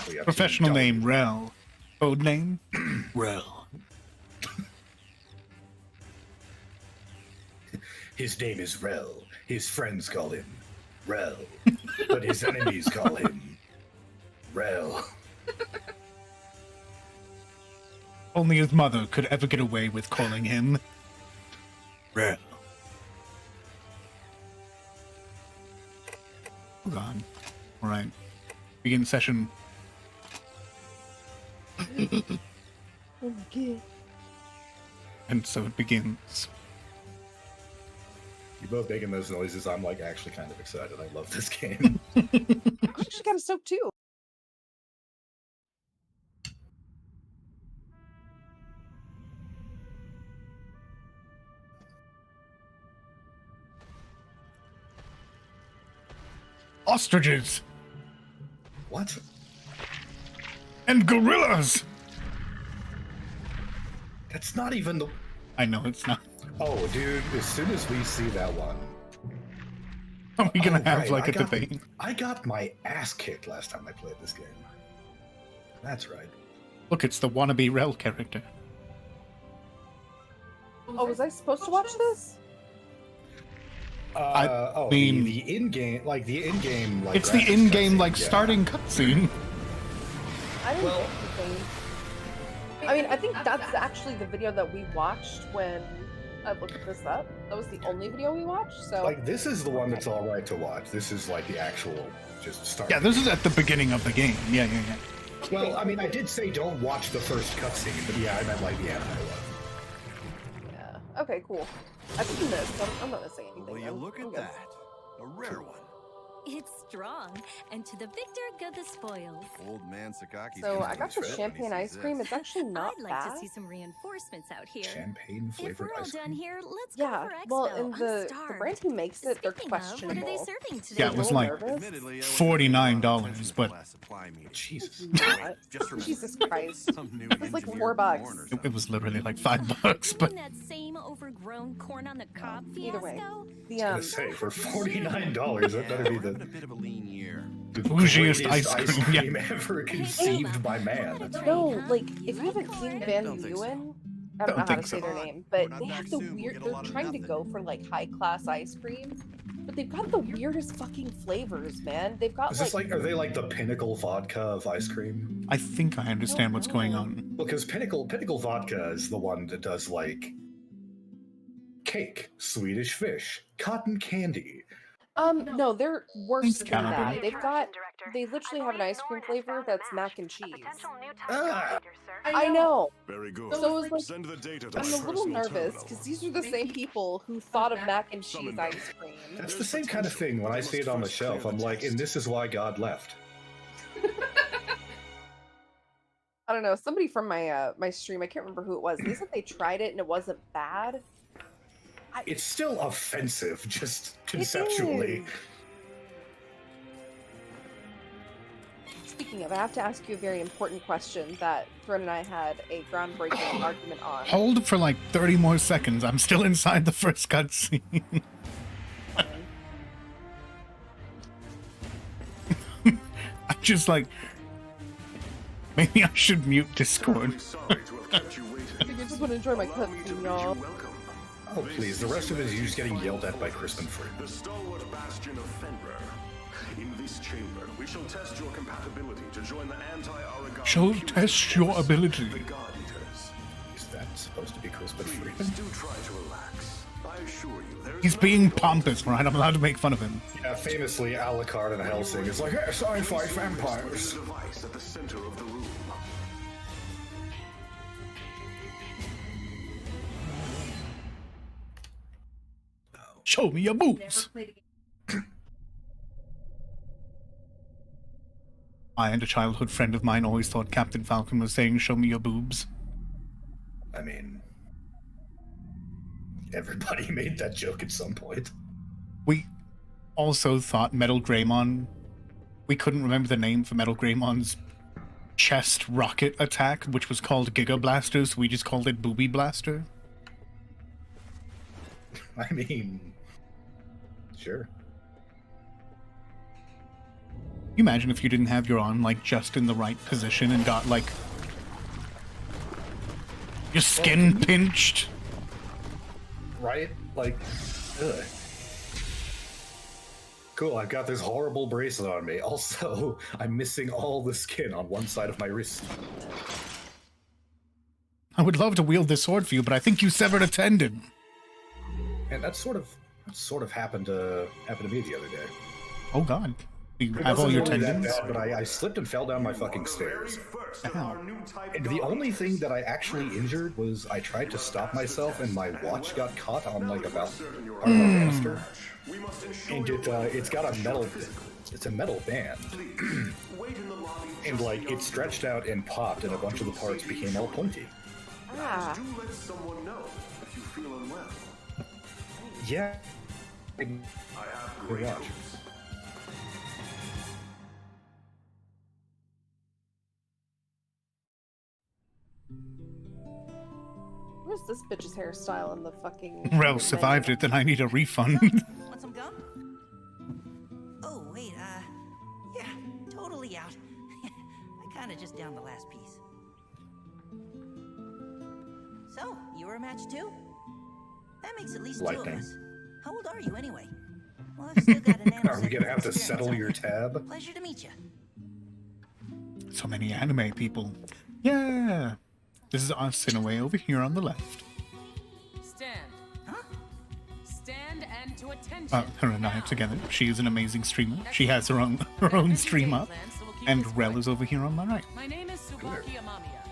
We have Professional to name, Rel. Code name, Rel. His name is Rel. His friends call him Rel. But his enemies call him Rel. Only his mother could ever get away with calling him Rel. Hold on. Alright. Begin session. Okay. And so it begins. You both making those noises, I'm like actually kind of excited. I love this game. I'm actually kind of stoked too. Ostriches! What? And gorillas! That's not even the... I know it's not. Oh, dude, as soon as we see that one... Are we gonna have right, like a debate? I got my ass kicked last time I played this game. That's right. Look, it's the wannabe Rel character. Oh, was I supposed to watch this? Oh, mean- the in-game, like the in-game, like It's the graphics in-game, cutscene, like, yeah. starting cutscene. I didn't Well- get anything. I mean, I think that's actually the video that we watched when I looked this up. That was the only video we watched, so... Like, this is the one that's all right to watch. This is like the actual just start. Yeah, this is at the beginning of the game. Yeah. Well, I mean, I did say don't watch the first cutscene, but yeah, I meant like the anime one. Yeah. Okay, cool. I've seen this, so I'm not gonna say anything. Will you then. look I'm at good. that? A rare one. It's strong, and to the victor go the spoils. Old man Sakaki. So I got the champagne ice cream. It's actually not I'd like bad. to see some reinforcements out here. Champagne If flavored we're all ice done cream. here, let's Yeah, go for Expo. well, in I'm the starved. brand who makes it, they're Speaking questionable. Of, what are they serving today? Yeah, it was little like nervous. Admittedly, I $49, wasn't paying a lot of attention but- to the last supply meeting. Jesus. Not. Just remember, Jesus Christ. some new It's like engineer $4. born or It was literally like Are $5, you but in that same overgrown corn on the cob Either way, fiasco? the I was gonna say, for $49, that better be we're having a the bit of a lean year. bougiest greatest ice cream, ever conceived by man. No, like if you haven't seen Van Don't think so. Leeuwen, I don't know Don't how to think say so. their name, We're but not they back have the soon, we'll weird. get a They're lot of trying to nothing. go for like high class ice cream, but they've got the weirdest fucking flavors, man. They've got Is this like, are they like the Pinnacle vodka of ice cream? I think I understand what's going on. Well, because Pinnacle vodka is the one that does like cake, Swedish fish, cotton candy. No, they're worse Thanks, than Caliber. that. They literally have an ice cream flavor that's mac and cheese. Ah, I know. Very good. So it was like, Send the data to I'm my a little personal nervous terminal. because these are the same people who thought of mac and cheese ice cream. that's the same kind of thing. When I see it on the shelf, I'm like, and this is why God left. I don't know. Somebody from my my stream, I can't remember who it was. They said they tried it and it wasn't bad. It's still offensive, just conceptually. Speaking of, I have to ask you a very important question that Thrynn and I had a groundbreaking argument on. Hold for like 30 more seconds. I'm still inside the first cutscene. I'm just like, maybe I should mute Discord. Terribly sorry to have kept you waiting. I think I just want to enjoy my Allow me to cutscene, bid y'all. you welcome. Oh, please. The rest of it is you just getting yelled at by Crispin Free. The stalwart bastion of Fenrir. In this chamber, we shall test your compatibility to join the anti-Aragon. Shall Purity test your Force, ability. The God Eaters. Is that supposed to be Crispin Please Free? do try to relax. I assure you, there is He's nothing being going pompous, right? I'm allowed to make fun of him. Yeah, famously, Alucard and Helsing is like, yes, I fight Place vampires. the device at the center of the room. Show me your boobs. I and a childhood friend of mine always thought Captain Falcon was saying, show me your boobs. I mean, everybody made that joke at some point. We also thought Metal Greymon, we couldn't remember the name for Metal Greymon's chest rocket attack, which was called Giga Blaster, so we just called it Booby Blaster. I mean, sure. You imagine if you didn't have your arm like just in the right position and got like your skin pinched. Right? Like, ugh. Cool, I've got this horrible bracelet on me. Also, I'm missing all the skin on one side of my wrist. I would love to wield this sword for you, but I think you severed a tendon. And that sort of happened to me the other day. Oh god. You It have all wasn't your really that tendons? bad, but I slipped and fell down my fucking stairs. And the only thing that I actually injured was I tried to stop myself and my watch got caught on like a banister. And it's got a metal band. And like it stretched out and popped and a bunch of the parts became all pointy. Ah. Do let someone know if you feel unwell. Yeah. I have great watch. news. Where's this bitch's hairstyle in the fucking... Rel survived it, then I need a refund. Want some gum? Oh, wait, yeah, totally out. I kinda just downed the last piece. So, you were a match too? That makes at least two Lightning. of us. How old are you anyway? Well, I've still got an Are we gonna have to settle your tab? Pleasure to meet you. So many anime people. Yeah. This is Arsinawae over here on the left. Stand. Huh? Stand and to attention. Her and I are together. She is an amazing streamer. She has her own stream up. And Rel is over here on my right. My name is Tsubaki Amamiya.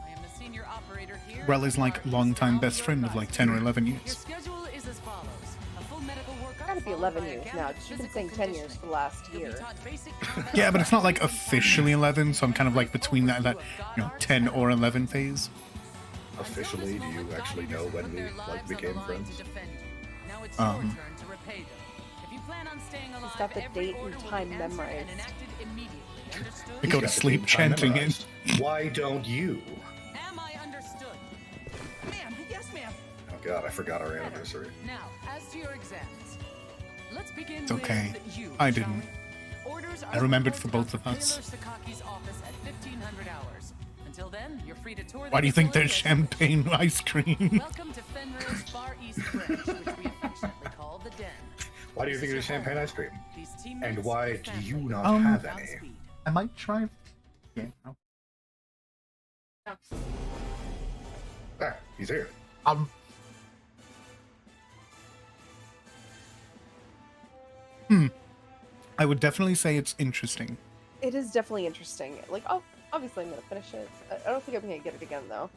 I am the senior operator here. Rel is like longtime best friend of like 10 or 11 Your years. schedule is as follows. A full medical workup. Gotta be 11 years now. She's been saying 10 years for the last You'll be year. taught basic combat Yeah, but it's not like officially 11, so I'm kind of like between that 10 or 11 phase. Officially, do you actually know when we like became friends? Now it's your turn to repay them. If you plan on staying alive, got the every date and order will be time answered memorized. and enacted immediately. Understood? I go to sleep chanting it. Why don't you? Am I understood? Ma'am, yes, ma'am. Oh god, I forgot our anniversary. Now, as to your exams, let's begin It's okay. with you. I shall didn't. we? Orders are I remembered supposed for to both come of us. to Taylor Sakaki's office at 1500 hours. Until then, you're free to tour the Why do you think facility there's as- champagne ice cream? Welcome to Fenrir's Far East Branch, which we affectionately call the Den. Why do you think there's champagne ice cream? These And teammates why are do family. you not have any? Godspeed. I might try. Yeah. Ah, he's here. I would definitely say it's interesting. It is definitely interesting. Like, oh, obviously I'm gonna finish it. I don't think I'm gonna get it again though.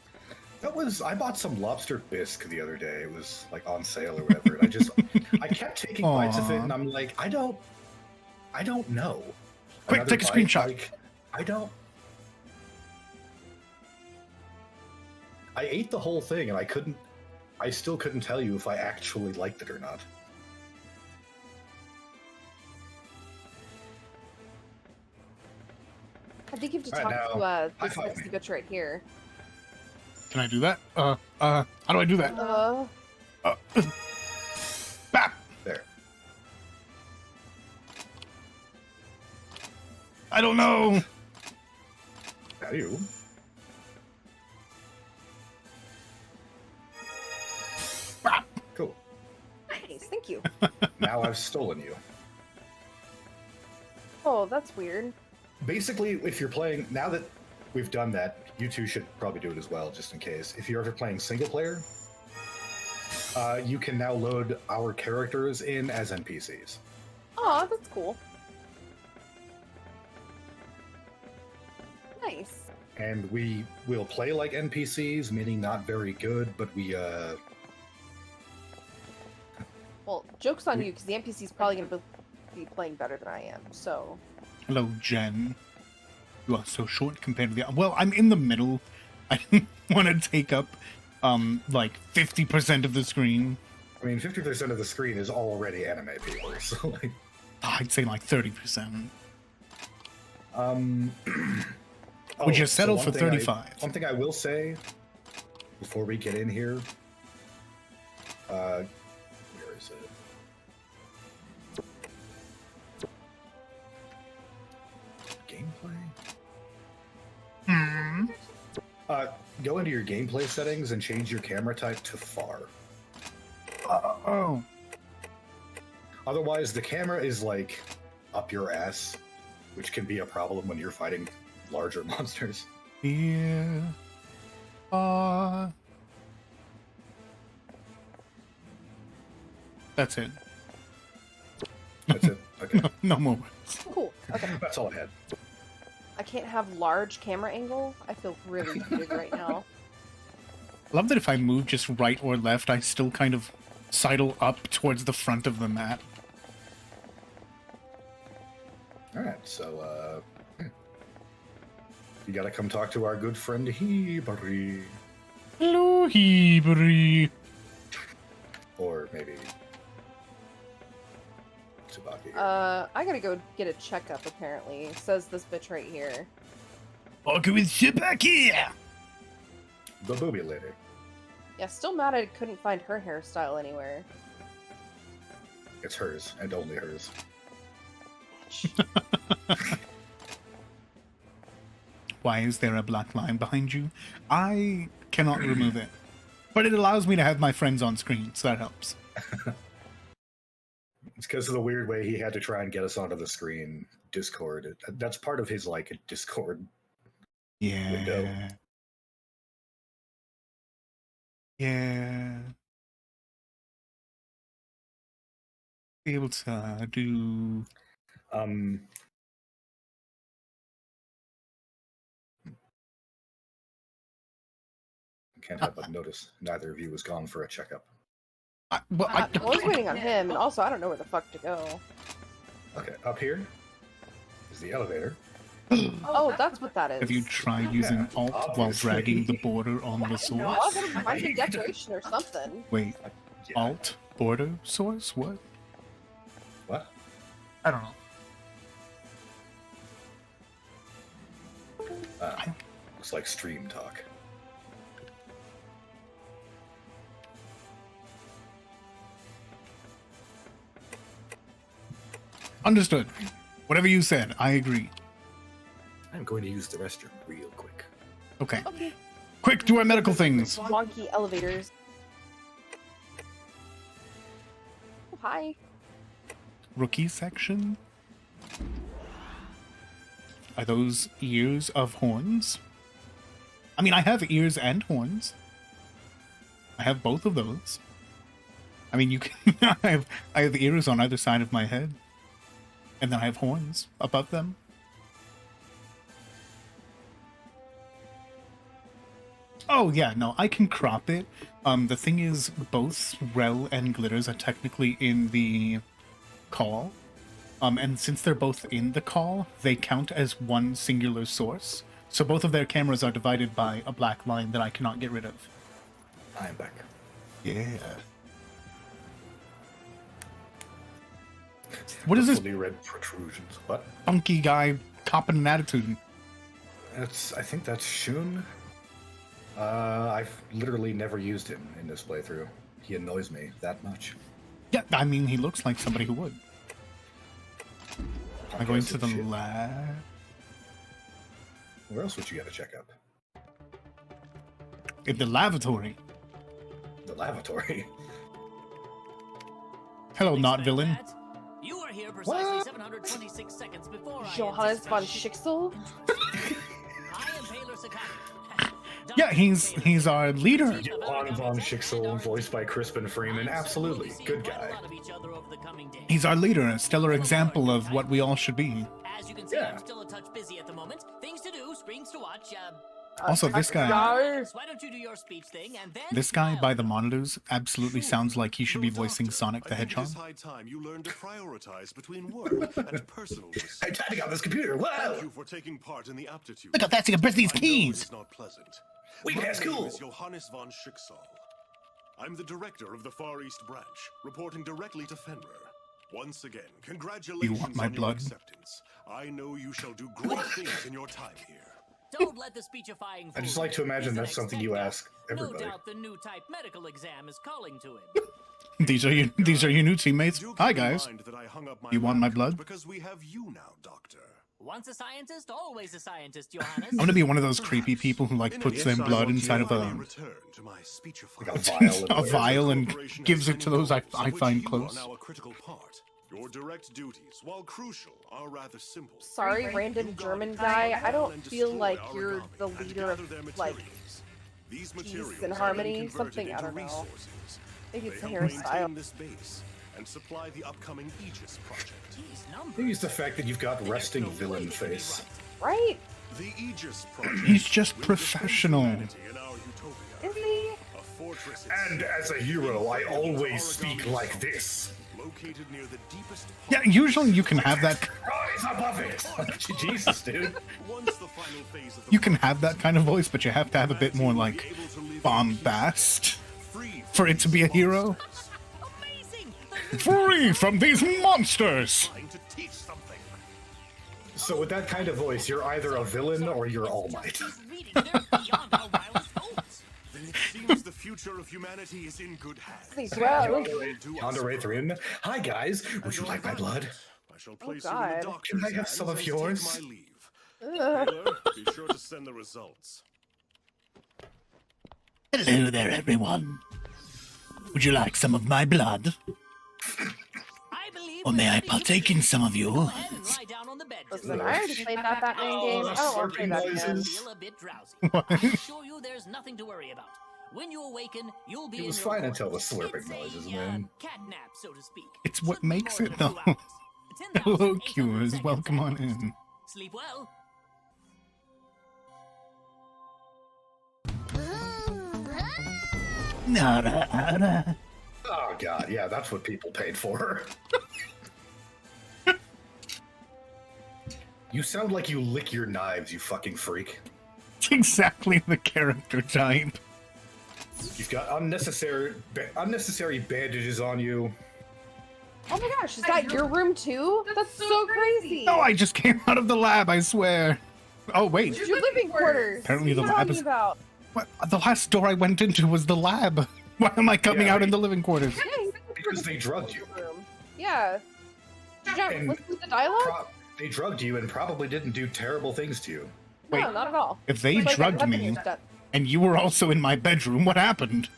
I bought some lobster bisque the other day. It was like on sale or whatever. And I kept taking bites of it, and I'm like, I don't know. Quick, Another take a bite, screenshot. like, I ate the whole thing, and I still couldn't tell you if I actually liked it or not. I think you have to All right, talk to now, this high five sexy me. bitch right here. Can I do that? How do I do that? Bah! There. I don't know. How do you? Bah! Cool. Nice, thank you. Now I've stolen you. Oh, that's weird. Basically, if you're playing, now that we've done that, you two should probably do it as well, just in case. If you're ever playing single player, you can now load our characters in as NPCs. Oh, that's cool. Nice. And we will play like NPCs, meaning not very good, but we, Well, joke's on you, because the NPC's probably gonna be playing better than I am, so... Hello, Jen. You are so short compared to the... Well, I'm in the middle. I want to take up, like, 50% of the screen. I mean, 50% of the screen is already anime people, so, like... I'd say, like, 30%. Would you settle for 35? One thing I will say, before we get in here... where is it? Hmm. Go into your gameplay settings and change your camera type to far. Oh. Otherwise, the camera is like up your ass, which can be a problem when you're fighting larger monsters. Yeah. That's it. That's it. Okay. No more words. Cool. Okay. That's all I had. I can't have large camera angle. I feel really big right now. I love that if I move just right or left, I still kind of sidle up towards the front of the map. Alright, so, you gotta come talk to our good friend Hibari. Hello, Hibari. Or maybe Tsubaki. I gotta go get a checkup, apparently. Says this bitch right here. Walking with Tsubaki! The booby lady. Yeah, still mad I couldn't find her hairstyle anywhere. It's hers, and only hers. Why is there a black line behind you? I cannot remove it. But it allows me to have my friends on screen, so that helps. It's because of the weird way he had to try and get us onto the screen. Discord. That's part of his, like, Discord window. Yeah. Be able to do... Can't help but notice neither of you was gone for a checkup. I was waiting on him, and also I don't know where the fuck to go. Okay, up here is the elevator. Oh, that's what that is. Have you tried using Alt while dragging the border on the source? No, I gotta find a decoration or something. Wait, Yeah. Alt? Border? Source? What? What? I don't know. Looks like stream talk. Understood. Whatever you said, I agree. I'm going to use the restroom real quick. Okay. Okay. Quick, do our medical things. Wonky elevators. Oh, hi. Rookie section? Are those ears of horns? I mean, I have ears and horns. I have both of those. I mean, you can. I have ears on either side of my head, and then I have horns above them. Oh yeah, no, I can crop it. The thing is, both Rel and Glitters are technically in the call. And since they're both in the call, they count as one singular source. So both of their cameras are divided by a black line that I cannot get rid of. I'm back. Yeah. What is this Fully red protrusions. What? funky guy copping an attitude? I think that's Shun. I've literally never used him in this playthrough. He annoys me that much. Yeah, I mean, he looks like somebody who would. Am I going to the Shit. lab? Where else would you get a checkup? In the lavatory. The lavatory. Hello, not villain. You are here precisely 726 seconds before Johannes von Schicksal? I am Paler Sakaki. Yeah, he's our leader. Johann von Schicksal, voiced by Crispin Freeman. Absolutely. Good guy. He's our leader, a stellar example of what we all should be. As you can see, Yeah. I'm still a touch busy at the moment. Things to do, screens to watch. Also, this guy, Why don't you do your speech thing and then this guy by the monitors absolutely sounds like he should be voicing Sonic the Hedgehog. It's high time you learn to prioritize between work and personal pursuits. I'm typing on this computer. Thank Wow! you for taking part in the aptitude. Look how fast he can press these I know keys. it's not pleasant. We My pass name cool. is Johannes von Schicksal. I'm the director of the Far East Branch, reporting directly to Fenrir. Once again, congratulations my on your blood? acceptance. I know you shall do great things in your time here. don't let the speechifying. I just fool like to you. imagine He's an that's something you expecto. ask everybody. No doubt the new type medical exam is calling to him. These are your new teammates. Do keep Hi in guys. mind that I hung up my You want my lab blood? coat Because we have you now, Doctor. Once a scientist, always a scientist, Johannes. I'm gonna be one of those creepy people who like puts their blood inside of a vial and gives it to those I find close. Your direct duties, while crucial, are rather simple. Sorry, random German guy. I don't feel like you're the leader of, like, These peace and harmony. Something, I don't know. Maybe it's the hairstyle. This base and supply the upcoming Aegis project. Maybe it's the fact that you've got resting villain face. Right? The Aegis project. He's just professional. Is he? A fortress And as a hero, I always speak like this. located near the deepest Yeah, usually you can have that. Rise above it! Jesus, dude. Once the final phase of the You can have that kind of voice, but you have to have a bit more like bombast for it to be a hero. Amazing! Free from these monsters! trying to teach something. So with that kind of voice, you're either a villain or you're All Might. Reading, they're beyond our wildest hopes. Then it seems the future of humanity is in good hands. Think well. Yonder Thrynn. Hi guys, would you like my blood? I shall place Oh, you in God. the doctor's Can I have hands some of and yours? take my leave. Ugh. Taylor, be sure to send the results. Hello there, everyone. Would you like some of my blood? I believe Or may I partake in some of Go yours? ahead and lie down on the bed. Listen, I already played that Batman game. I don't want to play that again. Feel a bit drowsy. I assure you there's nothing to worry about. When you awaken, you'll be It was in your fine until the quarters. slurping It's noises, a, man. Cat nap, so to speak. It's what Shouldn't be makes more it, than a few though. hours. Hello, 10,800 Cures. seconds Welcome on after. in. Sleep well. Nara, nara. Oh god, yeah, that's what people paid for. You sound like you lick your knives, you fucking freak. It's exactly the character type. You've got unnecessary bandages on you. Oh my gosh, is that your room too? That's so crazy. No, I just came out of the lab, I swear. Oh, wait. It's your living quarters. Apparently the What are you lab talking is- about? What? The last door I went into was the lab. Why am I coming Yeah, out in the living quarters? Because they drugged you. Room. Yeah. Did you not And listen to the dialogue? They drugged you and probably didn't do terrible things to you. Wait. No, not at all. If they It's like that drugged weapon me, you've done. and you were also in my bedroom, what happened?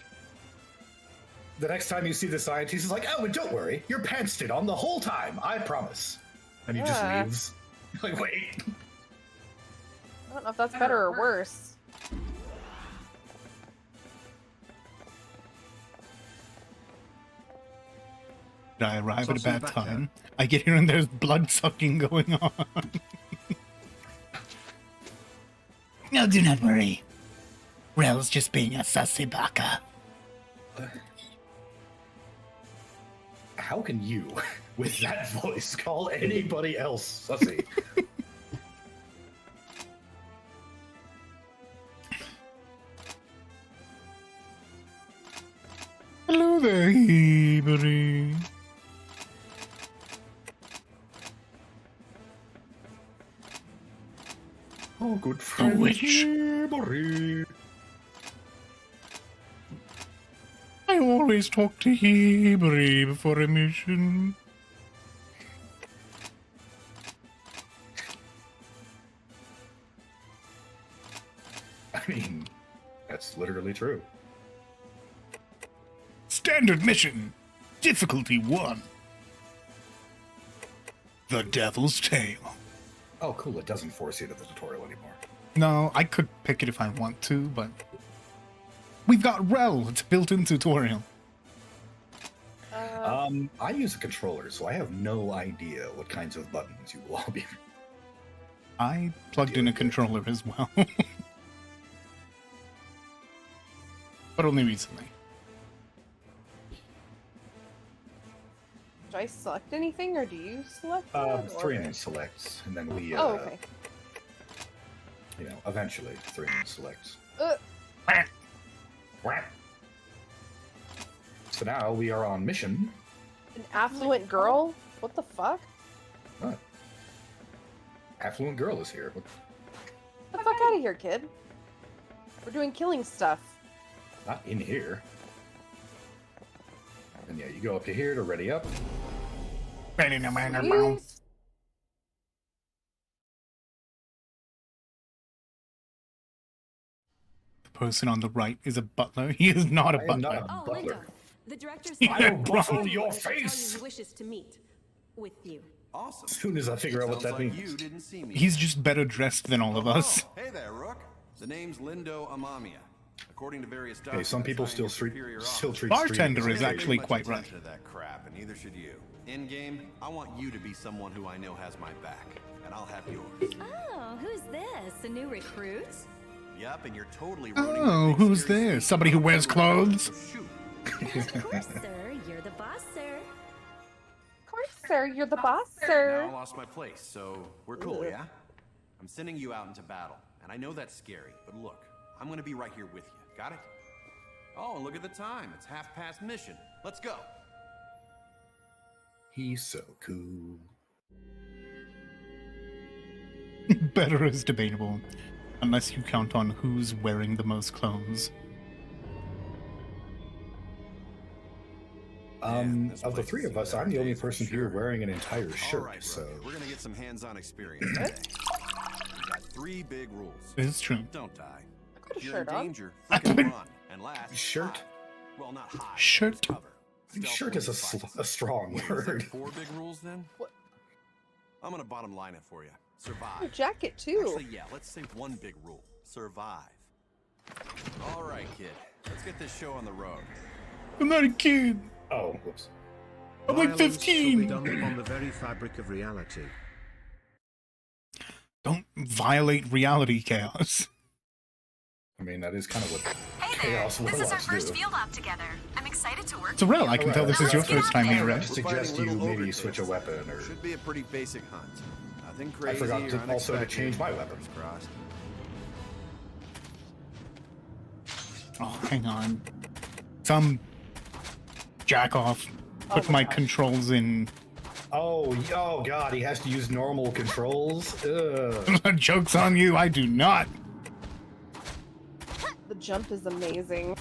The next time you see the scientist, he's like, oh, and don't worry, your pants stayed on the whole time, I promise. And he just Yeah. leaves. Like, wait. I don't know if that's better or worse. Did I arrive at a bad time? I get here and there's blood sucking going on. No, do not worry. Rel's just being a sussy baka. How can you, with that voice, call anybody else sussy? Hello there, Hebrew. Oh, good friend. witch. Hibari. I always talk to Hebrew before a mission. I mean, that's literally true. Standard mission. Difficulty 1. The Devil's Tail. Oh, cool, it doesn't force you to the tutorial anymore. No, I could pick it if I want to, but... We've got Rel. It's a built-in tutorial. I use a controller, so I have no idea what kinds of buttons you will all be. I plugged in a controller as well. But only recently. Do I select anything, or do you select? it, or- Thrynn selects, and then we, Oh, okay. you know, eventually Thrynn selects. Uh, So now we are on mission. an affluent girl? What the fuck? What? Affluent girl is here. Get the fuck out of here, kid. We're doing killing stuff. Not in here. And yeah, you go up to here to ready up. The person on the right is a butler. He is not a I am butler. not a Oh, butler. Linda. The director's I will buffle your Tell face! you he wishes to meet with you. Awesome. As soon as I figure out what Sounds that like means. You didn't see me. He's just better dressed than all of us. Oh, hey there, Rook. The name's Lindo Amamiya. According to various Hey, documents, some people I am still your treat superior still officer. treat Bartender streamers is as Pay actually much quite right. attention to that crap, and neither should you. In game, I want you to be someone who I know has my back, and I'll have yours. Oh, who's this? A new recruit? Yep, and you're totally ruining Oh, my big who's scary this? scene. Somebody who wears clothes? So shoot. Of course, sir. You're the boss, sir. Of course, sir. You're the boss, Now sir. I lost my place, so we're cool, yeah? I'm sending you out into battle, and I know that's scary, but look, I'm gonna be right here with you. Got it? Oh, and look at the time. It's 1/2 mission. Let's go. He's so cool. Better is debatable, unless you count on who's wearing the most clothes. This Of the place three is of us, a I'm the only better person place for here sure. wearing an entire shirt, All right, so... Rook, we're gonna get some hands-on experience today. We got 3 big rules. It's true. Don't die. I got a If you're in shirt on. danger, freaking run. And last, Shirt? hide. Well, not hide. Shirt? Cover. I think Stealth shirt when is you a, fight. a strong Wait, is that word. 4 big rules then? What? I'm gonna bottom line it for you. Your Survive. jacket, too. Actually, yeah, let's say 1 big rule. Survive. All right, kid. Let's get this show on the road. I'm not a kid. Oh, whoops. I'm like Violence shall be 15. done on the very fabric of reality. Don't violate reality, Chaos. I mean, that is kind of what Hey there, Chaos this is our Warlocks first do. field op together. I'm excited to work. Sorrel, I can Alright, tell this is your let's get first out time there. here, I right? suggest We're you fighting maybe little switch a ogre weapon, or... Should be a pretty basic hunt. Nothing I crazy. forgot or to, also to unexpected. change my weapon. Fingers crossed. Oh, hang on. Some jack off put my my gosh. controls in. Oh, oh god, he has to use normal controls? Ugh. Joke's on you, I do not. The jump is amazing.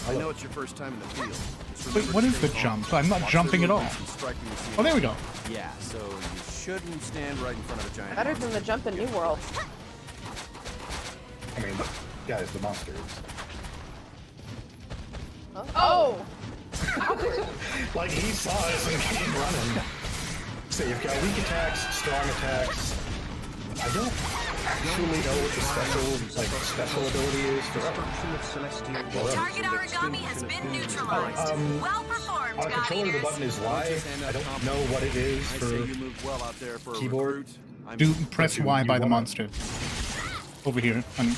I know it's your first time in the field. Just Wait, remember what to is stay the calm. jump? I'm not Watch jumping their at all. movements and strike when you see Oh, there we them. go. Yeah, so you shouldn't stand right in front of a giant Better monster. than the jump in New World. I mean, guys, the monsters. Oh! Like, he saw us and came running. So you've got weak attacks, strong attacks. I don't actually know what the special ability is for Destruction of celestial Target origami has been neutralized. Well performed, On a controller, the God-eaters. button is Y. I don't know what it is I for... say you moved well out there for a keyboard. recruit. I'm Do press do Y you by the wanna- monster. Over here, honey.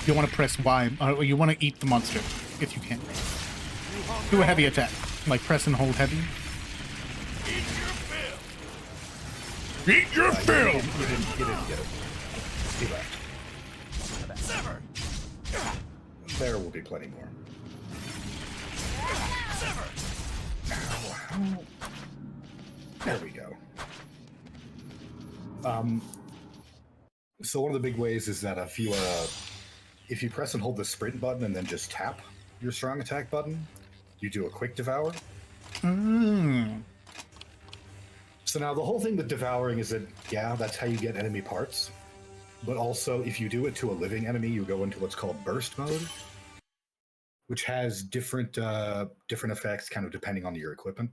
You want to press Y, or you want to eat the monster, if you can. Do a heavy attack, like press and hold heavy. Eat your fill! You didn't get it. He left. There will be plenty more. There we go. So one of the big ways is that if you press and hold the sprint button and then just tap your strong attack button, you do a quick devour. Mm. So now the whole thing with devouring is that, yeah, that's how you get enemy parts. But also, if you do it to a living enemy, you go into what's called burst mode, which has different effects kind of depending on your equipment.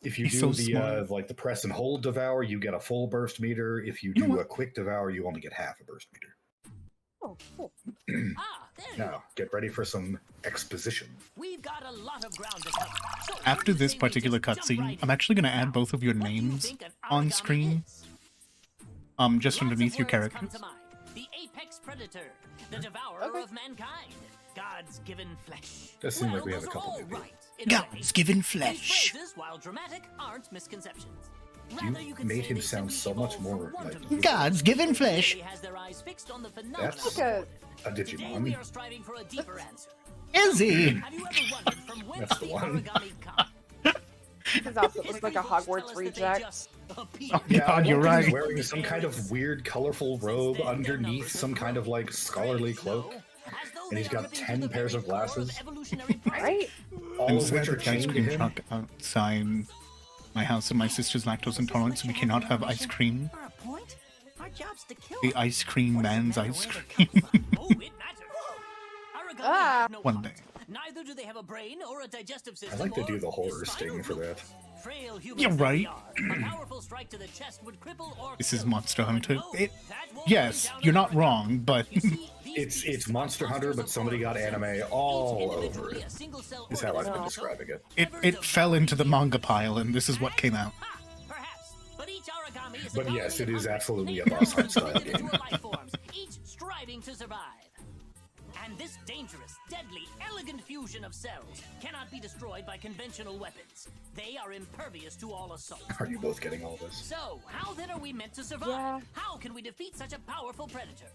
If you He's do so the smart. like the press and hold devour, you get a full burst meter. If you You know do what? a quick devour, you only get half a burst meter. Oh, cool. Ah, there you Now, get ready for some exposition. We've got a lot of ground to cover. So what After do you this say we particular just jump cutscene, right I'm in? actually going to add Now, both of your what do you names think an on origami screen, is? just Lots underneath of your words characters. come to mind. The apex predator, the devourer Okay. of mankind, God's given flesh. Does seem like Well, we have a those are couple all new people. right, in a way. God's given These flesh. phrases, while dramatic, aren't misconceptions. You Rather, could made say him they sound simply so much evolved more from like wonderment. God's given flesh. He has their eyes fixed on the phenomenon That's Like a a Today we Digimon. are striving for a deeper answer. Is he? Have you ever wondered from whence That's the the one. origami come? his outfit looks like a History books tell Hogwarts us that they reject. just appeared. Oh, Yeah, God, you're I think right. he's wearing some kind of weird, colorful robe underneath some kind of like scholarly cloak. and he's got 10 pairs of glasses. Right? All of which are the ice chained to cream him. truck outside my house and my sister's lactose intolerant, so we cannot have ice cream. For a point, our job's to kill The ice cream man's ice cream. Oh, it matters. Aragami have no One heart. day. Neither do they have a brain or a digestive I system. like to or do the horror a spinal sting for root. that. Frail humans Yeah, that right. we are, a powerful strike to the chest would cripple or This is kill. Monster Hunter. No, It, that won't yes, bring down you're our not wrong, but It's Monster Hunter, but somebody got anime all over it. Is how I've been describing it. it fell into the manga pile, and this is what came out. But yes, it is absolutely a boss hunt style game. Each striving to survive. And this dangerous, deadly, elegant fusion of cells cannot be destroyed by conventional weapons. They are impervious to all assault. Are you both getting all this? So, how then are we meant to survive? Yeah. How can we defeat such a powerful predator?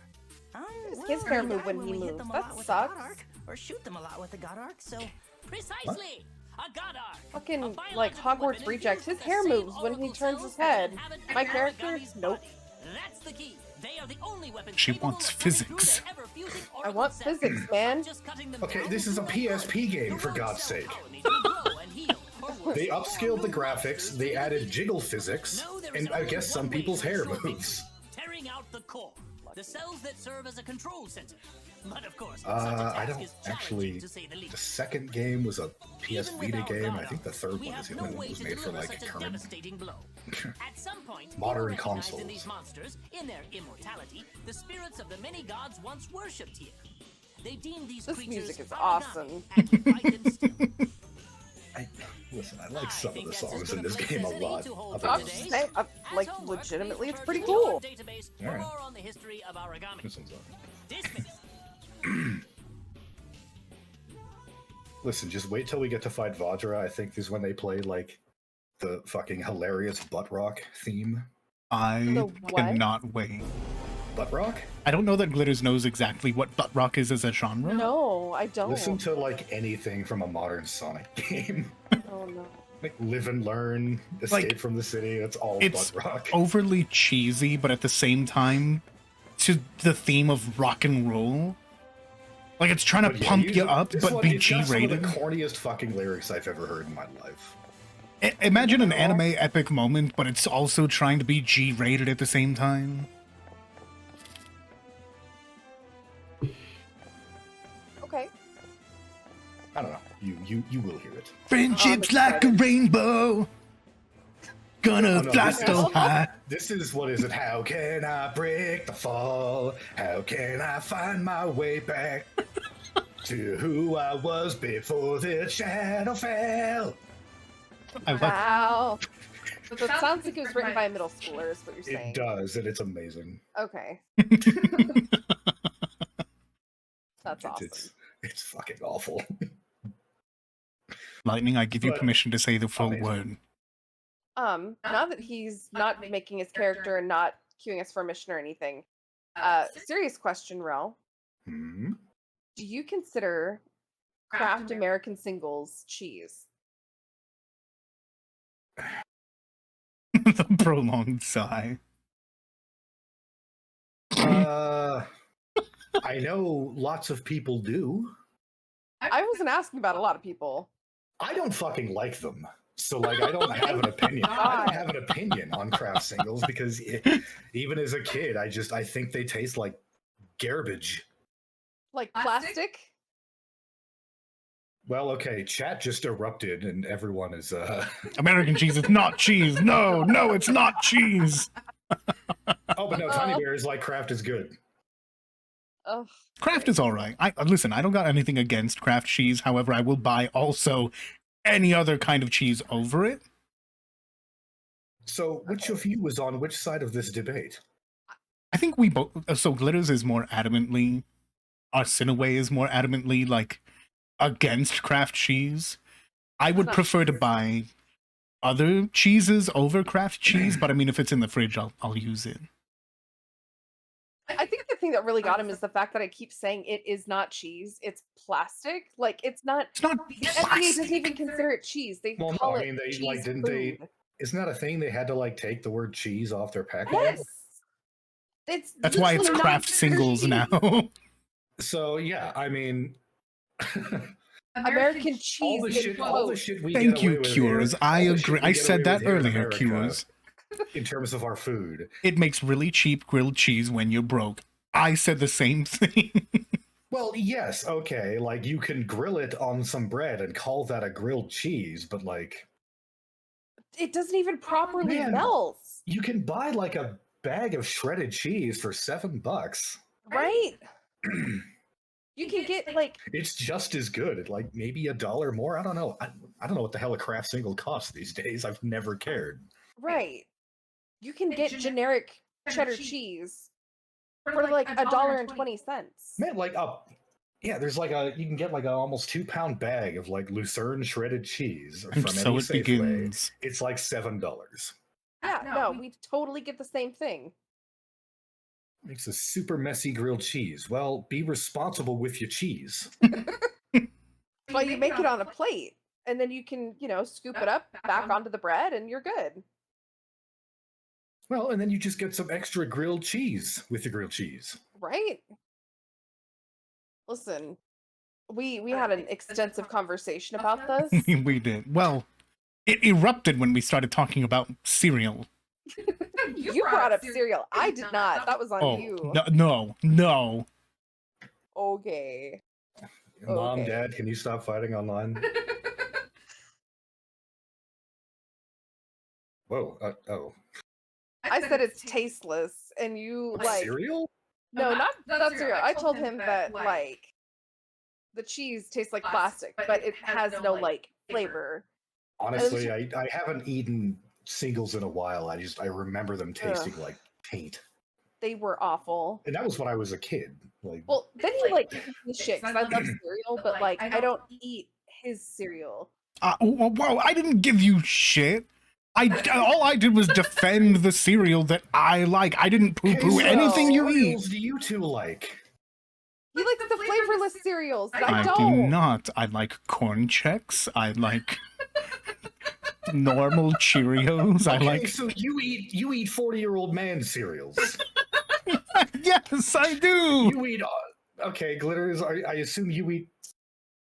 His hair move when he moves. That sucks. Or shoot them a lot with the God Arc, so... Precisely! A God Arc! Fucking, like, Hogwarts reject. His hair moves when he turns his head. My character? Nope. That's the key. They are the only weapons She capable wants of cutting physics. through their ever-fusing I orbital want cells. physics, man. Just cutting them Okay, down, this is a PSP game, for God's sake. They upscaled the graphics, they added jiggle physics, and I guess some people's hair moves. Tearing out the core, the cells that serve as a control center. But of course, I don't actually. The second game was a PS Vita game. I think the third one is the only one that was made for like current At some point, modern people recognized consoles. in these monsters, in their immortality, the spirits of the many gods once worshipped here. They deemed these This creatures music is Aragami awesome. and to fight them still. Listen, I like some of the songs in this game a lot. I'm just saying, like, legitimately, it's pretty cool. Alright. More on the history of Aragami. This one's up. Dismissed. Listen, just wait till we get to fight Vajra. I think this is when they play like the fucking hilarious butt rock theme. I The what? cannot wait. Butt rock? I don't know that Glitters knows exactly what butt rock is as a genre. No, I don't. Listen to like anything from a modern Sonic game. Oh no. Like Live and Learn, Escape Like, from the City. It's all It's butt rock. overly cheesy, but at the same time, to the theme of rock and roll. Like, it's trying to But yeah, pump you up, this but one, be it's got some of G-rated. the corniest fucking lyrics I've ever heard in my life. Imagine an anime epic moment, but it's also trying to be G-rated at the same time. Okay. I don't know. You will hear it. Friendship's like a rainbow. Gonna Oh, no, fly this so is- high. This is what is it? How can I break the fall? How can I find my way back to who I was before the shadow fell? Wow. So it sounds like it was written by a middle schooler, is what you're saying. It does, and it's amazing. Okay. That's awesome. It's fucking awful. Lightning, I give you But- permission to say the full amazing. word. Now that he's not making his character and not queuing us for a mission or anything, serious question, Rel. Hmm? Do you consider Kraft American Singles cheese? The prolonged sigh. I know lots of people do. I wasn't asking about a lot of people. I don't fucking like them. So, like, I don't have an opinion. I don't have an opinion on craft singles because even as a kid, I think they taste like garbage. Like plastic? Well, okay, chat just erupted and everyone is American cheese is not cheese. No, no, it's not cheese. Oh, but no, Tiny Bear is like Kraft is good. Ugh. Kraft is all right. Listen, I don't got anything against Kraft cheese. However, I will buy also any other kind of cheese over it. So, which of you was on which side of this debate? I think we both. So Glitters is more adamantly, Arsinawae is more adamantly like against Kraft cheese. I would not prefer to true. buy other cheeses over Kraft cheese, but I mean, if it's in the fridge, I'll use it. I think the thing that really got him is the fact that I keep saying it is not cheese. It's plastic. Like, it's not. It's not The FDA doesn't plastic. even consider it cheese. They Well, no, call I it mean, they cheese like didn't food. they? Isn't that a thing? They had to like take the word cheese off their packaging. Yes. It's That's why it's literally not Kraft considered singles cheese. now. So yeah, I mean, American cheese. all the shit we Thank get you, away with Cures. here, I all the shit agree. we I get said away that with here in earlier, America, Cures. in terms of our food. It makes really cheap grilled cheese when you're broke. I said the same thing. Well, yes, okay, like you can grill it on some bread and call that a grilled cheese, but like It doesn't even properly Man. melt. you can buy like a bag of shredded cheese for $7. Right? You can get like It's just as good at like maybe $1 more. I don't know. I don't know what the hell a craft single costs these days. I've never cared. right. You can get generic cheddar cheese for like $1.20. Man, like yeah, there's like you can get like a almost 2-pound bag of like Lucerne shredded cheese And from so any it Safeway. begins. It's like $7. Yeah, no, we totally get the same thing. Makes a super messy grilled cheese. Well, be responsible with your cheese. Well, you make it on a plate, and then you can, scoop it up back onto the bread, and you're good. Well, and then you just get some extra grilled cheese with the grilled cheese. Right? Listen, we had an extensive conversation about this. We did. Well, it erupted when we started talking about cereal. You brought up cereal. I did not. That was on you. No. Okay. Mom, Dad, can you stop fighting online? Whoa. Oh. I said it's tasteless, and you like cereal? No, not cereal. I told him that like the cheese tastes like plastic, but it has no like flavor. Honestly, I haven't eaten singles in a while. I remember them tasting like paint. They were awful. And that was when I was a kid. Like, well, then he like gives me shit because I love cereal, but like I don't eat his cereal. Whoa! I didn't give you shit. All I did was defend the cereal that I like. I didn't poo-poo anything you eat. Do you two like? He likes the flavorless cereals. I do don't. not. I like Corn Chex. I like normal Cheerios. Okay, I like. So you eat 40-year-old man cereals. Yes, I do. You eat. Okay, Glitters. I assume you eat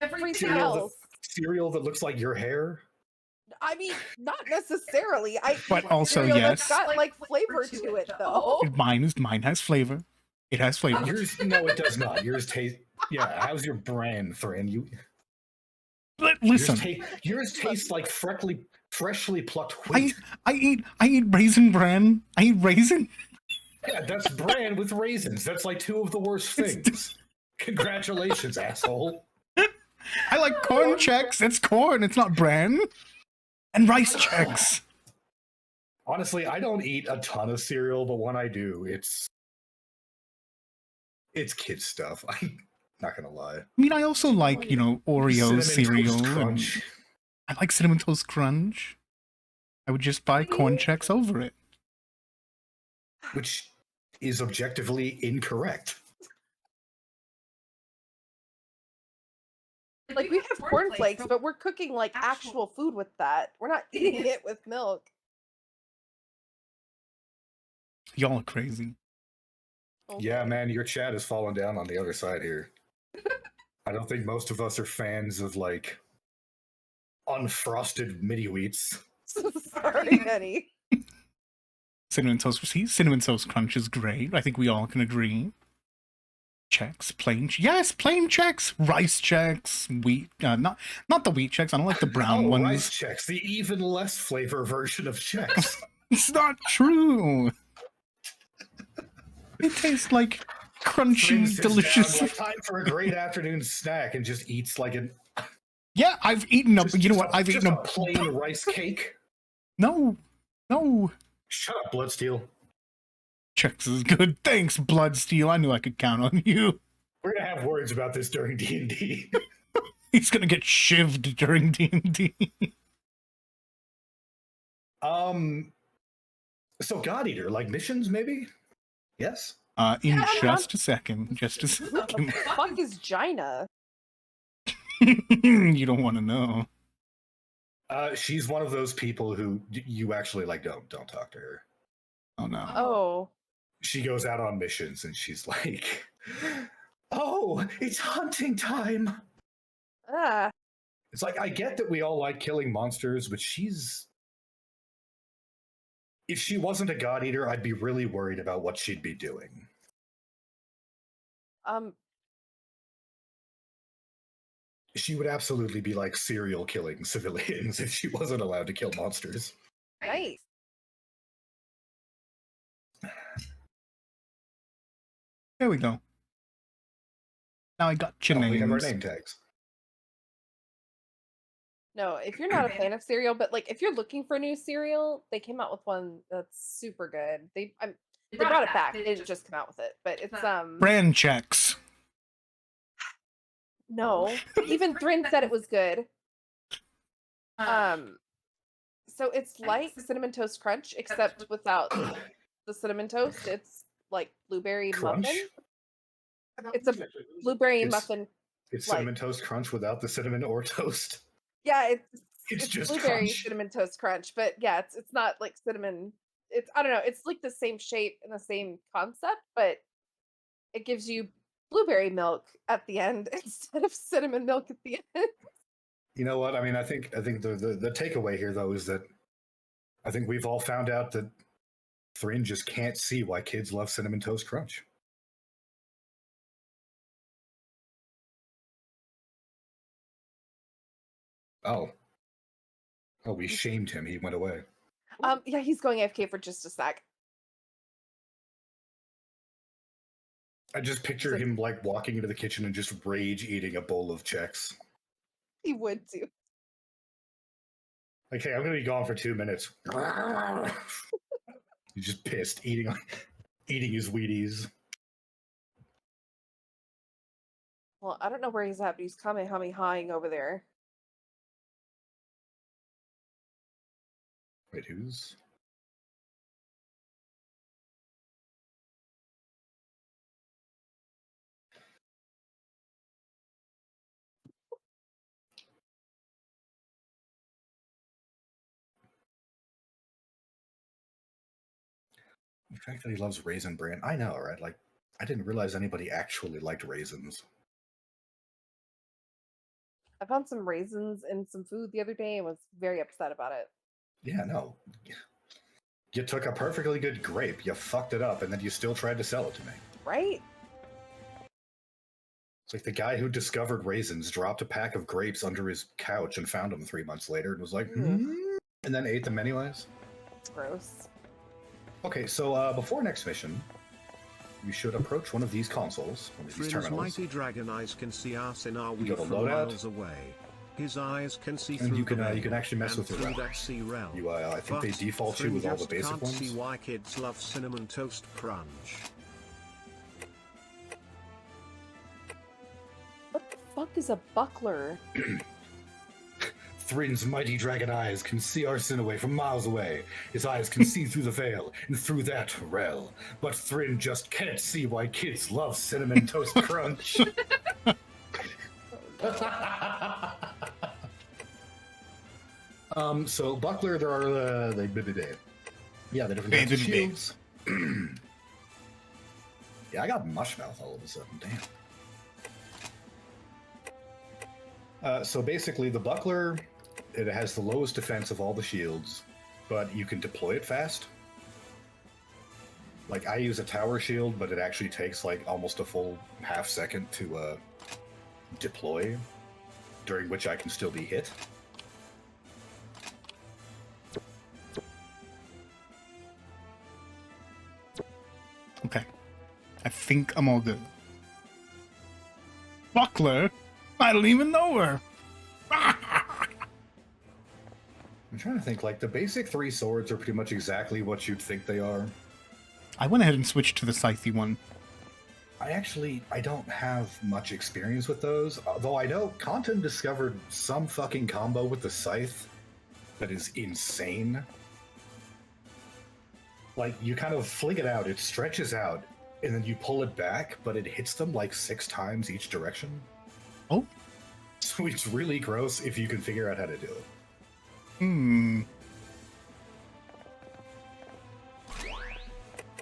Everything else. Cereal that looks like your hair. I mean, not necessarily. But also, cereal yes. that's got like flavor to it, though. Mine has flavor. It has flavor. Yours, no, it does not. Yours tastes. Yeah, how's your brand, Thrynn? Listen. Yours tastes like freshly plucked wheat. I eat Raisin Bran. I eat raisin. Yeah, that's bran with raisins. That's like two of the worst things. Congratulations, asshole. I like Corn Chex. It's corn. It's not bran. And Rice Chex. Honestly, I don't eat a ton of cereal, but when I do, it's kid stuff. I'm not gonna lie. I mean, I also like, Oreo cereal. Crunch. I like Cinnamon Toast Crunch. I would just buy Corn Chex over it. Which is objectively incorrect. Like, we have cornflakes, but we're cooking like actual food with that. We're not eating it with milk. Y'all are crazy. Yeah, man, your chat has fallen down on the other side here. I don't think most of us are fans of like unfrosted mini wheats. Sorry, honey. Cinnamon Toast Crunch is great. I think we all can agree. Chex, plain Chex, Rice Chex, wheat, not the wheat Chex. I don't like the brown ones. Rice Chex, the even less flavor version of Chex. It's not true. It tastes like crunchy, delicious. Down, like, time for a great afternoon snack and just eats like an. Yeah, I've eaten up. You know what? I've eaten a plain rice cake. No. Shut up, Bloodsteel. Chex is good. Thanks, Bloodsteel. I knew I could count on you. We're gonna have words about this during D&D. He's gonna get shivved during D&D. So God Eater, like missions, maybe? Yes. Just a second. What the fuck is Gina? You don't want to know. She's one of those people who you actually like. Don't talk to her. Oh no. Oh. She goes out on missions and she's like, Oh, it's hunting time! Ah. It's like, I get that we all like killing monsters, but she's... If she wasn't a god eater, I'd be really worried about what she'd be doing. She would absolutely be like serial killing civilians if she wasn't allowed to kill monsters. Nice. There we go. Now I got your names. We have our name tags. No, if you're not a fan of cereal, but like if you're looking for new cereal, they came out with one that's super good. They brought it back. They didn't just come out with it, but it's brand checks. No, even Thrynn said it was good. So it's like Cinnamon Toast Crunch, except without the cinnamon toast. It's like blueberry Crunch? muffin. It's a blueberry muffin. It's Cinnamon Toast Crunch without the cinnamon or toast. Yeah, It's just blueberry crunch. cinnamon toast crunch, but yeah, it's not like cinnamon. It's I don't know. It's like the same shape and the same concept, but it gives you blueberry milk at the end instead of cinnamon milk at the end. You know what? I mean, I think the takeaway here though is that I think we've all found out that Thrynn just can't see why kids love Cinnamon Toast Crunch. Oh, we shamed him. He went away. Yeah, he's going AFK for just a sec. I just picture him like walking into the kitchen and just rage eating a bowl of Chex. He would too. Okay, I'm gonna be gone for 2 minutes. He's just pissed, eating his Wheaties. Well, I don't know where he's at, but he's Kamehamehaing over there. Wait, who's? The fact that he loves Raisin Bran, I know, right? Like, I didn't realize anybody actually liked raisins. I found some raisins in some food the other day and was very upset about it. Yeah, no. You took a perfectly good grape, you fucked it up, and then you still tried to sell it to me. Right? It's like the guy who discovered raisins dropped a pack of grapes under his couch and found them 3 months later and was like, and then ate them anyways. It's gross. Okay, so before next mission, you should approach one of these consoles, one of these Thrynn's terminals. mighty dragon eyes can see Arsinawae You go to from loadout. miles away. His eyes can see And through you can the you can actually mess with through your that sea realm. You I think they But default you Thrynn with all the just basic can't ones. see why kids love Cinnamon Toast Crunch. What the fuck is a buckler? Thrynn's mighty dragon eyes can see Arsinawae from miles away. His eyes can see through the veil and through that rel. But Thrynn just can't see why kids love Cinnamon Toast Crunch. So Buckler, there are the different types of shields. Yeah, I got mushmouth all of a sudden. Damn. So basically, the Buckler, it has the lowest defense of all the shields, but you can deploy it fast. Like, I use a tower shield, but it actually takes like almost a full half second to deploy, during which I can still be hit. Okay. I think I'm all good. Buckler? I don't even know her! I'm trying to think, like, the basic 3 swords are pretty much exactly what you'd think they are. I went ahead and switched to the scythe one. I don't have much experience with those, although I know Content discovered some fucking combo with the scythe that is insane. Like, you kind of fling it out, it stretches out, and then you pull it back, but it hits them like 6 times each direction. Oh. So it's really gross if you can figure out how to do it.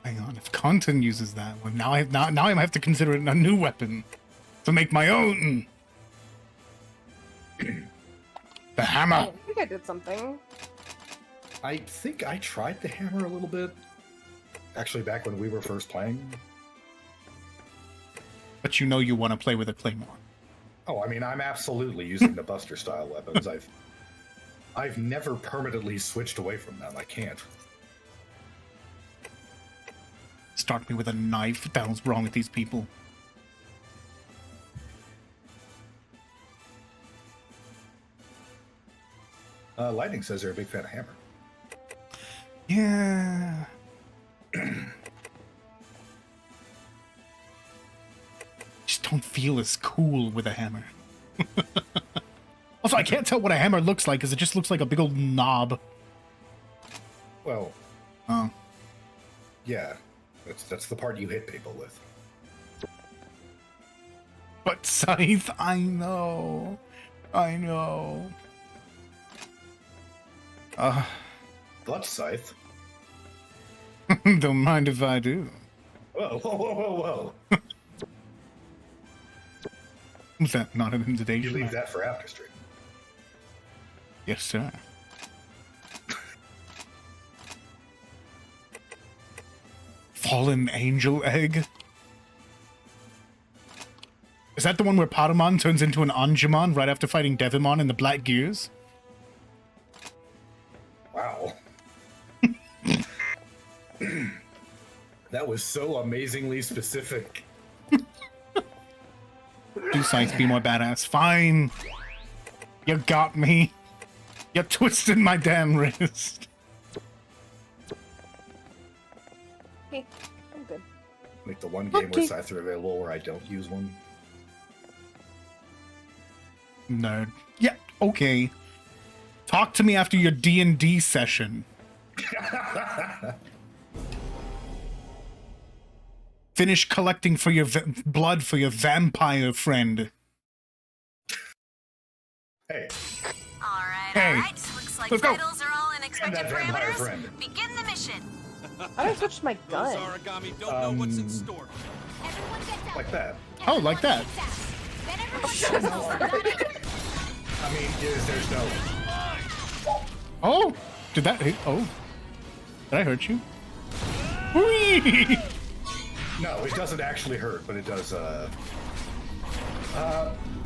Hang on, if Content uses that one, now I have to consider it a new weapon to make my own. The hammer. I think I did something. I think I tried the hammer a little bit. Actually, back when we were first playing. But you know you want to play with a claymore. Oh, I mean, I'm absolutely using the Buster style weapons. I've never permanently switched away from them. I can't. Start me with a knife. What the hell's wrong with these people? Lightning says they're a big fan of hammer. Yeah. Just don't feel as cool with a hammer. Also, I can't tell what a hammer looks like because it just looks like a big old knob. Well, oh, yeah, that's the part you hit people with. But Scythe, I know. But Scythe. Don't mind if I do. Whoa, whoa, whoa, whoa, whoa. Was that not an invitation? You leave that for after stream. Yes, sir. Fallen angel egg? Is that the one where Patamon turns into an Angemon right after fighting Devimon in the Black Gears? Wow. That was so amazingly specific. Do Scythe be more badass? Fine. You got me. You twisted my damn wrist. Okay, I'm good. Like the one game where Scythe are available where I don't use one. Nerd. Yeah, okay. Talk to me after your D&D session. Finish collecting for your blood for your vampire friend. Alright, Hey, alright. Looks like let's go. vitals are all in expected parameters. Begin the mission. I don't switch my gun. Origami don't know what's in store. Like that. Oh, like that. I mean, there's no... Oh, did that hit? Oh, did I hurt you? Whee! No, it doesn't actually hurt, but it does,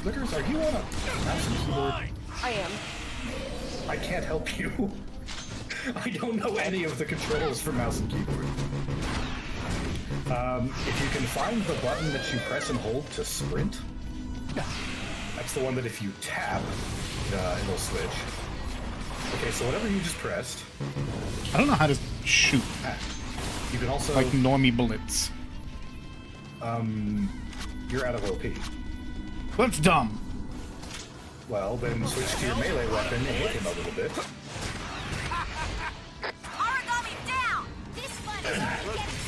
Glitters, are you on a mouse and keyboard? I am. I can't help you. I don't know any of the controls for mouse and keyboard. If you can find the button that you press and hold to sprint, that's the one that if you tap, it'll switch. Okay, so whatever you just pressed... I don't know how to shoot. You can also... Like normie bullets. You're out of OP. That's dumb. Well, then switch to your melee weapon and hit him a little bit. Origami down! This one is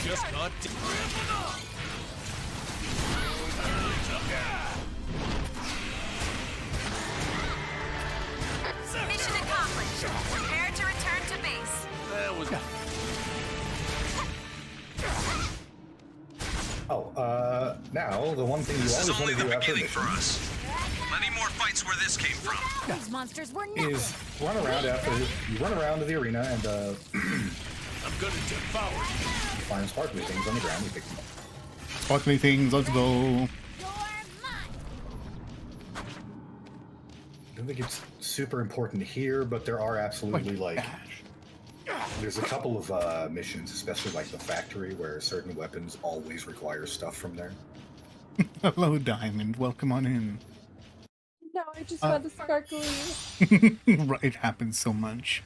Just not... mission accomplished. Prepare to return to base. That was... Now, the one thing you always want to do after mission for us. Plenty more fights where this came from. These monsters were is run around after you run around to the arena and I'm gonna devour you find sparkly things on the ground. You pick them up. Sparkly things, let's go. I don't think it's super important here, but there are absolutely there's a couple of missions, especially like the factory, where certain weapons always require stuff from there. Hello, Diamond. Welcome on in. No, I just found a sparkly. Right, it happens so much.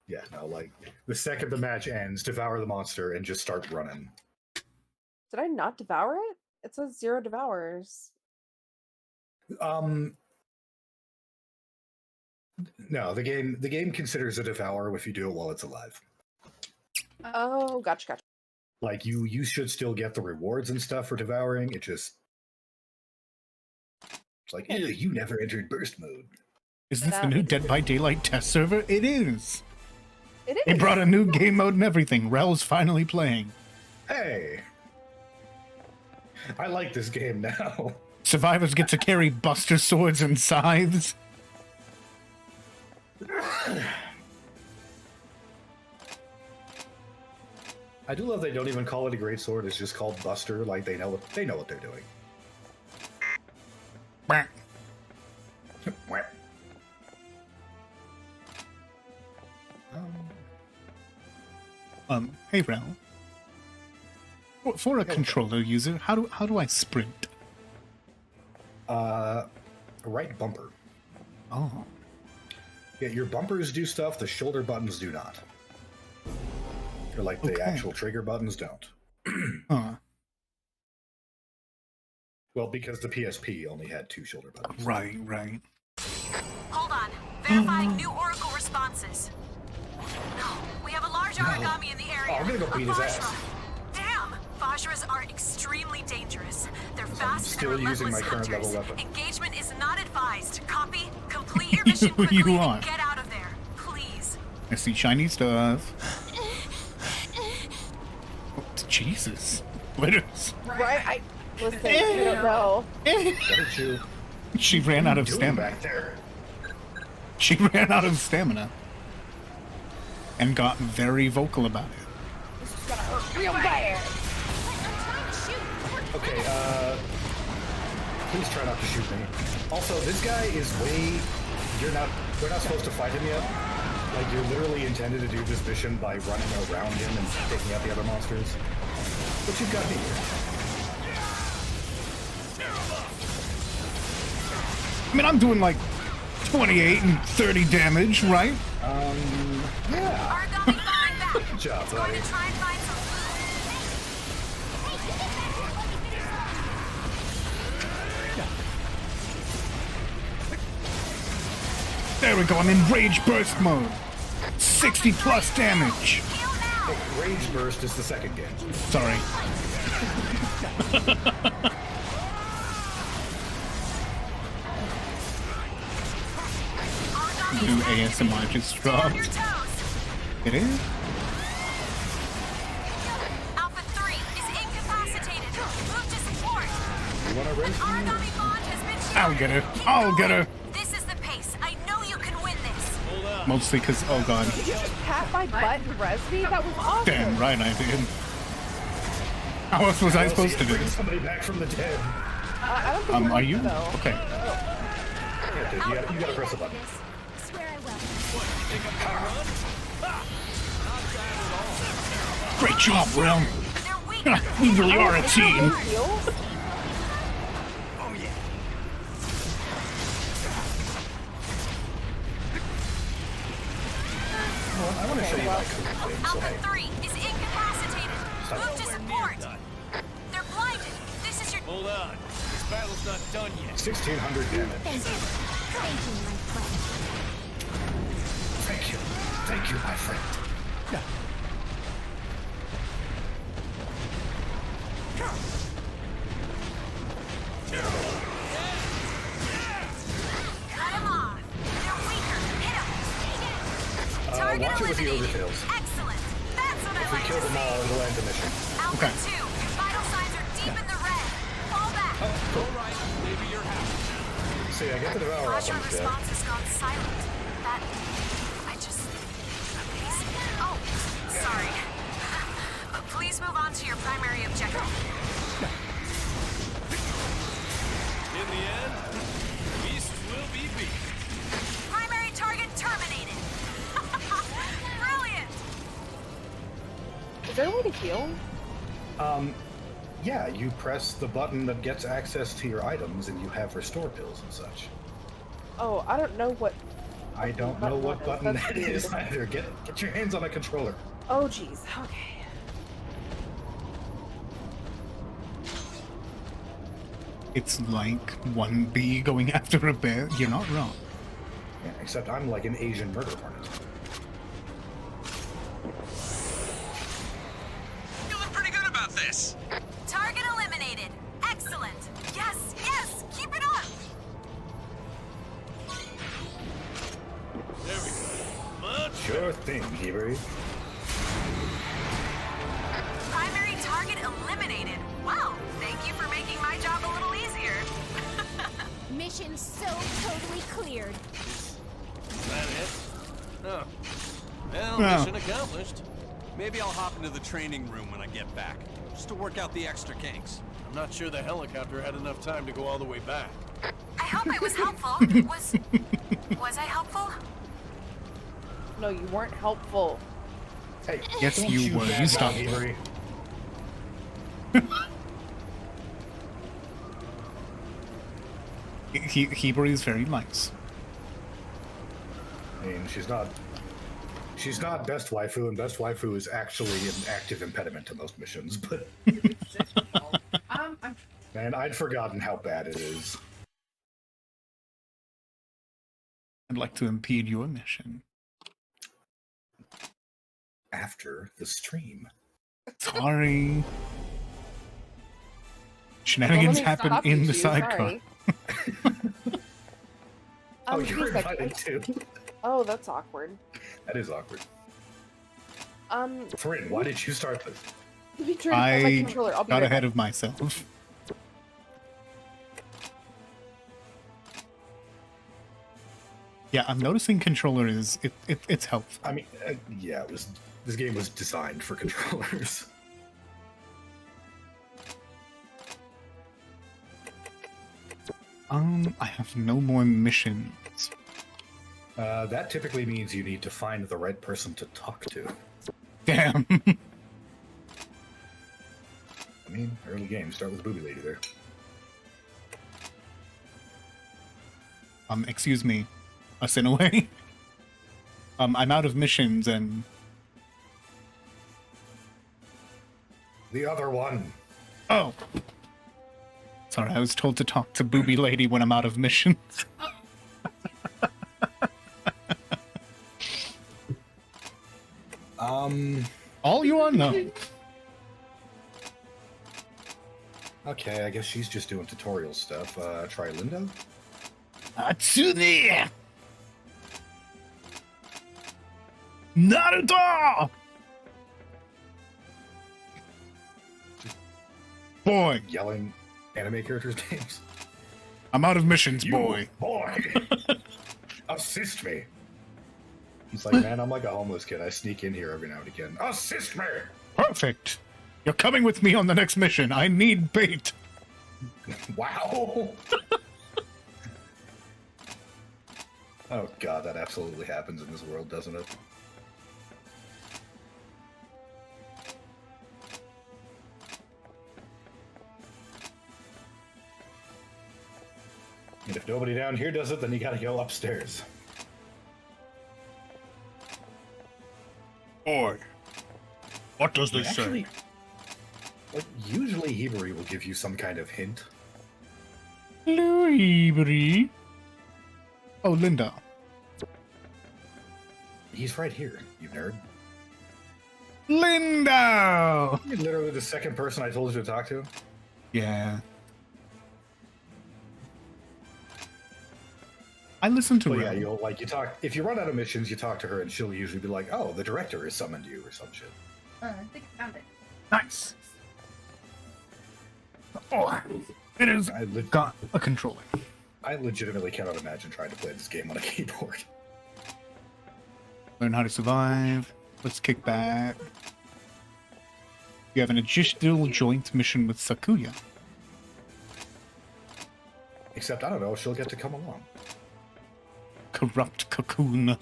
Yeah, no, like the second the match ends, devour the monster and just start running. Did I not devour it? It says 0 devours. No, the game considers a devour if you do it while it's alive. Oh, gotcha. Like you should still get the rewards and stuff for devouring. It's like, ew, you never entered burst mode. Is this the new Dead by Daylight test server? It is. It They is. brought a new game mode and everything. Rel's finally playing. Hey, I like this game now. Survivors get to carry buster swords and scythes. I do love they don't even call it a great sword. It's just called Buster. Like they know what they're doing. Hey Rel. For a controller user, how do I sprint? Right bumper. Oh. Yeah, your bumpers do stuff. The shoulder buttons do not. Or like the actual trigger buttons don't. Well, because the PSP only had 2 shoulder buttons. Right. Hold on. Verifying new Oracle responses. No, we have a large origami in the area. Oh, I'm gonna go beat his ass. Damn! Vajras are extremely dangerous. They're fast still and relentless using my current hunters. level weapon. Engagement is not advised. Copy. Complete your mission quickly You and are. get out of there. Please. I see shiny stuff. Oh, Jesus. Splitters. Right? Listen, I don't know. She ran out of Doing stamina. back there. She ran out of stamina. And got very vocal about it. This is gonna hurt real bad. Okay, please try not to shoot me. Also, this guy is we're not supposed to fight him yet. Like, you're literally intended to do this mission by running around him and taking out the other monsters. But you've got me here. I mean, I'm doing like 28 and 30 damage, right? Yeah. Good job, buddy. There we go, I'm in Rage Burst mode. 60 plus damage. Hey, Rage Burst is the second game. Sorry. New ASMR just dropped. It is? Alpha 3 is incapacitated. Move to support. You wanna race Origami bond has been shared. I'll get her. I'll get her. This is the pace. I know you can win this. Mostly because, oh god. Did you just pat my butt and res me? That was awesome. Damn right I did. How else was I supposed to do this? Somebody back from the dead. I don't think Are you? so. Okay. Yeah, dude, you gotta press the button. Great job, Realm. We really are a team. I want to show you my cooking thing, so Alpha 3 is incapacitated. Move to support. They're blinded. This is your. Hold on. This battle's not done yet. 1,600 damage. Thank you. Thank you, my friend. Cut him off. They're weaker. Hit him. Target Watch it with the eliminated. overtails. Excellent. That's what I If we like kill to them all, see. it'll end the mission. Alpha 2, your vital signs are deep in the red. Fall back. Cool. All right, maybe you're happy. See, I get the devour up Flash on your the dead. response has gone silent. That. I just. Oh, sorry. Please move on to your primary objective. In the end, beasts will be beat. Primary target terminated. Brilliant. Is there a way to heal? Yeah, you press the button that gets access to your items and you have restore pills and such. Oh, I don't know what. I don't know what button That's that weird. is either. Get your hands on a controller. Oh, jeez. Okay. It's like 1B going after a bear. You're not wrong. Yeah, except I'm like an Asian murder hornet. Feeling pretty good about this. Target eliminated. Excellent. Yes, yes. Keep it up. There we go. Much Sure thing, Hebrew. Primary target eliminated. Wow, thank you for making my job a little easier. Mission so totally cleared. Is that it? Oh. Well, Well. mission accomplished. Maybe I'll hop into the training room when I get back, just to work out the extra kinks. I'm not sure the helicopter had enough time to go all the way back. I hope I was helpful. Was I helpful? No, you weren't helpful. Hey, Yes, don't you were. bad You mouth stopped. Hebrew. Hebrew is very nice. I mean, she's not best waifu, and best waifu is actually an active impediment to most missions, but... Man, I'd forgotten how bad it is. I'd like to impede your mission. After the stream. Sorry. Shenanigans Well, let me happen stop in you the two, sidecar. sorry. Oh, give me you're a second. invited too. Oh, that's awkward. That is awkward. Let Thrynn, why did you start this? me try to find my I controller. I'll be got right ahead back. of myself. Yeah, I'm noticing controller is it's helpful. I mean, yeah, this game was designed for controllers. I have no more missions. That typically means you need to find the right person to talk to. Damn. I mean, early game. Start with Booby Lady there. Excuse me. Arsinawae. I'm out of missions and The other one. oh. Sorry, I was told to talk to Booby Lady when I'm out of missions. All you are know. Okay, I guess she's just doing tutorial stuff. Try Lindo? Atsune! Naruto! Boy, Yelling anime characters' names. I'm out of missions, You boy. boy! Assist me! He's like, man, I'm like a homeless kid. I sneak in here every now and again. Assist me! Perfect. You're coming with me on the next mission. I need bait. Wow! Oh god, that absolutely happens in this world, doesn't it? And if nobody down here does it, then you gotta go upstairs. Boy, what does this Actually, say? like, usually Hebrew will give you some kind of hint. Hello, Ibri. Oh, Linda. He's right here, you nerd. Linda! You're literally the second person I told you to talk to. Yeah. I listen to But her. yeah, you'll like you talk if you run out of missions, you talk to her and she'll usually be like, "Oh, the director has summoned you" or some shit. I think I found it. Nice. Oh, it is got a controller. I legitimately cannot imagine trying to play this game on a keyboard. Learn how to survive. Let's kick back. You have an additional joint mission with Sakuya. Except I don't know if she'll get to come along. Corrupt cocoon. It's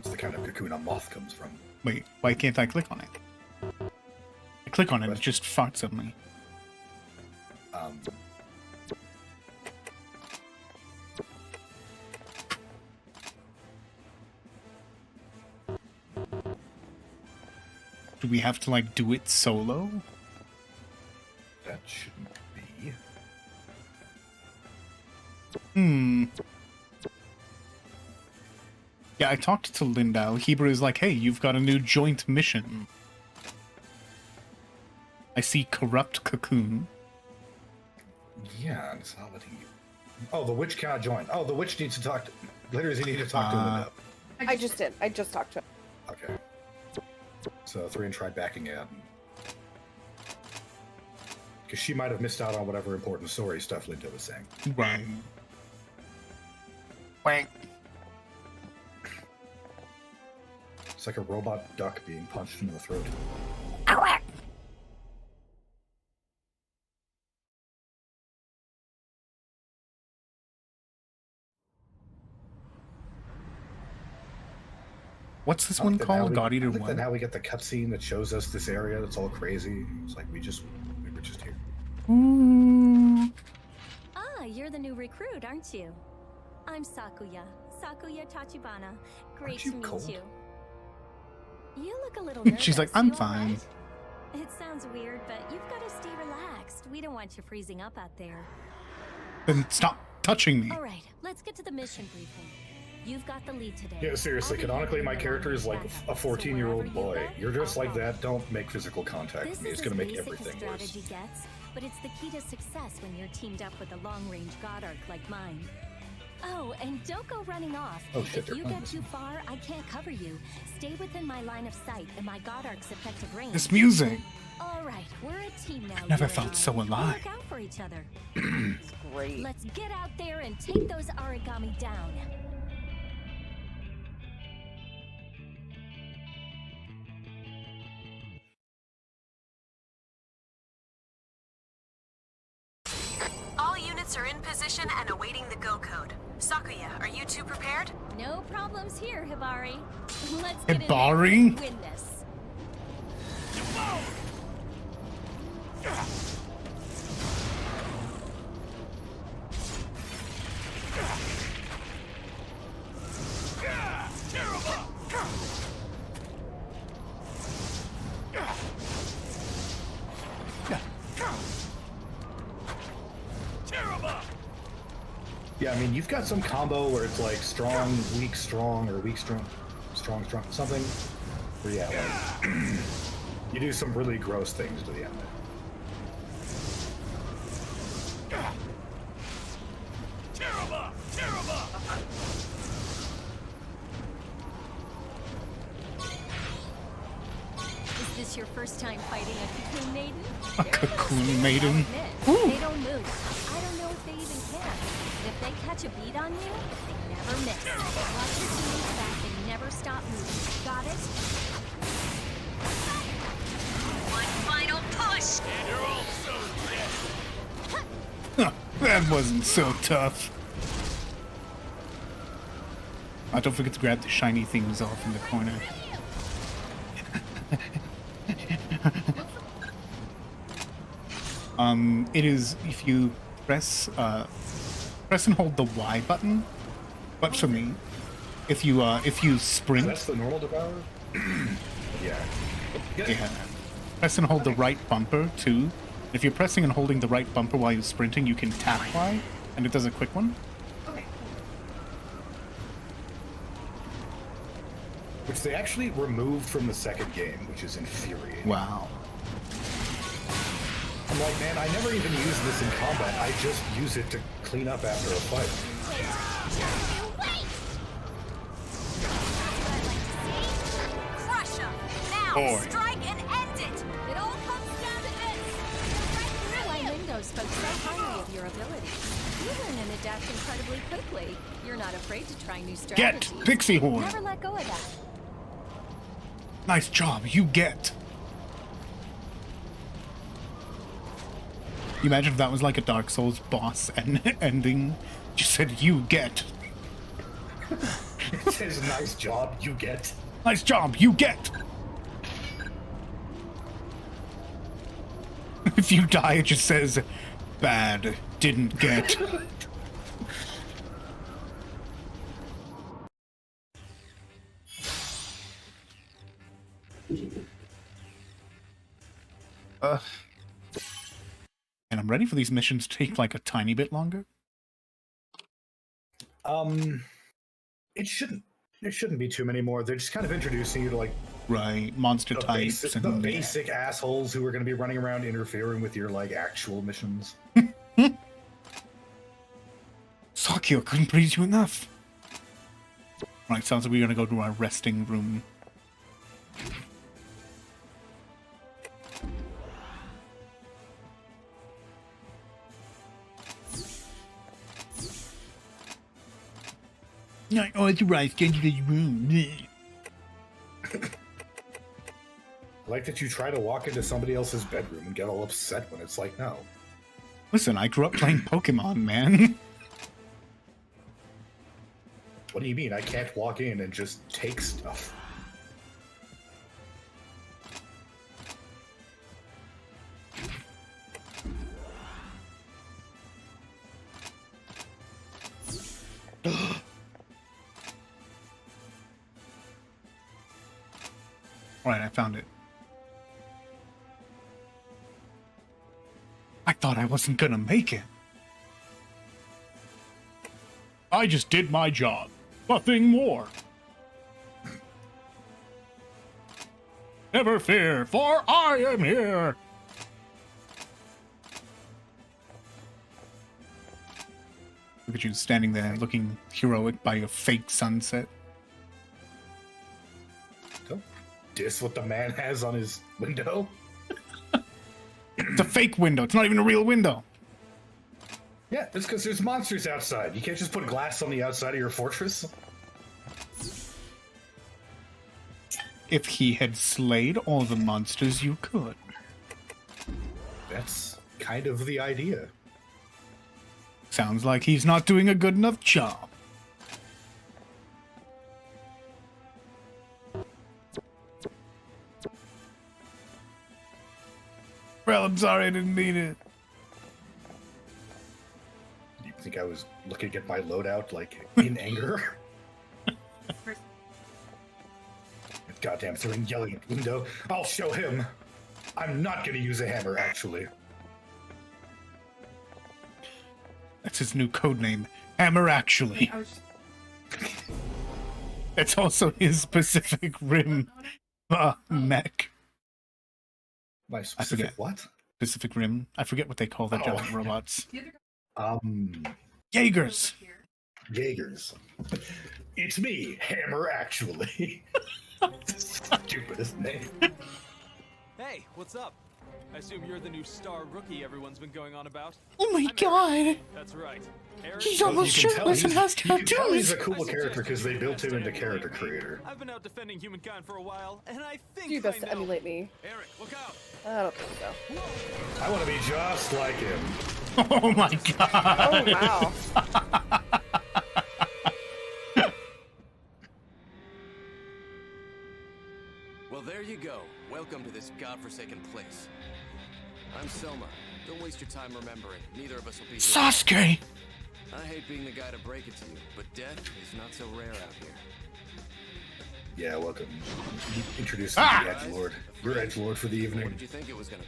the kind of cocoon a moth comes from. Wait, why can't I click on it? I click on it, it just farts at me. Do we have to, like, do it solo? That shouldn't be. Yeah, I talked to Lindau. Hebrew is like, hey, you've got a new joint mission. I see corrupt cocoon. Yeah, it's not letting you Oh, the witch cannot join. Oh, the witch needs to talk to... Glitters, you need to talk to him. I just did. I just talked to him. Okay. So Thrynn tried backing out. Because she might have missed out on whatever important story stuff Linda was saying. Right. Wank. It's like a robot duck being punched in the throat. What's this one called? God Eater 1? Then how we get the cutscene that shows us this area that's all crazy. It's like we were just here. Ah, you're the new recruit, aren't you? I'm Sakuya. Sakuya Tachibana. Great to meet cold? you. You look a little nervous. She's like, I'm You all fine. right? It sounds weird, but you've got to stay relaxed. We don't want you freezing up out there. Then stop touching me. All right, let's get to the mission briefing. You've got the lead today. Yeah, seriously, canonically my character is like a 14-year-old boy. You're just like that, don't make physical contact with me. It's gonna make everything worse. Strategy gets, but it's the key to success when you're teamed up with a long-range god arc like mine. Oh, and don't go running off. Oh, shit, If you they're get too far, I can't cover you. Stay within my line of sight and my god arc's effective range. This music. All right, we're a team now. Never you and felt I. so alive. Look out for each other. Great. Let's get out there and take those origami down. All units are in position and awaiting the go code. Sakuya, are you two prepared? No problems here, Hibari. Let's get Hibari? in there and win this. Yeah, I mean, you've got some combo where it's like strong, or weak, strong, something. Where, yeah, like, you do some really gross things to the enemy. Is this your first time fighting a cocoon maiden? A cocoon maiden? They don't move. I don't know if they even can. But if they catch a beat on you, they never miss. Watch your teammates back and never stop moving. Got it? One final push! And you're all so dead. Huh, that wasn't so tough. Don't forget to grab the shiny things off in the corner. It is if you press and hold the Y button. But for me, if you sprint, That's the normal devour? Yeah. yeah, press and hold the right bumper too. If you're pressing and holding the right bumper while you're sprinting, you can tap Y, and it does a quick one. Which they actually removed from the second game, which is infuriating. Wow. I'm like, man, I never even use this in combat. I just use it to clean up after a fight. Crush 'em! Now, Boy. strike and end it! It all comes down to this. Why Lindo spoke so highly of your ability. You learn and adapt incredibly quickly. You're not afraid to try new strategies. Get Pixie Horn. Never let go of that. Nice job, you get. You imagine if that was like a Dark Souls boss ending? Just said, you get. It says, nice job, you get. Nice job, you get. If you die, it just says, bad, didn't get. And I'm ready for these missions to take like a tiny bit longer. It shouldn't be too many more. They're just kind of introducing you to like right monster types the basic assholes who are going to be running around interfering with your like actual missions. Fuck you, I couldn't please you enough. Right, sounds like we're gonna go to our resting room. Not authorized to enter the room. I like that you try to walk into somebody else's bedroom and get all upset when it's like, no. Listen, I grew up playing Pokemon, man. What do you mean? I can't walk in and just take stuff. Alright, I found it. I thought I wasn't gonna make it. I just did my job. Nothing more. Never fear, for I am here. Look at you standing there looking heroic by a fake sunset. Don't diss what the man has on his window. It's a fake window. It's not even a real window. Yeah, that's because there's monsters outside. You can't just put glass on the outside of your fortress. If he had slayed all the monsters, you could. That's kind of the idea. Sounds like he's not doing a good enough job. Well, I'm sorry I didn't mean it. Do you think I was looking at my loadout, like, in anger? Goddamn Thrynn yelling at the window. I'll show him. I'm not gonna use a hammer, actually. That's his new code name, Hammer Actually. That's also his Pacific Rim mech. My specific what? Pacific Rim. I forget what they call the giant robots. Jaegers. Jaegers. It's me, Hammer Actually. Stupidest name. Hey, what's up? I assume you're the new star rookie everyone's been going on about. Oh my god! That's right. He's almost shirtless and has tattoos. You can tell he's a cool character because they built him into character creator. I've been out defending humankind for a while, and I think do this to emulate me. Eric, look out! I don't think so. I want to be just like him. Oh my god! Oh wow! Well, there you go. Welcome to this godforsaken place. I'm Selma. Don't waste your time remembering. Neither of us will be... Sasuke! I hate being the guy to break it to you, but death is not so rare out here. Yeah, welcome. Introducing the Edgelord. You're Edgelord for the evening. What did you think it was going to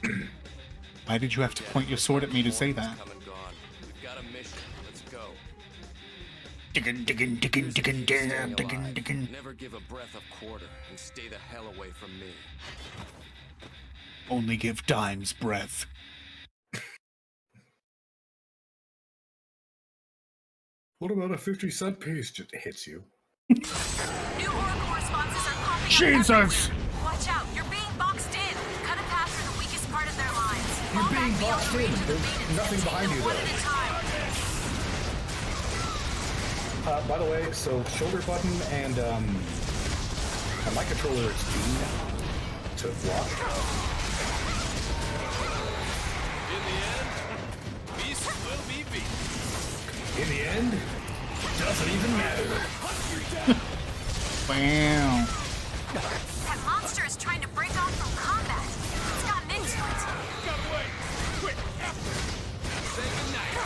be? Why did you have to point your sword at me to say that? We've got a mission. Let's go. Never give a breath of quarter and stay the hell away from me. Only give dimes breath. What about a 50-cent piece? Just hits you. New oracle responses are popping Jesus! up. Watch out, you're being boxed in. Cut a path through the weakest part of their lines. You're being boxed in. There's nothing behind you, though. By the way, so shoulder button and on my controller it's B to block. In the end, beast will be beast. In the end, it doesn't even matter. Wow. That monster is trying to break off from combat. It's gotten into it. Got away! Quick, after! Say goodnight!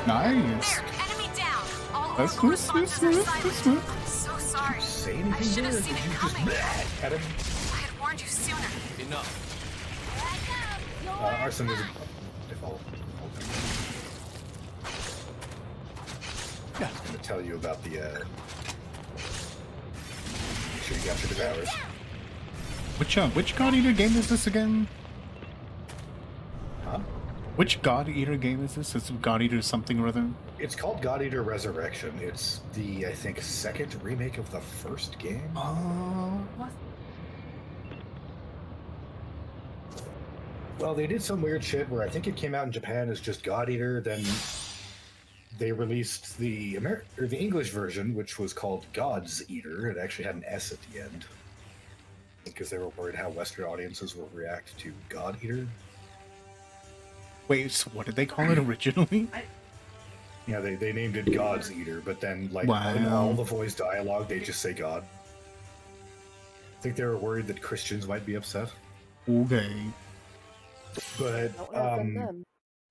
Nice. There, enemy down. All That's oracle smooth, responses are smooth, silent. smooth. I'm so sorry. Say I anything should have there? seen Did it you coming. just at him? I had warned you sooner. Enough. Arson is default. Yeah, I'm gonna tell you about the make sure you got your devours. Which God Eater game is this again? Huh? Which God Eater game is this? It's God Eater something or other? It's called God Eater Resurrection. It's the, I think, second remake of the first game. Well, they did some weird shit where I think it came out in Japan as just God Eater, then they released the the English version, which was called God's Eater. It actually had an S at the end. Because they were worried how Western audiences will react to God Eater. Wait, so what did they call it originally? Yeah, they named it God's Eater, but then, like, in all the voice dialogue, they just say God. I think they were worried that Christians might be upset. Okay. But,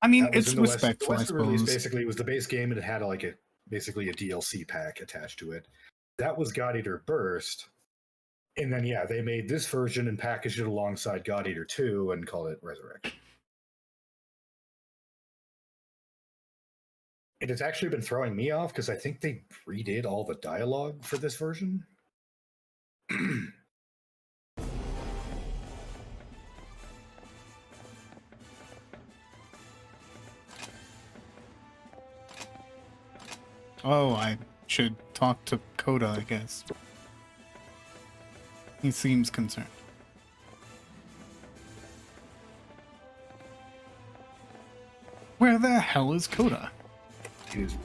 I mean, it's respectful, I suppose. Release basically was the base game, and it had, like, basically a DLC pack attached to it. That was God Eater Burst. And then, yeah, they made this version and packaged it alongside God Eater 2 and called it Resurrection. It has actually been throwing me off because I think they redid all the dialogue for this version. Oh, I should talk to Coda, I guess. He seems concerned. Where the hell is Coda? He's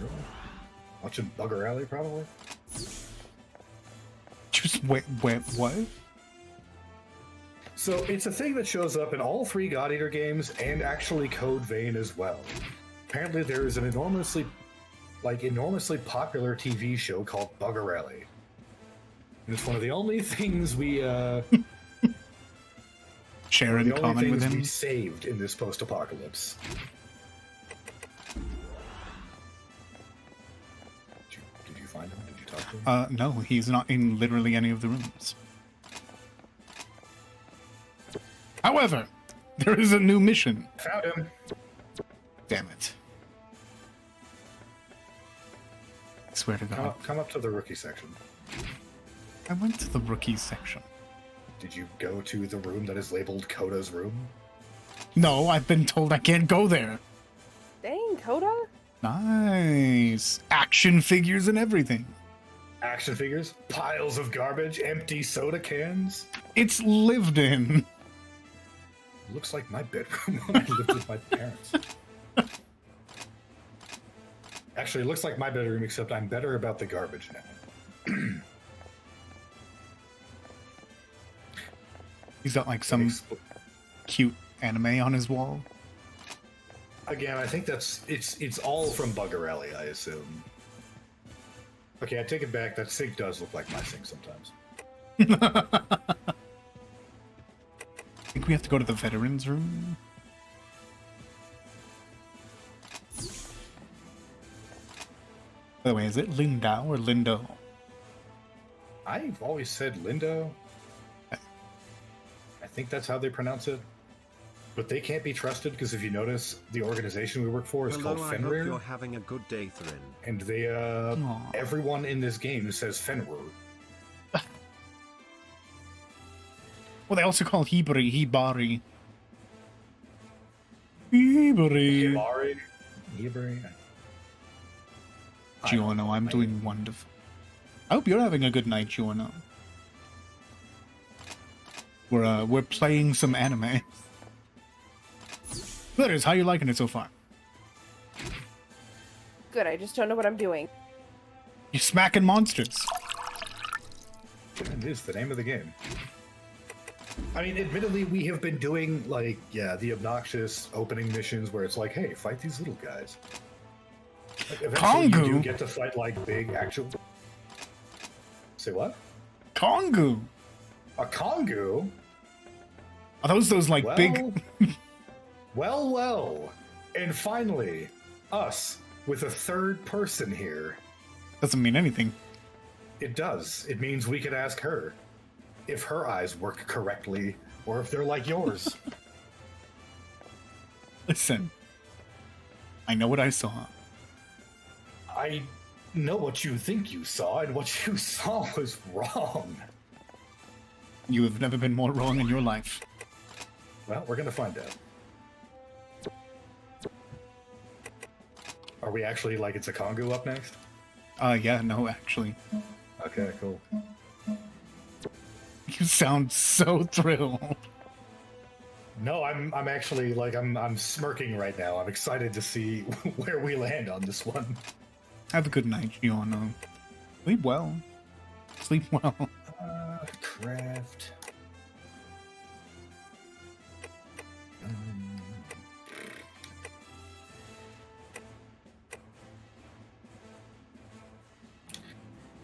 watching Bugger Alley, probably. Just wait, what? So it's a thing that shows up in all three God Eater games and actually Code Vein as well. Apparently, there is an enormously popular TV show called Bugger Alley. And it's one of the only things we share in common with him. We saved in this post-apocalypse. Did you find him? Did you talk to him? No, he's not in literally any of the rooms. However, there is a new mission. Found him. Damn it. I swear to God. Come up to the rookie section. I went to the rookie section. Did you go to the room that is labeled Coda's room? No, I've been told I can't go there. Dang, Coda? Nice. Action figures and everything. Action figures? Piles of garbage? Empty soda cans? It's lived in. Looks like my bedroom when I lived with my parents. Actually, it looks like my bedroom, except I'm better about the garbage now. He's got like some cute anime on his wall. Again, I think it's all from Bugger Alley, I assume. Okay, I take it back. That sink does look like my sink sometimes. I think we have to go to the veterans room. By the way, is it Lindau or Lindo? I've always said Lindo. I think that's how they pronounce it. But they can't be trusted because if you notice, the organization we work for is called Fenrir. I hope you're having a good day, Thrynn. And they, everyone in this game says Fenrir. Well, they also call Hibari Hibari. Hibari. Hibari. Giorno, I'm doing wonderful. I hope you're having a good night, Giorno. We're playing some anime. Letters, how you liking it so far? Good, I just don't know what I'm doing. You're smacking monsters. It is the name of the game. I mean, admittedly, we have been doing, like, yeah, the obnoxious opening missions where it's like, hey, fight these little guys. Like, eventually you do get to fight, like, big actual... Say what? Kongu! A Kongu? Are those like, big... Well. And finally, us, with a third person here. Doesn't mean anything. It does. It means we could ask her if her eyes work correctly, or if they're like yours. Listen. I know what I saw. I know what you think you saw, and what you saw was wrong. You have never been more wrong in your life. Well, we're gonna find out. Are we actually like it's a Kongu up next? Yeah, no, actually. Okay, cool. You sound so thrilled. No, I'm actually like I'm smirking right now. I'm excited to see where we land on this one. Have a good night, Giorno. Sleep well. Sleep well. Craft.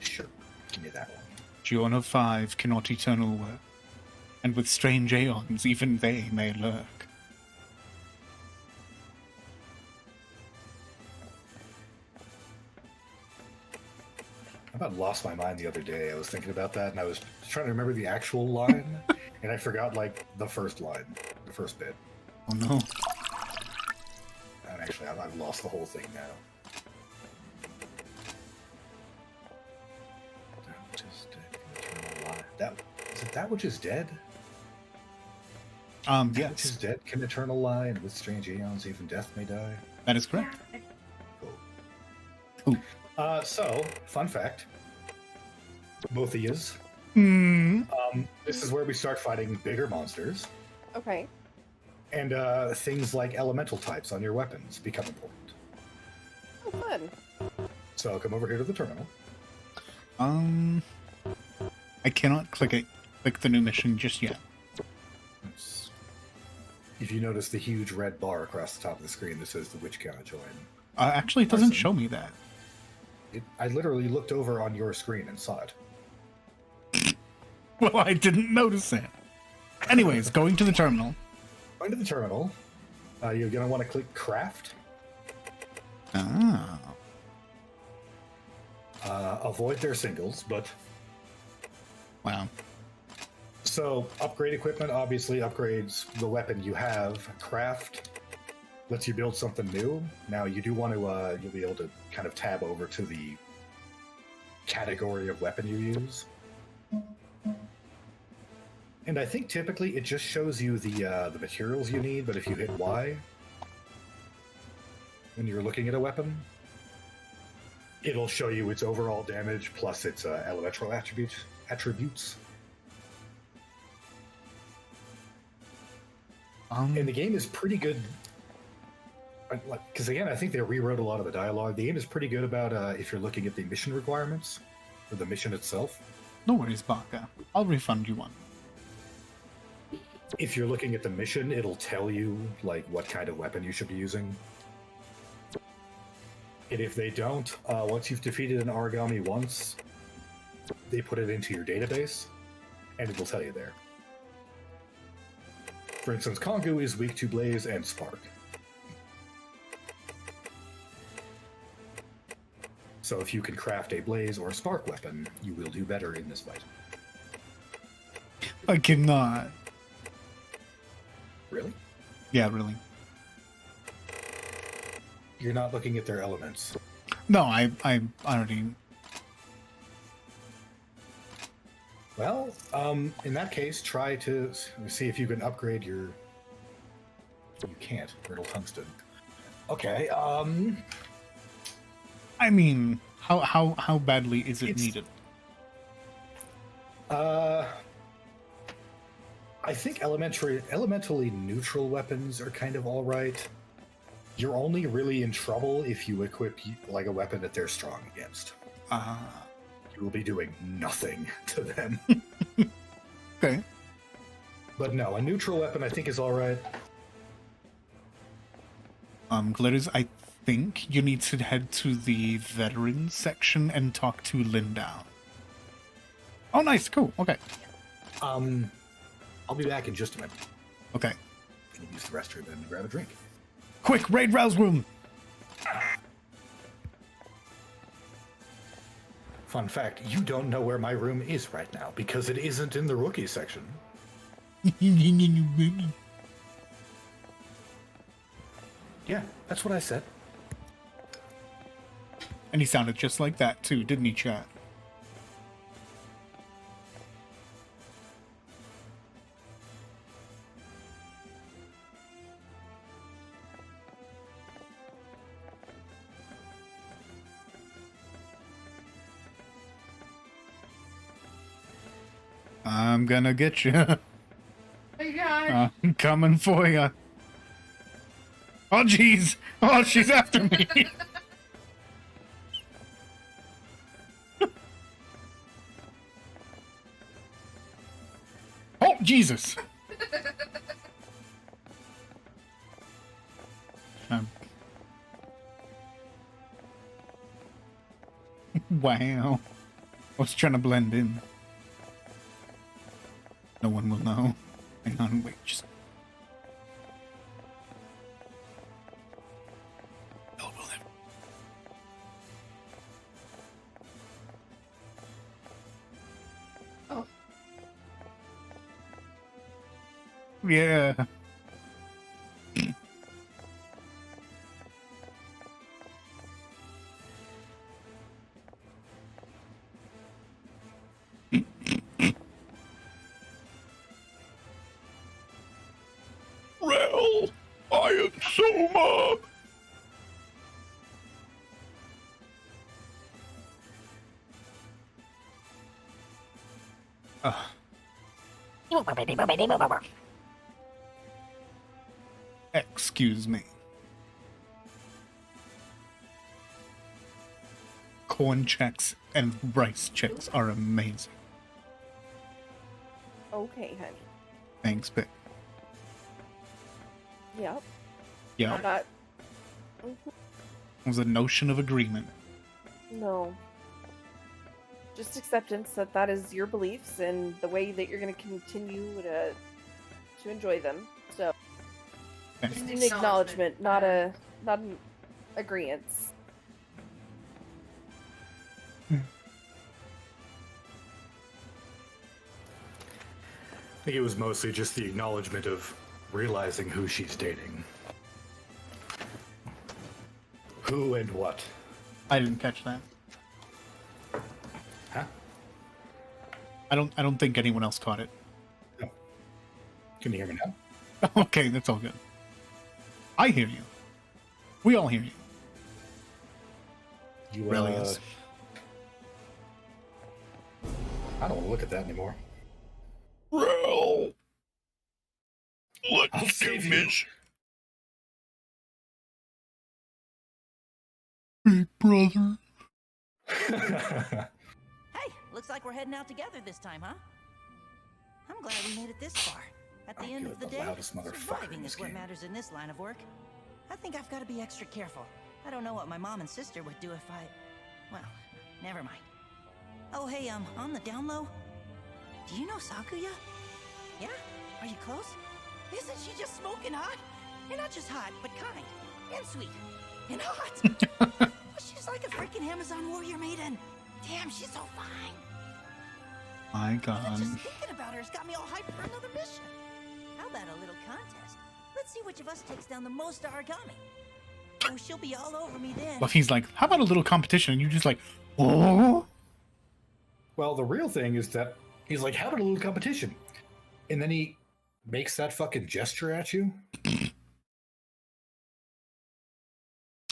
Sure, give me that one. Giorno 5 cannot eternal work, and with strange aeons even they may lurk. I about lost my mind the other day. I was thinking about that, and I was trying to remember the actual line, and I forgot, like, the first line, the first bit. Oh no. And actually, I've lost the whole thing now. That which is dead? Yes. That which is dead can eternal lie, and with strange aeons even death may die. That is correct. Cool. So, fun fact. Both of yous. This is where we start fighting bigger monsters. Okay. And things like elemental types on your weapons become important. Oh, fun. So come over here to the terminal. I cannot click the new mission just yet. If you notice the huge red bar across the top of the screen that says the witch cannot join. Actually, it doesn't show me that. I literally looked over on your screen and saw it. Well, I didn't notice it. Anyways, going to the terminal. Going to the terminal, you're going to want to click Craft. Ah. Avoid their singles, but... Wow. So, upgrade equipment obviously upgrades the weapon you have. Craft lets you build something new. Now, you do want to, you'll be able to kind of tab over to the category of weapon you use. And I think typically it just shows you the materials you need, but if you hit Y when you're looking at a weapon, it'll show you its overall damage plus its elemental attributes. And the game is pretty good, because again, I think they rewrote a lot of the dialogue. The game is pretty good about if you're looking at the mission requirements, or the mission itself. No worries, Barker. I'll refund you one. If you're looking at the mission, it'll tell you like what kind of weapon you should be using. And if they don't, once you've defeated an origami once, they put it into your database, and it'll tell you there. For instance, Kongu is weak to Blaze and Spark. So if you can craft a Blaze or Spark weapon, you will do better in this fight. I cannot. Really? Yeah, really. You're not looking at their elements. No, I already... Well, in that case, try to see if you can upgrade your... You can't. Brittle tungsten. Okay, I mean, how badly is it needed? I think elementally neutral weapons are kind of alright. You're only really in trouble if you equip like a weapon that they're strong against. You will be doing nothing to them. Okay. But no, a neutral weapon I think is alright. Glitters, I think you need to head to the veterans section and talk to Lindau. Oh, nice, cool, okay. I'll be back in just a minute. Okay. I'm gonna use the restroom and grab a drink. Quick, raid rouse room! Fun fact, you don't know where my room is right now, because it isn't in the rookie section. Yeah, that's what I said. And he sounded just like that too, didn't he, chat? I'm gonna get you. Hey guys. I'm coming for you. Oh, jeez. Oh, she's after me. Oh, Jesus. Wow. I was trying to blend in. No one will know. Hang on, wait, just... Oh. Yeah. Rel, I am Soma. Excuse me. Corn checks and rice checks are amazing. Okay, honey. Thanks, babe. Yep. Yeah. I'm not... It was a notion of agreement. No. Just acceptance that that is your beliefs and the way that you're going to continue to enjoy them. So, just an acknowledgement, not an agreement. I think it was mostly just the acknowledgement of realizing who she's dating. Who and what? I didn't catch that. Huh? I don't think anyone else caught it. No. Can you hear me now? Okay, that's all good. I hear you. We all hear you. You really is. I don't want to look at that anymore. Rel, I'll let's save do you. mission. Big brother. Hey, looks like we're heading out together this time, huh? I'm glad we made it this far. At the end of the day, surviving is what matters in this line of work. I think I've got to be extra careful. I don't know what my mom and sister would do if I... Well, never mind. Oh, hey, on the down low, do you know Sakuya? Yeah? Are you close? Isn't she just smoking hot? And not just hot, but kind. And sweet. And hot. She's like a freaking Amazon warrior maiden. Damn, she's so fine. My God. Just thinking about her has got me all hyped for another mission. How about a little contest? Let's see which of us takes down the most origami. Oh, she'll be all over me then. Luffy's like, how about a little competition? And you're just like, oh. Well, the real thing is that he's like, how about a little competition? And then he makes that fucking gesture at you.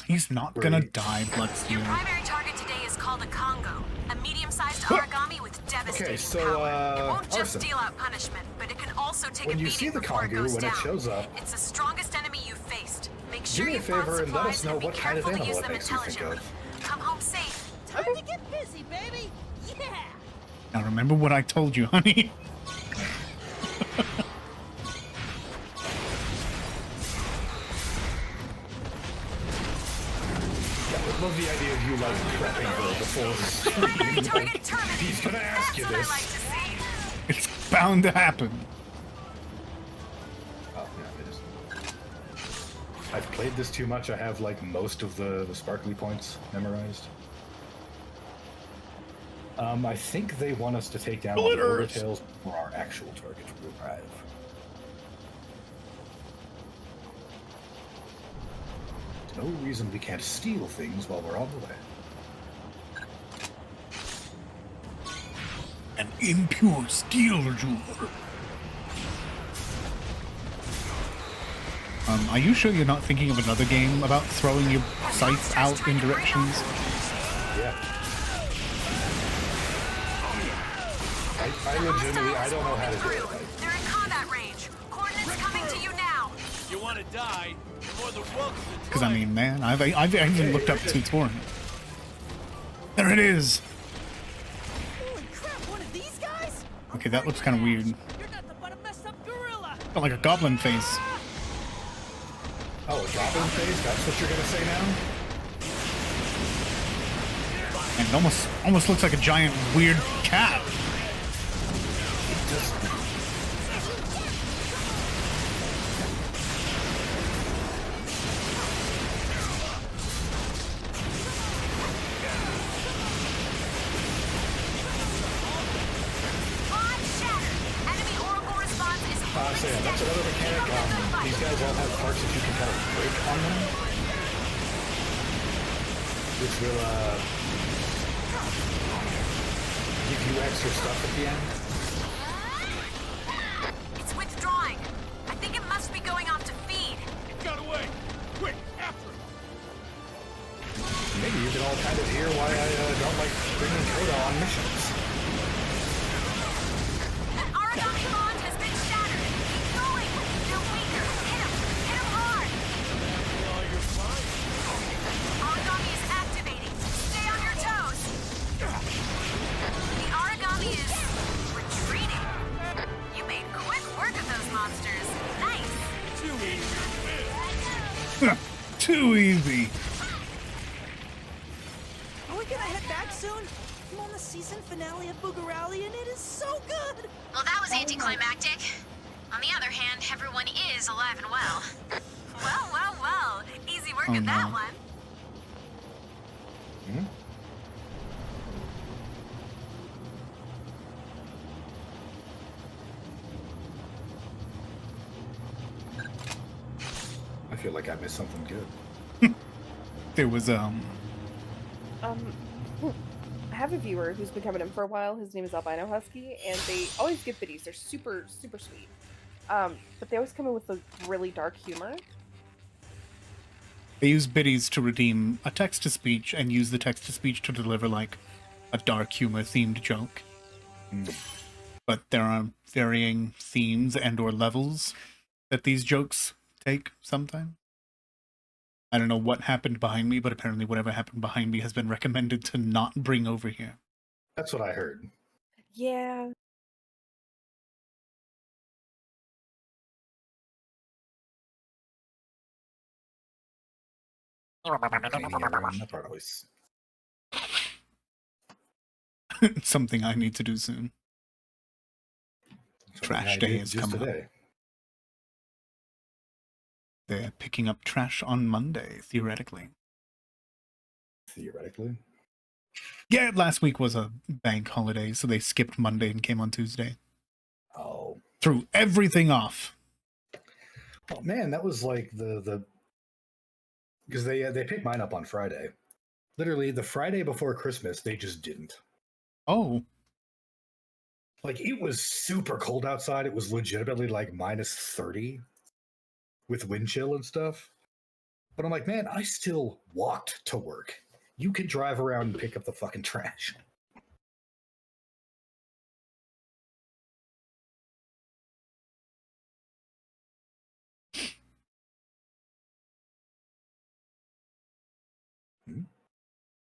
He's not gonna die, Your Bloodsteel. primary target today is called a Congo, a medium-sized origami with devastating Okay, so, power. It won't just Arson, deal out punishment, but it can also take when a you see beating the before it Kongu, goes when down. it shows up, It's the strongest enemy you've faced. Make do sure me a you brought favor and let us supplies know and be what kind of careful to animal use it them makes you think intelligently. of. Come home safe. Time to get busy, baby. Yeah. Now remember what I told you, honey. I love the idea of you like prepping her before the stream. He's gonna ask you this. It's bound to happen. Oh, yeah, it is. I've played this too much. I have like most of the sparkly points memorized. I think they want us to take down all the order tails before our actual target will arrive. There's no reason we can't steal things while we're on the way. An impure steel jeweler. Are you sure you're not thinking of another game about throwing your sights out in directions? Yeah. I legitimately, I don't know how to do it. They're in combat range. Coordinates coming to you now. You want to die? You're more than welcome to Because I mean, man, I've even looked up tutorial. There it is. Holy crap, one of these guys? Okay, that looks kind of weird. You're nothing but a messed up gorilla. Got like a goblin face. Oh, a goblin face? That's what you're gonna say now? And it almost looks like a giant weird cat. So yeah, that's another mechanic. These guys all have parts that you can kind of break on them, which will give you extra stuff at the end. It's withdrawing. I think it must be going off to feed. It got away. Quick, after it. Maybe you can all kind of hear why I don't like bringing Coda on missions. An origami bond has been shattered. Keep going. They're weaker. Hit him. Hit him hard. Origami is activating. Stay on your toes. The origami is retreating. You made quick work of those monsters. Nice. Too easy. Too easy. Are we gonna head back soon? I'm on the season finale of Boogarally and it is so good! Well, that was anticlimactic. On the other hand, everyone is alive and well. Well. Easy work at that one. Hmm? I feel like I missed something good. There was I have a viewer who's been coming in for a while. His name is Albino Husky, and they always give biddies. They're super sweet. But they always come in with a really dark humor. They use biddies to redeem a text-to-speech and use the text-to-speech to deliver, like, a dark humor-themed joke. But there are varying themes and or levels that these jokes take sometimes. I don't know what happened behind me, but apparently whatever happened behind me has been recommended to not bring over here. That's what I heard. Yeah. That part always. Something I need to do soon. Trash day is coming up. They're picking up trash on Monday, theoretically. Theoretically? Yeah, last week was a bank holiday, so they skipped Monday and came on Tuesday. Oh. Threw everything off. Oh man, that was like the because they picked mine up on Friday. Literally the Friday before Christmas, they just didn't. Oh. Like it was super cold outside. It was legitimately like -30 with wind chill and stuff. But I'm like, man, I still walked to work. You can drive around and pick up the fucking trash.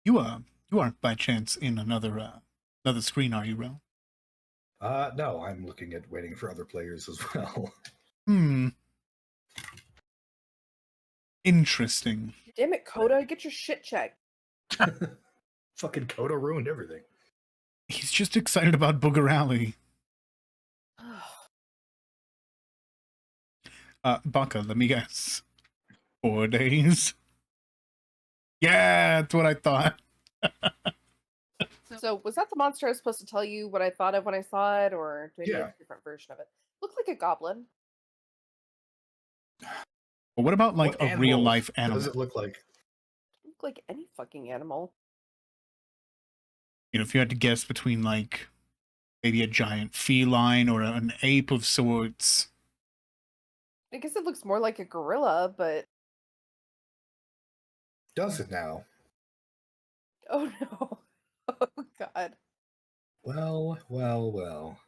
You aren't by chance in another screen, are you, Ro? No, I'm looking at waiting for other players as well. Interesting. Damn it, Coda, get your shit checked. Fucking Coda ruined everything. He's just excited about Boogarally. Baka, let me guess. 4 days? Yeah, that's what I thought. So, was that the monster I was supposed to tell you what I thought of when I saw it, or do I need Yeah. a different version of it? Looked like a goblin. But what about, like, What a animal real-life animal? does it look like? Looked like any fucking animal. You know, if you had to guess between, like, maybe a giant feline or an ape of sorts. I guess it looks more like a gorilla, but... Does it now? Oh no. Oh god. Well.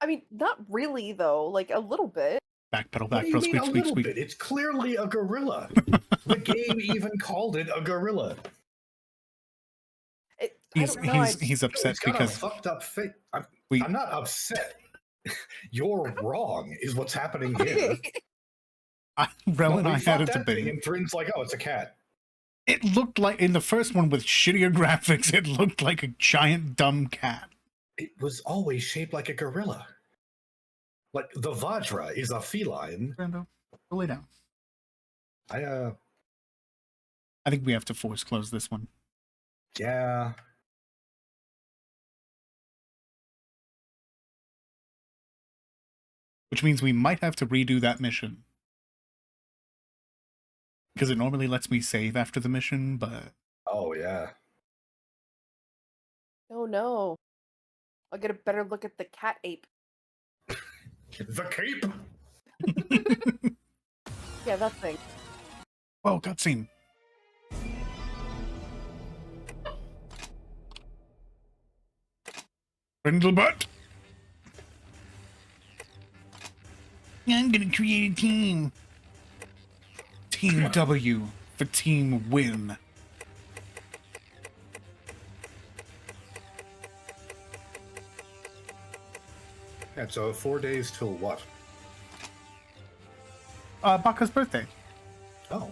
I mean, not really though. Like a little bit. Backpedal, What do you backpedal, mean squeak, a squeak, little squeak. bit? It's clearly a gorilla. The game even called it a gorilla. He's upset it's got because a fucked up face. I'm not upset. You're wrong, is what's happening here. Rel and I had a thing, debate. and Thryn's like, "Oh, it's a cat." It looked like, in the first one with shittier graphics, it looked like a giant dumb cat. It was always shaped like a gorilla. Like, the Vajra is a feline. Brando, go lay down. I think we have to force close this one. Yeah. Which means we might have to redo that mission. Because it normally lets me save after the mission, but... Oh, yeah. Oh, no. I'll get a better look at the cat ape. The cape? Yeah, that thing. Well, cutscene. Brindlebutt. I'm gonna create a team. Team W for Team Win. Yeah, so 4 days till what? Baka's birthday. Oh.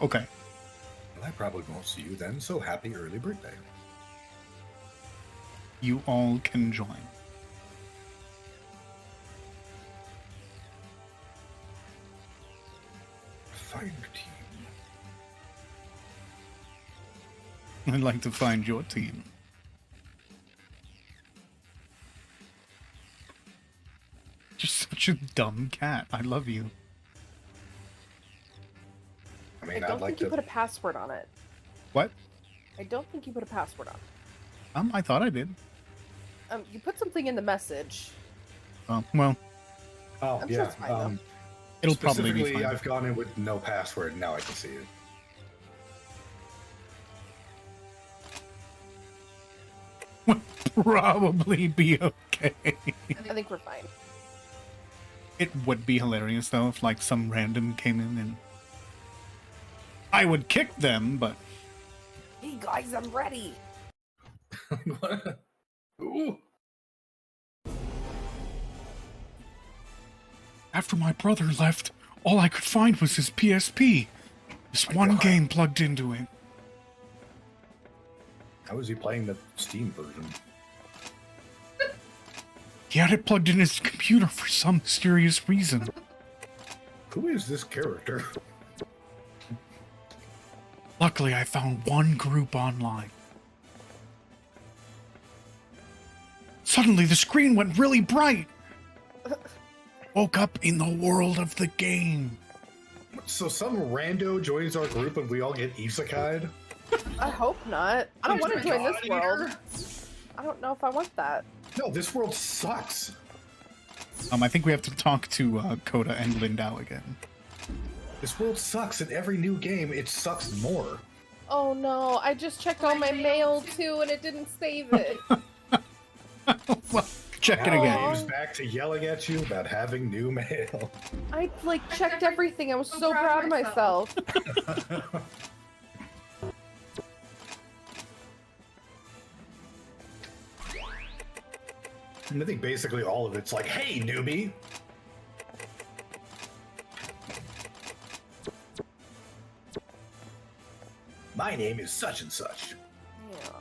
Okay. Well, I probably won't see you then, so happy early birthday. You all can join. Find your team. I'd like to find your team. You're such a dumb cat. I love you. I mean, I don't think you put a password on it. What? I don't think you put a password on it. I thought I did. You put something in the message. Oh, well. Oh, I'm yeah. sure it's fine, though. It'll probably be fine. I've gone in with no password, now I can see it. Would probably be okay. I think we're fine. It would be hilarious, though, if, like, some random came in and... I would kick them, but... Hey, guys, I'm ready. Ooh. After my brother left, all I could find was his PSP. This one game plugged into it. How is he playing the Steam version? He had it plugged in his computer for some mysterious reason. Who is this character? Luckily, I found one group online. Suddenly, the screen went really bright. Woke up in the world of the game. So some rando joins our group and we all get isekai'd? I hope not. I don't want to join this world. I don't know if I want that. No, this world sucks. I think we have to talk to Coda and Lindau again. This world sucks. In every new game, it sucks more. Oh no, I just checked all my mail too and it didn't save it. Well, check it Now again. Gabe's back to yelling at you about having new mail. I like checked everything. I was so proud of myself. And I think basically all of it's like, hey, newbie. My name is such and such. Ugh.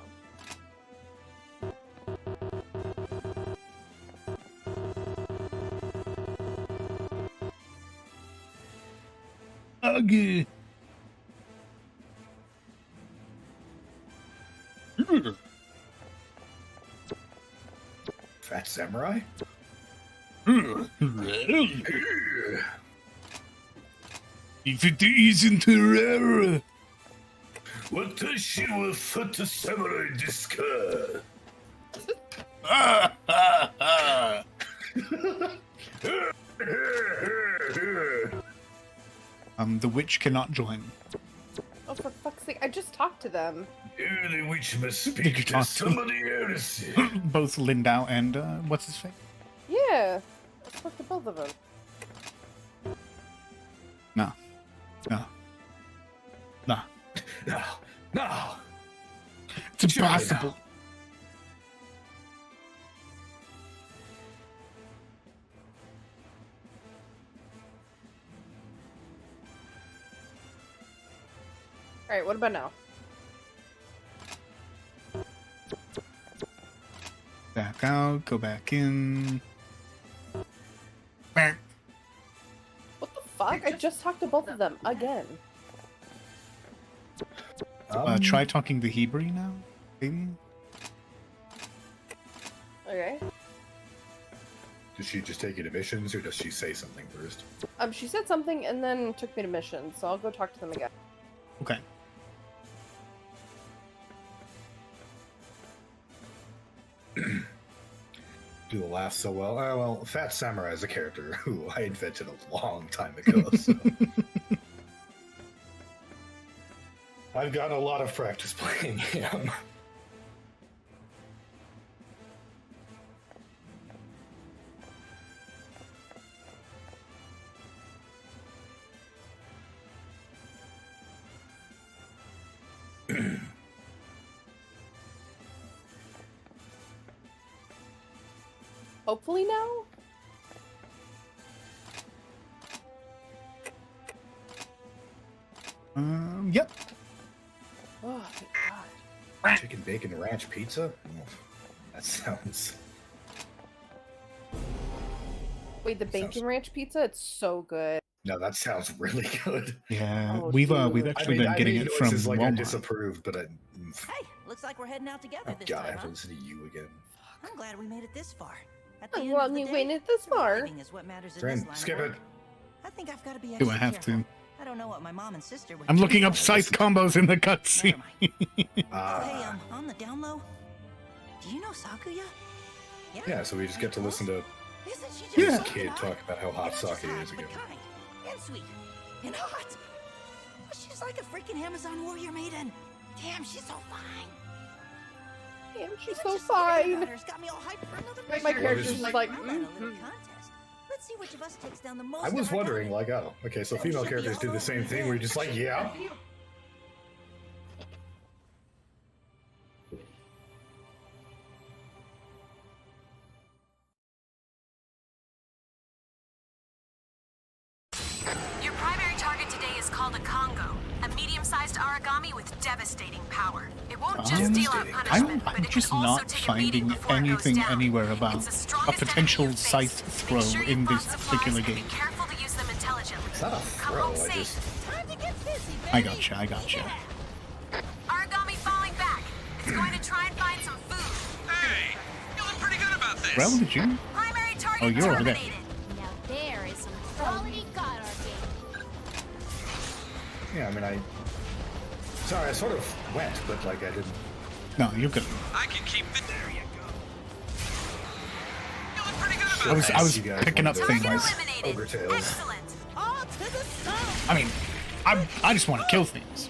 Fat samurai? If it isn't rare. Watashi wa fat samurai desu The witch cannot join. Oh, for fuck's sake! I just talked to them. Did you talk to both Lindau and what's his face? Yeah, I talked to both of them. No. It's impossible. All right, what about now? Back out, go back in. What the fuck? I just talked to both of them again. Try talking to Hebrew now, maybe? Okay. Does she just take you to missions, or does she say something first? She said something and then took me to missions, so I'll go talk to them again. Okay. Do the laugh so well. Well, Fat Samurai is a character who I invented a long time ago, so... I've gotten a lot of practice playing him. Hopefully now? Yep. Oh, thank God. Chicken bacon ranch pizza? Oh, that sounds... Wait, the bacon ranch pizza? It's so good. No, that sounds really good. Yeah, Oh, we've dude. actually been getting it from like I Walmart. disapprove, but I... Hey, looks like we're heading out together Oh this god, I time, have to huh? listen to you again. I'm glad we made it this far. At the I'm end glad of the we day, made it this far. surviving is what matters in this Thrynn, line of skip work. it. I think I've got to be Do I extra have careful. to? I don't know what my mom and sister would I'm do. looking up scythe combos in the cutscene. Hey, on the down low, do you know Sakuya? Yeah, so we just get to listen to Isn't she just this so kid talk about how hot sake is again. kind and sweet and hot? She's like a freaking Amazon warrior maiden. Damn, she's so fine. Damn, she's so fine. Got me all hyped for another My mission. character's just like, How about a little contest? Let's see which of us takes down the most. I was of our wondering, like, oh, okay, so female characters do the same thing where you're just like, yeah. Your primary target today is called a Congo, a medium-sized origami with devastating power. It won't just deal out punishment, but I'm it just can also not take a beating finding before it goes anything down. anywhere about It's the a strongest potential enemy you face. scythe Make throw sure in you've this brought particular supplies and game. be careful to use them intelligently. It's not a Come throw, home I safe. just... Time to get busy, I baby. gotcha. Origami falling back. It's going to try and find some food. Hey, you look pretty good about this. Well, did you? Primary target Oh, you're over there. terminated. Now there is some quality god art. Yeah, I mean, Sorry, I sort of went, but, like, I didn't... No, you're good. I can keep the... There you go. You look pretty good about this. I was You guys picking up wanted to things. fight Ogre tails. Excellent. All to the sun. I mean, I just want to kill things.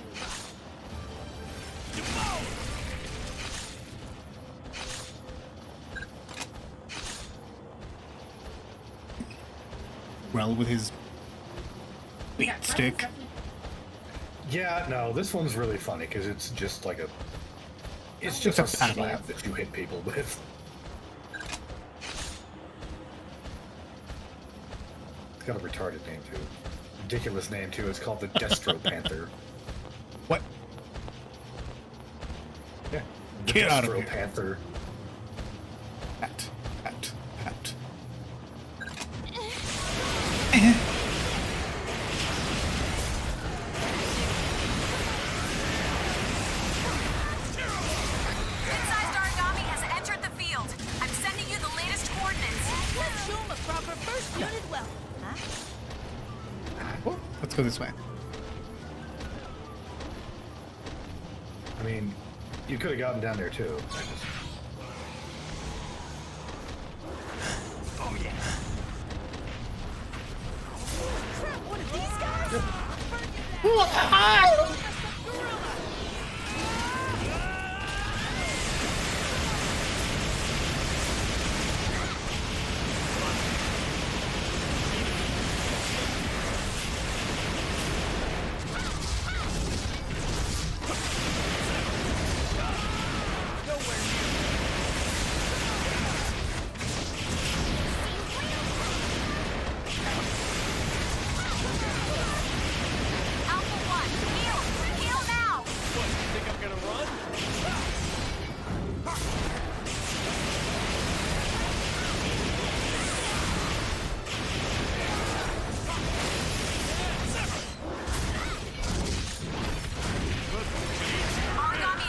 Well, with his beat stick. Yeah, no, this one's really funny because it's just like a... It's just a paddle. slap that you hit people with. It's got a retarded name too. Ridiculous name too. It's called the Destro Panther. What? Yeah. The Get out of Destro here. Panther. Pat. Mid-sized origami has entered the field. I'm sending you the latest coordinates. Let's show 'em a proper first unit well. Huh? Well, let's go this way. I mean, you could have gotten down there too. I just... Oh, yeah. Crap, one of these guys?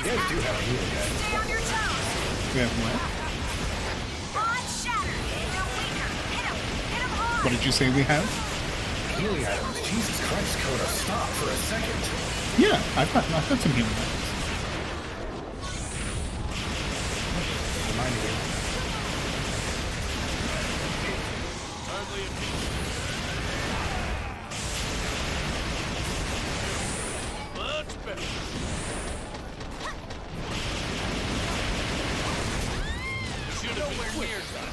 guys do have a healing guy. Stay on your toes. We have what? Bond shattered. Go weaker. Hit him hard. What did you say we have? Healing items. Jesus Christ, Coda, stop for a second. Yeah, I've got some healing items. Remind me. Hardly a much better. You're nowhere near done.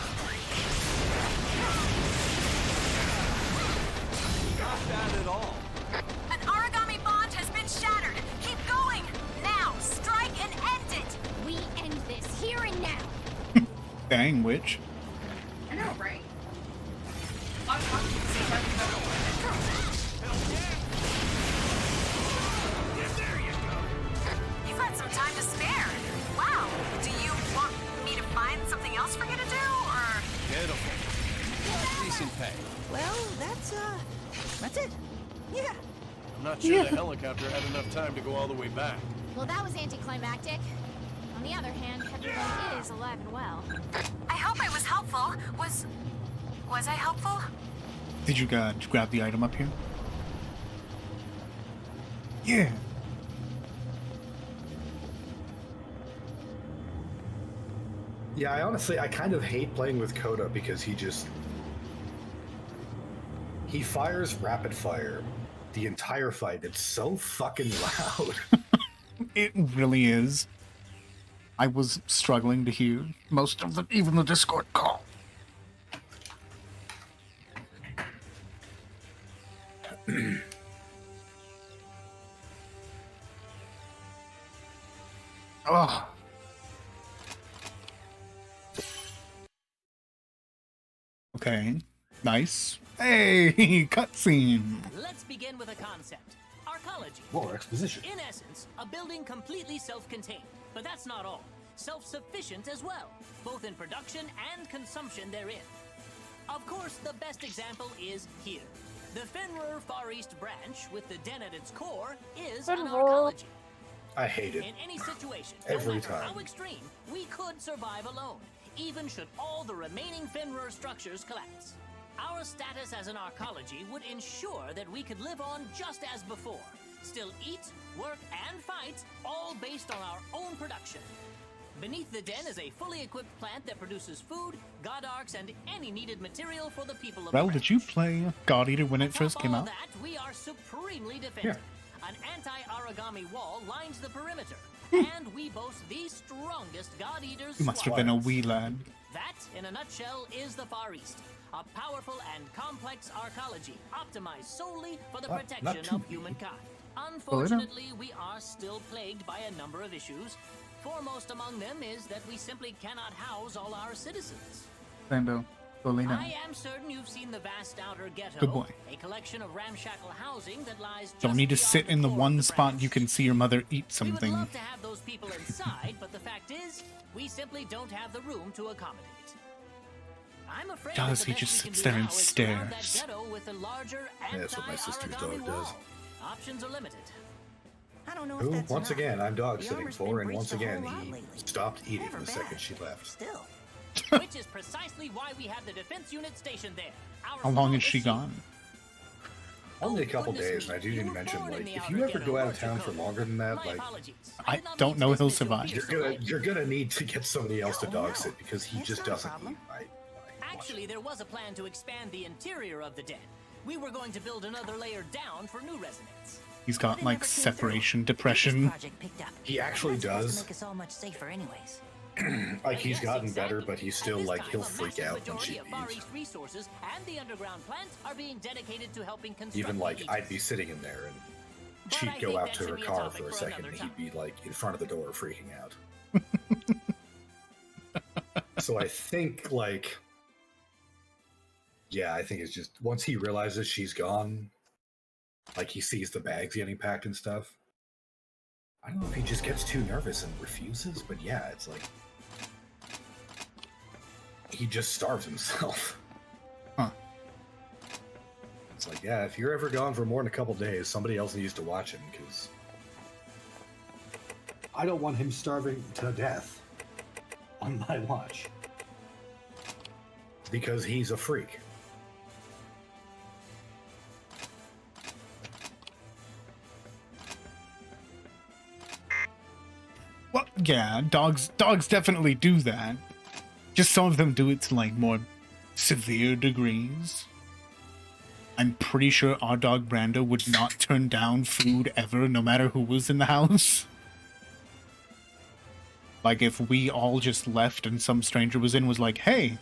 Not bad at all. An origami bond has been shattered. Keep going. Now, strike and end it. We end this here and now. Dang, witch. I know, right? You've got some time to spare. Wow. Do you want me to find something else for you to do, or? Pitiful. Decent pay. Well, that's it. Yeah. I'm not sure the helicopter had enough time to go all the way back. Well, that was anticlimactic. On the other hand, everyone is alive and well. I hope I was helpful. Was I helpful? Did you grab the item up here? Yeah. Yeah, I kind of hate playing with Coda because he fires rapid fire the entire fight. It's so fucking loud. It really is. I was struggling to hear most of even the Discord call. Oh. Okay. Nice. Hey, cutscene. Let's begin with a concept. Arcology. More exposition. In essence, a building completely self-contained. But that's not all. Self-sufficient as well, both in production and consumption therein. Of course, the best example is here. The Fenrir Far East branch, with the den at its core, is an arcology. I hate it. In any situation, Every no matter time. how extreme, we could survive alone, even should all the remaining Fenrir structures collapse. Our status as an arcology would ensure that we could live on just as before. Still eat, work, and fight, all based on our own production. Beneath the den is a fully equipped plant that produces food, god arcs, and any needed material for the people of Well, the did you play God Eater when it first came out? that, we are supremely defensive. An anti-origami wall lines the perimeter, and we boast the strongest God Eaters. You must have been a wee lad. That, in a nutshell, is the Far East. A powerful and complex arcology, optimized solely for the protection of humankind. Unfortunately, we are still plagued by a number of issues. Foremost among them is that we simply cannot house all our citizens. Sando, slowly now. I am certain you've seen the vast outer ghetto, Good boy. a collection of ramshackle housing that lies just Don't need to beyond sit in the core one of spot you can see your mother eat We would something. love to have those people inside, but the fact is, we simply don't have the room to accommodate. I'm afraid Does that the he best just we can sits do there and now is surround that stares? ghetto with a larger Yeah, that's what my sister's anti-origami dog does. wall. Options are limited. I don't know Who, if that's once enough. again, I'm dog The sitting armor's for, been and once breached a whole again, lot he lately. stopped eating Never the bad. second she left. Still. Which is precisely why we have the defense unit stationed there. Our How long is small she machine- gone? Only a couple goodness days, me, and I do you need to were mention, born in like, the if outer you ever ghetto, go out of weren't you, town for Cody? longer than that, My like, apologies. I did not don't mean know to if he'll dismiss your survive. fears you're of gonna need to get somebody else to dog sit because he It's just not a doesn't problem. eat right. Actually, there was a plan to expand the interior of the den. We were going to build another layer down for new residents. He's got like separation depression. Project picked up. He actually That's supposed does. to make us all much safer anyways. Like, he's gotten better, but he's still, At this like, time, he'll a freak massive out when majority she of Far eats. East resources and the underground plants are being dedicated to helping construct Even, like, the I'd be sitting in there, and But she'd I go think out that to should her be a car topic for a for second, another and he'd be, like, in front of the door freaking out. So I think, like... Yeah, I think it's just, once he realizes she's gone, like, he sees the bags getting packed and stuff. I don't know if he just gets too nervous and refuses, but yeah, it's like... He just starves himself. Huh. It's like, yeah, if you're ever gone for more than a couple days, somebody else needs to watch him, because I don't want him starving to death on my watch. Because he's a freak. Well, yeah, dogs definitely do that. Just some of them do it to, like, more severe degrees. I'm pretty sure our dog Brando would not turn down food ever, no matter who was in the house. Like, if we all just left and some stranger was in, was like, hey,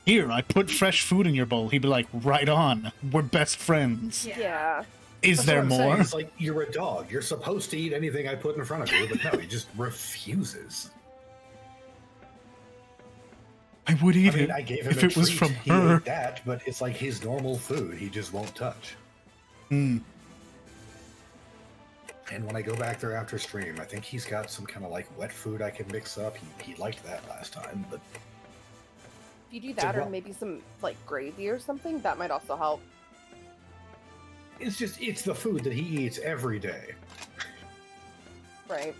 here, I put fresh food in your bowl, he'd be like, right on, we're best friends. Yeah. Is That's there what I'm more? saying. It's like, you're a dog. You're supposed to eat anything I put in front of you, but no, he just refuses. I would eat it I gave him if a it was treat. from He her. ate that, but it's like his normal food. He just won't touch. Hmm. And when I go back there after stream, I think he's got some kind of like wet food I can mix up. He liked that last time, but If you do that, or maybe some like gravy or something, that might also help. it's the food that he eats every day. Right.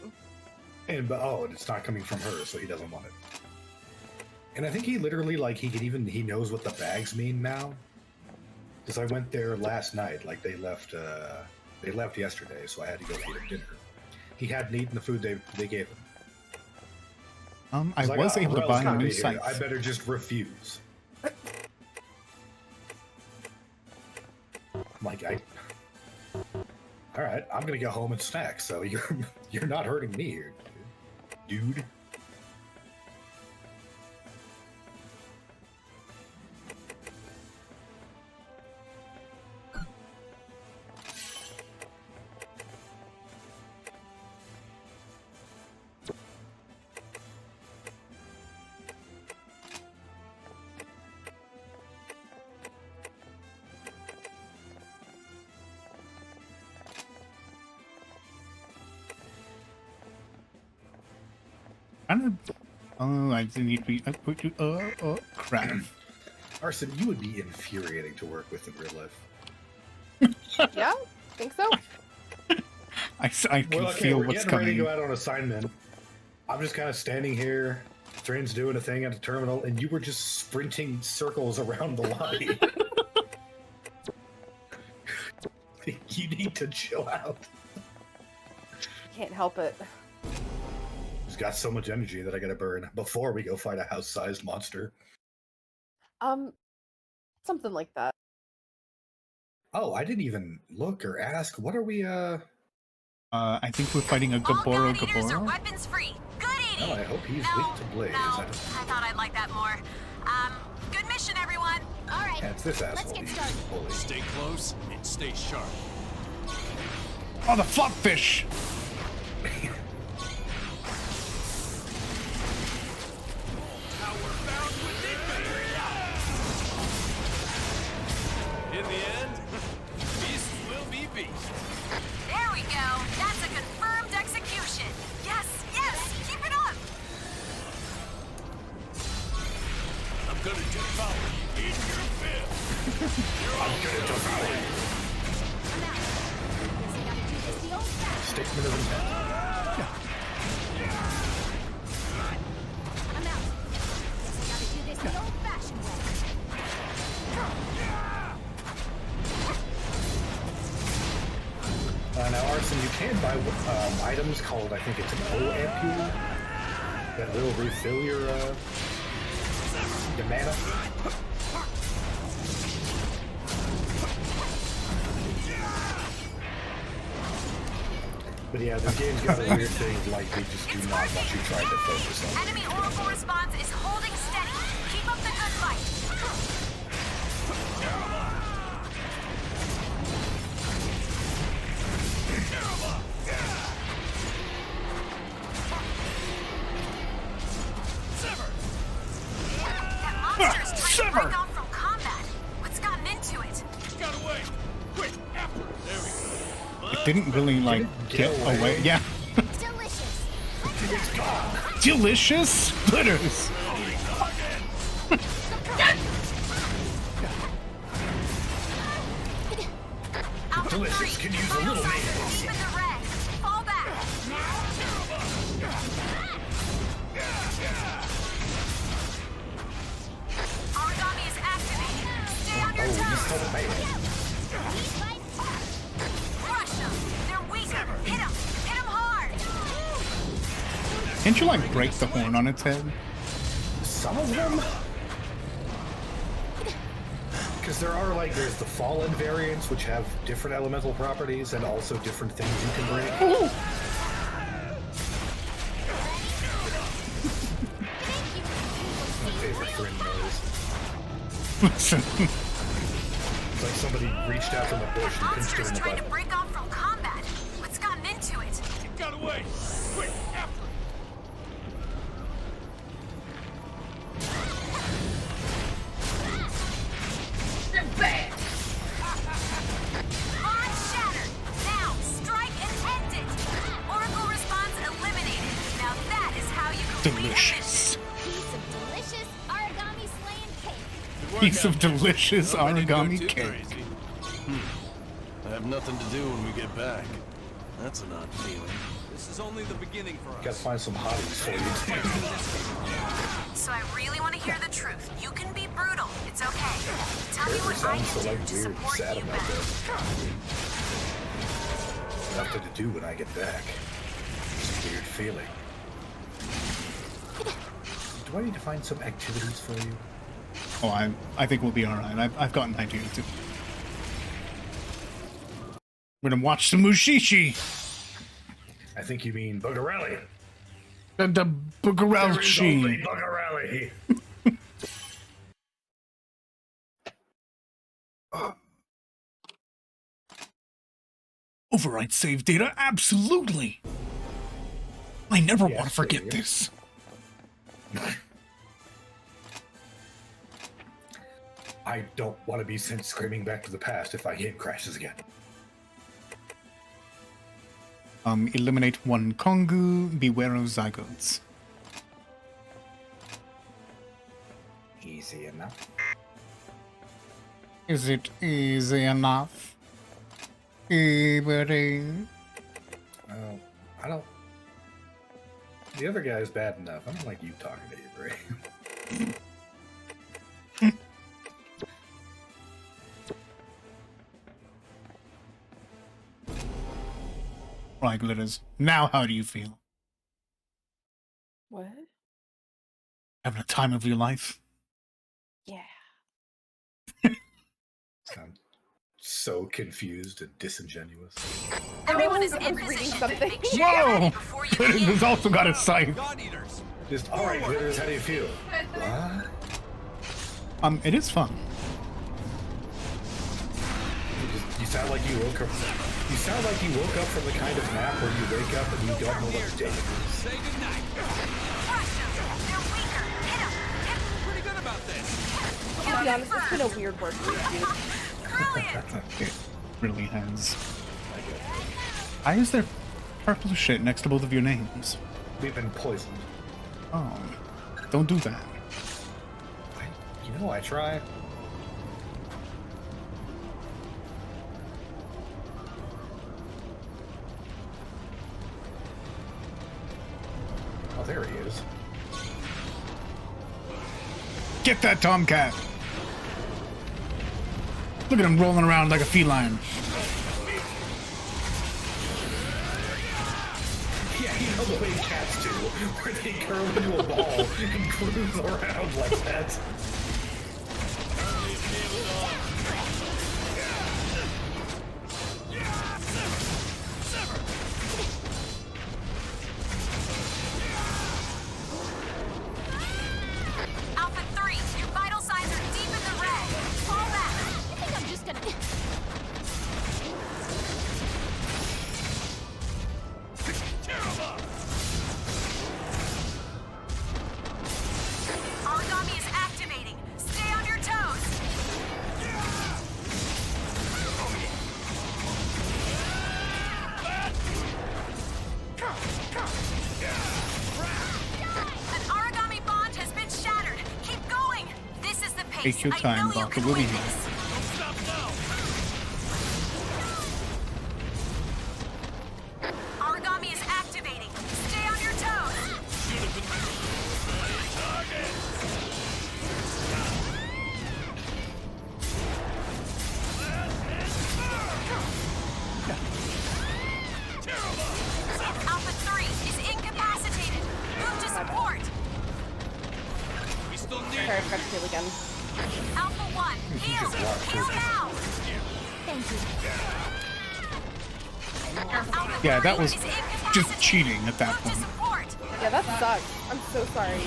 And it's not coming from her, so he doesn't want it. And I think he literally he knows what the bags mean now. Because I went there last night, like they left yesterday, so I had to go feed him dinner. He hadn't eaten the food they gave him. I was able to buy a new site. I better just refuse. All right, I'm gonna go home and snack. So you're not hurting me here, dude. I didn't need to be. I put you. Crap. Arson, you would be infuriating to work with in real life. Yeah, think so. I can feel we're what's getting ready coming. to go out on assignment. I'm just kind of standing here. Thryn's doing a thing at the terminal, and you were just sprinting circles around the lobby. You need to chill out. Can't help it. He's got so much energy that I gotta burn before we go fight a house-sized monster. Something like that. Oh, I didn't even look or ask. What are we, I think we're fighting a Gaboro Gaboro. Weapons free. Good eating. Oh, I hope he's weak to Blaze. No, I thought I'd like that more. Good mission, everyone. All right. Yeah, it's this asshole. Let's get started. Stay close and stay sharp. Oh, the fuckfish! In the end, beasts will be beasts. There we go. That's a confirmed execution. Yes, keep it up. I'm gonna devour you in your bill. I'm gonna devour you. Statement of intent. I'm out. Guess I gotta do this the old-fashioned way. Now, Arson, you can buy items called, I think it's an O-ampule, that will refill your mana. But yeah, the game's got a weird thing, like they just do not want you trying to focus on. Enemy oracle response is holding steady. Keep up the good fight. That monster's trying to break off from combat. What's gotten into it? Got away. Quick, after it. There we go. It didn't really, like, get away. Yeah. Delicious. It's gone. Delicious splitters! Delicious can use a little mayonnaise. Keep in the red. Fall back. call it melee. Crush them. They're weaker. Hit them. Hit them hard. Can't you like break the horn on its head? Some of them? Because there are like, there's the fallen variants, which have different elemental properties and also different things you can break. My favorite Thrynn noise. Listen. It's like somebody reached out from the bush and pinched her in the Trying to butt. break off from combat. What's gotten into it? It got away! Quick, after it! Bond shattered. Now, strike and end it. Oracle response eliminated. Now that is how you complete Delicious. Piece of delicious origami slaying cake. Piece of delicious Hope I didn't go origami too cake. crazy. I have nothing to do when we get back. That's an odd feeling. This is only the beginning for us. Gotta find some hotties for you. So I really want to hear the truth. You can be brutal. It's okay. Tell me what I Sounds so can like do to weird and support sad you about back. that. Nothing to do when I get back. Just a weird feeling. Do I need to find some activities for you? Oh, I think we'll be alright. I've gotten ideas too. We're gonna watch some Mushishi. I think you mean Bugarelli. The There is only Bugarelchi. Bugarelli. Override save data? Absolutely. I never Yes, want to forget baby. this. I don't want to be sent screaming back to the past if my game crashes again. Eliminate one Kongu, beware of zygotes. Easy enough. Is it easy enough? Everybody. Oh, I don't. The other guy is bad enough. I don't like you talking to Avery. Right, Glitters. Now how do you feel? What? Having a time of your life? Yeah. Sound so confused and disingenuous. Everyone is I in was reading position. something. Make sure you're ready Whoa! before you Glitters begin. has also got a sight. God eaters. Just, alright, Glitters, how do you feel? What? It is fun. You sound like you woke up. You sound like you woke up from the kind of nap where you wake up and you don't know what day it is. Say goodnight. Crush them. They're weaker. Hit them. Pretty good about this. To be honest, it's been a weird work week, dude. Brilliant. It really has. Why is there purple shit next to both of your names? We've been poisoned. Oh, don't do that. You know, I try. Oh, there he is. Get that tomcat! Look at him rolling around like a feline. Yeah, you know the way cats do, where they curl into a ball and cruise around like that. Alpha 3, your vital signs are deep in the red. Fall back. I think I'm just gonna. Origami is activating. Stay on your toes. An origami bond has been shattered. Keep going. This is the pace. Take your I time, know you Doctor can will be win here. this. Don't stop now! Origami is activating. Stay on your toes. Should have been target! heal again. Alpha 1, heal! Heal now! Thank you. Yeah, that was just cheating at that point. Yeah, that sucks. I'm so sorry.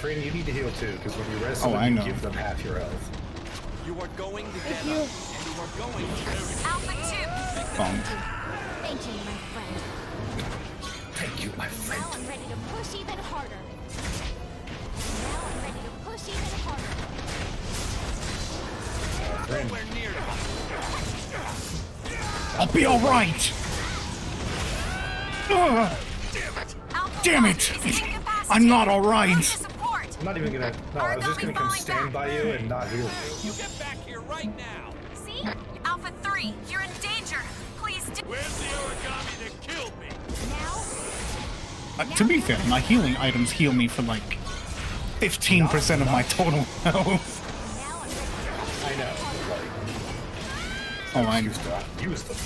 Thrynn, you need to heal too, because when you rest Oh, I them, you know. give them half your health. You are going to Thank get you. up, and you are going to Alpha 2! Thank you, my friend. Thank you, my friend. Now I'm ready to push even harder. Now I'm ready to push even harder. nowhere near to I'll be all right. Damn it! I'm not all right. I'm not even gonna. No, I was just gonna come stand by you and not heal you. You get back here right now. See? Alpha 3, you're in danger. Please do. Where's the origami that killed me? To be fair, my healing items heal me for like 15% of my total health. I know. Oh, I know. Use them.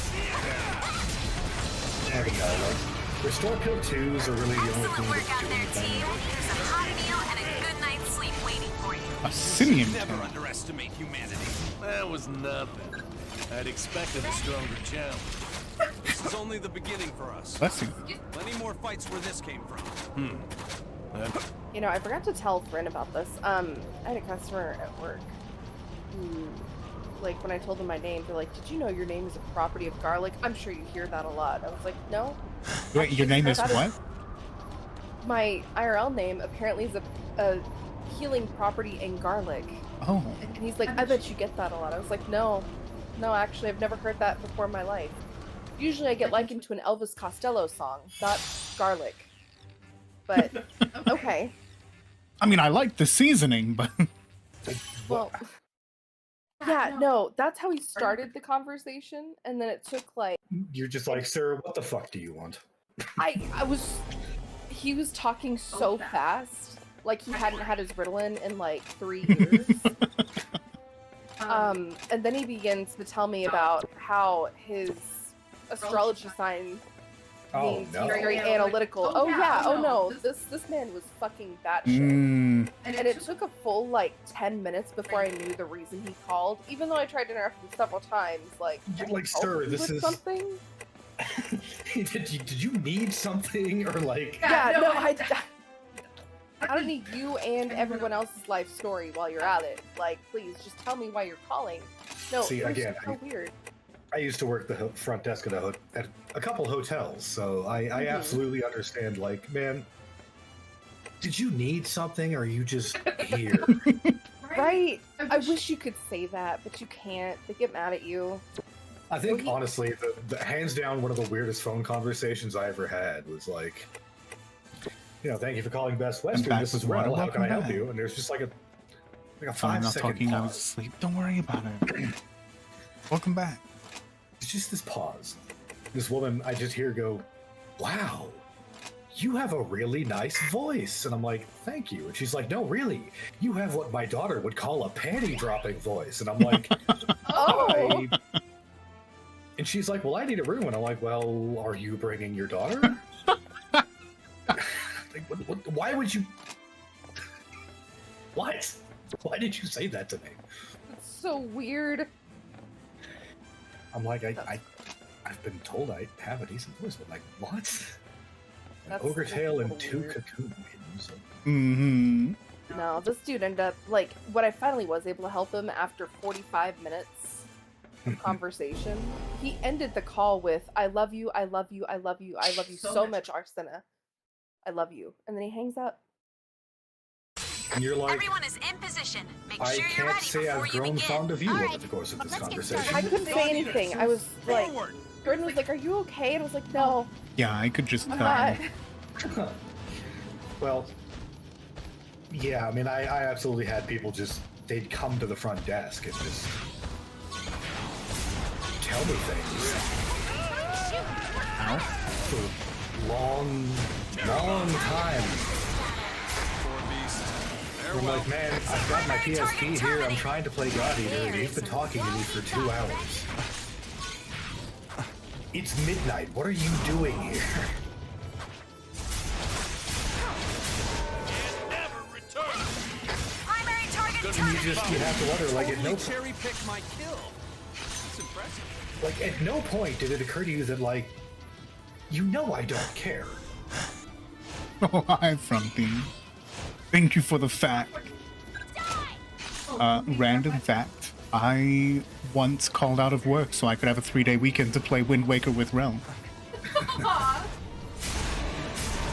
There you go. Like, restore pill 2s are really the only thing Work that's out doing there, team. anything. There's a hot meal and a good night's sleep waiting for you. A simian Never underestimate humanity. That was nothing. I'd expected a stronger challenge. This is only the beginning for us. Let's see. Plenty more fights where this came from. You know, I forgot to tell Thrynn about this. I had a customer at work who, like, when I told them my name, they're like, "Did you know your name is a property of garlic?" I'm sure you hear that a lot. I was like, "No." Wait, your name is That what? My IRL name apparently is a healing property in garlic. Oh. And he's like, "I bet you get that a lot." I was like, No, actually, I've never heard that before in my life. Usually I get likened to an Elvis Costello song, not garlic. But, okay. I mean, I like the seasoning, but Well, yeah, no, that's how he started the conversation, and then it took, like, You're just like, sir, what the fuck do you want? he was talking so fast, like he hadn't had his Ritalin in, like, 3 years. And then he begins to tell me about how his astrology sign means he's very analytical. Oh no, this man was fucking batshit. And it took a full, like, 10 minutes before I knew the reason he called, even though I tried to interrupt him several times, like, Sir, this is something? did you need something, or like... I don't need you and everyone else's life story while you're at it. Like, please, just tell me why you're calling. No, See, it was again, so weird. I used to work the front desk at a couple hotels, so I absolutely understand, like, man, did you need something, or are you just here? Right? I wish you could say that, but you can't. They get mad at you. I think, honestly, the hands down, one of the weirdest phone conversations I ever had was like, thank you for calling Best Western. This is Rel. How can I help you? And there's just like a 5 I'm not second talking. I was pause. asleep. Don't worry about it. Welcome back. It's just this pause. This woman, I just hear go, "Wow, you have a really nice voice." And I'm like, "Thank you." And she's like, "No, really, you have what my daughter would call a panty dropping voice." And I'm like, "Oh." And she's like, "Well, I need a room." And I'm like, "Well, are you bringing your daughter?" Like, what, why would you? What? Why did you say that to me? It's so weird. I'm like, I've been told I have a decent voice, but like, what? An ogre tail and 2 cocoon wings. Mm-hmm. No, this dude ended up, like, when I finally was able to help him after 45 minutes of conversation, he ended the call with, "I love you, I love you, I love you, I love you so much, Arsina. I love you." And then he hangs up. And you're like, Everyone is in position. Make I sure you're can't ready say before I've you grown begin. fond of you over the course of this conversation. I couldn't say anything. I was like, Jordan was like, "Are you okay?" And I was like, "No, Yeah, I could just I'm tell. not." Well, yeah, I mean, I absolutely had people they'd come to the front desk and just tell me things. Ow. For long time. I'm like, "Man, I've got my PSP here, I'm trying to play God Eater, and you've been talking to me for 2 hours. It's midnight, what are you doing here?" Primary you have to wonder, like, totally cherry-picked my kill. It's impressive. Like, at no point did it occur to you that, like, you know I don't care. Oh, hi, Frumpy. Thank you for the fact. Random fact. I once called out of work so I could have a 3-day weekend to play Wind Waker with Realm.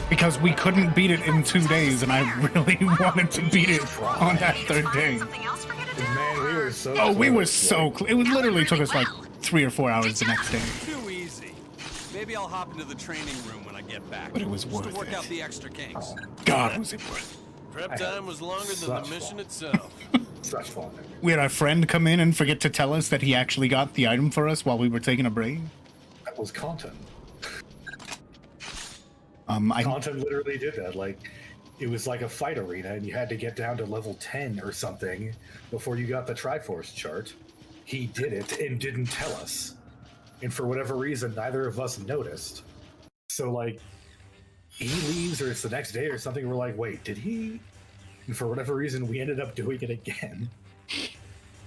Because we couldn't beat it in 2 days, and I really wanted to beat it on that 3rd day. Man, we were so Oh, we were so close. It literally took us like 3 or 4 hours the next day. Too easy. Maybe I'll hop into the training room when I get back. But it was just worth to work it. out the extra kinks. God, was it worth it. Prep time was longer than the mission itself. Such fun. We had our friend come in and forget to tell us that he actually got the item for us while we were taking a break. That was content. Content literally did that. Like, it was like a fight arena, and you had to get down to level 10 or something before you got the Triforce chart. He did it and didn't tell us. And for whatever reason, neither of us noticed. So, like, he leaves, or it's the next day or something, we're like, wait, did he? And for whatever reason, we ended up doing it again.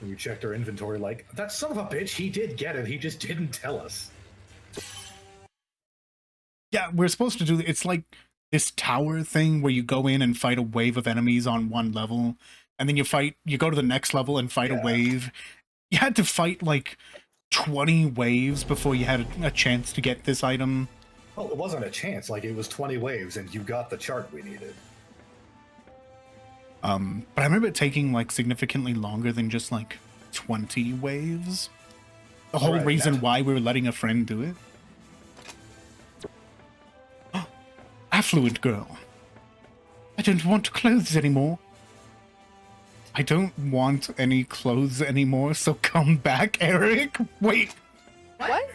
And we checked our inventory like, that son of a bitch, he did get it, he just didn't tell us. Yeah, we're supposed to do it's like this tower thing where you go in and fight a wave of enemies on one level, and then you go to the next level and fight a wave. You had to fight like 20 waves before you had a chance to get this item. Well, it wasn't a chance, like it was 20 waves and you got the chart we needed. But I remember it taking like significantly longer than just like 20 waves. The whole reason why we were letting a friend do it. Affluent girl. I don't want clothes anymore. I don't want any clothes anymore, so come back, Eric. Wait. What?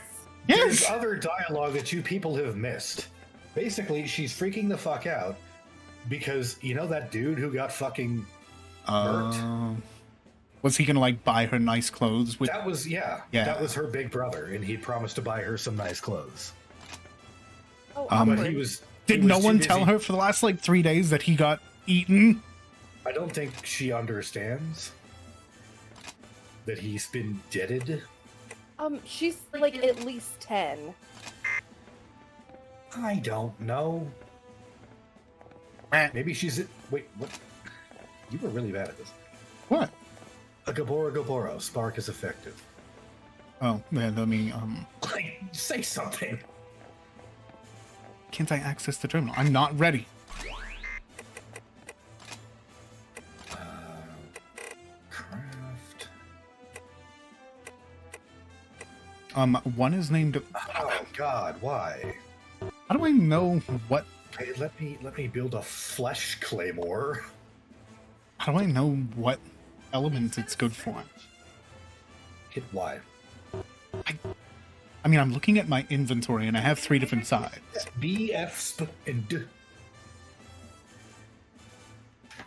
Yes. There's other dialogue that you people have missed. Basically, she's freaking the fuck out because, you know that dude who got fucking hurt? Was he gonna like buy her nice clothes? That was, that was her big brother, and he promised to buy her some nice clothes. Oh, but he was... Did no one tell her for the last like 3 days that he got eaten? I don't think she understands that he's been deaded. She's like at least 10. I don't know. Maybe she's... Wait, what? You were really bad at this. What? A Gaboro. Spark is effective. Oh, man, let me, Like, say something. Can't I access the terminal? I'm not ready. Craft. One is named... Oh, God, why? How do I know what... Hey, let me build a flesh claymore. How do I know what element it's good for? Hit Y. I mean, I'm looking at my inventory, and I have 3 different sides. B, F, and D.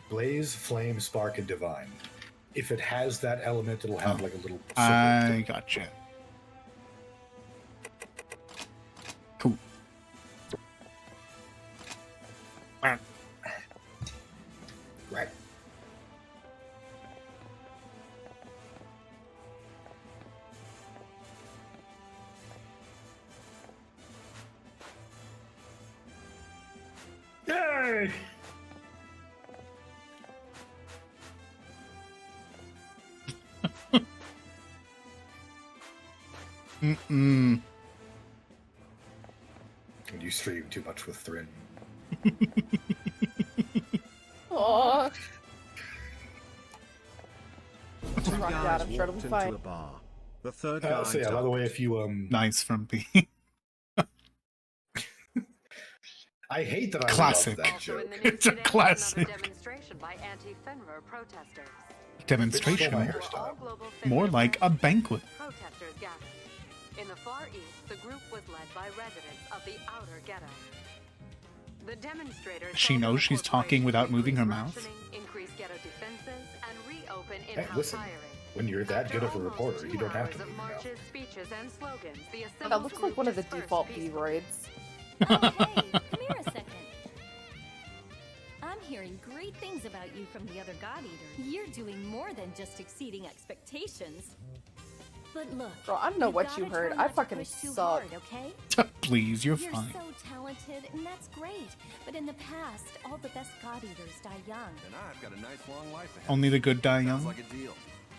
Blaze, Flame, Spark, and Divine. If it has that element, it'll have like a little... I gotcha. Cool. Right. Yay! Mm-mm. You stream too much with Thrynn. Aww. Two Rock it out, guys I'm sure it'll be walked fine. into a bar. The third guy. So yeah, by the way, if you Nice from B. I hate that I Classic. love that joke. It's a classic. Demonstration by anti-Fenrir protesters. Demonstration. My hairstyle. More like a banquet. Protesters gathered. In the Far East, the group was led by residents of the outer ghetto. The demonstrators She knows she's talking without moving her mouth. increase ghetto defenses and reopen Hey, in-house listen, hiring. when you're that good of a reporter, you don't have to Of move your mouth. marches, speeches, and slogans, the That looks like one of the default B-roids. Oh, hey, come here a second. I'm here hearing great things about you from the other God Eaters. You're doing more than just exceeding expectations. But look, Bro, I don't know what you heard. I fucking suck. Hard, okay? Please, you're You're fine. so talented, and that's great. But in the past, all the best God Eaters die young. And I've got a nice long life ahead. Only the good die young. Sounds like a deal.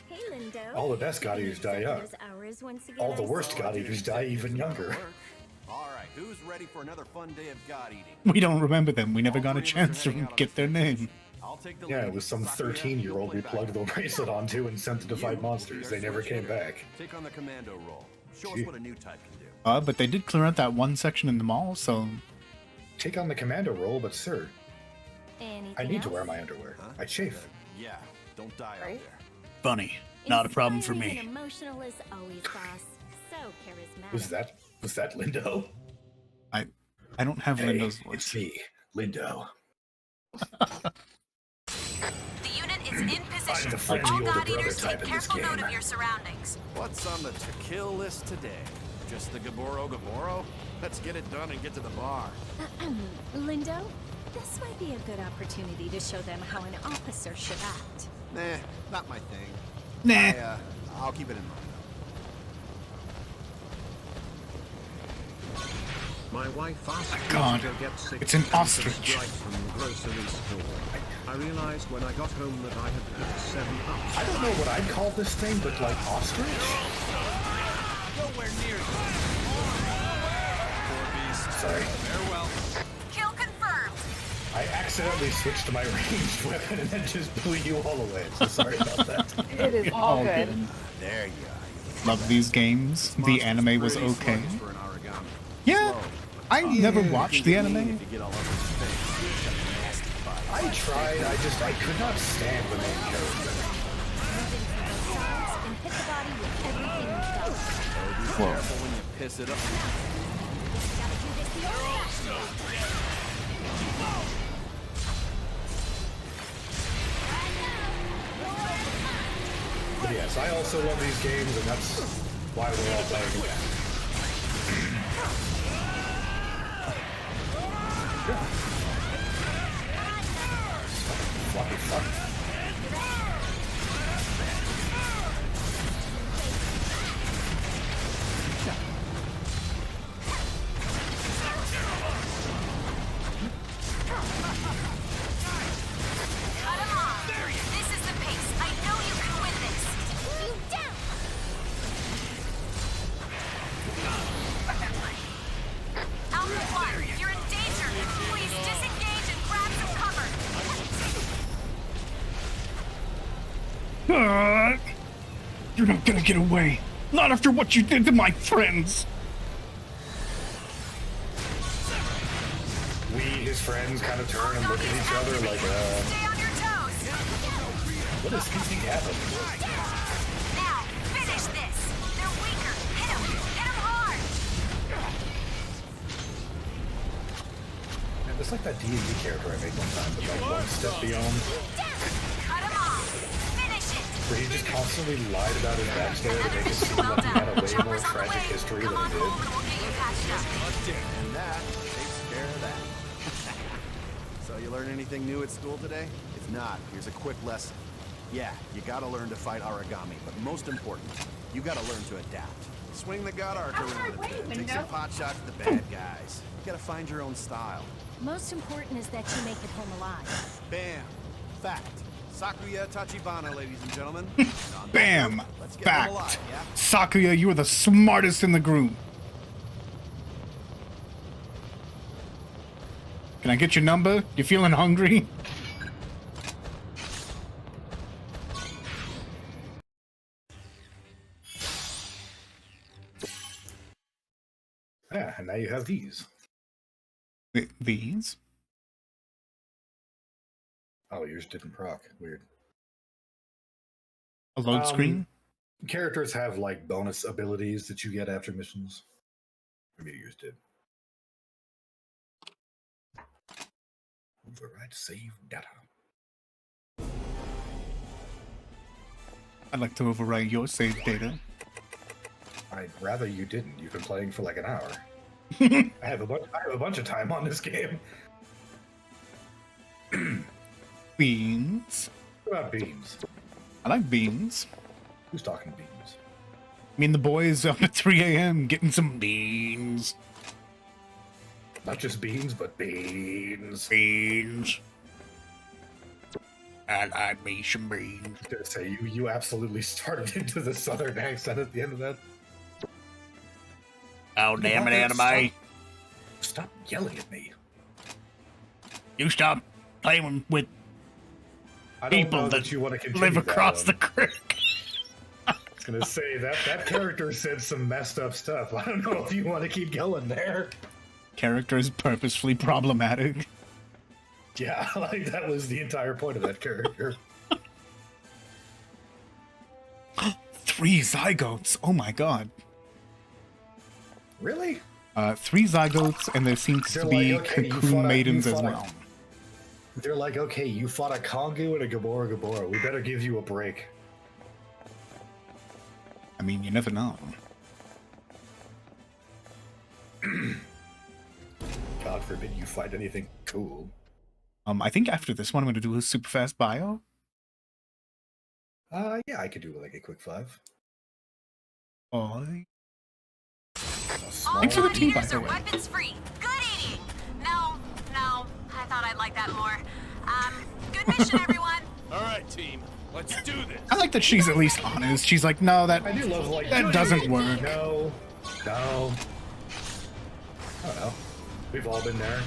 Hey, Lindo. All the best God Eaters die young. All the worst God Eaters die even younger. All right, who's ready for another fun day of God eating? We don't remember them. We never got a chance to get their name. I'll take the Yeah, lead. it was some 13-year-old we plugged the bracelet onto and sent to fight monsters. They never came back. Take on the commando role. Show us what a new type can do. But they did clear out that one section in the mall, so... Take on the commando role, but sir, Anything I need to else? wear my underwear. I chafe. Yeah, don't die out there. Funny. Not a problem for Inspiring me. and emotional as always, boss. So charismatic. Was that Lindo? I don't have Hey, Lindo's voice. it's me, Lindo. The unit is in position. the friendly All older God brother Eaters, type take in this careful note game. of your surroundings. What's on the to-kill list today? Just the Gaboro? Let's get it done and get to the bar. Lindo, this might be a good opportunity to show them how an officer should act. Nah, not my thing. Nah. I'll keep it in mind. My wife asked God, me to go get 6 it's an pounds of ostrich. Sprite from the grocery store. I realized when I got home that I had had 7 ups. I don't know what I'd call this thing, but like ostrich? Nowhere near you. Poor beast. Sorry. Farewell. Kill confirmed. I accidentally switched to my ranged weapon and then just blew you all away. So sorry about that. It is all good. There you are. Love these games. The anime was okay. For an origami. Yeah, I never watched the anime. If you get all over his face. I tried, I could not stand the main character. And hit the body with everything you've got. Be careful when you piss it up. Gotta do this the old-fashioned way. But yes, I also love these games, and that's why we're all playing them. Floppy fuck. Cut him off. This is the pace. I know you can win this. You down. Alpha 1, you're in danger. Please disengage and grab some cover. You're not gonna get away. Not after what you did to my friends. We, his friends, kind of turn and look at each other like, Stay on your toes. what is keeping happening? Now, finish this. They're weaker. Hit him. Hit him hard. Man, it's like that D&D character I made one time, but like one step beyond, Cut him off. Finish it. where he just constantly lied about his backstory to make it seem like he had a way more tragic history than he did. We'll get you patched up. And that takes care of that. So you learn anything new at school today? If not, here's a quick lesson. Yeah, you gotta learn to fight origami, but most important, you gotta learn to adapt. Swing the God Arc around a bit. Take some pot shots at the bad guys. You gotta find your own style. Most important is that you make it home alive. Bam! Fact. Sakuya Tachibana, ladies and gentlemen. Bam! Let's get him Fact. alive, yeah? Sakuya, you are the smartest in the group. Can I get your number? You feeling hungry? Yeah, and now you have these. These? Oh, yours didn't proc. Weird. A load screen? Characters have like bonus abilities that you get after missions. Maybe yours did. Override save data. I'd like to overwrite your save data. I'd rather you didn't. You've been playing for like an hour. I have a bunch of time on this game. Beans. What about beans? I like beans. Who's talking beans? I mean, the boys up at 3 a.m. getting some beans. Not just beans, but beans. Beans. I like me some beans. I was gonna say, you absolutely started into the southern accent at the end of that. Oh, damn it, anime. Stop yelling at me. You stop playing with people that you want to live across the creek. I was gonna say, that character said some messed up stuff. I don't know if you want to keep going there. Character is purposefully problematic. Yeah, like that was the entire point of that character. 3 zygotes. Oh my god. Really? 3 zygotes, and there seems to be cocoon maidens as well. They're like, okay, you fought a Kongu and a Gabora Gabora. We better give you a break. I mean, you never know. God forbid you find anything cool. I think after this one, I'm going to do a super fast bio. Yeah, I could do like a quick 5. Oh. All Thanks for the tea, by eaters the are way. weapons free. Good eating. No, I thought I'd like that more. Good mission, everyone. All right, team. Let's do this. I like that she's at least honest. She's like, no, that I do love like that doesn't work. No. I don't know. We've all been there.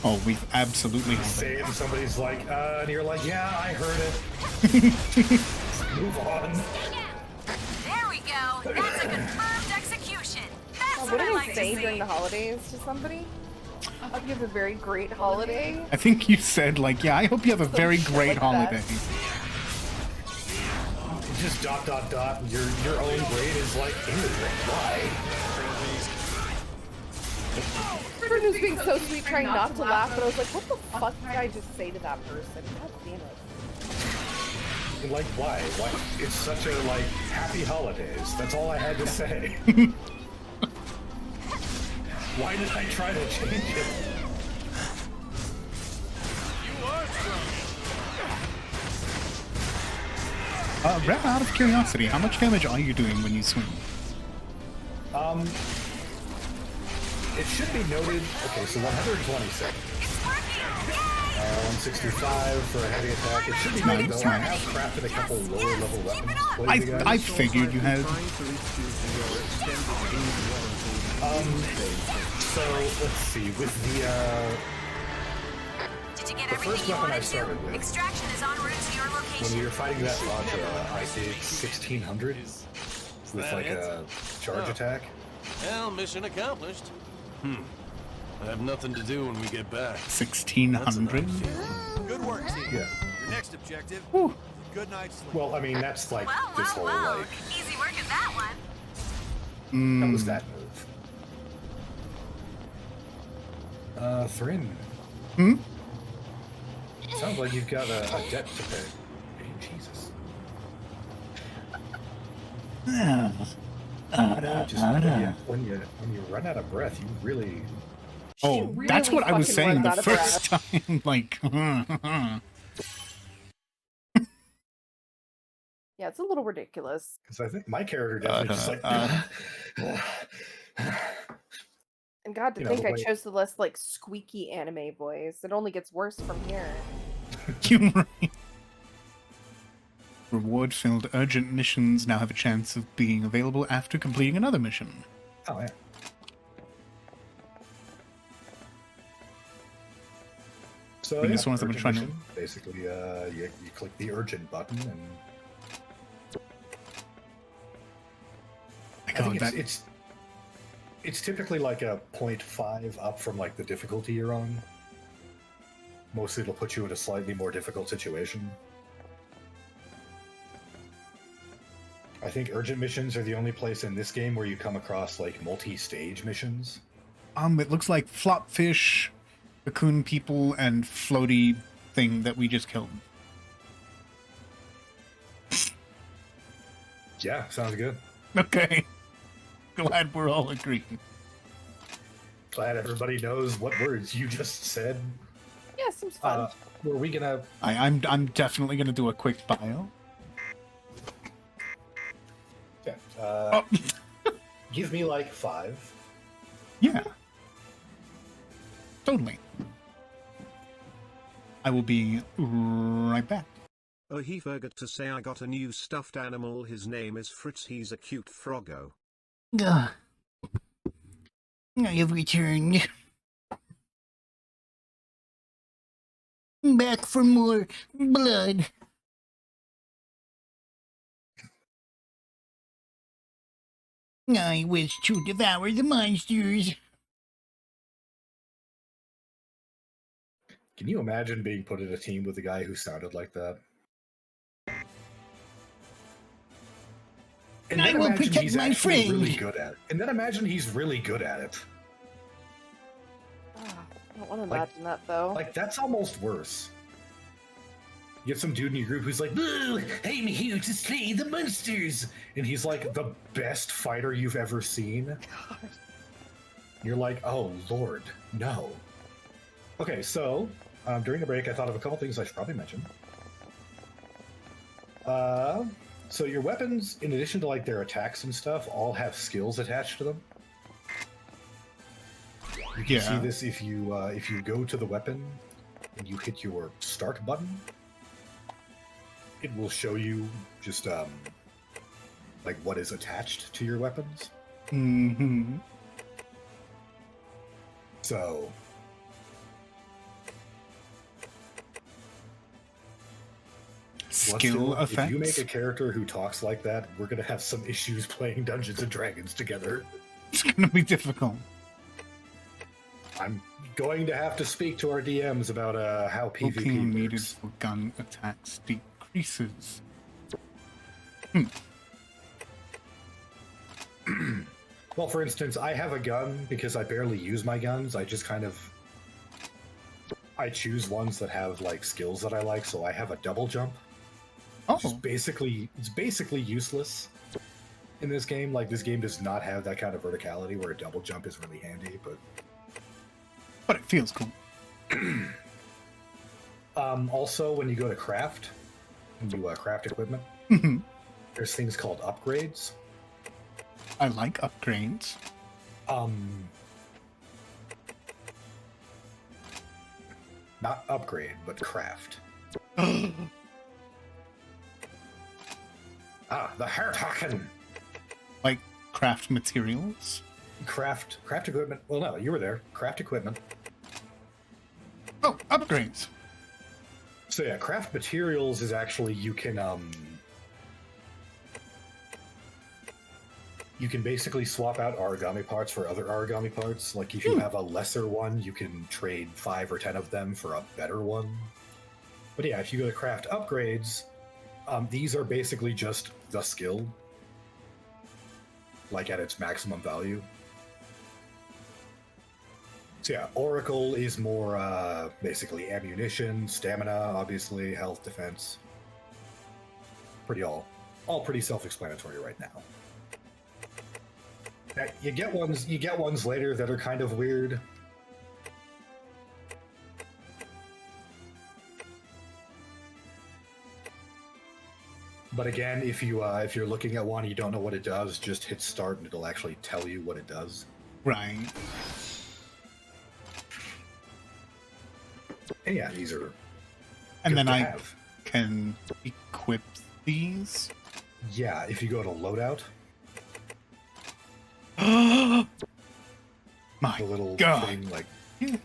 Oh, we've absolutely all been there. Somebody's like, and you're like, yeah, I heard it. Move on. There we go. That's a confirmed execution. That's What what do I I like to say see. during the holidays to somebody? I hope you have a very great holiday. I think you said, like, yeah, I hope you have a very great holiday. Just ... Your own brain is like, ew, why? Thrynn was being so sweet, trying not to laugh, but I was like, what the fuck did I just say to that person? God damn it. Like, why? Why? It's such a, like, happy holidays. That's all I had to say. Why did I try to change it? You are strong. Rev, out of curiosity, how much damage are you doing when you swing? It should be noted. Okay, so 126. 165 for a heavy attack. It should be noted though, I have crafted a couple lower level weapons. I figured you had. So let's see. With Did you get the first weapon I to? started with, Extraction is en route to your location. when we were fighting that Roger, I did 1600 with like a charge attack. Well, mission accomplished. I have nothing to do when we get back. 1600? Good work, team. Yeah. Your next objective, good night's sleep. Well, I mean, that's like this whole like. Easy work at that one. That was that move. Thrynn. Sounds like you've got a debt to pay. Hey, Jesus. When you run out of breath, you really. Oh, really that's what I was fucking saying the runs out of first time. Like, Yeah, it's a little ridiculous. Because I think my character definitely just like. And God, to You know, think the I way- chose the less like squeaky anime voice. It only gets worse from here. you're right. Reward-filled urgent missions now have a chance of being available after completing another mission. Oh yeah. So And this one's I've been urgent trying to- mission. Basically, you click the urgent button and. I think it's typically like a 0.5 up from like the difficulty you're on. Mostly it'll put you in a slightly more difficult situation. I think urgent missions are the only place in this game where you come across like multi-stage missions. It looks like Flopfish, Cocoon People, and Floaty thing that we just killed. Yeah, sounds good. Okay. Glad we're all agreeing. Glad everybody knows what words you just said. Yes, seems fun. Were we gonna? I'm definitely gonna do a quick bio. Okay. Give me like 5. Yeah. Totally. I will be right back. Oh, he forgot to say I got a new stuffed animal. His name is Fritz. He's a cute froggo. I have returned. Back for more blood. I wish to devour the monsters. Can you imagine being put in a team with a guy who sounded like that? And I then will imagine protect he's my actually friend. really good at it. And then imagine he's really good at it. I don't want to imagine that though. Like, that's almost worse. You get some dude in your group who's like, "Boo, I'm here to slay the monsters!" And he's like the best fighter you've ever seen. God. You're like, oh lord, no. Okay, so during the break I thought of a couple things I should probably mention. So your weapons, in addition to like their attacks and stuff, all have skills attached to them. You can see this if you go to the weapon and you hit your start button. It will show you just like what is attached to your weapons. Mm-hmm. So skill effects. If you make a character who talks like that, we're gonna have some issues playing Dungeons and Dragons together. It's gonna be difficult. I'm going to have to speak to our DMs about how PvP Cocaine needed works. for gun attacks decreases. Well, for instance, I have a gun because I barely use my guns. I just kind of I choose ones that have like skills that I like. So I have a double jump. Oh, it's basically useless in this game. Like, this game does not have that kind of verticality where a double jump is really handy, but it feels cool. Also, when you go to craft, and you craft equipment, there's things called upgrades. I like upgrades. Not upgrade, but craft. The Hertaken! Like craft materials? Craft equipment. Well, no, you were there. Craft equipment. Oh, upgrades. So yeah, craft materials is actually you can basically swap out origami parts for other origami parts. Like, if you have a lesser one, you can trade 5 or 10 of them for a better one. But yeah, if you go to craft upgrades, these are basically just the skill, like at its maximum value. So yeah, Oracle is more basically ammunition, stamina, obviously, health, defense. All pretty self-explanatory right now. Now, you get ones later that are kind of weird. But again, if you're looking at one and you don't know what it does, just hit start and it'll actually tell you what it does. Right. And yeah, these are. And then I have. Can equip these. Yeah, if you go to loadout. My the little God. thing, like. You're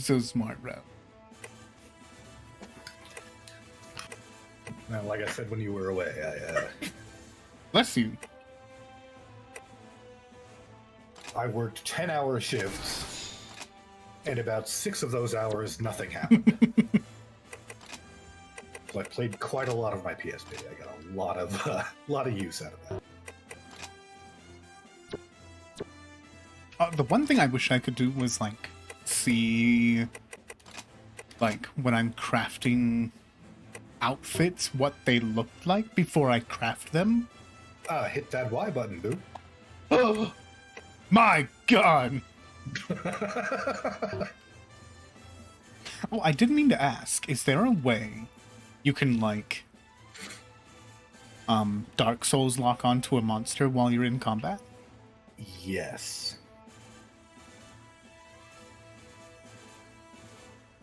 so smart, bro. Now, like I said when you were away, Bless you. I worked 10-hour shifts, and about 6 of those hours, nothing happened. So I played quite a lot of my PSP. I got a lot of use out of that. The one thing I wish I could do was like see, like when I'm crafting outfits, what they looked like before I craft them. Hit that Y button, boo. Oh my God! Oh, I didn't mean to ask. Is there a way you can, like, Dark Souls lock onto a monster while you're in combat? Yes.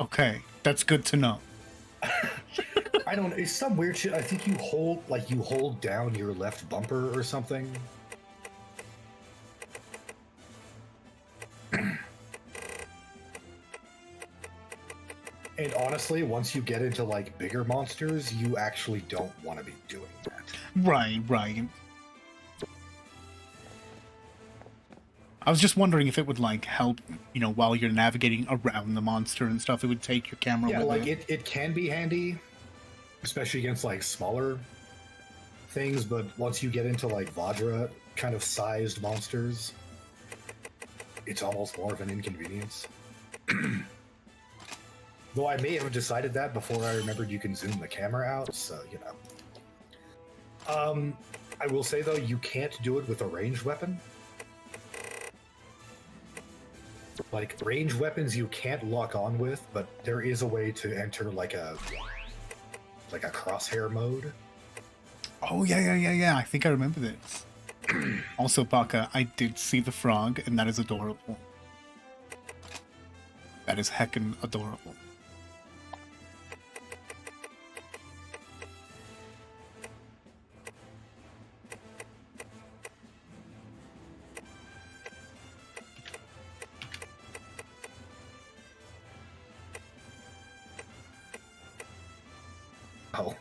Okay, that's good to know. I don't know. It's some weird shit. I think you hold down your left bumper or something. And honestly, once you get into like bigger monsters, you actually don't want to be doing that. Right. I was just wondering if it would like help, you know, while you're navigating around the monster and stuff, it would take your camera with like it. it can be handy, especially against like smaller things, but once you get into like Vajra kind of sized monsters, it's almost more of an inconvenience. Though I may have decided that before I remembered you can zoom the camera out, so you know. I will say though, you can't do it with a ranged weapon. Like ranged weapons you can't lock on with, but there is a way to enter like a crosshair mode. Oh yeah. I think I remember this. Also, Baka, I did see the frog, and that is adorable. That is heckin' adorable. Oh.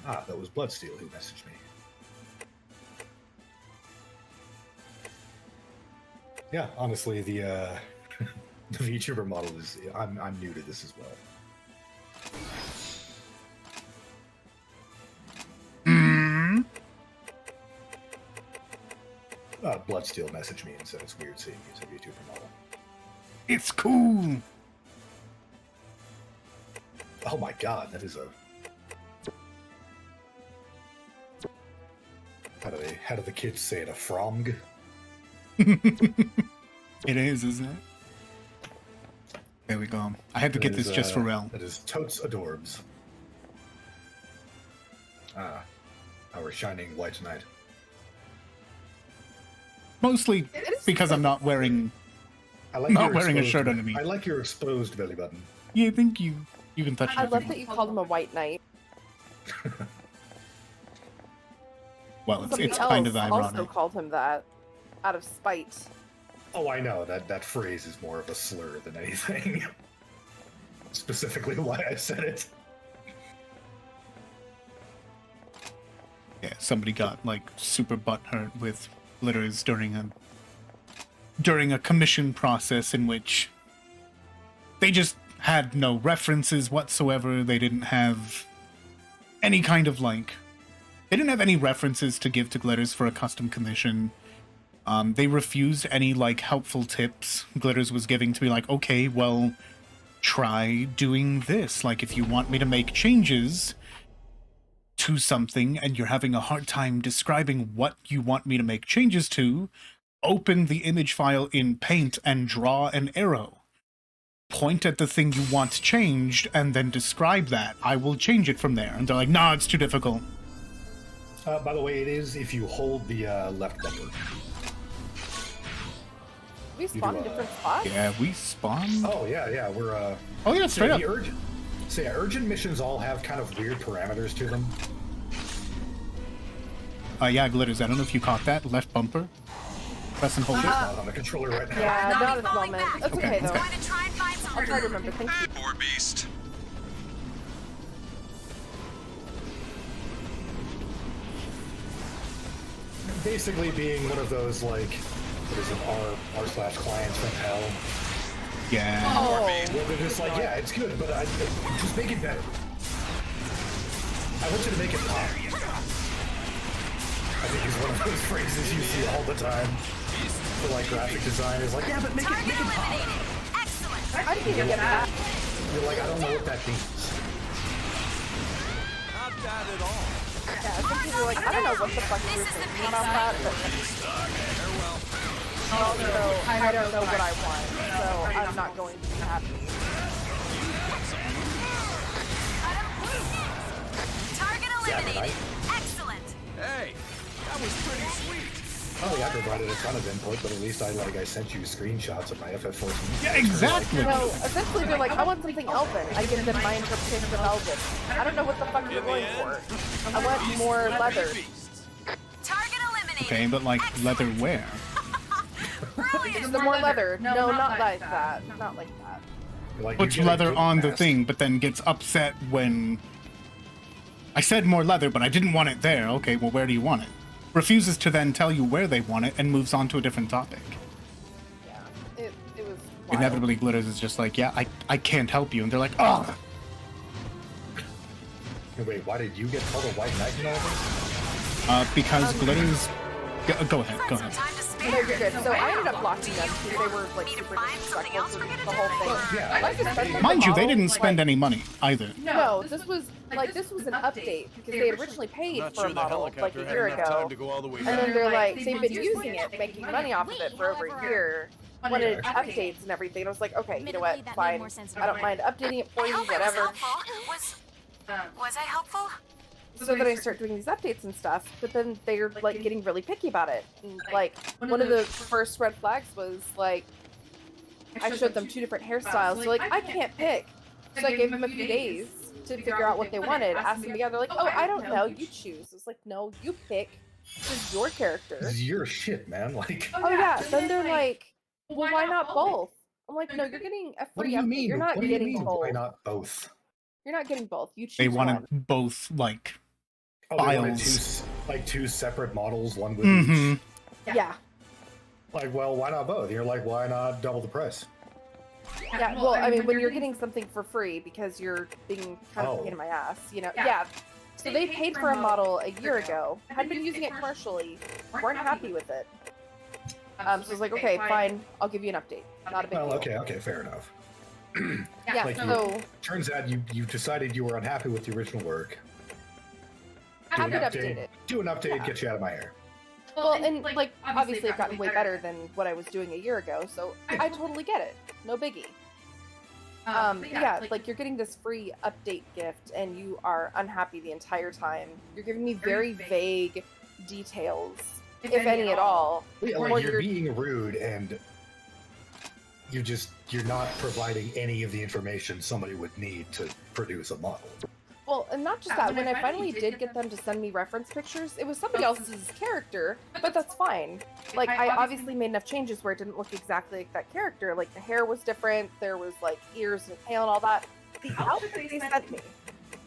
Ah, that was Bloodsteel who messaged me. Yeah, honestly, the the VTuber model is... I'm new to this as well. Bloodsteel messaged me and said it's weird seeing you as a VTuber model. It's cool! Oh my god, that is a... How do the kids say it? A frog? It is, isn't it? There we go. I had to get this just for Rel. That is totes adorbs. Ah, our shining white knight. Mostly because I'm not wearing a shirt underneath. I like your exposed belly button. Yeah, thank you. You can touch it. I love that you called him a white knight. Well, it's Somebody kind of else ironic. also called him that out of spite. Oh, I know. That phrase is more of a slur than anything. Specifically why I said it. Yeah, somebody got like super butthurt with glitters during a commission process in which they just had no references whatsoever. They didn't have any kind of like... They didn't have any references to give to Glitters for a custom commission. They refused any like helpful tips Glitters was giving to be like, okay, well, try doing this. Like, if you want me to make changes to something and you're having a hard time describing what you want me to make changes to, open the image file in Paint and draw an arrow. Point at the thing you want changed and then describe that. I will change it from there. And they're like, nah, it's too difficult. By the way, it is if you hold the left bumper. We spawn in different spots? Yeah, we spawn. Oh, yeah, we're... Oh, yeah, straight up. Urgent missions all have kind of weird parameters to them. Yeah, Glitters, I don't know if you caught that. Left bumper. Press and hold it. It's not on the controller right now. Yeah, not at the moment. That's okay, though. Going to try and find some I'll try to remember. Thank you. Poor beast. Basically being one of those, like, what is it, r/clients from hell. Yeah. Oh. Where they're just like, yeah, it's good, but just make it better. I want you to make it pop. I think is one of those phrases you see all the time for like graphic design. Is like, yeah, but make it pop. Excellent. I didn't even get that. You're like, I don't know what that means. Not bad at all. Yeah, some people are like, I don't know what the fuck you're thinking about that, but... Also, I don't know what I want, so I'm not going to be happy. Target eliminated. Excellent. Hey, that was pretty sweet. Oh yeah, I provided a ton of input, but at least I sent you screenshots of my FF14. Yeah, exactly. So essentially, they're like, I want something Elven. I give them my interpretation of Elven. I don't know what the fuck you're going for. I want more leather. Target eliminated. Okay, but like leather where? The more leather. No, not like that. Not like that. Like, Puts leather on the thing, but then gets upset when I said more leather, but I didn't want it there. Okay, well, where do you want it? Refuses to then tell you where they want it and moves on to a different topic. Yeah, it was wild. Inevitably, Glitters is just like, yeah, I can't help you. And they're like, oh! Wait, why did you get called a white knight in all this? Because Glitters... Go ahead. No, you're good. So I ended up blocking them because they were like super disrespectful for the whole thing. Mind you, they didn't spend any money either. No, this was an update because they had originally paid for a model like a year ago, and then they're like they've been using it, making money off of it for over a year. Wanted updates and everything. And I was like, okay, you know what? Fine. I don't mind updating it for you, whatever. Was I helpful? So then I start doing these updates and stuff, but then they're like getting really picky about it. And, like one of the first red flags was like I showed them 2 different hairstyles. So like I can't pick. So I gave them a few days to figure out what they wanted. Asked them together, like, oh, I don't know, you choose. It's like, no, you pick. This is your character. This is your shit, man. Like. Oh yeah. Then they're like, well, why not both? I'm like, no, you're getting a free What do you update. mean? You're not What do you getting mean? both. Why not both? You're not getting both. You choose. They wanted one. both, like, Oh, they wanted files. two separate models, one with Mm-hmm. each. Yeah. Like, well, why not both? You're like, why not double the price? Yeah, well, I mean, when you're getting something for free because you're being kind of a pain in my ass, you know, yeah. So they paid for a model a year ago, had been using it commercially, weren't happy with it. So I was like, okay, fine, I'll give you an update. Not a big deal. Okay, fair enough. Yeah, like so... turns out you decided you were unhappy with the original work. I could update it. Do an update, get you out of my hair. Well, and like obviously I've gotten way better than what I was doing a year ago, so I totally get it. No biggie. Yeah, like you're getting this free update gift and you are unhappy the entire time. You're giving me very vague details, if any at all. Yeah, like you're being rude and you're not providing any of the information somebody would need to produce a model. Well, and not just that, when I finally did get them to send me reference pictures, it was somebody else's character, but that's fine. Like, I obviously made enough changes where it didn't look exactly like that character. Like, the hair was different, there was, like, ears and tail and all that. The outfit they sent me.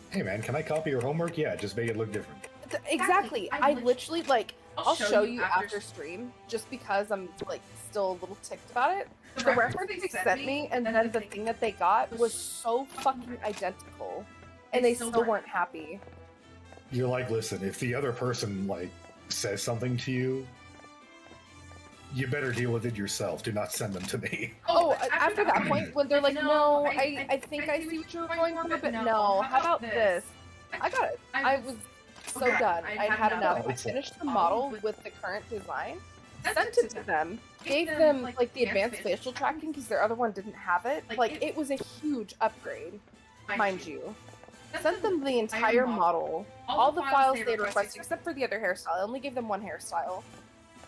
Hey man, can I copy your homework? Yeah, just make it look different. Exactly. I literally, like, I'll show you after stream, just because I'm, like, still a little ticked about it. The reference they sent me, and then the thing that they got was so fucking identical. And they still weren't happy. You're like, listen, if the other person, like, says something to you, you better deal with it yourself. Do not send them to me. Oh, after that point, when they're like, no, I think I see what you're going for, but no, how about this? I got it. I was so done. I'd had enough. I finished the model with the current design, sent it to them, gave them, like, the advanced facial tracking because their other one didn't have it. Like, it was a huge upgrade, mind you. Sent them the entire model, all the files they had requested, except for the other hairstyle. I only gave them one hairstyle.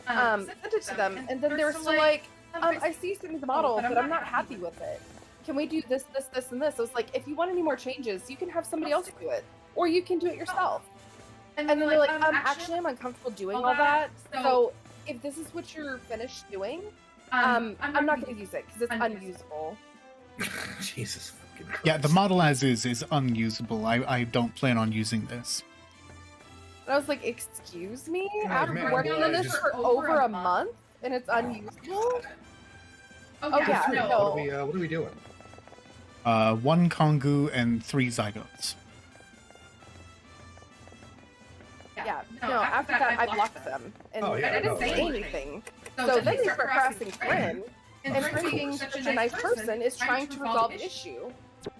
Sent it to them, and then they were still like, I see you sent me the model, but I'm not happy with it. Can we do this, this, this, and this? I was like, if you want any more changes, you can have somebody else do it. Or you can do it yourself. And then they're like, actually, I'm uncomfortable doing all that. So if this is what you're finished doing, I'm not going to use it, because it's unusable. Jesus fucking Christ. Yeah, the model as is unusable. I don't plan on using this. And I was like, excuse me? Oh, After man, working on this for over a month, and it's unusable? Oh yeah, no. What are we doing? 1 Kongu and 3 Zygotes. Yeah, no, after that I blocked them. And I didn't say anything. So then they start harassing Thrynn, and Thrynn, being such a nice person, is trying to resolve the issue.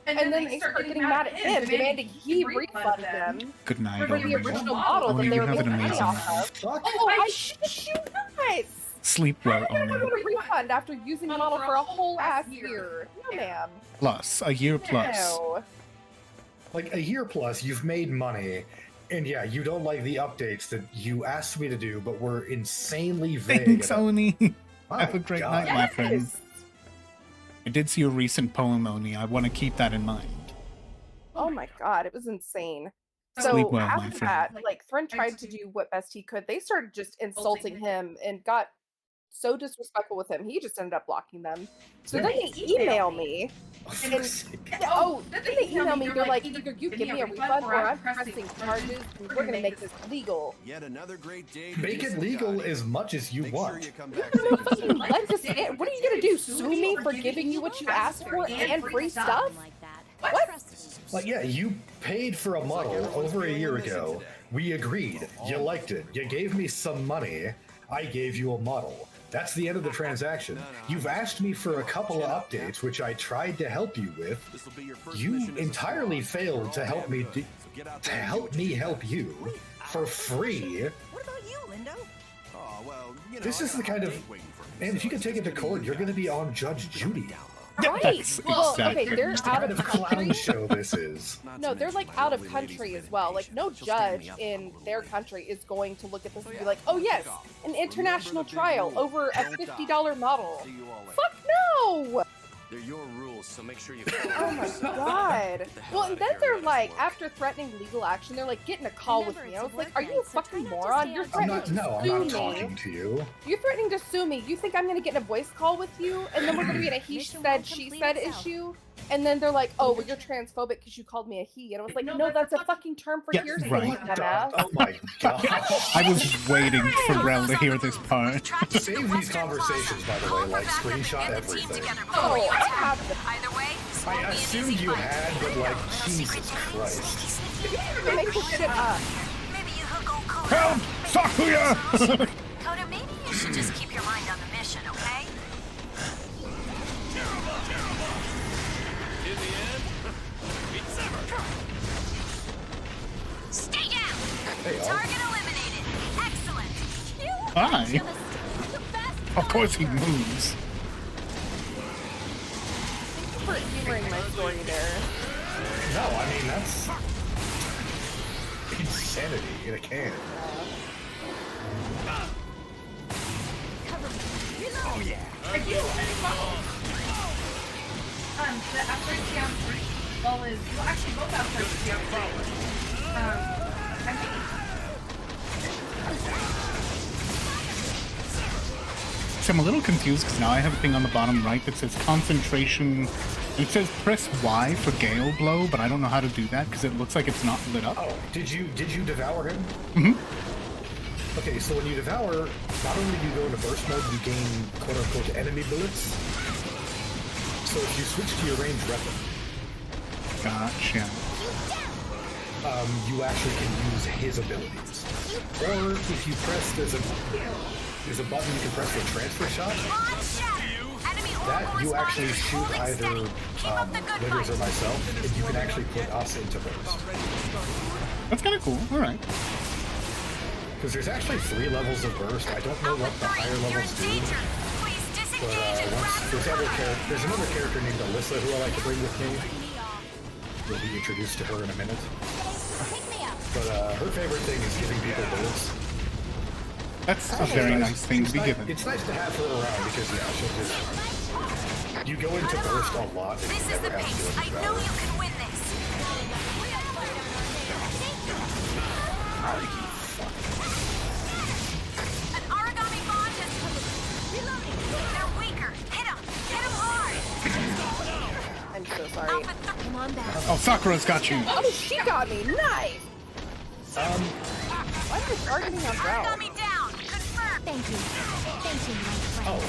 And then they start getting mad at him, demanding he refund them Good night. for the original model that they were making money off of. Oh, I shit you not! Sleep well, I don't Oni. want a refund after using the model for a whole ass year. No, ma'am. Plus, a year plus. No. Like a year plus, you've made money, and yeah, you don't like the updates that you asked me to do, but were insanely vague. Thanks, Oni. My Have a great God. night, my friend. I did see your recent poem, Oni. I want to keep that in mind. Oh my god, it was insane. Sleep So well, my after friend. that, like Thrynn tried to do what best he could. They started just insulting him and got so disrespectful with him. He just ended up blocking them. So then they email me. And, then they email me. They're like, either you give me a refund or I'm pressing charges and we're gonna make this legal. Yet another great day. Make it legal as much as you want. Let us in. What are you gonna do? Sue me for giving you what you asked for and free stuff? What? Like, yeah, you paid for a model over a year ago. We agreed. You liked it. You gave me some money. I gave you a model. That's the end of the transaction. You've asked me for a couple of updates, which I tried to help you with. You entirely failed to help me help you for free. What about you, Lindo? Oh, well, you know, This is the kind of... Man, if you can take it to court, you're going to be on Judge Judy. Right. Well, okay, they're That's the out kind of of clown country. show this is. No, they're like out of country as well. Like no judge in their country is going to look at this and be like, "Oh yes, an international trial over a $50 model." Fuck no! They're your rules, so make sure you Oh my god. Well, and then they're like, after threatening legal action, they're like, getting a call with me. I was like, are you a fucking moron? You're threatening to I'm sue not me. talking to you. You're threatening to sue me. You think I'm gonna get in a voice call with you? And then we're gonna be in a he said, she said issue? And then they're like, oh, well, you're transphobic because you called me a he. And I was like, no, that's a fucking term for hearsay, right. dumbass. Oh my god. I was waiting for Rel to hear this part. Save these conversations, by the way, like screenshot everything. Oh, I have them. Either way, I assumed you had, but like, Jesus Christ. You make this shit up. maybe you hook old Coda. Help! Sakuya! Coda, maybe you should just keep your mind on the mission, okay? In the end, it's severed. Stay down! Hey, Target eliminated. Excellent. Hi. Of course he moves. For humoring my story there. No, I mean, that's insanity in a can. Oh yeah. The after well is well actually both after I think So I'm a little confused because now I have a thing on the bottom right that says concentration. It says press Y for Gale Blow, but I don't know how to do that because it looks like it's not lit up. Oh, did you devour him? Mm-hmm. Okay, so when you devour, not only do you go into burst mode, you gain quote-unquote enemy bullets. So if you switch to your ranged weapon, Gotcha. you actually can use his abilities. Or if you press, there's a button you can press for transfer shot. That you actually shoot either Liggers or myself, and you can actually put us into burst. That's kind of cool. All right. Because there's actually 3 levels of burst. I don't know what the higher levels do. But once there's another character named Alyssa who I like to bring with me. We'll be introduced to her in a minute. But her favorite thing is giving people bullets. That's a very nice thing to be given. It's nice to have her around because yeah, she'll just you go into burst a lot and you never have to do I know you can win this. An origami bond is reloading. They're weaker. Hit them hard. I'm so sorry. Come on back. Oh, Sakura's got you. Oh, she got me. Nice. Why am I targeting on Rel? Origami down. Confirm. Thank you. Thank you, my friend. Oh,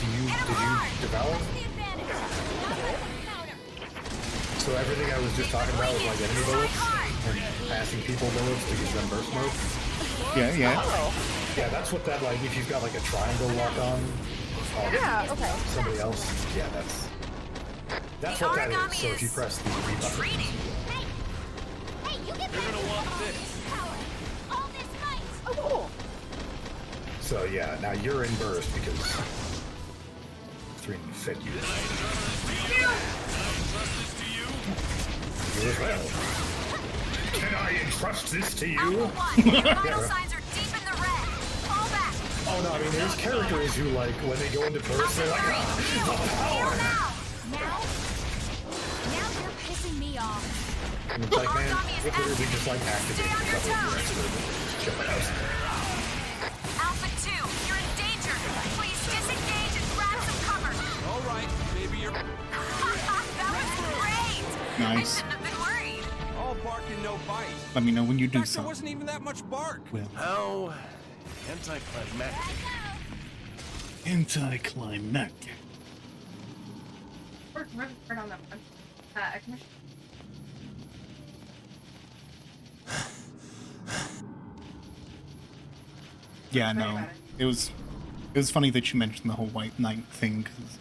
did you devour? So everything I was just talking about was like enemy bullets and passing people bullets to give them burst mode? Yeah. Yeah, that's what that, like, if you've got like a triangle lock on, Yeah, okay. somebody else, yeah, that's what that is. So if you press the B button. You're gonna want this. Oh, cool. So So yeah, now you're in burst because Thrynn fed you. You as well. Can I entrust this to you? Vital signs are deep in the red. Fall back. Oh no, I mean there's characters who like when they go into burst, they're like, the power! Now you're pissing me off. And it's like, man, it literally just like activating a couple of your extra chill out. Alpha 2, you're in danger. Please disengage and grab some cover. All right, maybe you're... That was great. Nice. I shouldn't have been worried. All bark and no bite. Let me know when you do There something. wasn't even that much bark. Well. How anticlimactic. Anticlimactic. We're turn on that one. Commission. Yeah, no. It was funny that you mentioned the whole White Knight thing, because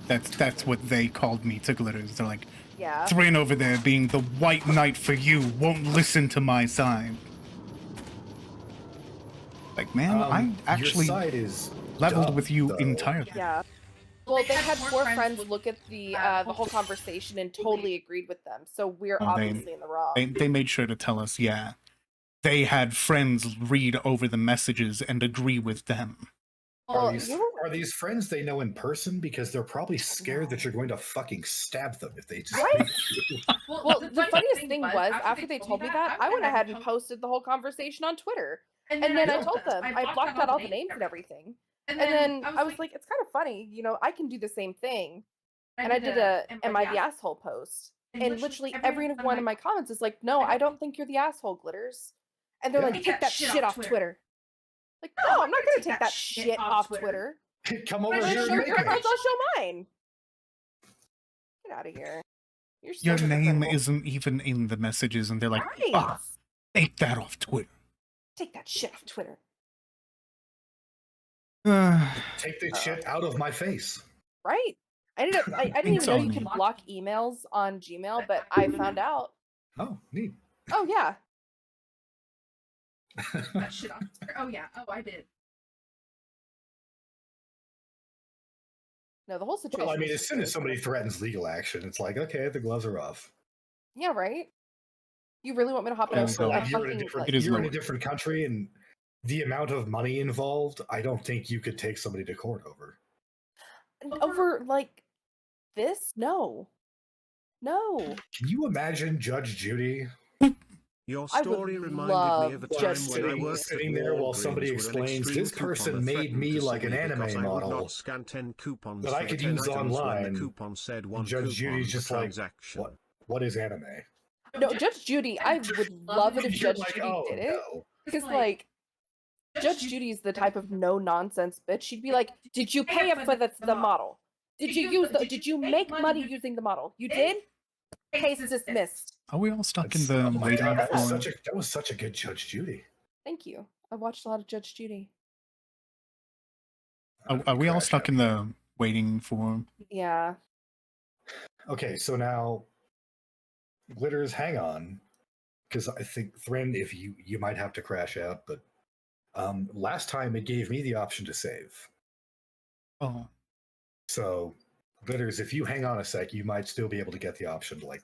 that's what they called me to Glitters. They're like, Yeah. Thrynn over there being the White Knight for you won't listen to my side. Like, man, I actually your side is leveled dumb, with you though. entirely. Yeah. Well, they had 4 friends look at the whole conversation and totally agreed with them. So we're obviously in the wrong. They made sure to tell us, yeah, they had friends read over the messages and agree with them. Are these friends they know in person? Because they're probably scared that you're going to fucking stab them if they just Right? you. Well, the funniest thing was, after they told me that, I went ahead and posted the whole conversation on Twitter. And then I told them, I blocked out all the names and everything. And then I was like, it's kind of funny, you know, I can do the same thing. And I did a Am I the Asshole post. And literally every one of my comments is like, no, I don't think you're the asshole, Glitters. And they're like, take that shit off Twitter. Like, no, I'm not going to take that shit off Twitter. Come over I'm here show and your make cards, it. I'll show mine. Get out of here. You're so Your name hypocritical. isn't even in the messages, and they're like, Right. ah, take that off Twitter. Take that shit off Twitter. Take this shit out of my face. Right. I didn't even It's know all you me. could block emails on Gmail, but I found out. Oh, neat. Oh yeah. That shit off Twitter. Oh yeah. Oh, I did. No, the whole situation. Well, I mean, was as soon as really somebody threatens legal action, it's like, okay, the gloves are off. Yeah, right. You really want me to hop in Also, a you're in a fucking different, like, you're in a different country, and the amount of money involved, I don't think you could take somebody to court over. over like this? No. No. Can you imagine Judge Judy? Your I would story reminded love me of a Judge time when I Judy. worked Sitting at there while Walgreens somebody with an explains, extreme this person couponer made threatened me to like sue an me because anime I would model not scan 10 coupons that I for could 10 use items when the online. coupon said one And Judge coupon Judy's per just like, transaction. what is anime? No, Judge Judy, I would love it if You're Judge like, Judy oh, did it. no. Because like Judge Judy's the type of no nonsense bitch. She'd be like, "Did you pay up for the model? Did you make money using the model? You did? Case dismissed." Are we all stuck in the Oh my waiting God, that was for? such a good Judge Judy. Thank you. I watched a lot of Judge Judy. Are we all stuck in the waiting for? Yeah. Okay, so now, Glitters, hang on, because I think Thrynn, if you might have to crash out, but last time it gave me the option to save. Oh, So, Glitters, if you hang on a sec, you might still be able to get the option to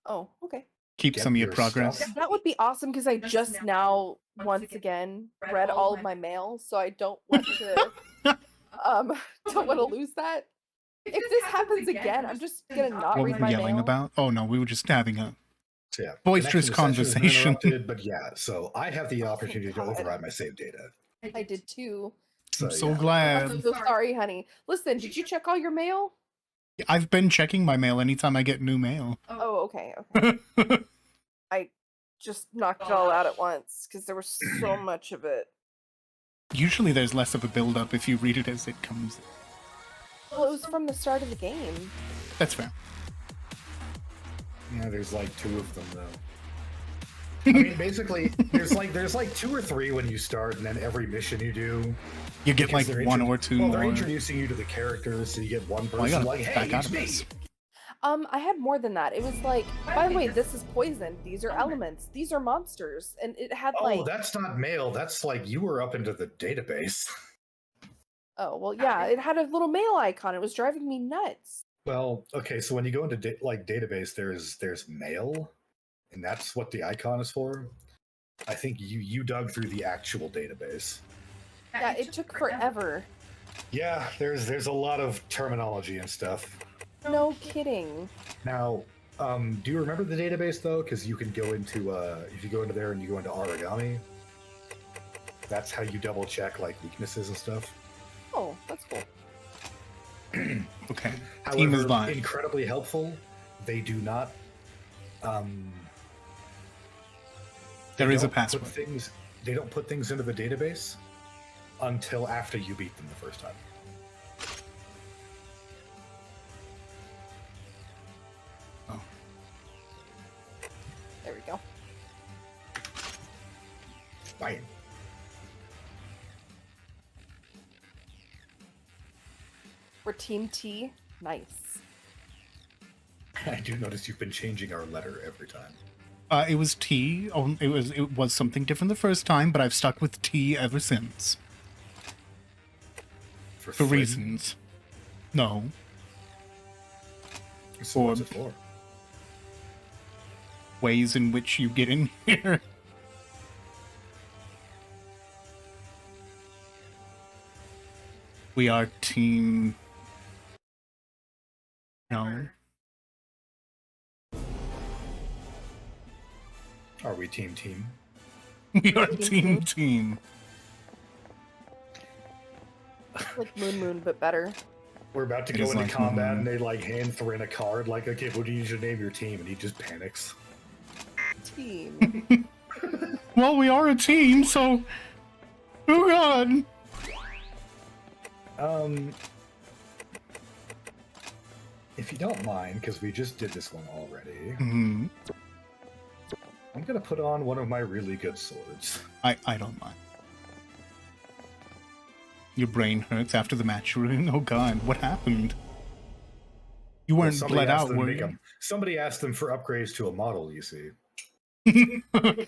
Oh, okay. keep Get some of your your progress. stuff. That would be awesome because I just now once again read all of my mail, so I don't want to don't want to lose that. If this happens again, I'm just gonna not What were read we my yelling mail. about? Oh no, we were just having a So yeah, boisterous connection to the session has been conversation. interrupted, but yeah, so I have the opportunity to override my save data. I did too. I'm so yeah. glad. I'm so sorry, honey. Listen, did you check all your mail? I've been checking my mail anytime I get new mail. Oh, okay, okay. I just knocked it all out at once because there was so much of it. Usually there's less of a build-up if you read it as it comes. Well, it was from the start of the game. That's fair. Yeah, there's like 2 of them though. I mean, basically, there's like 2 or 3 when you start, and then every mission you do, You get because like they're 1 or 2 well, more. they're introducing you to the characters, so you get one I person gotta like, back "Hey, out it's of me." this. I had more than that. It was like, by the way, this is poison. These are elements. These are monsters. And it had like... Oh, that's not mail. That's like you were up into the database. Oh, well, yeah. It had a little mail icon. It was driving me nuts. Well, okay, so when you go into database, there's mail, and that's what the icon is for. I think you dug through the actual database. Yeah, it took forever. Yeah, there's a lot of terminology and stuff. No kidding. Now, do you remember the database though? Because you can go into if you go into there and you go into origami, that's how you double check like weaknesses and stuff. Oh, that's cool. Okay. However, incredibly helpful. They do not. There is a password. They don't put things into the database until after you beat them the first time. Oh. There we go. Bam. We're Team T. Nice. I do notice you've been changing our letter every time. It was T. Oh, it was something different the first time, but I've stuck with T ever since. For reasons. No. So what's it for? Ways in which you get in here. We are team... No. Are we team? We are team. Like Moon, but better. We're about to go into combat, and they like hand Thrynn a card, like, okay, what do you should name your team? And he just panics. Team. Well, we are a team, so... Oh god! If you don't mind, because we just did this one already, Mm-hmm. I'm gonna put on one of my really good swords. I don't mind. Your brain hurts after the match room. Oh god, what happened? You weren't bled out, were you? Somebody asked them for upgrades to a model, you see. How do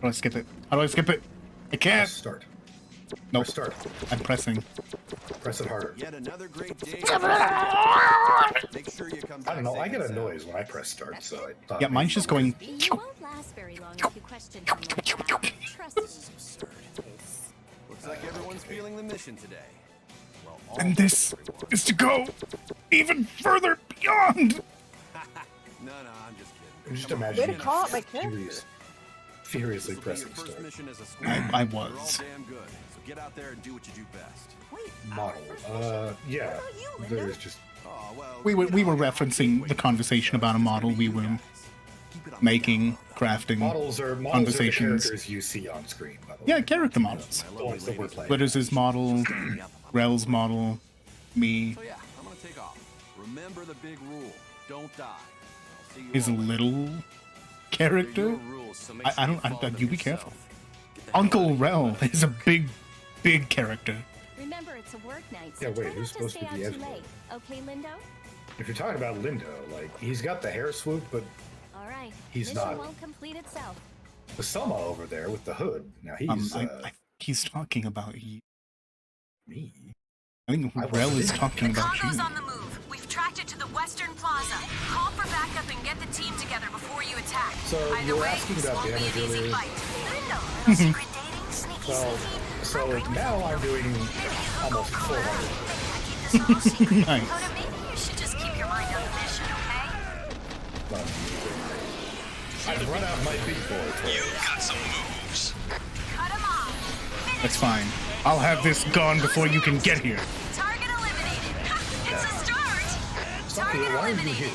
I skip it? I can't! Start. Nope. Start. I'm pressing. Press it harder. Yet another great day. Make sure you come back. I don't know, I get a noise when I press start, so I thought... Yeah, mine's just going... You won't last very long if you question him like that. Trust me. This is absurd. Looks like everyone's feeling the mission today. Well, And this is to go even further beyond! No, I'm just kidding. Just imagine... Way to call out my character. Furiously pressing start. I was. Damn good. So get out there and do what you do best. Model. Yeah. There's just... We were referencing the conversation about a model we were making, crafting, Models are the conversations. characters you see on screen, by the way. Yeah, character models. The ones that we're playing. Glitters' model, Rel's model, me. So yeah, I'm gonna take off. Remember the big rule. Don't die. I'll see you His all. little character? I don't, you be careful. Uncle Rel is a big character. Remember, it's a work night, Yeah, so wait, try who's not to supposed stay to be out too Ezra? late. Okay, Lindo? If you're talking about Lindo, like, he's got the hair swoop, but All right. He's Mission not. won't complete itself. the Sama over there with the hood, now he's, He's talking about you. me. I think Rel is talking about you. Cargo's on the move. We've tracked it to the Western Plaza. Call for backup and get the team together before you attack. So, Either you were way, asking this about won't be damage an easy earlier. fight. Lindo, little secret dating, sneaky, So now I'm doing almost 400. Keep this little secret. Nice. Coda, maybe you should just keep your mind on the mission, okay? I've run out my big boy. You've got some moves. Cut him off. That's fine. I'll have this gone before you can get here. Target eliminated. It's a start. Saki, why are you here?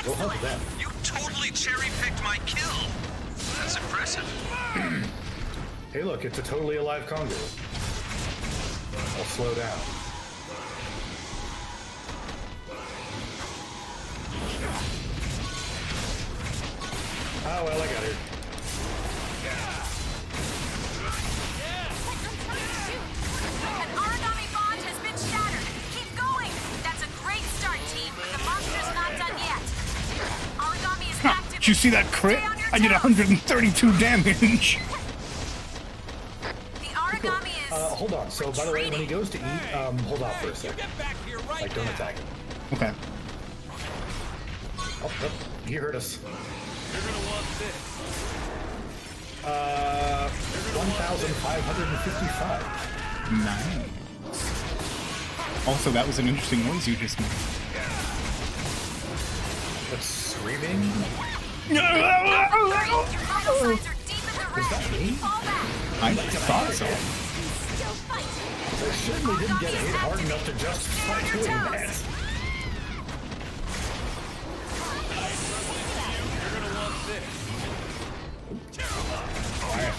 Go help them. You totally cherry-picked my kill. That's impressive. Hey, look, it's a totally alive Congo. I'll slow down. Oh, well, I got it. An origami bond has been shattered. Keep going. Did you see that crit? I did 132 damage. The origami is. Hold on. So, by the way, when he goes to eat, hold on for a second. Like, don't attack him. Okay. Oh, he heard us. You're gonna want this. 1,555. Nice. Also, that was an interesting noise you just made. What's screaming? Your vital signs are deep in the red. Fall back. I thought so. Still fight. They certainly didn't get hit hard enough to justify doing that. You're gonna want this.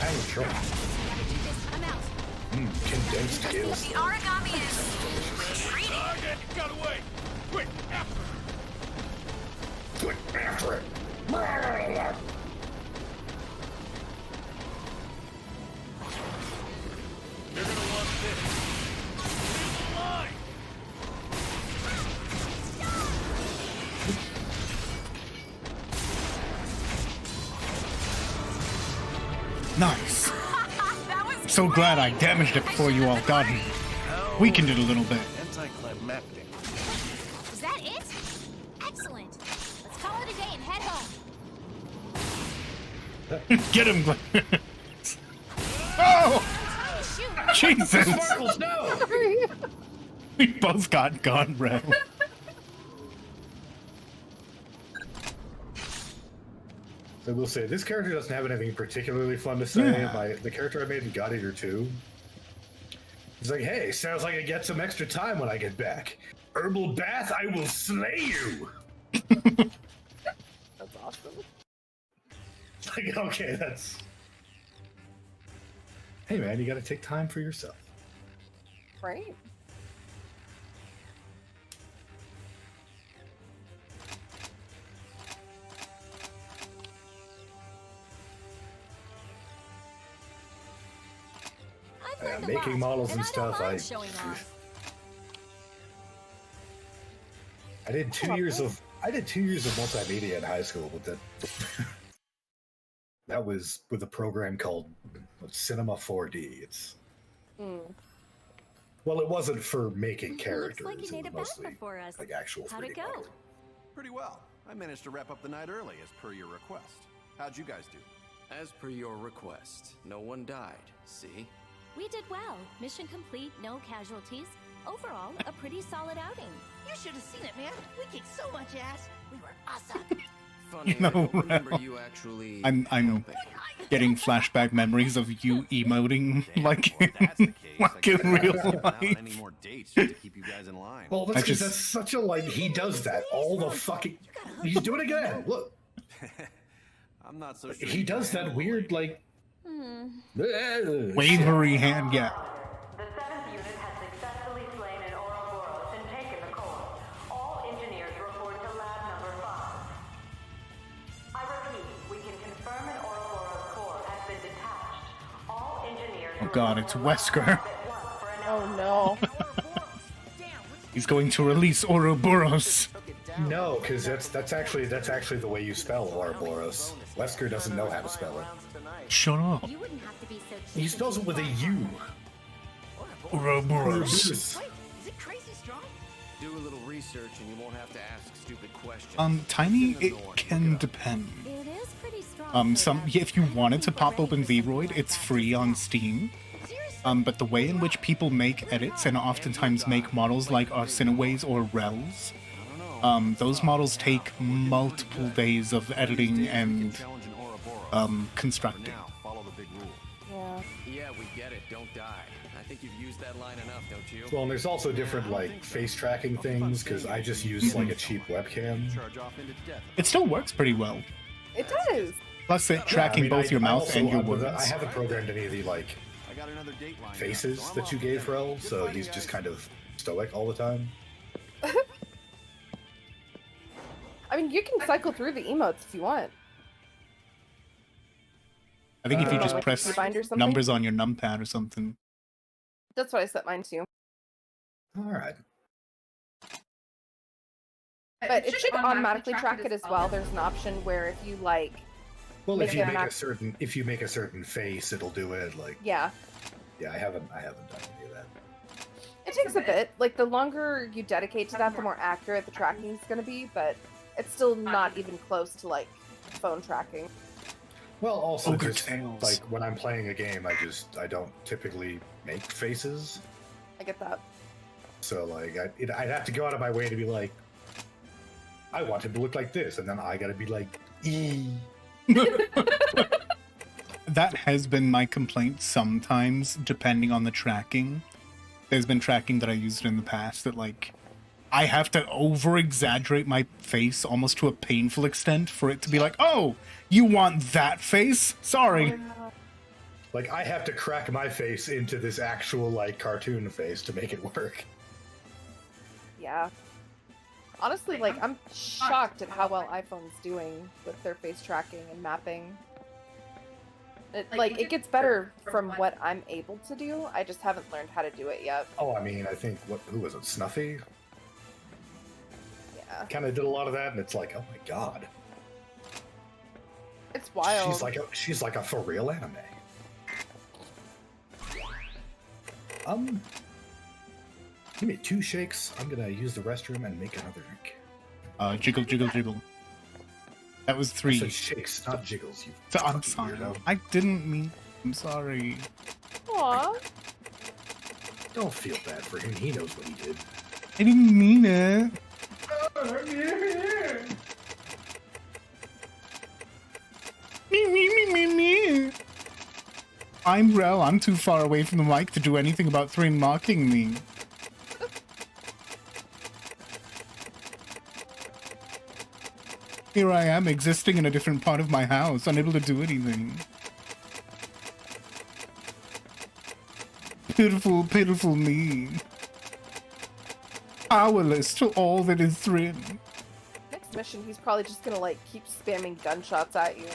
I'm sure. I'm out. Condensed gills. The origami is retreating. Target, got away. Quick, after. Quick, after it. You're gonna want this. Here's the line. Nice. So glad I damaged it before you all got here. Weakened it a little bit. Anticlimactic. Is that it? Excellent. Let's call it a day and head home. Get him, Glenn. Oh! Jesus! Sparkles, no! We both got gone red. I will say, this character doesn't have anything particularly fun to say. Yeah. The character I made in God Eater 2, he's like, hey, sounds like I get some extra time when I get back. Herbal bath, I will slay you! That's awesome. Like, okay, that's... Hey man, you gotta take time for yourself. Right? Yeah, making models and stuff, I did 2 years of multimedia in high school, but that was with a program called Cinema 4D. It's well, it wasn't for making characters. Looks like you made it a was bath mostly before us. like actual How'd 3D it go? models. Pretty well. I managed to wrap up the night early as per your request. How'd you guys do? As per your request, no one died, see? We did well. Mission complete, no casualties. Overall, a pretty solid outing. You should have seen it, man. We kicked so much ass. We were awesome. Funny, No, I don't remember Rel. you actually I'm getting flashback memories of you emoting like in real life. Any more dates just to keep you guys in line? Well, that's because that's such a like he does that all the fucking. He's doing it again. Look, I'm not so sure. he does that weird like. Wavery hand, yeah. The 7th unit has successfully slain an Ouroboros and taken the core. All engineers report to lab number 5. I repeat, we can confirm an Ouroboros core has been detached. All engineers. Oh god, it's Wesker. Oh no. He's going to release Ouroboros. No, because that's actually the way you spell Ouroboros. Wesker doesn't know how to spell it. Shut up. You wouldn't have to be so He spells it with a U. Ouroboros. Wait, is it crazy strong? do a little research and you won't have to ask stupid questions. Tiny, it can depend. It is pretty strong. If you wanted to pop open Vroid, it's free on Steam. But the way in which people make edits and oftentimes make models like Arsinawaes or Rels, those models take multiple days of editing and constructing. Yeah, we get it. Don't die. I think you've used that line enough, don't you? Well, and there's also different like face tracking things because I just use like a cheap webcam. It still works pretty well. It does. Plus, it tracking both your mouth and your words. I haven't programmed any of the like faces that you gave Rel, so he's just kind of stoic all the time. I mean, you can cycle through the emotes if you want. I think if you just like press rewind or something? numbers on your numpad or something. That's what I set mine to. All right. But it should automatically track it as well. There's an option where if you like, well, if you make a certain face, it'll do it. Like yeah. I haven't done any of that. It takes a bit. Like the longer you dedicate to that, the more accurate the tracking is going to be. But it's still not even close to like phone tracking. Well, also just like when I'm playing a game, I don't typically make faces. I get that. So like I'd have to go out of my way to be like, I want him to look like this, and then I gotta be like, That has been my complaint sometimes, depending on the tracking. There's been tracking that I used in the past that, like, I have to over-exaggerate my face almost to a painful extent for it to be like, oh, you want that face? Sorry. Like, I have to crack my face into this actual, like, cartoon face to make it work. Yeah. Honestly, like, I'm shocked at how well iPhone's doing with their face tracking and mapping. It gets better from what I'm able to do. I just haven't learned how to do it yet. Oh, I mean, I think, who was it, Snuffy? Yeah. Kind of did a lot of that, and it's like, oh my god. It's wild. She's like a for real anime. Give me 2 shakes. I'm gonna use the restroom and make another drink. Jiggle, jiggle, jiggle. That was 3. I said shakes, not jiggles. You. I'm sorry. I didn't mean. I'm sorry. Aww. Don't feel bad for him. He knows what he did. I didn't mean it. Me. I'm Rel. I'm too far away from the mic to do anything about Thrynn mocking me. Here I am, existing in a different part of my house, unable to do anything. Pitiful, pitiful me. Powerless to all that is Thrynn. Next mission, he's probably just gonna, like, keep spamming gunshots at you.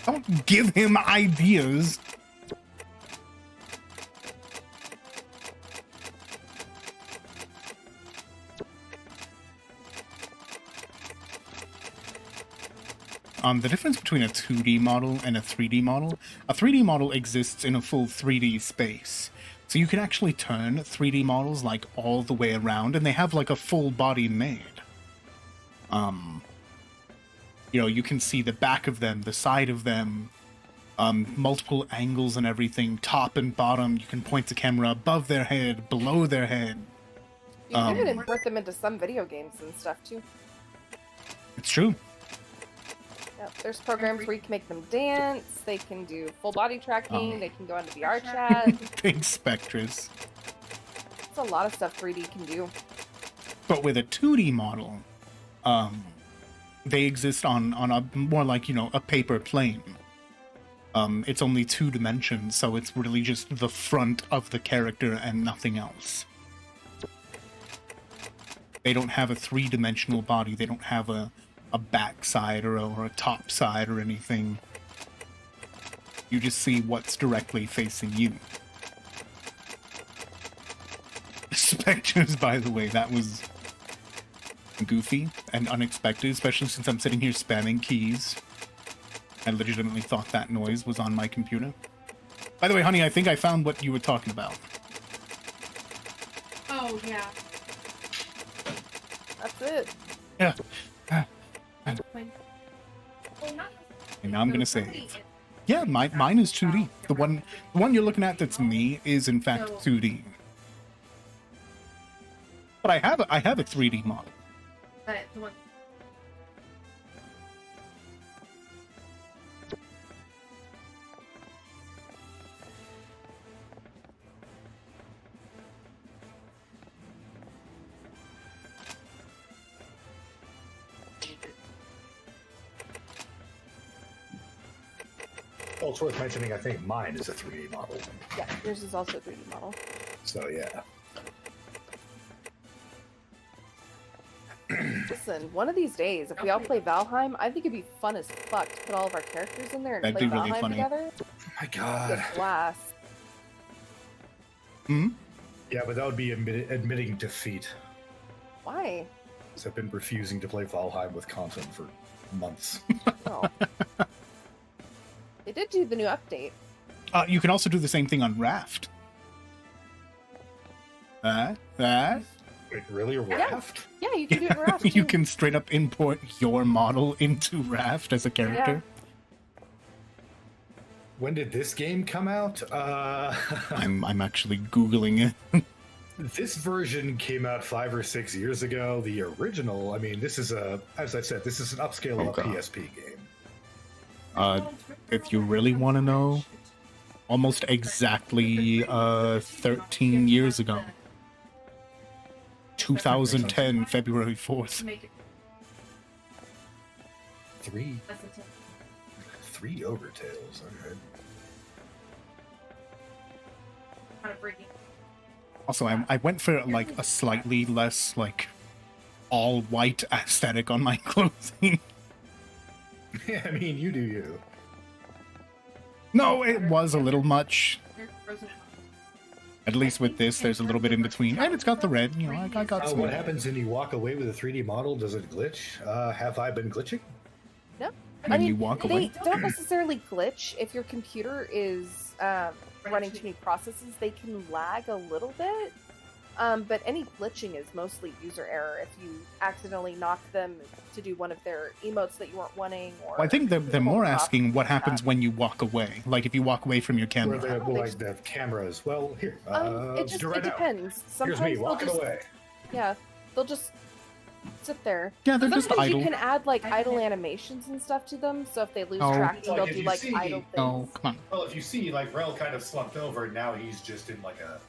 Don't give him ideas. The difference between a 2D model and a 3D model. A 3D model exists in a full 3D space. So you can actually turn 3D models like all the way around, and they have like a full body made. You know, you can see the back of them, the side of them, multiple angles and everything, top and bottom. You can point the camera above their head, below their head. You can even import them into some video games and stuff too. It's true. Yep, there's programs where you can make them dance, they can do full body tracking, they can go into VR chat. Big Spectres. It's a lot of stuff 3D can do. But with a 2D model, they exist on a more like, you know, a paper plane. It's only 2 dimensions, so it's really just the front of the character and nothing else. They don't have a 3-dimensional body, they don't have a back side or a top side or anything. You just see what's directly facing you. Spectres, by the way, that was goofy and unexpected, especially since I'm sitting here spamming keys. I legitimately thought that noise was on my computer. By the way, honey, I think I found what you were talking about. Oh, yeah. That's it. Yeah. And now I'm gonna save. Yeah, mine is 2D. The one you're looking at that's me is in fact 2D. But I have a 3D model. But the one. Well, it's worth mentioning, I think mine is a 3D model. Yeah, yours is also a 3D model. So, yeah. Listen, one of these days, if we all play Valheim, I think it'd be fun as fuck to put all of our characters in there and That'd play be really Valheim funny. together. Oh my god. It's a blast. Hmm? Yeah, but that would be admitting defeat. Why? I've been refusing to play Valheim with content for months. Oh. They did do the new update. You can also do the same thing on Raft. Wait, really? Raft? Yeah, you can do it in Raft. You can straight up import your model into Raft as a character. When did this game come out? I'm actually Googling it. This version came out 5 or 6 years ago. The original, I mean, this is as I said, this is an upscale of a PSP game. If you really want to know, almost exactly 13 years ago. 2010, February 4th. Three ogre tails, okay. Also, I went for like a slightly less like all white aesthetic on my clothing. Yeah, I mean, you do you. No, it was a little much. At least with this, there's a little bit in between, and it's got the red. You know, I got some. What happens when you walk away with a 3D model? Does it glitch? Have I been glitching? No. When you walk away? They don't necessarily glitch. If your computer is running too many processes, they can lag a little bit. But any glitching is mostly user error. If you accidentally knock them to do one of their emotes that you weren't wanting, or Well, I think they're more asking what happens when you walk away. Like if you walk away from your camera. Like the cameras. Well, here. it depends. Sometimes Here's me they'll walking just, away. Yeah, they'll just sit there. Yeah, they're just Sometimes idle. you can add like idle animations and stuff to them, so if they lose track, they'll do like idle things. Oh, come on. Well, if you see, like, Rel kind of slumped over, and now he's just in like a...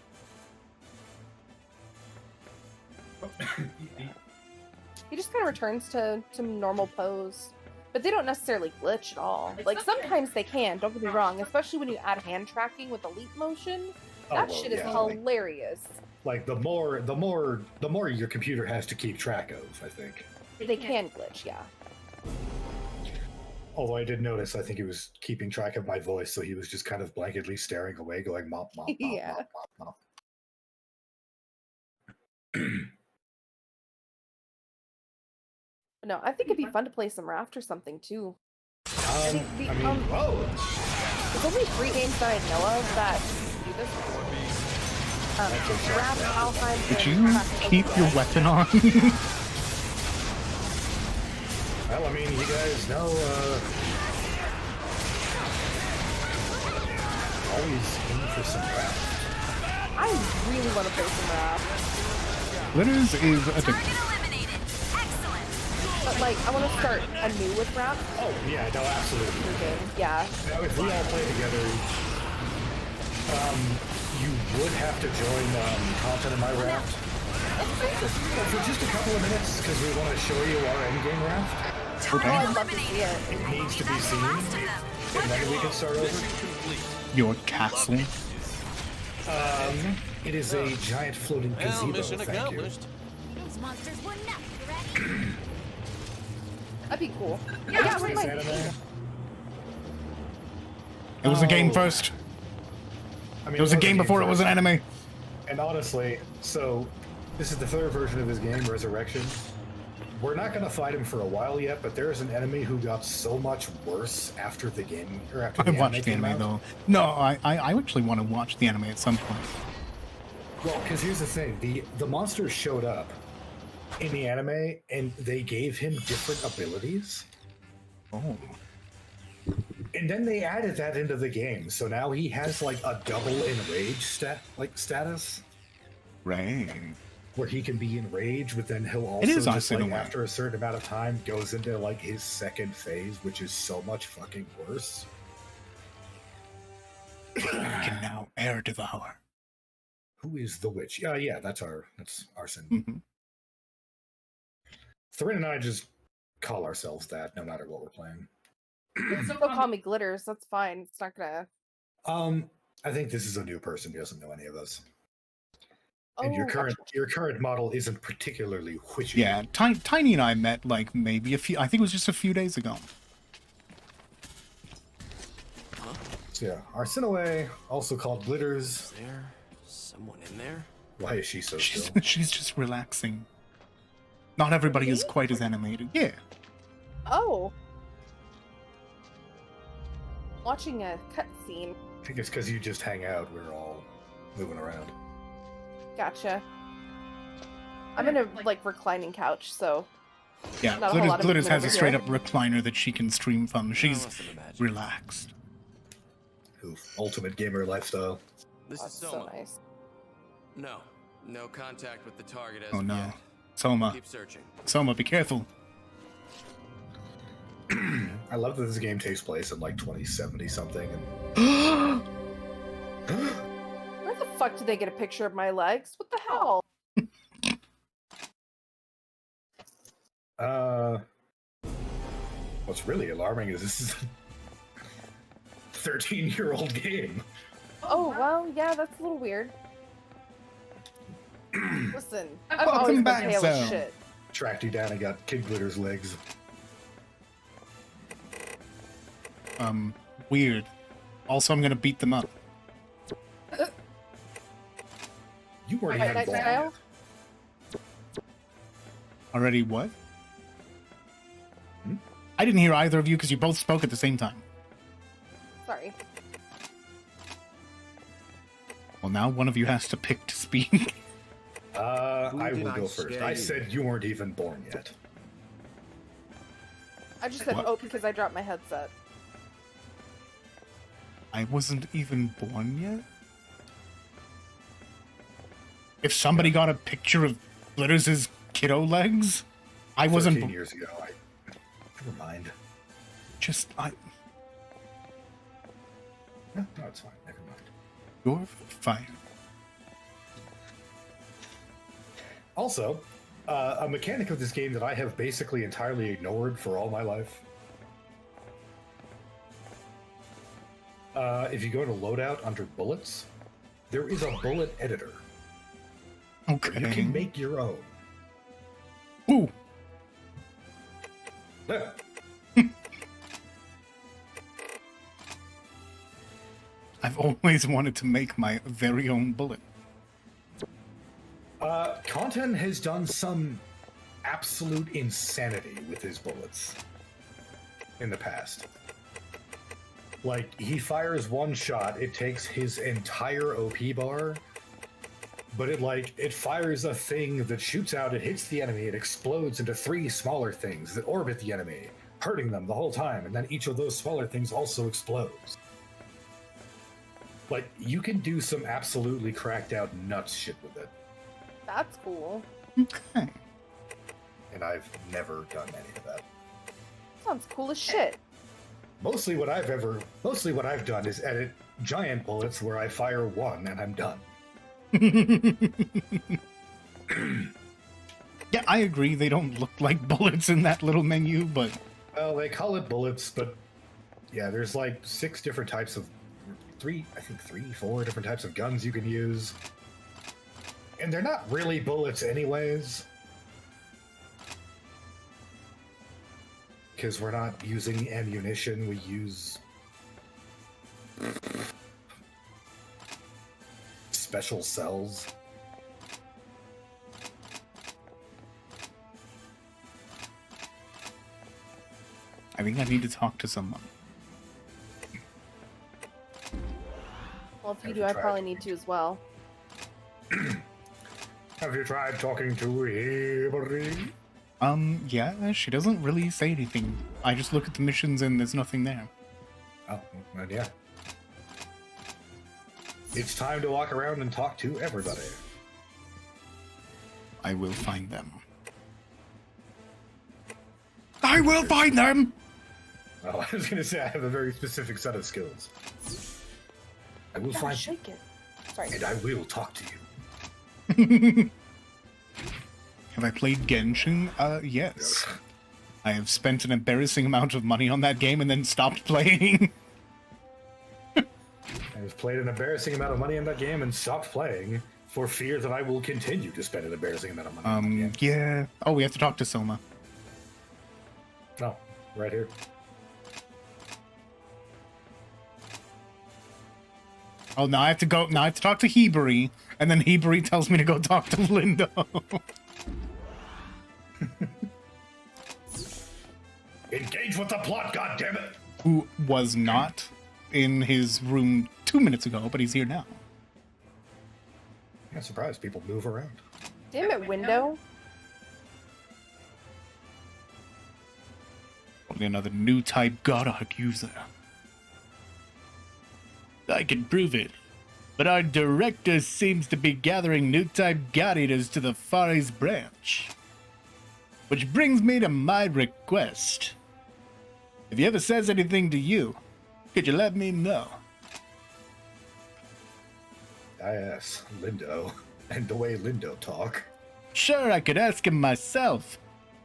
He just kind of returns to normal pose. But they don't necessarily glitch at all. Like, sometimes they can, don't get me wrong, especially when you add hand tracking with the leap motion. That shit is hilarious. Like, the more your computer has to keep track of, I think. They can glitch, yeah. Although I did notice, I think he was keeping track of my voice, so he was just kind of blanketly staring away, going mop, mop, mop, Yeah. mop, mop, mop. No, I think it'd be fun to play some Raft or something, too. Whoa! There's only 3 games that I know of that do this. Raft, Valheim, Did and you Crash keep your weapon on? Well, I mean, you guys know, always aim for some Raft. I really want to play some Raft. Glitters is addictive. But, like, I want to start anew with Raft. Oh, yeah, no, absolutely. Yeah. Now, if we all play together, you would have to join content in my Raft. For just a couple of minutes, because we want to show you our endgame Raft. Okay. I'd love to see it. It needs to be seen, and then we can start over. Your castle. It is a giant floating gazebo, mission thank you. accomplished. Those monsters were not correct. That'd be cool. Yeah, Yeah, what am I? It was a game first. I mean, It was a game before it was an anime. And honestly, so this is the third version of his game, Resurrection. We're not going to fight him for a while yet, but there's an enemy who got so much worse after the game, or after the I watched the came anime out. though. No, I actually want to watch the anime at some point. Well, because here's the thing: the monsters showed up in the anime, and they gave him different abilities. Oh. And then they added that into the game, so now he has like a double enraged status. Right. Where he can be enraged, but then he'll also It is just like Arsinawae. after a certain amount of time goes into like his second phase, which is so much fucking worse. We can now air devour. Who is the witch? Yeah, that's Arson. Mm-hmm. Thrynn and I just call ourselves that no matter what we're playing. They'll call me Glitters. That's fine. It's not gonna. I think this is a new person who doesn't know any of us. And Oh, your current model isn't particularly witchy. Yeah, Tiny and I met like maybe I think it was just a few days ago. So yeah, Arsinawae, also called Glitters. Is there someone in there? Why is she so still? She's just relaxing. Not everybody is quite as animated. Yeah. Oh. Watching a cutscene. I think it's because you just hang out. We're all moving around. Gotcha. I'm in a like reclining couch, so Yeah, not a whole lot of Glitters movement has a over straight here. up recliner that she can stream from. She's relaxed. Oof, ultimate gamer lifestyle. This That's is so Soma. nice. No contact with the target as Oh of no. yet. Soma. Keep searching. Soma, be careful. I love that this game takes place in like 2070 something. And... Where the fuck did they get a picture of my legs? What the hell? What's really alarming is this is a 13-year-old game. Oh, well, yeah, that's a little weird. Listen, I've Welcome always been back, pale as Zone. shit. Tracked you down and got Kid Glitter's legs. Weird. Also, I'm gonna beat them up. You weren't Night even Night born style? yet. Already what? Hmm? I didn't hear either of you because you both spoke at the same time. Sorry. Well, now one of you has to pick to speak. I did will I go first. scare I you? said you weren't even born yet. I just said What? oh because I dropped my headset. I wasn't even born yet? If somebody got a picture of Glitters' kiddo legs, I wasn't... 13 years ago. Never mind. Just, No, it's fine. Never mind. You're fine. Also, a mechanic of this game that I have basically entirely ignored for all my life. If you go to loadout under bullets, there is a bullet editor. Okay. You can make your own. Ooh. Yeah. I've always wanted to make my very own bullet. Content has done some absolute insanity with his bullets in the past. Like, he fires one shot, it takes his entire OP bar, but it fires a thing that shoots out, it hits the enemy, it explodes into 3 smaller things that orbit the enemy, hurting them the whole time, and then each of those smaller things also explodes. Like, you can do some absolutely cracked out nuts shit with it. That's cool. Okay. And I've never done any of that. Sounds cool as shit. Mostly what I've done is edit giant bullets where I fire one and I'm done. Yeah, I agree. They don't look like bullets in that little menu, but... Well, they call it bullets, but yeah, there's like 6 different types of... 4 different types of guns you can use. And they're not really bullets anyways. Because we're not using ammunition, we use... special cells. I think I need to talk to someone. Well, if you do, I probably need to as well. Have you tried talking to anybody? Yeah, she doesn't really say anything. I just look at the missions and there's nothing there. Oh, well, yeah. It's time to walk around and talk to everybody. I will find them. I will find them! Oh, I was going to say I have a very specific set of skills. I will find you, Shake it. Sorry. and I will talk to you. Have I played Genshin? Yes. I have spent an embarrassing amount of money on that game and then stopped playing. I've played an embarrassing amount of money in that game and stopped playing for fear that I will continue to spend an embarrassing amount of money on that game. Yeah. Oh, we have to talk to Soma. No, right here. Oh, now I have to go. Now I have to talk to Heberi, and then Heberi tells me to go talk to Lindo. with the plot, goddammit! Who was not in his room 2 minutes ago, but he's here now. I'm surprised people move around. Damn it, window. Only another new type God Arc user. I can prove it, but our director seems to be gathering new type God Eaters to the Far East branch. Which brings me to my request. If he ever says anything to you, could you let me know? Yes, Lindo. And the way Lindo talk. Sure, I could ask him myself.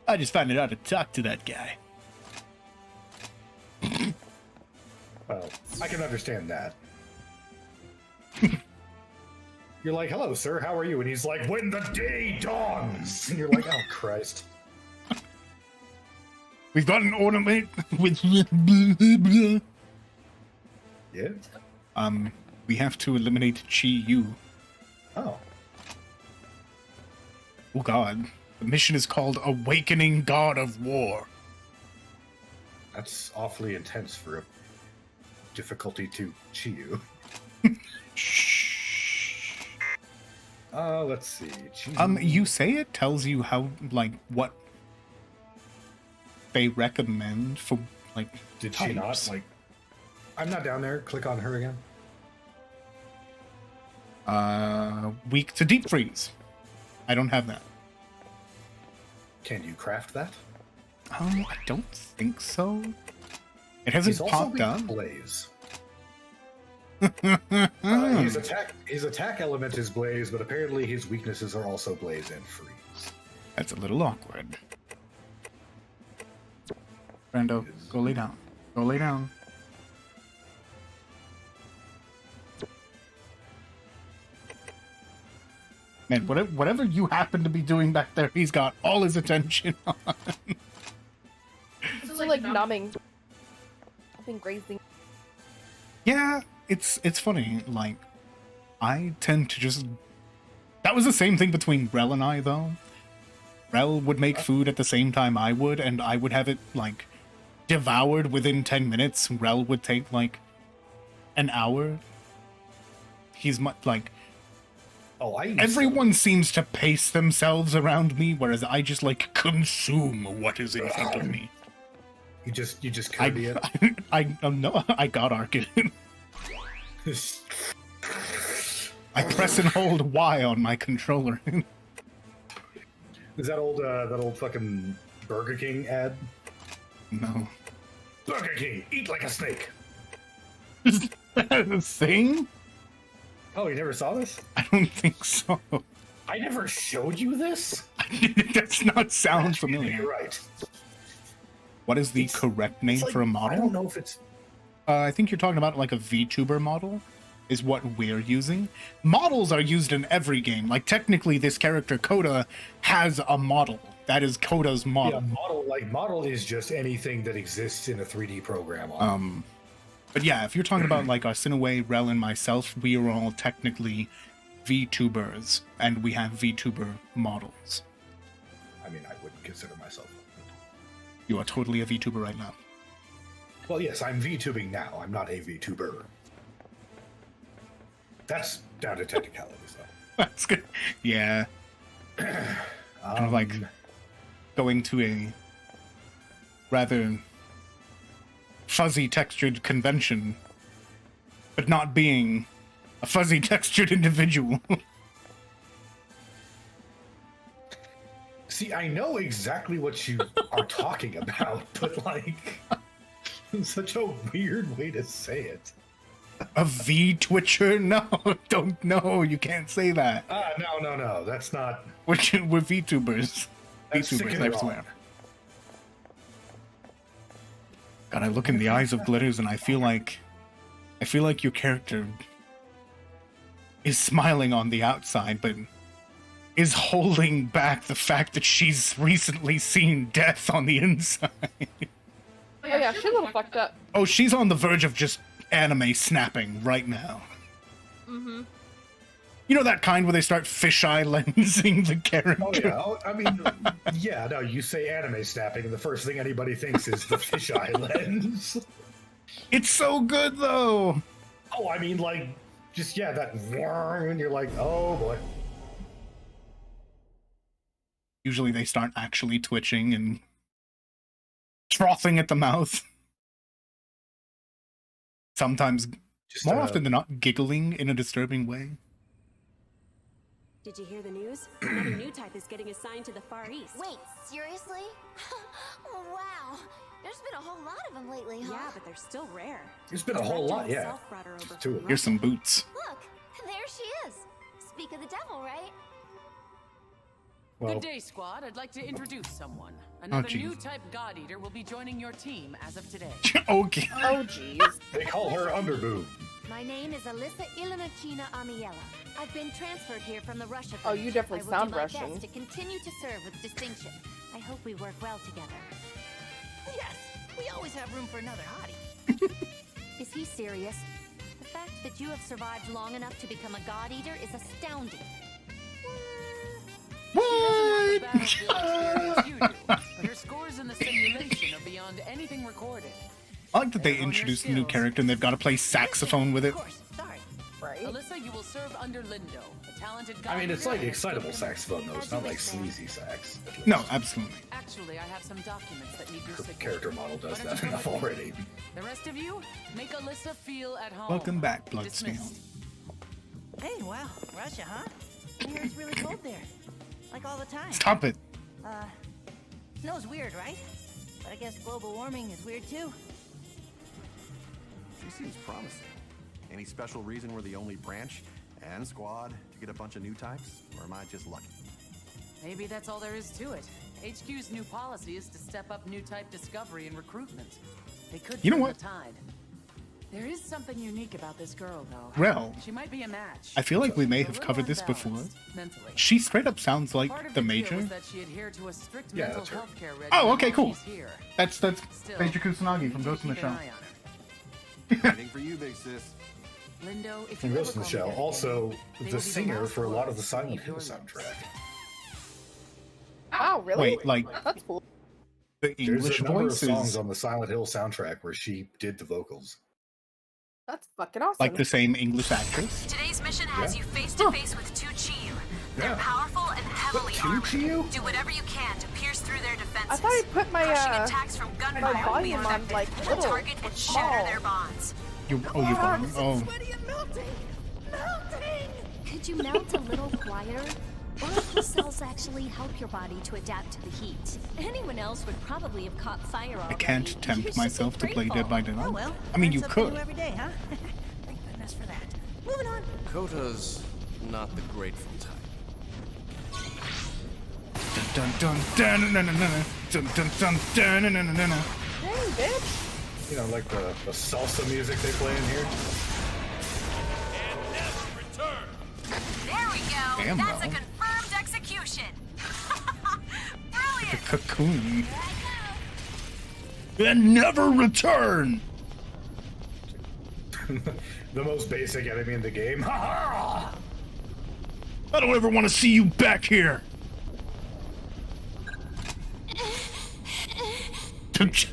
I just find it hard to talk to that guy. Well, I can understand that. You're like, hello, sir, how are you? And he's like, when the day dawns! And you're like, oh, Christ. We've got an ornament with... Yeah? We have to eliminate Chi Yu. Oh. Oh, God. The mission is called Awakening God of War. That's awfully intense for a difficulty to Chi Yu. Let's see. You say it tells you how, like, what they recommend for, like, Did types. she not? Like, I'm not down there. Click on her again. Weak to deep freeze. I don't have that. Can you craft that? I don't think so. It hasn't popped up. Blaze. His attack element is blaze, but apparently his weaknesses are also blaze and freeze. That's a little awkward. Brando, go lay down. Go lay down. Man, whatever you happen to be doing back there, he's got all his attention on. It's like numbing. I've been grazing. Yeah, it's funny. Like, I tend to just... That was the same thing between Rel and I, though. Rel would make food at the same time I would, and I would have it, like, devoured within 10 minutes. Rel would take, like, an hour. He's like... Oh, everyone seems to pace themselves around me, whereas I just, like, consume what is in front of me. You just Kirby it? No, I got arc it. I press and hold Y on my controller. Is that old fucking Burger King ad? No. Burger King, eat like a snake. Is that a thing? Oh, you never saw this? I don't think so. I never showed you this? It does not sound familiar. You're right. What is the correct name for a model? I don't know if it's... I think you're talking about like a VTuber model is what we're using. Models are used in every game. Like technically this character Coda has a model. That is Coda's model. Yeah, model is just anything that exists in a 3D program. But yeah, if you're talking about like Arsinawae, Rel, and myself, we are all technically VTubers, and we have VTuber models. I mean, I wouldn't consider myself. You are totally a VTuber right now. Well, yes, I'm VTubing now. I'm not a VTuber. That's down to technicalities, though. That's good. Yeah. Kind of like going to a rather fuzzy textured convention, but not being a fuzzy textured individual. See, I know exactly what you are talking about, but like, it's such a weird way to say it. A V-Twitcher? No, don't know. You can't say that. No. That's not. We're VTubers. That's VTubers, I swear. God, I look in the eyes of Glitters and I feel like your character is smiling on the outside, but is holding back the fact that she's recently seen death on the inside. Oh yeah, she's a little fucked up. Oh, she's on the verge of just anime snapping right now. Mm-hmm. You know that kind where they start fisheye lensing the character? Oh, yeah. Oh, I mean, yeah, no, you say anime snapping, and the first thing anybody thinks is the fisheye lens. It's so good, though. Oh, I mean, like, just, yeah, that worm, and you're like, oh, boy. Usually they start actually twitching and frothing at the mouth. Sometimes, more often than not, giggling in a disturbing way. Did you hear the news? Another new type is getting assigned to the Far East. Wait, seriously? Wow. There's been a whole lot of them lately, huh? Yeah, but they're still rare. There's been a whole lot, yeah. Two of them. Here's some boots. Look, there she is. Speak of the devil, right? Well, Good day, squad. I'd like to introduce someone. Another geez. new type God Eater will be joining your team as of today. Okay. Oh, jeez. They call her Underboob. My name is Alyssa Ilinachina Amiela. I've been transferred here from the Russia. Oh, you definitely I will sound do my Russian. best to continue to serve with distinction. I hope we work well together. Yes, we always have room for another hottie. Is he serious? The fact that you have survived long enough to become a God Eater is astounding. What? Experience you do, but her scores in the simulation are beyond anything recorded. I like that they introduced a new character and they've got to play saxophone with it. Right. Alyssa, you will serve under Lindo, a talented I mean, it's like God-Eater. excitable saxophone, though. It's not like sleazy sax. No, absolutely. Actually, I have some documents that need your Her signature. character model does Why don't that you enough go ahead? already. The rest of you, make Alyssa feel at home. Welcome back, Bloodsmeal. Dismissed. Hey, wow, Russia, huh? I hear it's really cold there. Like all the time. Stop it. Snow's weird, right? But I guess global warming is weird too. She seems promising. Any special reason we're the only branch and squad to get a bunch of new types? Or am I just lucky? Maybe that's all there is to it. HQ's new policy is to step up new type discovery and recruitment. They could You know turn what? the tide. There is something unique about this girl, though. Well, she might be a match. I feel like we may A have little covered this before. unbalanced mentally. She straight up sounds like Part of the deal Major. was that she adhered to a strict Yeah, mental that's her. health care regimen Oh, okay, while cool. she's here. That's Still, Major Kusanagi from Ghost in the keep an Shell. eye on her. Anything for you, big sis. Lindo, if From you Ghost in ever the call me Shell, that also again, they will be the the singer last for a lot of the words Silent leave Hill your lips. soundtrack. Wow, really? Wait, like That's cool. the There's English a number of songs voices, on the Silent Hill soundtrack where she did the vocals. That's fucking awesome. like the same English actress. Today's mission has Yeah. you face to face with two Chiyu. They're Yeah. powerful and heavily Two armored. Chiyu? Do whatever you can to pierce through their defenses. I thought I put my Crushing attacks from my gunfire will be volume on effective. like We'll little, target and small. shatter their bonds. You're wrong. Oh, Could you melt a little quieter? Oracle cells actually help your body to adapt to the heat. Anyone else would probably have caught fire already. I can't You tempt should myself to be play Dead by grateful. Daylight. Oh well. I mean, learn you something could. new every day, huh? Thank goodness for that. Moving on. Kota's not the grateful type. Dun dun dun dun dun dun dun dun dun dun dun dun dun. Dang, bitch. You know, like the salsa music they play in here. There we go. Damn, That's a though. confirmed execution. The Brilliant. cocoon. And never return. The most basic enemy in the game. Ha ha! I don't ever want to see you back here.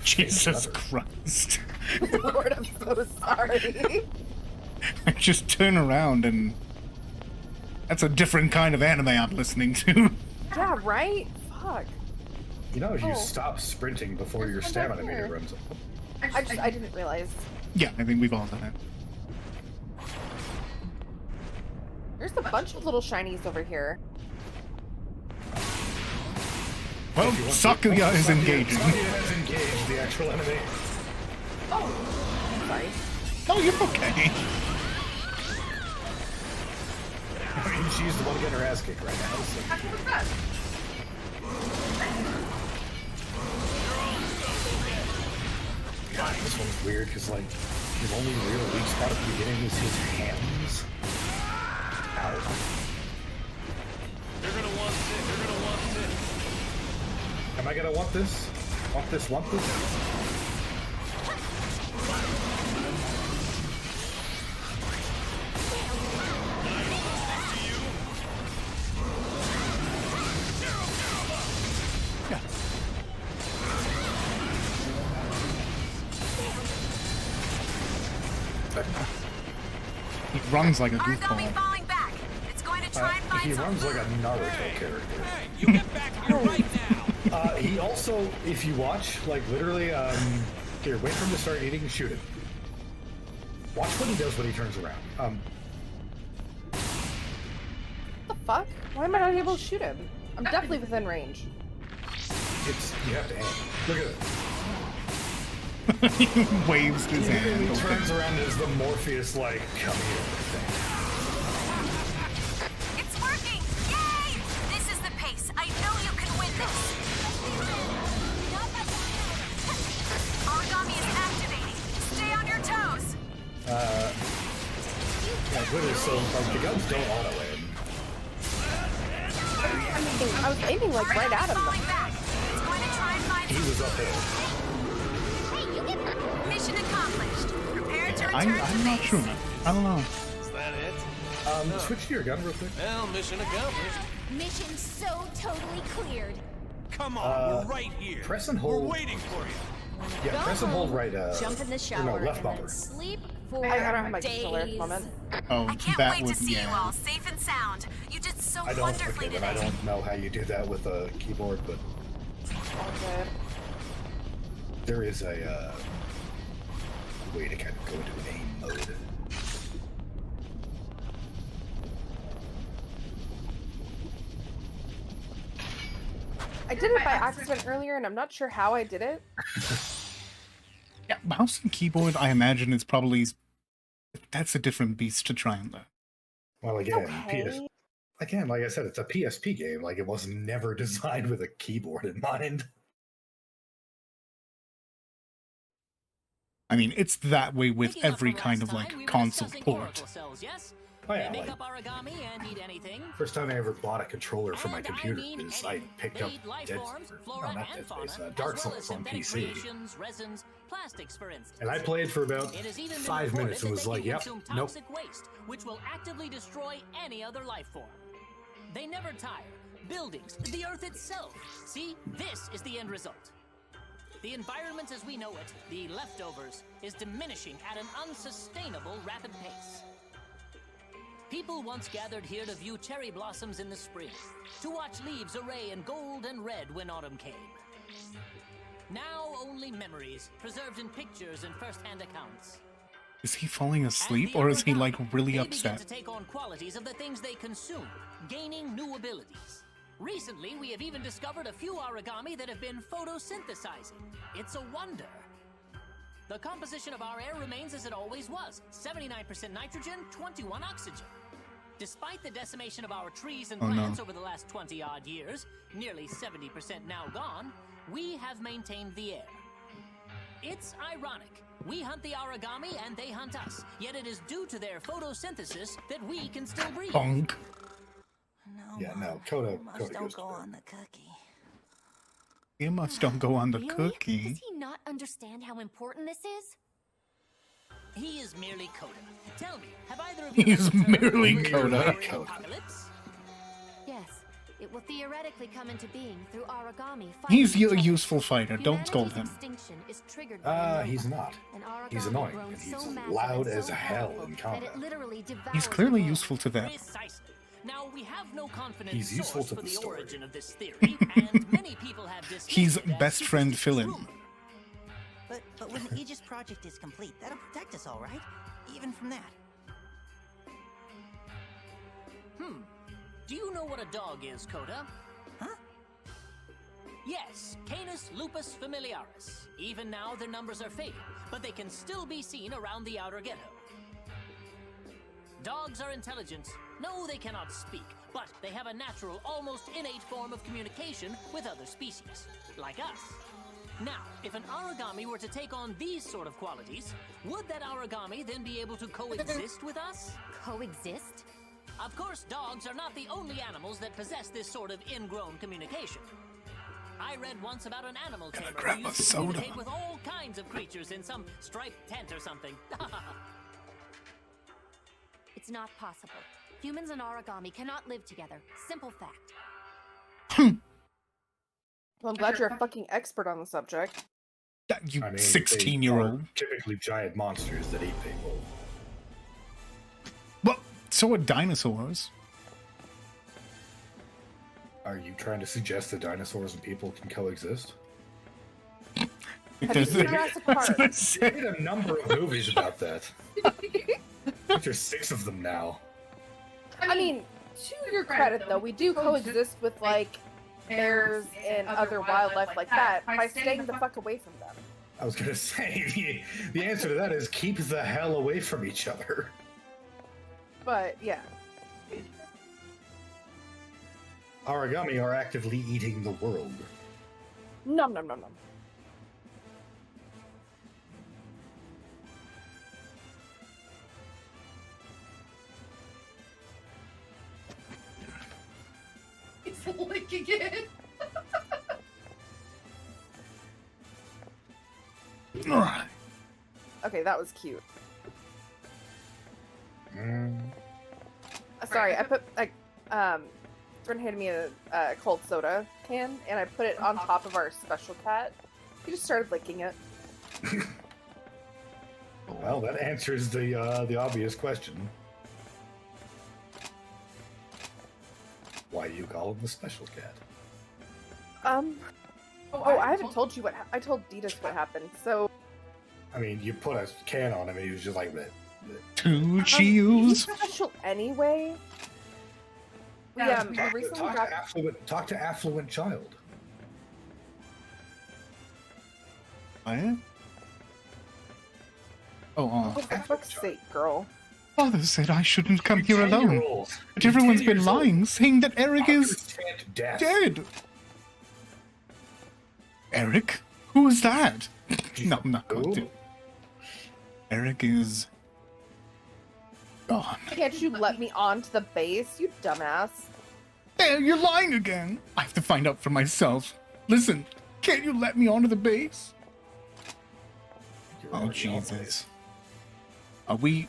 Jesus Christ. Lord, I'm so sorry. I just turn around and that's a different kind of anime I'm listening to. Yeah, right? Fuck. You know, if you Oh. stop sprinting before your There's one back stamina meter here. runs up. I didn't realize. Yeah, I think we've all done it. There's a bunch of little shinies over here. Well, Sakuya is engaging. Sakuya has engaged the actual enemy. Oh, I'm sorry. Oh, you're okay. I mean, she's the one getting her ass kicked right now. So. God, this one's weird because, like, his only real weak spot at the beginning is his hands. Ow. You're gonna want this. You're gonna want this. Am I gonna want this? Want this? Want this? He runs like a Origami goofball. falling back. It's going to try and find He some runs like a food. Naruto character. Hey, you get back here right now! He also, if you watch, like literally, here, wait for him to start eating and shoot him. Watch what he does when he turns around. What the fuck? Why am I not able to shoot him? I'm definitely within range. You have to aim. Look at it. He waves his He hand. turns around as the Morpheus, like, come here. It's working! Yay! This is the pace. I know you can win this. Origami is activating. Stay on your toes. Yeah, literally, so like the guns don't auto aim. I was aiming like right at him. Falling back. It's going to try and find He was uphill. mission accomplished. Prepare to I'm return to not base. sure, man. I don't know. Is that it? Switch to your gun real quick. Well, mission accomplished. Mission so totally cleared. Come on, we're right here. Press and We're hold. waiting for you. Yeah, Go press and hold home, right. jump in the Or shower, no, left and bumper. then sleep for I don't have my controller at the days. moment. Oh, I can't that wait to would, see you yeah. all safe and sound. You did so I don't. wonderfully Okay, but I today. don't know how you do that with a keyboard, but All good. there is a way to kind of go into aim mode. I did it by accident earlier, and I'm not sure how I did it. Yeah, mouse and keyboard, I imagine it's probably... That's a different beast to try and learn. Well, again, Okay. again, like I said, it's a PSP game. Like it was never designed with a keyboard in mind. I mean, it's that way with Picking up every from kind last of, like, time, we were console discussing port. oracle cells, yes? Oh, yeah, They make like- up origami and eat anything. First time I ever bought a controller for my And I computer mean is I anything. picked They up eat life Dead, forms, or, flora no, not and Dead fauna, Space, as Dark well as Souls on synthetic PC. creations, resins, plastics, for instance. And I played for about It has even been 5 reported minutes and that was they like, can yep, consume nope. toxic waste, which will actively destroy any other life form. They never tire. Buildings, the Earth itself. See, this is the end result. The environment as we know it, the leftovers, is diminishing at an unsustainable rapid pace. People once gathered here to view cherry blossoms in the spring, to watch leaves array in gold and red when autumn came. Now only memories, preserved in pictures and first-hand accounts. Is he falling As asleep, the or is he, like, origami, really they begin upset? to take on qualities of the things they consume, gaining new abilities. Recently, we have even discovered a few origami that have been photosynthesizing. It's a wonder. The composition of our air remains as it always was, 79% nitrogen, 21 oxygen. Despite the decimation of our trees and Oh, no. plants over the last 20-odd years, nearly 70% now gone, we have maintained the air. It's ironic. We hunt the origami and they hunt us, yet it is due to their photosynthesis that we can still breathe. Bonk. Yeah, no, Coda Don't goes go on the cookie. You must don't go on the Really? cookie. Does he not understand how important this is? He is merely Coda. Tell me, have either of you He's heard the term merely Great Coda. Fiery Apocalypse? Yes. It will theoretically come into being through origami. He's fighting a each other. useful fighter, don't scold him. Humanity's extinction is triggered by a He's nova, not. an He's origami annoying, grown and so he's massive loud and as so hell powerful in that combat. it literally devours He's the clearly world. useful to them. Precisely. Now, we have no confident He's useful source to for the the story. origin of this theory, and many people have dismissed He's it as best friend superstitious fill-in. rumor. But when the Aegis project is complete, that'll protect us all, right? Even from that. Do you know what a dog is, Coda? Huh? Yes, Canis lupus familiaris. Even now, their numbers are fading, but they can still be seen around the outer ghetto. Dogs are intelligent. No, they cannot speak, but they have a natural, almost innate form of communication with other species, like us. Now, if an origami were to take on these sort of qualities, would that origami then be able to coexist with us? Coexist? Of course, dogs are not the only animals that possess this sort of ingrown communication. I read once about an animal tamer grab who a used to soda. communicate with all kinds of creatures in some striped tent or something. It's not possible. Humans and origami cannot live together. Simple fact. Well, I'm glad you're a fucking expert on the subject. You I mean, 16-year-old. they are typically giant monsters that eat people. So are dinosaurs. Are you trying to suggest that dinosaurs and people can coexist? Have you seen Jurassic Park? There's a number of movies about that. There's 6 of them now. I mean, to your credit though, we do coexist with like bears and other wildlife like that by staying the fuck away from them. I was gonna say, the answer to that is keep the hell away from each other. But, yeah. Origami are actively eating the world. Nom nom nom nom. It's licking it. Okay, that was cute. Sorry, I put Thrynn handed me a cold soda can, and I put it on top of our special cat. He just started licking it. Well, that answers the obvious question. Why do you call him the special cat? I haven't told you I told Ditas what happened. So, I mean, you put a can on him, and he was just like that. 2 Chews. He's special anyway. We recently got Talk to affluent child. What? Oh, for fuck's sake, girl. Father said I shouldn't come here alone. But everyone's been lying, saying that Eric is dead. Eric? Who is that? No, I'm not going to. Eric is gone. Can't you let me onto the base, you dumbass? There, you're lying again. I have to find out for myself. Listen, can't you let me onto the base? Oh, Jesus. Are we...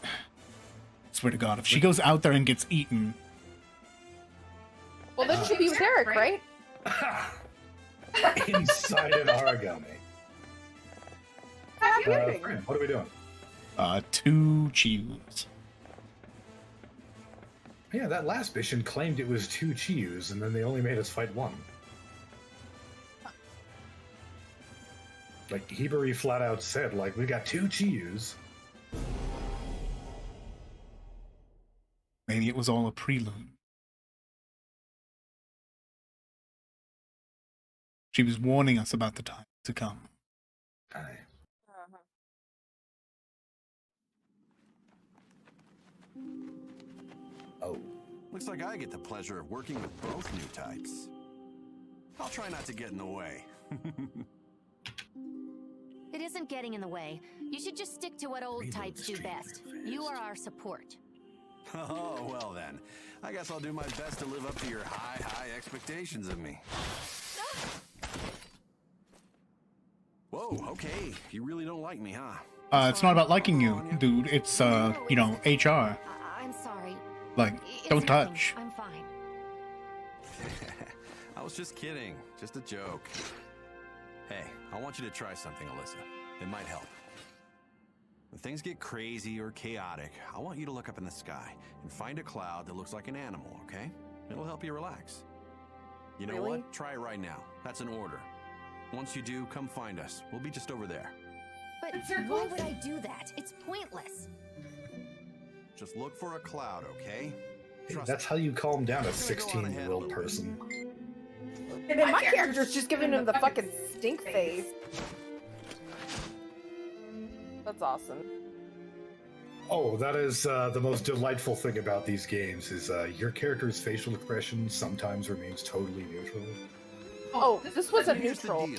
Swear to God, if she goes out there and gets eaten... Well, then she'll be with Eric, right? Inside an origami. What are we doing? 2 Chews. Yeah, that last mission claimed it was 2 Chews, and then they only made us fight 1. Like, Hibari flat out said, like, we got 2 Chews. Maybe it was all a prelude. She was warning us about the time to come. Aye. Oh. Looks like I get the pleasure of working with both new types. I'll try not to get in the way. It isn't getting in the way. You should just stick to what old types do best. You are our support. Oh, well then. I guess I'll do my best to live up to your high expectations of me. Whoa, okay. You really don't like me, huh? It's not about liking you, dude. It's, you know, HR. I'm sorry. Like, don't touch. I'm fine. I was just kidding. Just a joke. Hey, I want you to try something, Alyssa. It might help. When things get crazy or chaotic, I want you to look up in the sky and find a cloud that looks like an animal, okay? It'll help you relax. You know what? Try it right now. That's an order. Once you do, come find us. We'll be just over there. But why would I do that? It's pointless. Just look for a cloud, okay? That's how you calm down a 16-year-old person. And then my character's just giving him the fucking stink face. That's awesome. Oh, that is the most delightful thing about these games is your character's facial expression sometimes remains totally neutral. Oh, this was a neutral.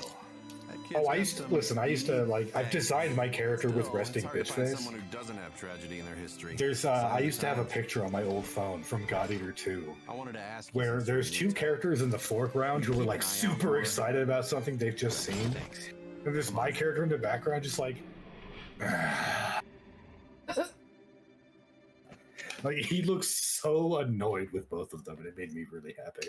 Oh, I used to like, I've designed my character with resting bitch face. Someone who doesn't have tragedy in their history. There's, I used to have a picture on my old phone from God Eater 2, where there's 2 characters in the foreground who were like super excited about something they've just seen, and there's my character in the background just like, like he looks so annoyed with both of them, and it made me really happy.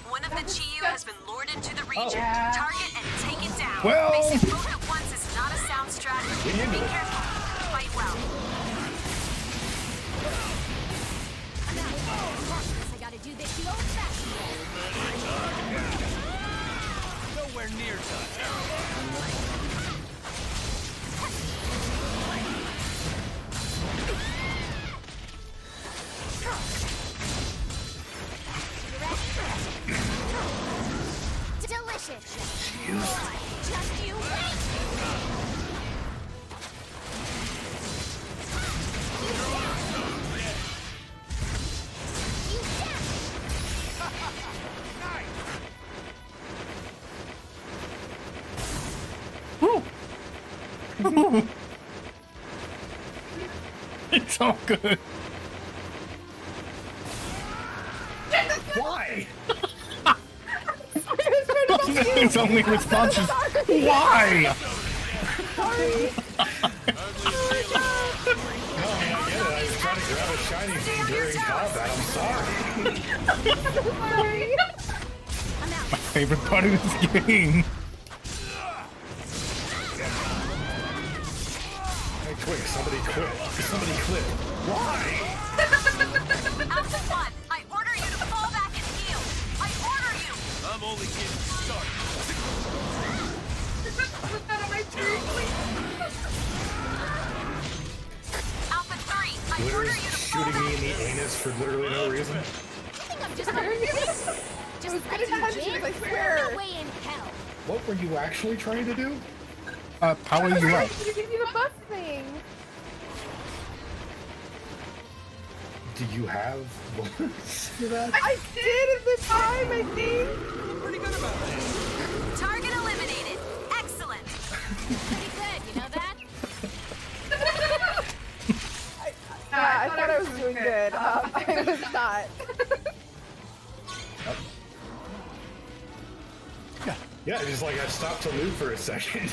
One of the Chiyu has been lured into the region. Target and take it down. Well, basic move at once is not a sound strategy. Be careful. Fight well. do this the old-fashioned way. Nowhere near touch. Delicious. Just you wait. It's all good. Why? His only response is, why? Sorry. No, I mean, I get it. I was trying to grab a shiny thing during combat. I'm sorry. My favorite part of this game. Hey, quick, somebody quit. Somebody quit. Why? Alpha 1, I order you to fall back and heal. I order you. I'm only getting started. Alpha 3, I order Glitter's you to fall shooting back. me in the anus for literally no reason. I think I'm just gonna just like you, Jin. I swear. No way in hell. What were you actually trying to do? Power you up. You give you the buff thing. Do you have bullets for that? I did at the time, I think. Pretty good about that. Target eliminated. Excellent. Pretty good, you know that? I thought I was doing good. I was not. Yeah, just like I stopped to loot for a second.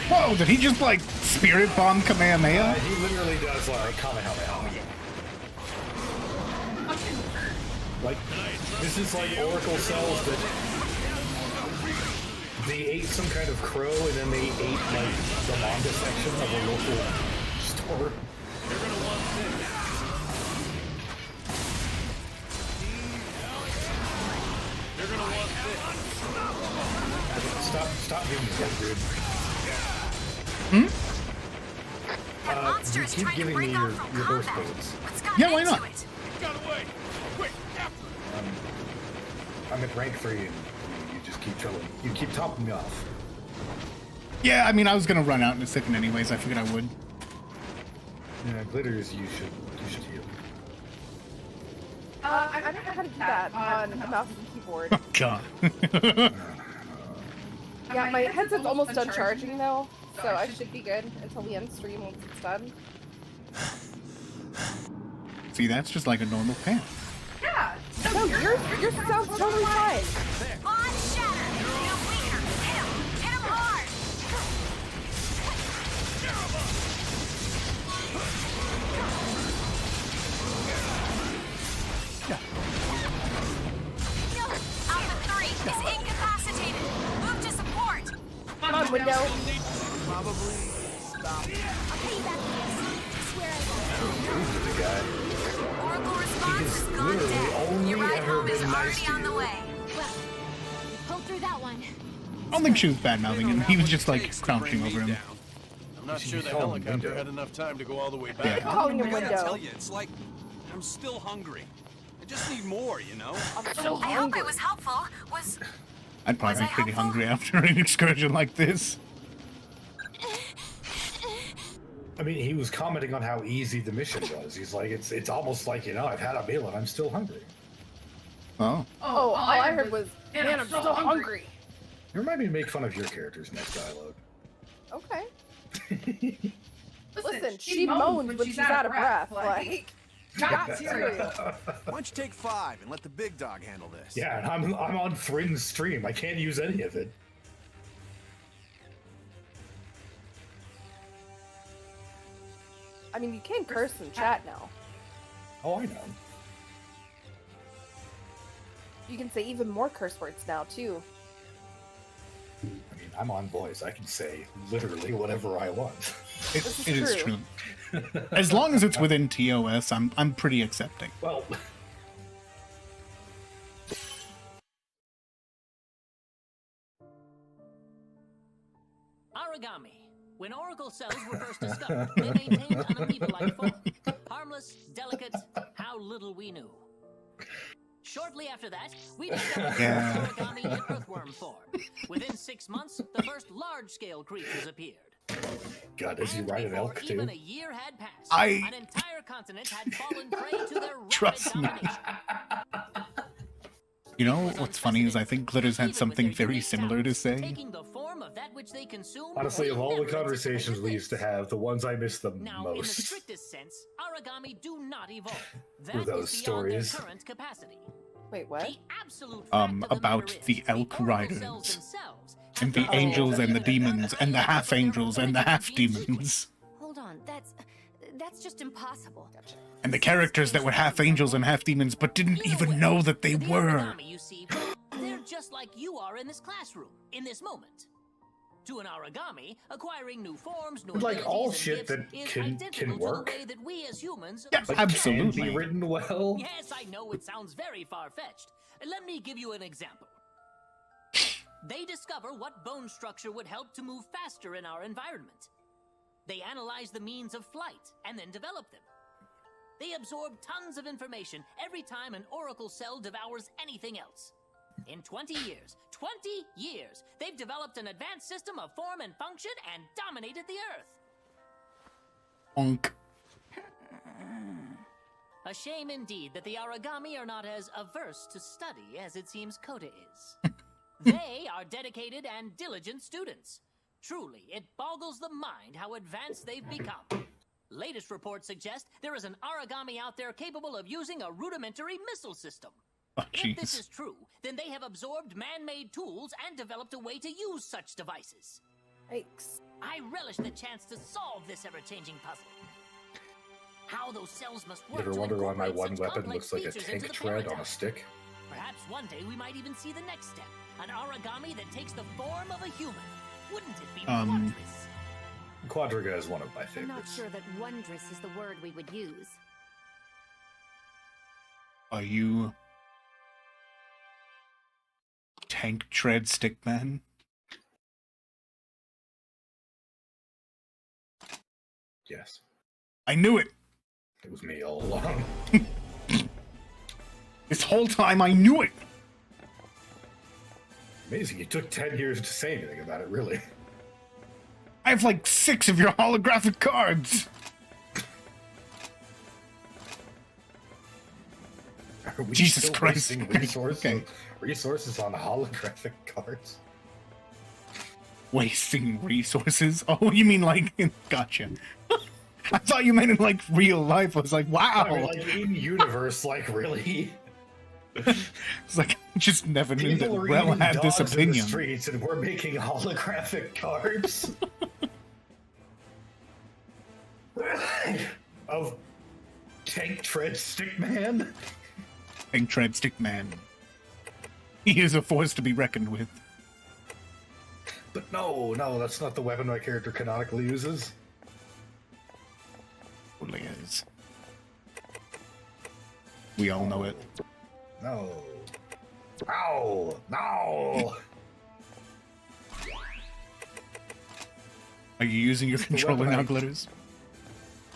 Whoa, did he just like spirit bomb Kamehameha? He literally does like Kamehameha. Like, this is like Oracle cells that they ate some kind of crow and then they ate like the manga section of a local store. You're gonna want this. You're gonna want this. Stop doing this, dude. That monster You is keep trying to giving me break your off from burst combat. bullets. What's got Yeah, why into not? it? Got away. Quick, after it. I'm at rank 3 and you just keep chilling. You keep topping me off. Yeah, I mean, I was gonna run out in a second anyways. I figured I would. Yeah, glitters, you should heal. I don't know how to do that on a mouse and keyboard. Oh, God. Yeah, my headset's almost done charging though, so I should be good until the end stream once it's done. See, that's just like a normal pan. Yeah. No, yours sounds totally fine. On shatter. Now weaker. Hit him. Hit him hard. Alpha 3 is incapacitated. Move to support. Come on, window. Probably stop. I'll pay you back for this. I swear I will. Who's the guy? Oracle response He's has gone literally dead. only Your ride ever home is been nice already to on the you. way. Well, we pulled through that one. I don't think she was bad mouthing him. He was just like crouching over him. I'm not sure the call him helicopter window. had enough time to go all the way Yeah. back. Calling him I gotta window. tell you, it's like I'm still hungry. I just need more, you know? I'm so I hope hungry. it was helpful. Was I'd probably Was be I pretty helpful? hungry after an excursion like this. I mean, he was commenting on how easy the mission was. He's like, it's almost like, you know, I've had a meal and I'm still hungry. Oh. Oh, all I heard was, man, I'm so hungry. You remind me to make fun of your character's next dialogue. Okay. Listen, she moans when she's out of breath. Like, not serious. Why don't you take 5 and let the big dog handle this? Yeah, and I'm on Thrynn's stream. I can't use any of it. I mean, you can curse in chat now. Oh, I know. You can say even more curse words now, too. I mean, I'm on voice. I can say literally whatever I want. It is true. As long as it's within TOS, I'm pretty accepting. Well, Origami. When Oracle cells were first discovered, they maintained an amoeba-like form. Harmless, delicate, how little we knew. Shortly after that, we discovered origami in earthworm form. Within 6 months, the first large-scale creatures appeared. God, does he ride an elk too? Even a year had passed. An entire continent had fallen prey to their rapid domination. You know what's funny is I think Glitters had something very similar to say. Taking the form of that which they consume. Honestly, of all the conversations we used to have, the ones I miss the Now, in the most strictest sense, origami do not evolve. were those stories. Current capacity. Wait, what? About the elk riders and the angels and the demons and the half angels and the half demons. Hold on, that's just impossible. And the characters that were half angels and half demons but didn't even know that they were. You see, they're just like you are in this classroom, in this moment. To an origami, acquiring new forms, new Like all abilities, shit and that gifts can is identical to work. the way that we as humans Yeah, absolutely. Can be written well. Yes, I know it sounds very far-fetched. Let me give you an example. They discover what bone structure would help to move faster in our environment. They analyze the means of flight and then develop them. They absorb tons of information every time an oracle cell devours anything else. In 20 years, they've developed an advanced system of form and function and dominated the Earth. Onk. A shame indeed that the origami are not as averse to study as it seems Kota is. They are dedicated and diligent students. Truly, it boggles the mind how advanced they've become. Latest reports suggest there is an origami out there capable of using a rudimentary missile system. Oh, if this is true, then they have absorbed man-made tools and developed a way to use such devices. Yikes. I relish the chance to solve this ever-changing puzzle. How those cells must work Ever to wonder why my incorporate one such weapon complex looks like a features tank into the tread on paradigm. a stick? Perhaps one day we might even see the next step, an origami that takes the form of a human. Wouldn't it be wondrous? Quadriga is one of my I'm not favorites. sure that wondrous is the word we would use. Are you tank tread stick man? Yes. I knew it. It was me all along. This whole time I knew it. Amazing, it took 10 years to say anything about it, really. I have like 6 of your holographic cards. Are we Jesus still Christ. wasting resources, Okay. resources on holographic cards? Wasting resources? Oh, you mean like... Gotcha. I thought you meant in like real life. I was like, wow. I mean, like in universe, like really? It's like, I just never knew that People are Rel eating had this dogs in the opinion. streets and we're making holographic cards of Tank Tread Stick Man. Tank tread stick man. He is a force to be reckoned with. But no, that's not the weapon my character canonically uses. Totally is. We all know it. No. Ow! No! Are you using your controller now, Glitters?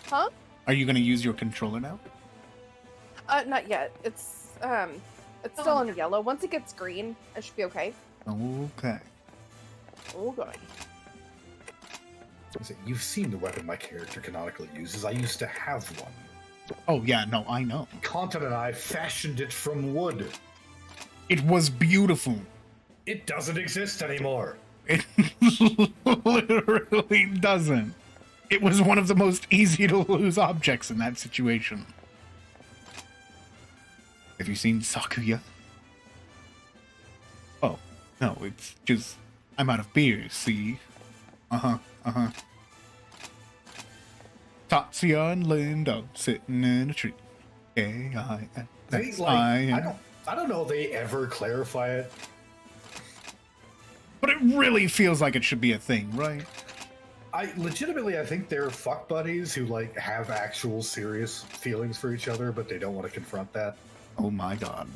Huh? Are you going to use your controller now? Not yet. It's still in yellow. Once it gets green, I should be okay. Okay. Okay. You've seen the weapon my character canonically uses. I used to have one. Oh, yeah, no, I know. Content and I fashioned it from wood. It was beautiful. It doesn't exist anymore. It literally doesn't. It was one of the most easy to lose objects in that situation. Have you seen Sakuya? Oh, no, it's just... I'm out of beer, see? Tatsuya and Lindo sitting in a tree. I don't know if they ever clarify it. But it really feels like it should be a thing, right? I think they're fuck buddies who like have actual serious feelings for each other, but they don't want to confront that. Oh my god.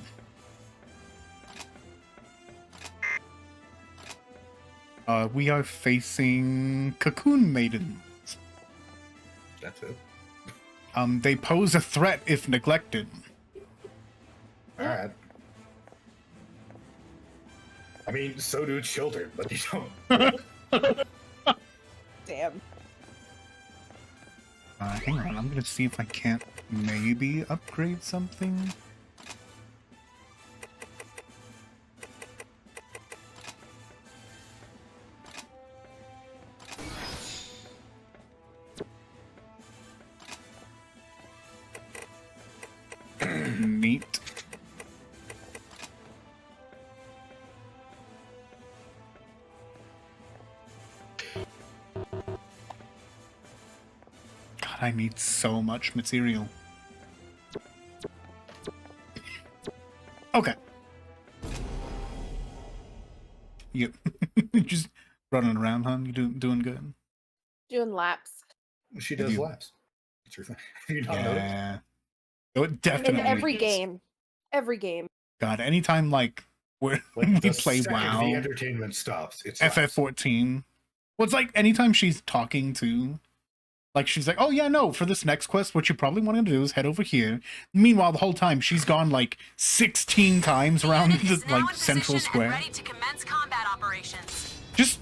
We are facing Cocoon Maidens. That's it. They pose a threat if neglected. Alright. I mean, so do children, but they don't. Damn. Hang on, I'm gonna see if I can't maybe upgrade something. Neat. God, I need so much material. Okay. Yep. Just running around, huh? You doing good? Doing laps. She does laps. It's your thing. You not Yeah. Oh, it definitely. In every game. Every game. God, anytime like we play WoW, the entertainment stops. It's FF14. Well, it's like anytime she's talking to, like she's like, "Oh yeah, no, for this next quest, what you probably want to do is head over here." Meanwhile, the whole time she's gone like 16 times around the like central square. Ready to commence combat operations. Just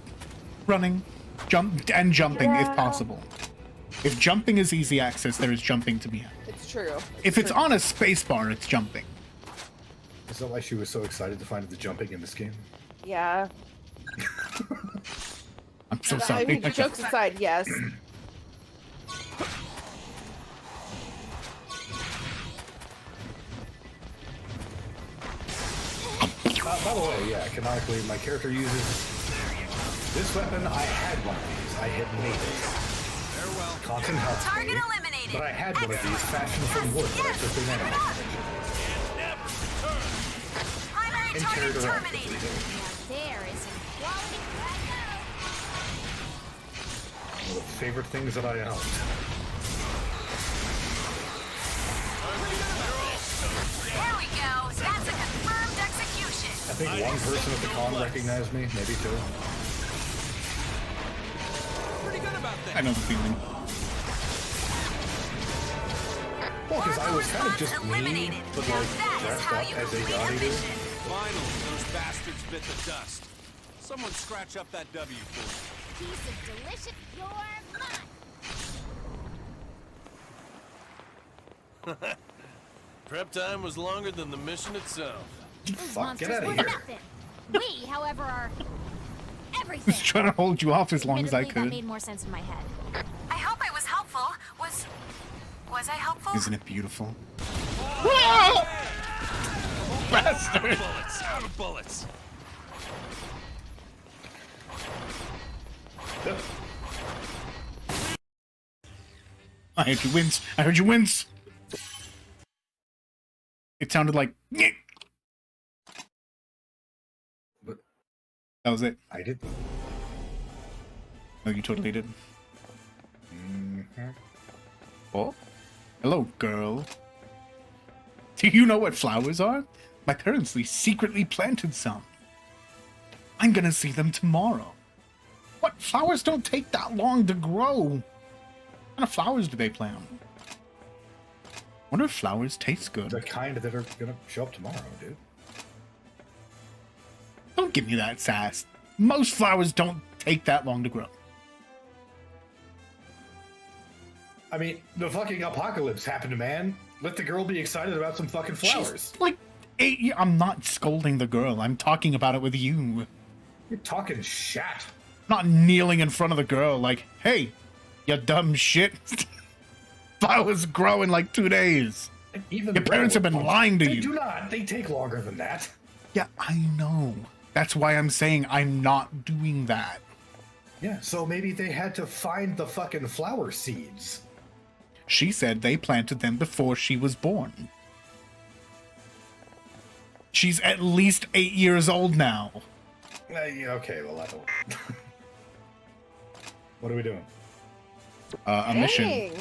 running, jumping if possible. If jumping is easy access, there is jumping to be had. It's true. If it's on a spacebar, it's jumping. Is that why she was so excited to find the jumping in this game? Yeah. I'm so sorry. I mean, jokes aside, yes. By the way, yeah, canonically, my character uses this weapon. I had one of these. I had made it. Cotton helped me, but I had one of these fashioned from wood that I took in animal and carried around. There is some quality One of the favorite things that I own. There we go. That's a confirmed execution. I think one person at the con recognized me, maybe two. I know the feeling. Well, because I was kind of just me, but like dressed up as a god eater. Finally, those bastards bit the dust. Someone scratch up that W for me. piece of delicious you're mine. Prep time was longer than the mission itself. Fuck, get out of here. We, however, are everything. Just trying to hold you off as long as I Admittedly, could. That made more sense in my head. I hope I was helpful. Was I helpful? Isn't it beautiful? Bastard! Bullets, out of bullets. I heard you wince. I heard you wince. It sounded like. But that was it. I did. No, you totally did. Mm-hmm. Oh, hello, girl. Do you know what flowers are? My parents secretly planted some. I'm gonna see them tomorrow. What? Flowers don't take that long to grow. What kind of flowers do they plant? Wonder if flowers taste good. The kind that are gonna show up tomorrow, dude. Don't give me that sass. Most flowers don't take that long to grow. I mean, the fucking apocalypse happened, man. Let the girl be excited about some fucking flowers. She's like 8 years. I'm not scolding the girl. I'm talking about it with you. You're talking shat. Not kneeling in front of the girl like, hey, you dumb shit. Flowers grow in like 2 days. Even your parents have been lying to you. They do not. They take longer than that. Yeah, I know. That's why I'm saying I'm not doing that. Yeah, so maybe they had to find the fucking flower seeds. She said they planted them before she was born. She's at least 8 years old now. Yeah, okay, well, I don't. What are we doing? A mission. Dang.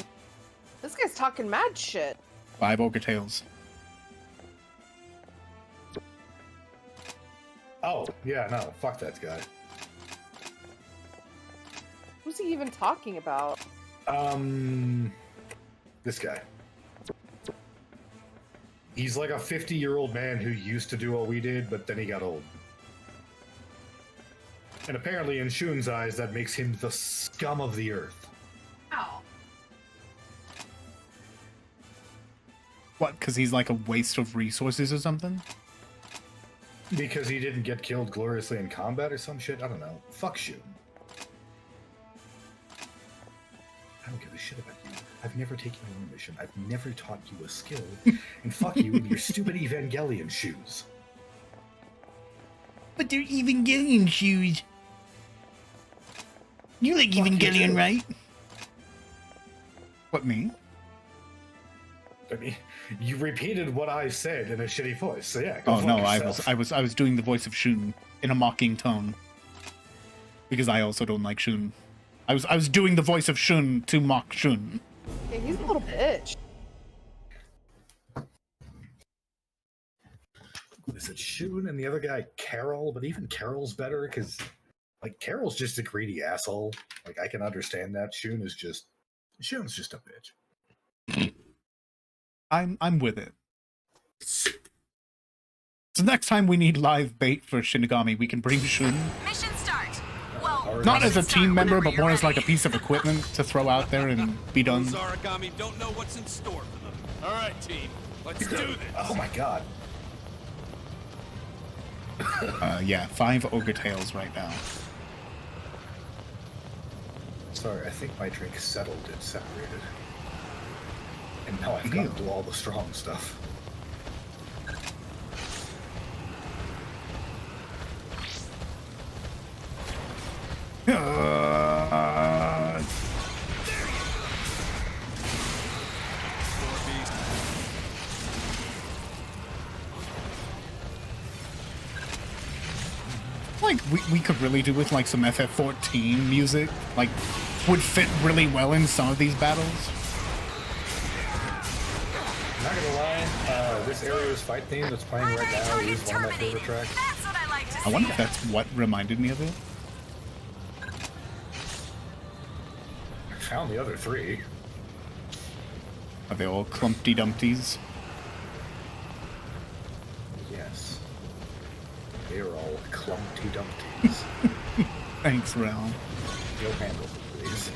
This guy's talking mad shit. 5 ogre tails. Oh, yeah, no, fuck that guy. Who's he even talking about? This guy. He's like a 50-year-old man who used to do what we did, but then he got old. And apparently in Shun's eyes, that makes him the scum of the earth. Ow. What, because he's like a waste of resources or something? Because he didn't get killed gloriously in combat or some shit? I don't know. Fuck Shun. I don't give a shit about you. I've never taken you on a mission. I've never taught you a skill. And fuck you in your stupid Evangelion shoes. But they're Evangelion shoes. You like Evangelion, right? What, me? I mean, you repeated what I said in a shitty voice, so yeah. Oh no, I was doing the voice of Shun in a mocking tone. Because I also don't like Shun. I was doing the voice of Shun to mock Shun. Yeah, he's a little bitch. Is it Shun and the other guy Carol? But even Carol's better because, like, Carol's just a greedy asshole. Like, I can understand that. Shun's just a bitch. I'm with it. So next time we need live bait for Shinigami, we can bring Shun. Mission start. Well, Not as a team member, but more as like a piece of equipment to throw out there and be done. Those Origami don't know what's in store for them. All right, team, let's do this. Oh my god. Yeah, 5 ogre tails right now. Sorry, I think my drink settled and separated. And now I've got to do all the strong stuff. Like, we could really do with like some FF14 music. Like, would fit really well in some of these battles. Not gonna lie, this area's fight theme that's playing right now is one of my favorite tracks. I wonder if that's what reminded me of it. I found the other 3. Are they all Clumpty Dumpties? Yes. They are all Clumpty Dumpties. Thanks, Ralph. Go handle them, please.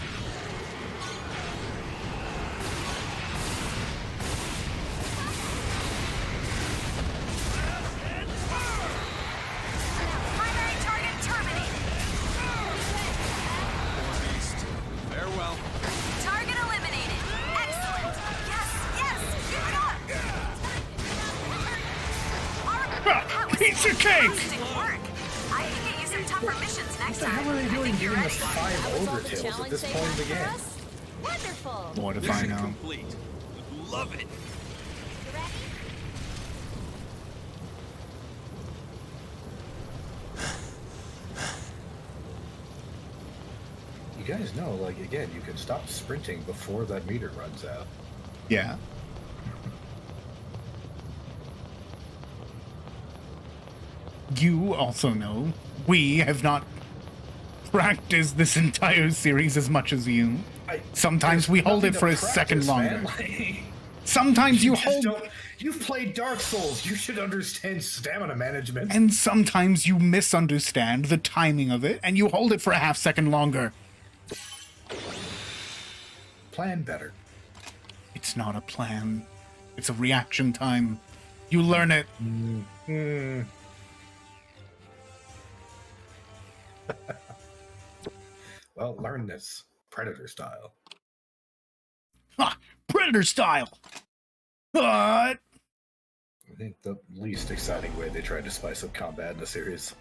Pizza cake! I can get you some tougher missions next time. What the hell are they doing giving us 5 ogre tails at this point in the game? Wonderful. More to find out. Complete. Love it. You guys know, like, again, you can stop sprinting before that meter runs out. Yeah. You also know we have not practiced this entire series as much as you. Sometimes we hold it for a second longer. Sometimes you hold... You've played Dark Souls. You should understand stamina management. And sometimes you misunderstand the timing of it, and you hold it for a half-second longer. Plan better. It's not a plan. It's a reaction time. You learn it. Well, learn this. Predator style. Ha! Predator style! I think the least exciting way they tried to spice up combat in the series.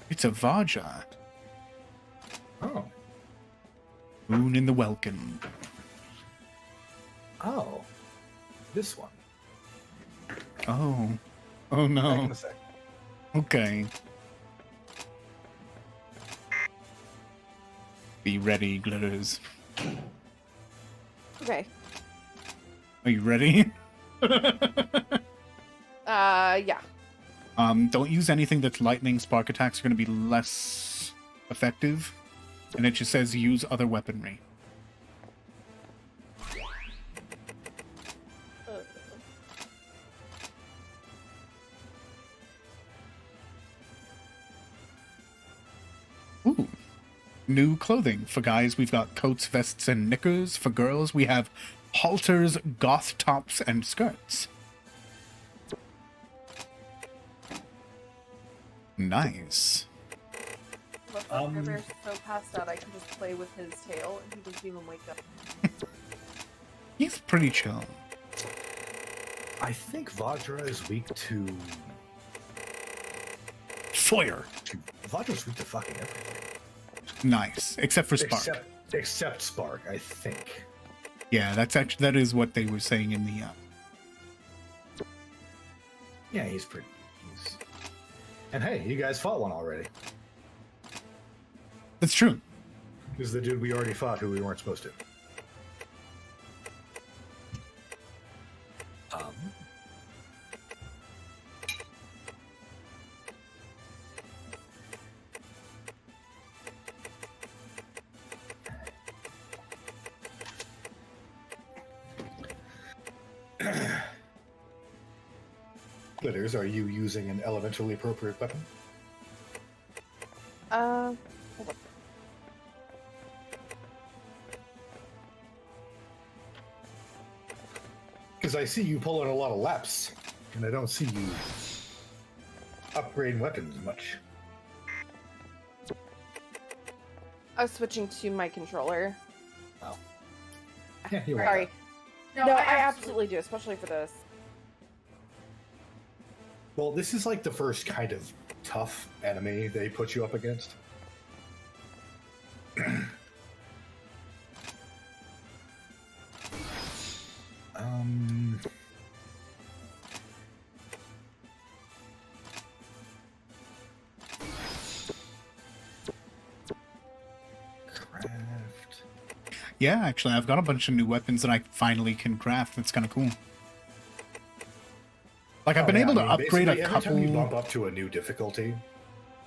It's a Vaja. Oh. Moon in the Welkin. Oh. This one. Oh. Oh Back in no. a sec. Okay. Be ready, Glitters. Okay. Are you ready? Yeah. Don't use anything that's lightning. Spark attacks are going to be less effective. And it just says use other weaponry. Ooh. New clothing. For guys, we've got coats, vests, and knickers. For girls, we have halters, goth tops, and skirts. Nice. Bear's so passed out I can just play with his tail and he doesn't even wake up. He's pretty chill. I think Vajra is weak to fire. Vadra's weak to fucking everything. Nice, except for spark. Except spark, I think. Yeah, that is what they were saying in the. Yeah, he's. And hey, you guys fought one already. That's true. This is the dude we already fought who we weren't supposed to. Glitters, are you using an elementally appropriate weapon? Hold on. Because I see you pulling a lot of laps, and I don't see you upgrading weapons much. I was switching to my controller. Oh. Yeah, you're Sorry. right. No, I absolutely do, especially for this. Well, this is like the first kind of tough enemy they put you up against. Yeah, actually, I've got a bunch of new weapons that I finally can craft. That's kind of cool. Like, I've been able to upgrade a couple. Every time you bump up to a new difficulty,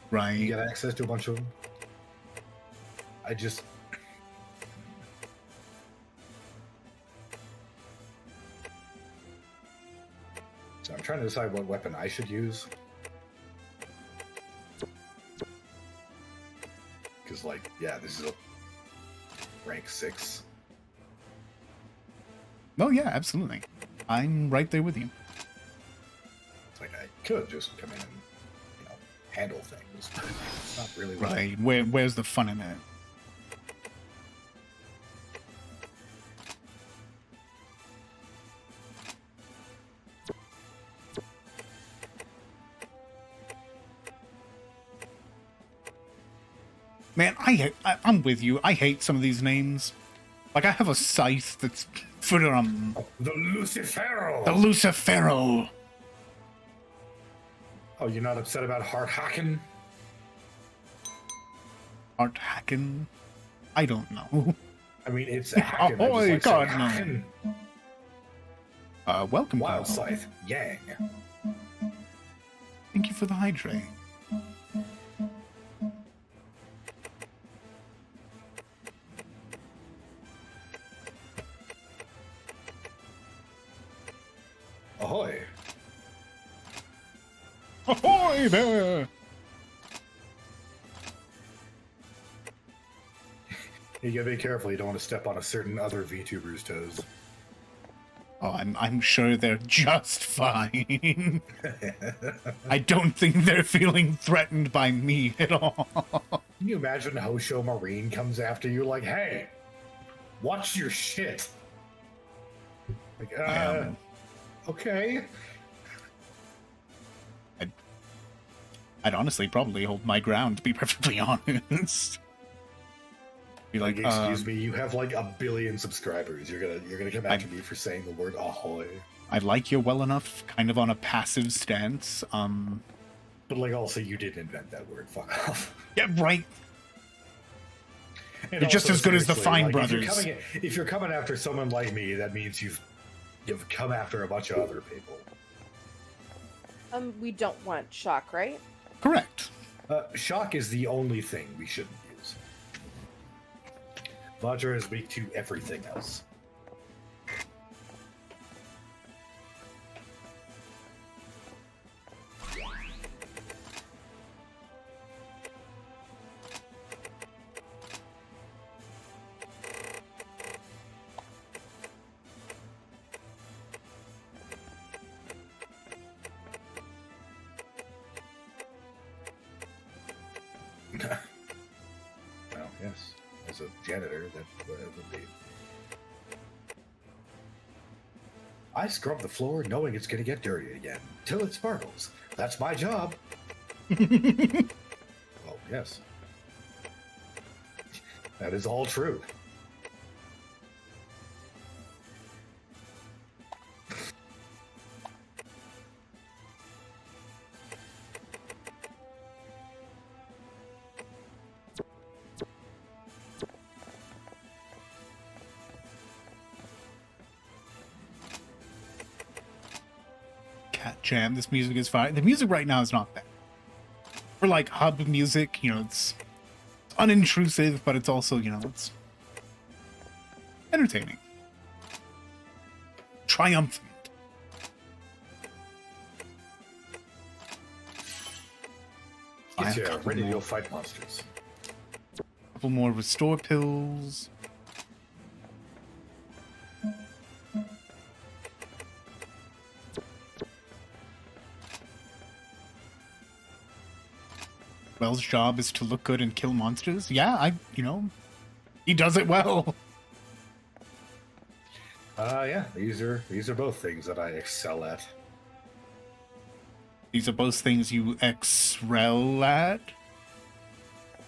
right, you get access to a bunch of them. So I'm trying to decide what weapon I should use. Because, like, yeah, this is a rank 6. Oh, yeah, absolutely. I'm right there with you. It's like I could just come in and, handle things, but it's not really right. Where's the fun in it? Man, I'm with you. I hate some of these names. Like, I have a scythe that's for the Lucifero. The Lucifero. Oh, you're not upset about Heart Hacken? Heart Hacken? I don't know. I mean, it's a Hacken. Oh, like God, Hacken. No. Welcome, Wild pal. Scythe. Yang. Thank you for the hydrate. Ahoy! Ahoy there! You gotta be careful. You don't want to step on a certain other VTuber's toes. Oh, I'm sure they're just fine. I don't think they're feeling threatened by me at all. Can you imagine Hosho Marine comes after you like, hey, watch your shit? Like, okay. I'd honestly probably hold my ground, to be perfectly honest. Be like, excuse me, you have like 1 billion subscribers. You're gonna come after me for saying the word ahoy. I like you well enough, kind of on a passive stance. But like, also, you didn't invent that word. Fuck off. Yeah, right. And You're just also, as good as the seriously, Fine like, Brothers. If you're coming after someone like me, that means you've come after a bunch of other people. We don't want shock, right? Correct. Shock is the only thing we shouldn't use. Vajra is weak to everything else. Well, yes. As a janitor, that would be. I scrub the floor knowing it's going to get dirty again, till it sparkles. That's my job. Well, yes. That is all true. Cat Jam, this music is fine. The music right now is not bad. For like hub music, you know, it's unintrusive, but it's also, you know, it's entertaining. Triumphant. Get you ready to go fight monsters. Couple more restore pills. Wells' job is to look good and kill monsters. Yeah, he does it well. Yeah, these are both things that I excel at. These are both things you excel at?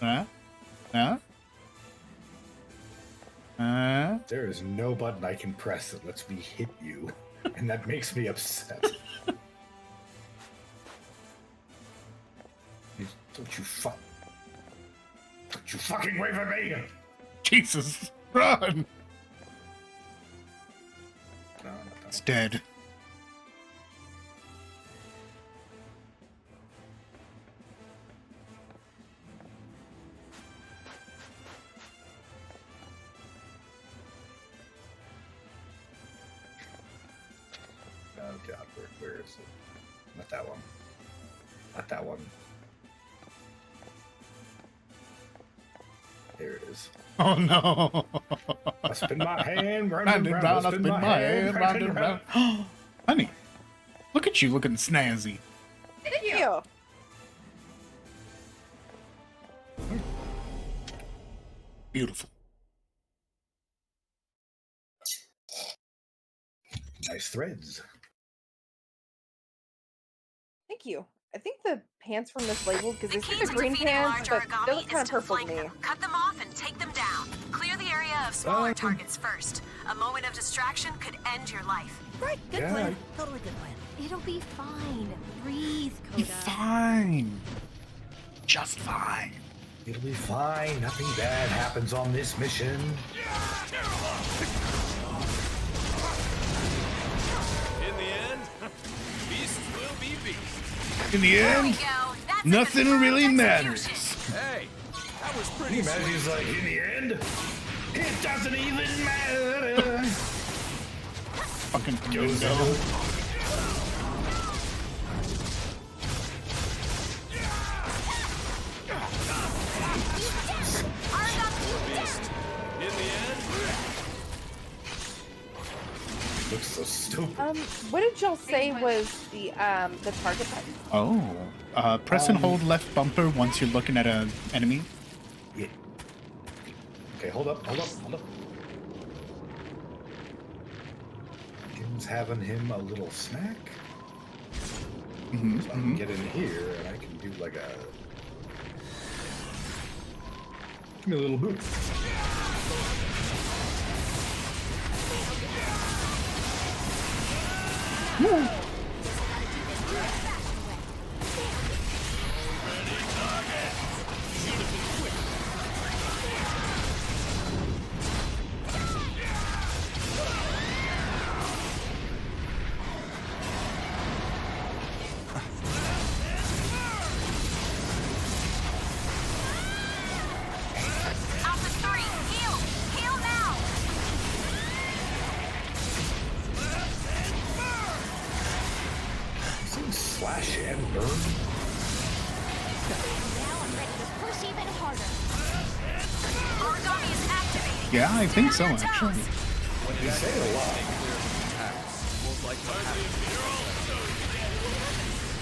Huh? There is no button I can press that lets me hit you, and that makes me upset. Don't you fucking wave at me! Jesus, run! No, it's dead. Oh god, where is it? Not that one. Not that one. There it is. Oh no! I spin my hand, round Round and and round. round, I spin my hand, round and round. Honey, look at you looking snazzy. Thank you. Beautiful. Nice threads. Thank you. I think the pants from this label, because they say the green pants, but they look kind of purple to me. Cut them off and take them down. Clear the area of smaller targets first. A moment of distraction could end your life. Right, good plan. Totally good plan. It'll be fine. Breathe, Be Coda. fine. Just fine. It'll be fine. Nothing bad happens on this mission. In the end, beasts will be beasts. In the end, nothing really matters. Hey, that was pretty Can you imagine he's like, in the end, it doesn't even matter. Fucking Goes go. In the end, Looks so stupid. What did y'all say was the target button? Oh, press and hold left bumper once you're looking at an enemy. Yeah. Okay, hold up. Jim's having him a little snack. So I can get in here and I can do like a... Give me a little boot. Slash and burn. Now I'm ready to push even harder. Origami is activating. Yeah, I think so, actually. You say it a lot.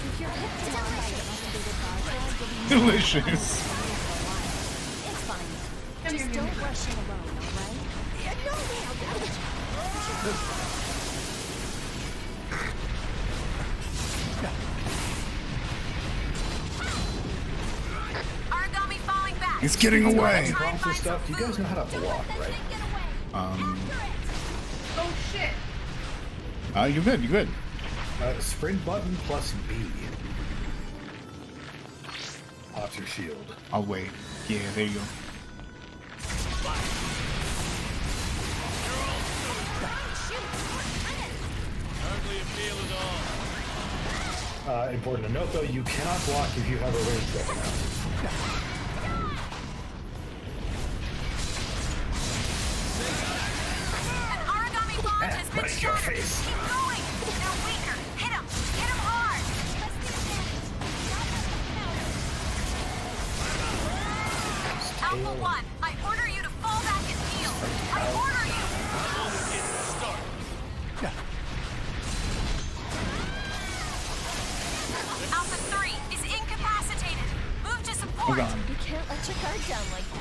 If you're hooked on by the motivated bartender, Delicious. it's fine. Just don't rush in alone, alright? Yeah, no, Origami falling back. It's getting away. Problems with stuff. You guys know how to block, right? Oh shit. You're good. You're good. Sprint button plus B. Pops your shield. I'll wait. Yeah, there you go. Important to note, though, you cannot block if you have a range weapon out. An origami bomb has been Break your shattered. face. Keep going. They're weaker. Hit him. Hit him hard. Alpha 1, I order you to fall back and heal. I order you. Alpha 3 is incapacitated. Move to support. Hold on. You can't let your guard down like that.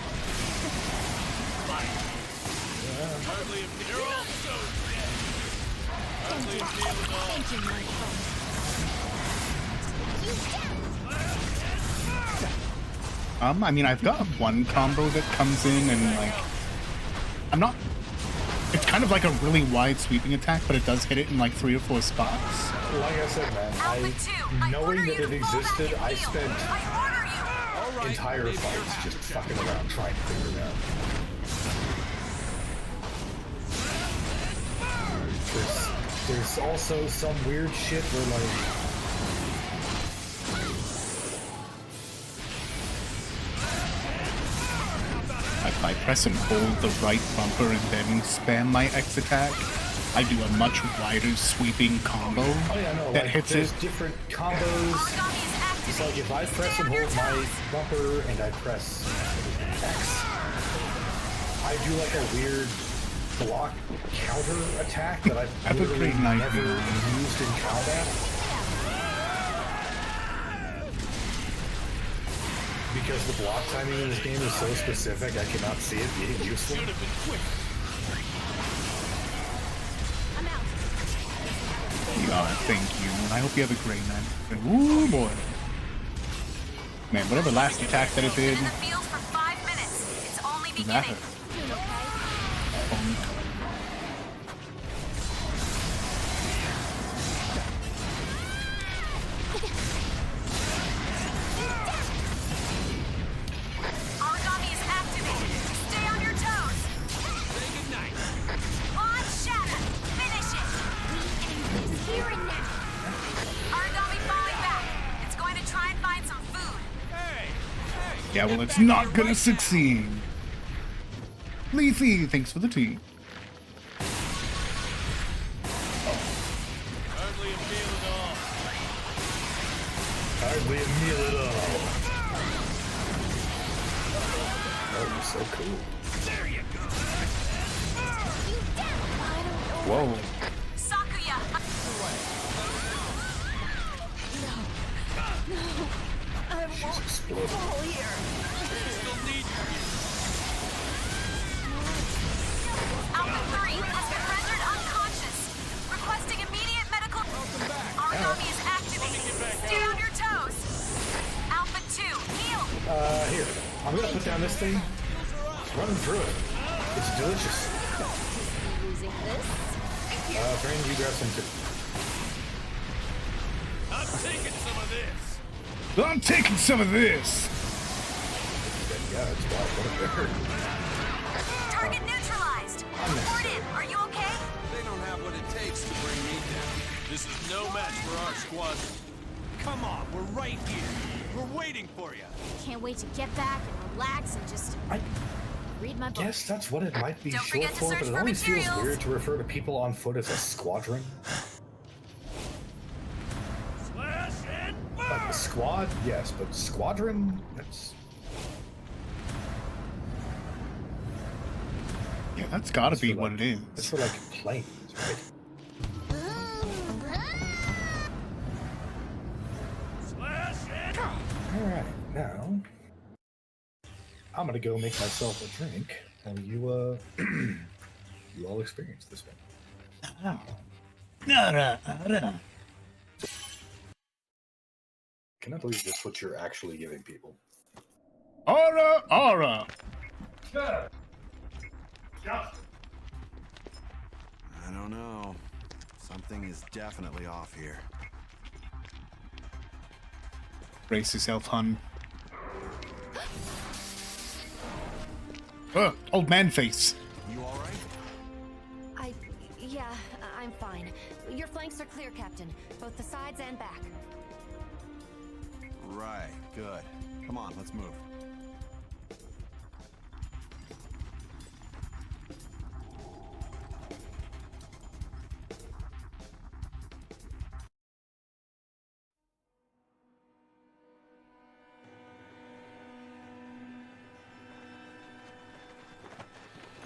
Thank you, my friend. I mean, I've got one combo that comes in and, like, I'm not... It's kind of like a really wide sweeping attack, but it does hit it in, like, 3 or 4 spots. Like I said, man, knowing that it existed, I spent entire fights just fucking around trying to figure it out. There's also some weird shit where, like... If I press and hold the right bumper and then spam my X attack, I do a much wider sweeping combo that hits there's it. different combos. It's like if I press and hold my bumper and I press X, I do like a weird block counter attack that I've Have a literally great night, never man. used in combat. Because the block timing in this game is so specific, I cannot see it being useful. Thank you. I hope you have a great night. And woo boy. Man, whatever last attack that it did. That hurt. Origami is activated. Stay on your toes. Say goodnight. On shatter. Finish it. Here and now. Origami falling back. It's going to try and find some food. Yeah, well, it's not gonna succeed. Leafy, thanks for the tea. Hardly a meal at all. Hardly a meal at all. Oh, you're so cool. There you go. Whoa. Sakuya. No, I won't fall here. Alpha 3 has been rendered unconscious. Requesting immediate medical. Origami is activated. Stay on your toes. Alpha 2, heal. Here. I'm gonna put down this thing. It's running through it. It's delicious. Using this. Thrynn, you grab some too. taking some of this. I'm taking some of this. Yeah, it's wild. What a bear. Target neutralized. Report in. Are you okay? They don't have what it takes to bring me down. This is no match for our squadron. Come on, we're right here. We're waiting for you. Can't wait to get back and relax and just read my book. Guess that's what it might be Don't short forget to for, search but it for always feels materials. weird to refer to people on foot as a squadron. Slash and burn! Like a squad, yes, but squadron, that's... Yeah, that's gotta be what it is. It's for like planes, right? Slash and Alright, now... I'm gonna go make myself a drink, and you you all experience this one. Cannot believe that's what you're actually giving people. Aura, aura. I don't know. Something is definitely off here. Brace yourself, hun. Old man face. You all right? Yeah, I'm fine. Your flanks are clear, Captain. Both the sides and back. Right, good. Come on, let's move.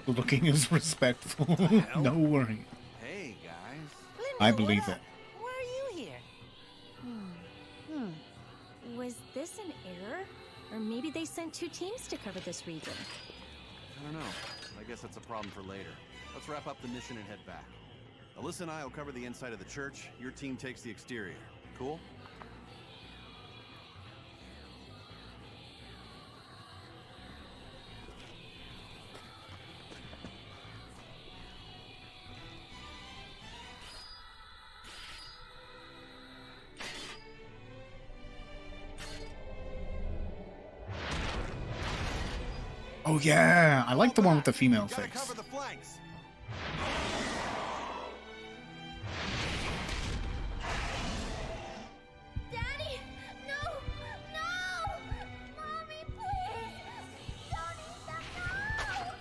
Looking is respectful. No worry. Hey, guys. I believe it. Why are you here? Was this an error? Or maybe they sent 2 teams to cover this region. I don't know. I guess that's a problem for later. Let's wrap up the mission and head back. Alyssa and I will cover the inside of the church. Your team takes the exterior. Cool? Oh yeah, I like the one with the female face. Cover the flanks. Daddy! No! No! Mommy, please! Don't eat them now!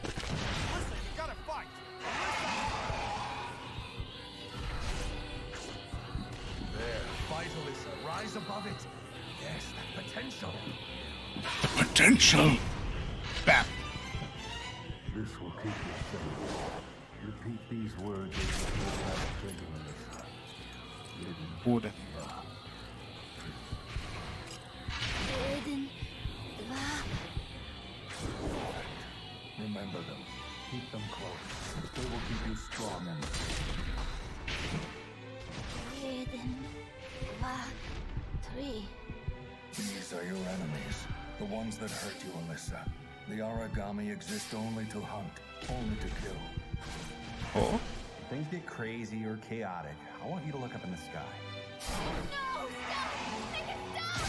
Listen, you gotta fight. there. Fight, Alyssa. Rise above it. Yes, that potential. Potential. Bam. This will keep you safe. Repeat these words as you have Alyssa. Order. Remember them. Keep them close. They will keep you strong and these are your enemies. The ones that hurt you, Alyssa. The Aragami exist only to hunt, only to kill. Oh? If things get crazy or chaotic, I want you to look up in the sky. No! Stop! Make it stop!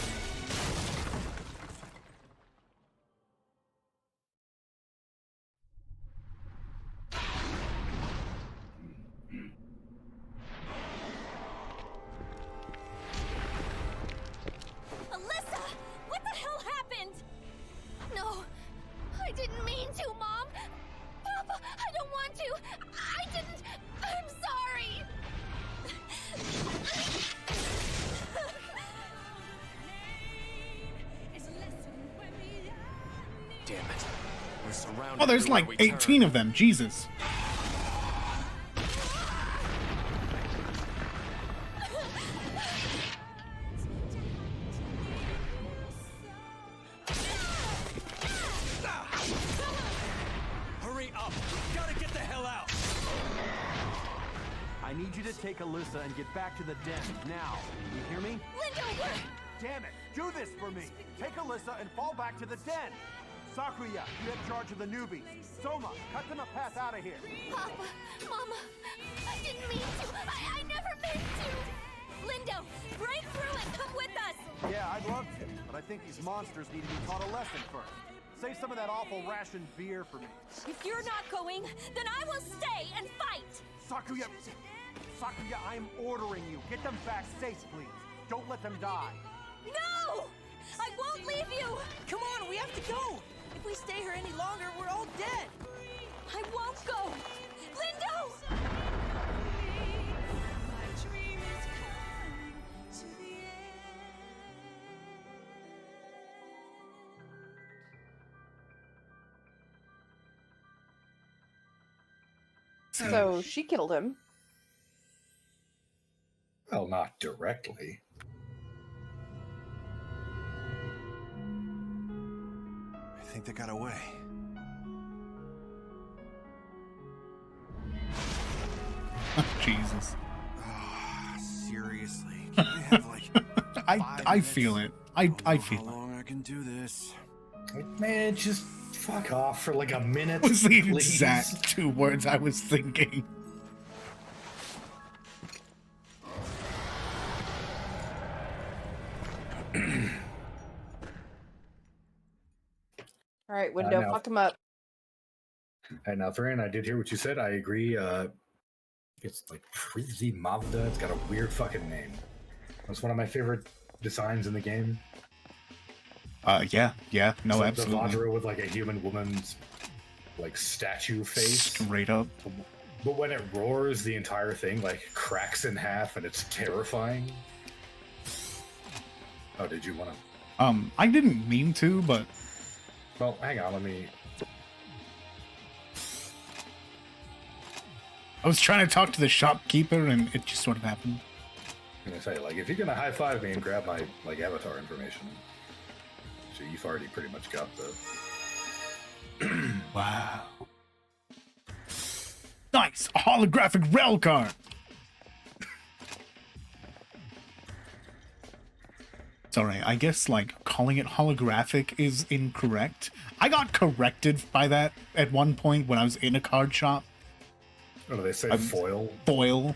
Alyssa! What the hell happened? No, I didn't mean to, Mom. Papa, I don't want to. I didn't. I'm sorry. Damn it. We're surrounded. Oh, there's everywhere like we 18 turn. of them. Jesus. Hurry up. We gotta get the hell out. I need you to take Alyssa and get back to the den, now. You hear me? Lindo, Damn it! Do this for me! Take Alyssa and fall back to the den! Sakuya, you have charge of the newbies. Soma, cut them a path out of here. Papa, Mama, I didn't mean to. I never meant to. Lindo, break through and think these monsters need to be taught a lesson first. Save some of that awful rationed beer for me. If you're not going, then I will stay and fight! Sakuya, I'm ordering you. Get them back safe, please. Don't let them die. No! I won't leave you! Come on, we have to go! If we stay here any longer, we're all dead! I won't go! Lindo! So she killed him. Well, not directly. I think they got away. Jesus. Seriously? Can I have like I feel it. I feel it. How long I can do this? Man, just fuck off for like a minute. Was the please. exact 2 words I was thinking. All right, window, no. fuck him up. And now, Thrynn, I did hear what you said. I agree. It's like Frizy Mavda. It's got a weird fucking name. That's one of my favorite designs in the game. Yeah. No, like absolutely. The Vajra with like a human woman's like statue face. Straight up. But when it roars, the entire thing like cracks in half, and it's terrifying. Oh, did you want to? I didn't mean to, but. Well, hang on. Let me. I was trying to talk to the shopkeeper, and it just sort of happened. I'm gonna say, like, if you're gonna high five me and grab my like avatar information, so you've already pretty much got the. Wow. Nice, a holographic rail card. Sorry, I guess like calling it holographic is incorrect. I got corrected by that at one point when I was in a card shop. What do they say? Foil? Foil.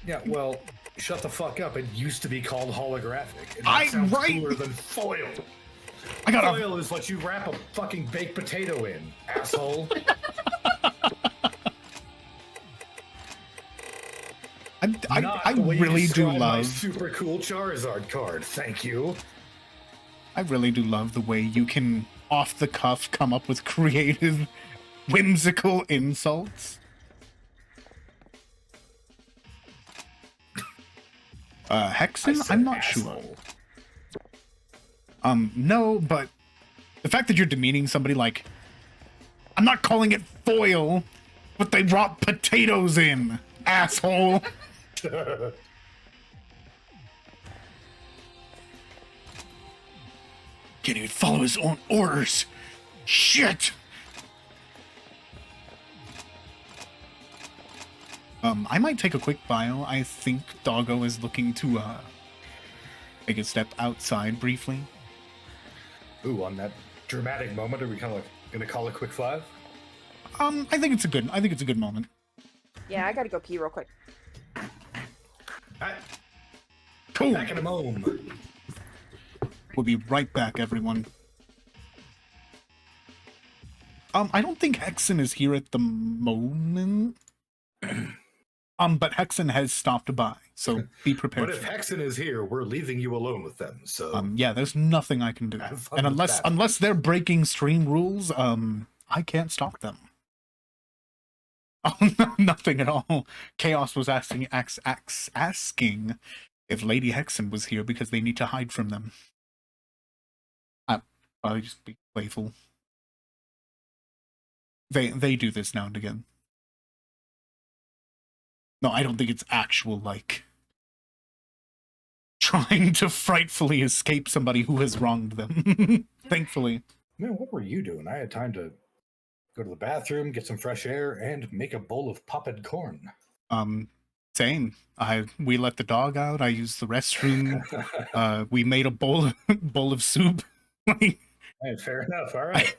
Yeah, well, shut the fuck up. It used to be called holographic. And that sounds cooler than foil. Foil is what you wrap a fucking baked potato in, asshole. I really do my love super cool Charizard card. Thank you. I really do love the way you can off the cuff come up with creative, whimsical insults. Hexen? I'm not sure. No, but the fact that you're demeaning somebody like, I'm not calling it foil, but they brought potatoes in, asshole. Can't even follow his own orders. Shit. I might take a quick bio. I think Doggo is looking to take a step outside briefly. Ooh, on that dramatic moment, are we kind of gonna call it quick five? I think it's a good moment. Yeah, I gotta go pee real quick. Alright. Cool. Back in a moment. We'll be right back, everyone. I don't think Hexen is here at the moment. But Hexen has stopped by, so be prepared. But if Hexen is here, we're leaving you alone with them. So yeah, there's nothing I can do, and unless they're breaking stream rules, I can't stop them. Oh, no, nothing at all. Chaos was asking if Lady Hexen was here because they need to hide from them. I'll probably just be playful. They do this now and again. No, I don't think it's actual, like, trying to frightfully escape somebody who has wronged them. Thankfully. Man, what were you doing? I had time to go to the bathroom, get some fresh air, and make a bowl of popped corn. Same. We let the dog out. I used the restroom. We made a bowl of soup. Hey, fair enough. All right.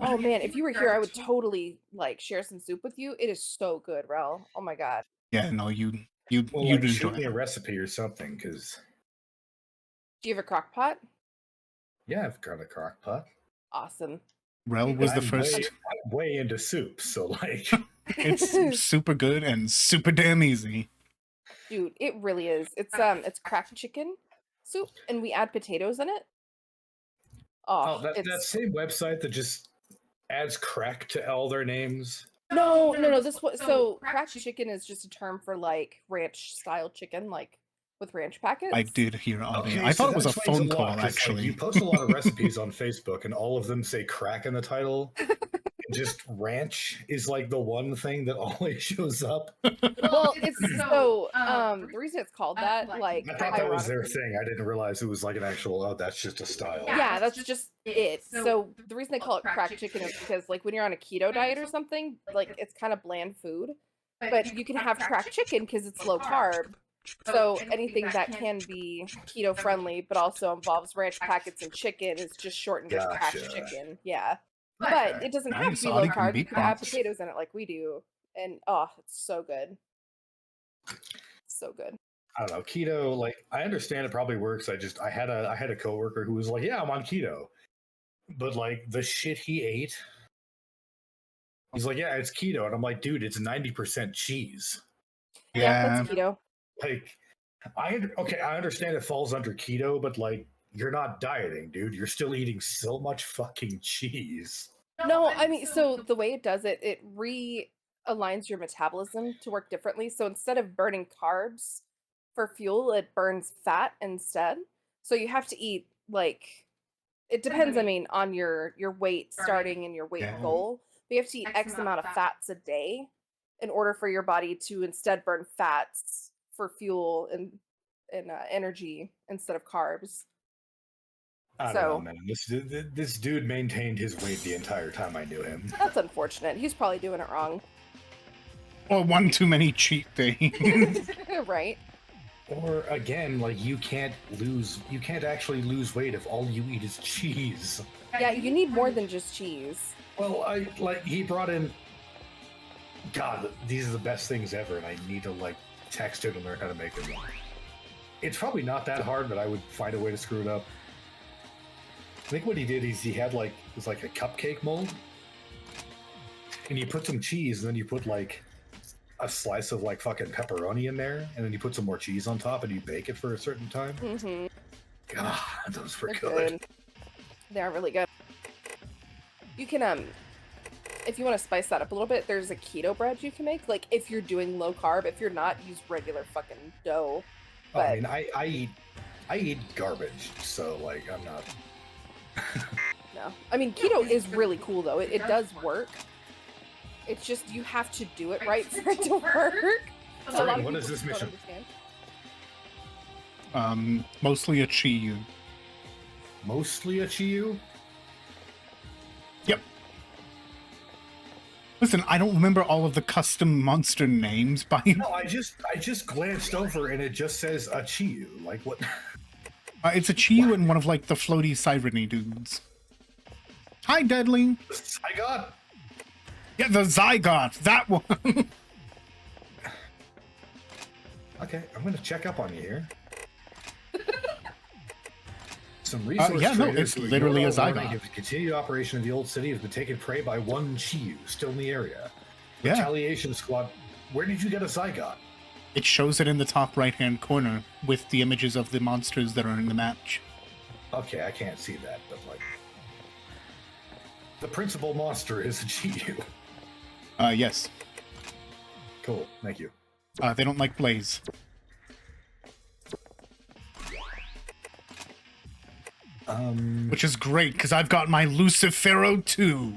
Oh man, if you were here, I would totally like share some soup with you. It is so good, Rel. Oh my god. Yeah, no, you Well, like, shoot enjoy me it. a recipe or something, because Do you have a crock pot? Yeah, I've got a crock pot. Awesome. Rel was the I'm first. I'm way into soup, so like It's super good and super damn easy. Dude, it really is. It's cracked chicken soup, and we add potatoes in it. Oh, that same website that just adds crack to all their names. No. This was so cracked chicken is just a term for like ranch style chicken, like with ranch packets. I did hear all Okay, I so thought it that was a explains phone lot, call, 'cause, like, actually. you post a lot of recipes on Facebook, and all of them say crack in the title. And just ranch is like the one thing that always shows up. Well, it's so the reason it's called that, like, I thought that was their thing. I didn't realize it was like an actual. Oh, that's just a style. Yeah, that's just it. So the reason they call it cracked chicken is because, like, when you're on a keto diet or something, like, it's kind of bland food, but you can have cracked chicken because it's low carb. So anything that can be keto friendly, but also involves ranch packets and chicken, is just shortened as cracked chicken. Yeah, but it doesn't have to be low carb. You can add potatoes in it like we do, and oh, it's so good. So good. I don't know, keto, like, I understand it probably works. I had a coworker who was like, yeah, I'm on keto, but like the shit he ate, he's like, yeah, it's keto, and I'm like, dude, it's 90% cheese. Yeah, that's keto. Like, I understand it falls under keto, but like, you're not dieting, dude. You're still eating so much fucking cheese. No, I mean, so the way it does it, it realigns your metabolism to work differently. So instead of burning carbs for fuel, it burns fat instead. So you have to eat, like, it depends, I mean, on your weight starting and your weight goal. But you have to eat X amount of fats a day in order for your body to instead burn fats for fuel and energy instead of carbs. I don't know, man. This dude maintained his weight the entire time I knew him. That's unfortunate. He's probably doing it wrong. Or one too many cheat days. Right. Or again, like, you can't actually lose weight if all you eat is cheese. Yeah, you need more than just cheese. Well, he brought in, God, these are the best things ever, and I need to like text him and learn how to make them. It's probably not that hard, but I would find a way to screw it up. I think what he did is he had like, it was like a cupcake mold, and you put some cheese, and then you put like a slice of like fucking pepperoni in there, and then you put some more cheese on top, and you bake it for a certain time. Mm-hmm. God, those were They're good. They are really good. You can if you want to spice that up a little bit, there's a keto bread you can make. Like, if you're doing low carb, if you're not, use regular fucking dough. But I mean, I eat garbage, so like I'm not. no, I mean, keto is really cool though. It does work. It's just you have to do it right for it to work. So Thrynn, what is this mission? Mostly a Chiyu. Mostly a Chiyu? Yep. Listen, I don't remember all of the custom monster names by. No, I just glanced over and it just says a Chiyu. Like, what? It's a Chiyu and one of like the floaty siren-y dudes. Hi, Deadly. Zygot. Yeah, the Zygot. That one. Okay, I'm gonna check up on you here. Some resource yeah, no, traders it's who literally a ignored our Zygot. warning of the continued operation of the old city have been taken prey by one Chiyu, still in the area. Yeah. Retaliation squad. Where did you get a Zygot? It shows it in the top right-hand corner with the images of the monsters that are in the match. Okay, I can't see that, but like, the principal monster is a Chiyu. Yes. Cool, thank you. They don't like Blaze. Which is great, because I've got my Lucifero too.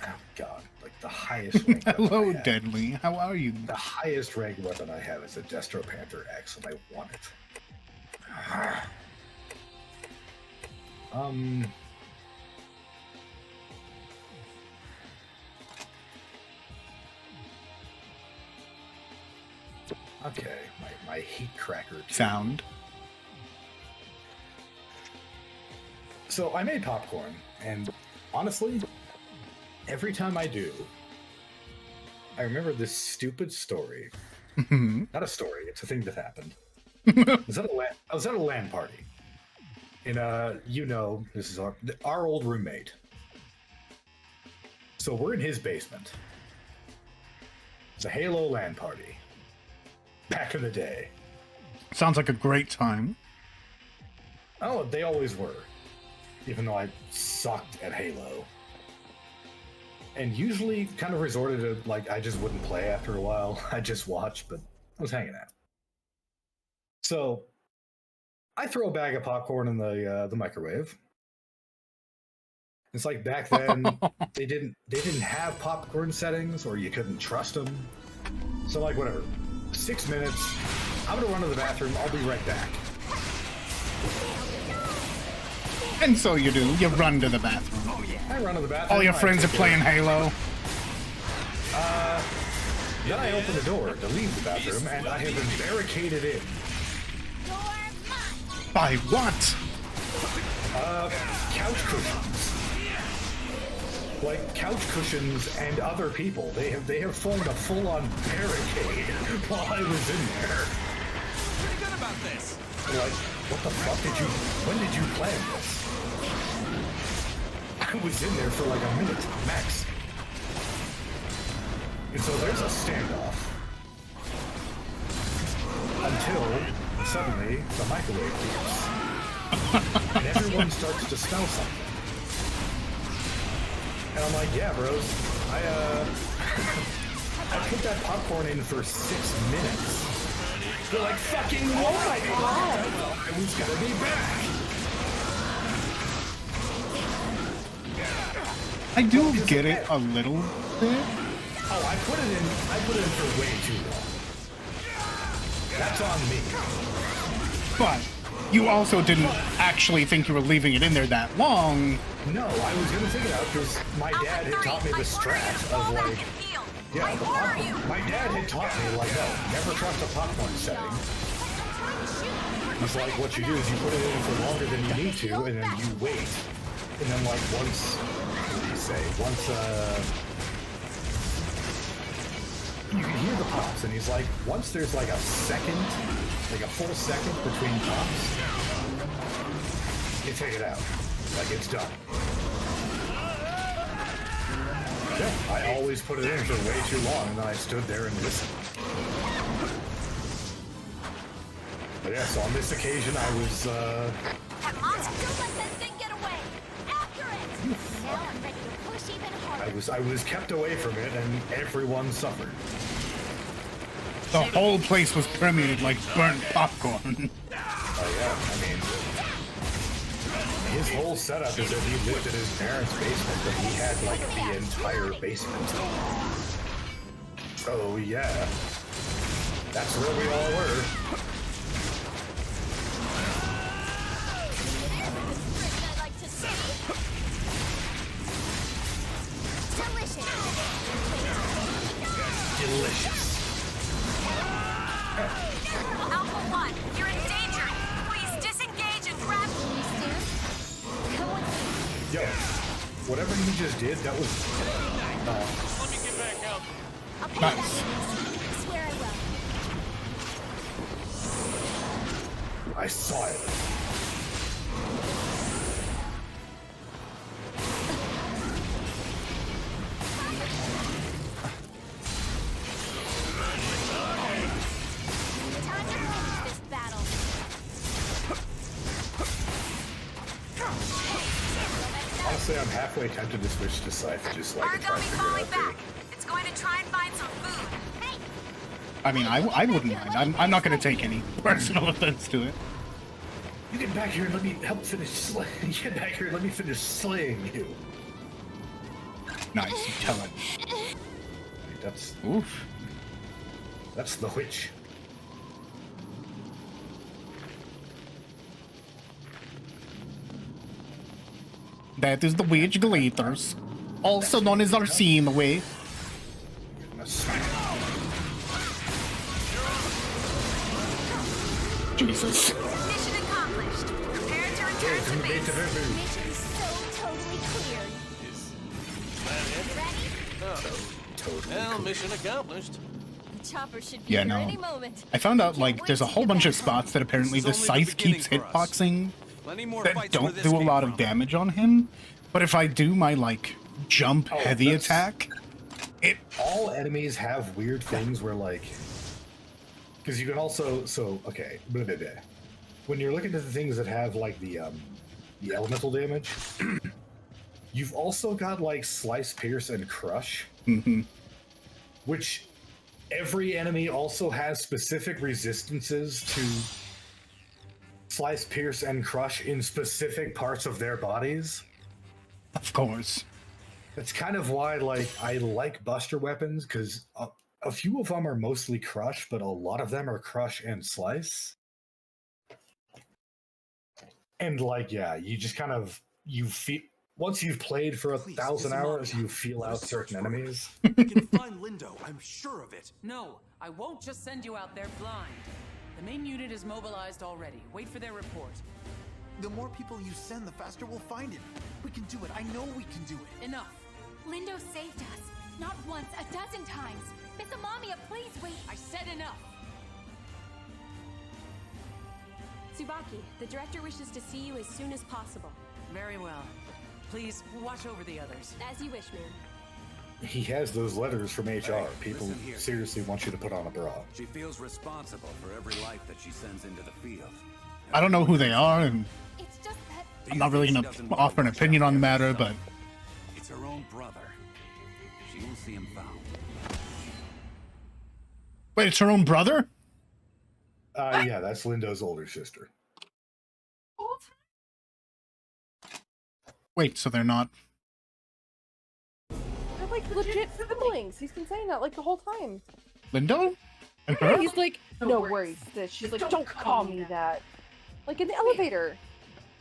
Oh god, like the highest rank Hello, weapon I have. Deadly. How are you? The highest ranked weapon I have is a Destro Panther X, and I want it. Okay, my heat cracker too. Sound. So I made popcorn, and honestly, every time I do, I remember this stupid story. Not a story, it's a thing that happened. I was at a LAN party. And, this is our old roommate. So we're in his basement. It's a Halo LAN party. Back in the day. Sounds like a great time. Oh, they always were. Even though I sucked at Halo. And usually kind of resorted to, like, I just wouldn't play after a while. I just watched, but I was hanging out. So, I throw a bag of popcorn in the microwave. It's like back then, they didn't have popcorn settings, or you couldn't trust them. So, like, whatever. 6 minutes. I'm gonna run to the bathroom. I'll be right back. And so you do. You run to the bathroom. Oh, yeah. I run to the bathroom. All your friends are playing Halo. Then I open the door to leave the bathroom, and I have been barricaded in. By what? Couch cushions. Like couch cushions and other people. They have formed a full-on barricade while I was in there. Pretty good about this. Like, what the fuck when did you plan this? I was in there for like a minute, max. And so there's a standoff. Until, suddenly, the microwave beeps. And everyone starts to smell something. And I'm like, yeah, bros, I put that popcorn in for 6 minutes. They're like, fucking why? I was gonna be back. I do get it a little bit. Oh, I put it in for way too long. That's on me. But you also didn't actually think you were leaving it in there that long. No, I was gonna take it out because my dad had taught me the strat of like, yeah, the popcorn. My dad had taught me like, no, never trust a popcorn setting. It's like what you do is you put it in for longer than you need to, and then you wait, and then like once, what do you say? Once you can hear the pops, and he's like, once there's like a second, like a full second between pops, you take it out. Like, it's done. Yeah, I always put it in for way too long, and then I stood there and listened. But yeah, so on this occasion, I was, That monster, don't let that thing get away! After it! Now I'm ready to push even harder. I was kept away from it, and everyone suffered. The whole place was permeated like burnt popcorn. Oh yeah, I mean, his whole setup is that he lived in his parents' basement, but he had like the entire basement. So yeah, that's where we all were. Delicious. Alpha 1, you're in danger. Please disengage and grab me. Yo, whatever you just did, that was. Let me get back out. Nice. I swear I will. I saw it. Honestly, I'm halfway tempted to switch to Scythe, just like to try to figure falling out back. It's going to try and find some food. Hey. I mean, I wouldn't mind. I'm not going to take any personal offense to it. You get back here and let me help finish slaying. Get back here and let me finish slaying you. Nice, you tell it. That's oof. That's the witch. That is the witch Glathers, also known as Arsinawae. Jesus. Mission accomplished. Prepare to return to base. Mission so totally clear. Is that it? Ready? Oh. Well, mission accomplished. Chopper should be Yeah, here no. any moment. I found out, like, there's a whole bunch of spots that apparently the scythe keeps hitboxing that don't do a lot of damage on him. But if I do my, like, jump heavy attack, it... All enemies have weird things where, like... Because you can also... okay. Blah, blah, blah. When you're looking at the things that have, like, the elemental damage, you've also got, like, Slice, Pierce, and Crush. Which... Every enemy also has specific resistances to Slice, Pierce, and Crush in specific parts of their bodies. Of course. That's kind of why, like, I like Buster weapons, because a few of them are mostly Crush, but a lot of them are Crush and Slice. And, like, yeah, you just kind of, you feel... Once you've played for 1,000 hours, you feel out certain enemies. We can find Lindo, I'm sure of it. No, I won't just send you out there blind. The main unit is mobilized already. Wait for their report. The more people you send, the faster we'll find him. We can do it. I know we can do it. Enough. Lindo saved us. Not once, a dozen times. Miss Amamiya, please wait. I said enough. Tsubaki, the director wishes to see you as soon as possible. Very well. Please watch over the others. As you wish, ma'am. He has those letters from HR. People seriously want you to put on a bra. She feels responsible for every life that she sends into the field. I don't know who they are, and It's just that I'm not really going to offer an opinion on the matter, but... It's her own brother. She will see him found. Wait, it's her own brother? Yeah, that's Lindo's older sister. Wait, so they're not... They're like legit siblings. He's been saying that like the whole time. Lindo? And her? He's like, no worries, sis. She's like, don't call me that. Like in the elevator.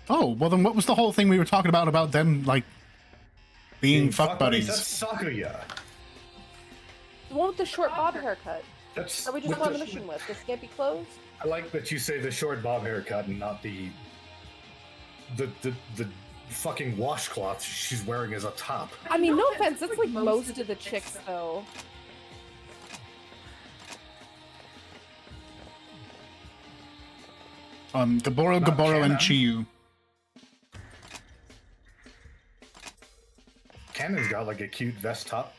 Oh, well then what was the whole thing we were talking about them, like, being fuck buddies? That's Sakuya. The one with the short bob haircut. That's that we just won the mission with. The skimpy clothes. I like that you say the short bob haircut and not the fucking washcloth she's wearing as a top. I mean, no offense, that's like most of the chicks, though. Gaboro, and Chiyu. Cannon's got like a cute vest top.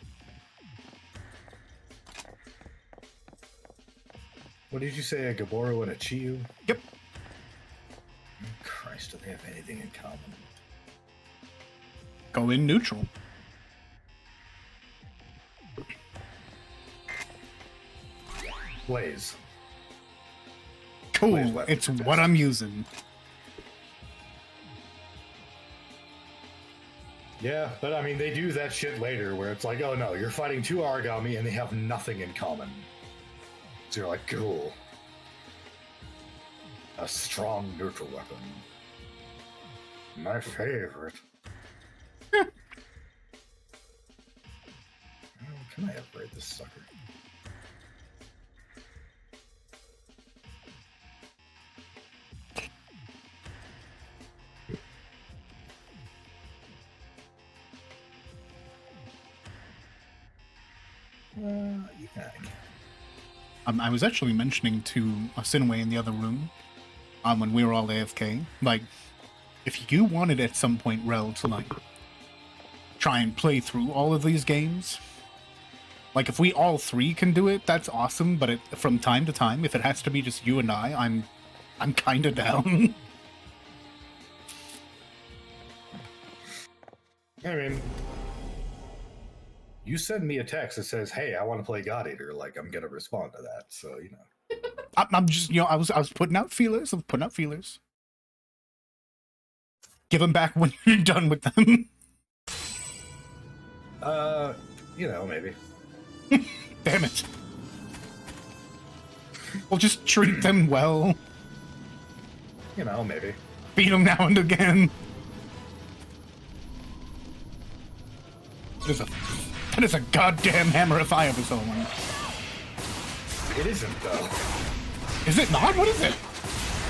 What did you say, a Gaboro and a Chiyu? Yep. Christ, do they have anything in common? Go in neutral. Blaze. Cool, it's what I'm using. Yeah, but I mean, they do that shit later where it's like, oh no, you're fighting two Origami and they have nothing in common. So you're like, cool. A strong neutral weapon. My favorite. Oh, can I upgrade this sucker? You can. I was actually mentioning to Arsinawae in the other room, when we were all AFK, like, if you wanted at some point, Rel, to, like, try and play through all of these games, like, if we all three can do it, that's awesome, but from time to time, if it has to be just you and I'm kinda down. I mean, you send me a text that says, hey, I want to play God Eater, like, I'm gonna respond to that, so, you know. I'm just, you know, I was putting out feelers. Give them back when you're done with them. You know, maybe. Damn it. We'll just treat them well. You know, maybe. Beat them now and again. That is a goddamn hammer if I ever saw one. It isn't, though. Is it not? What is it?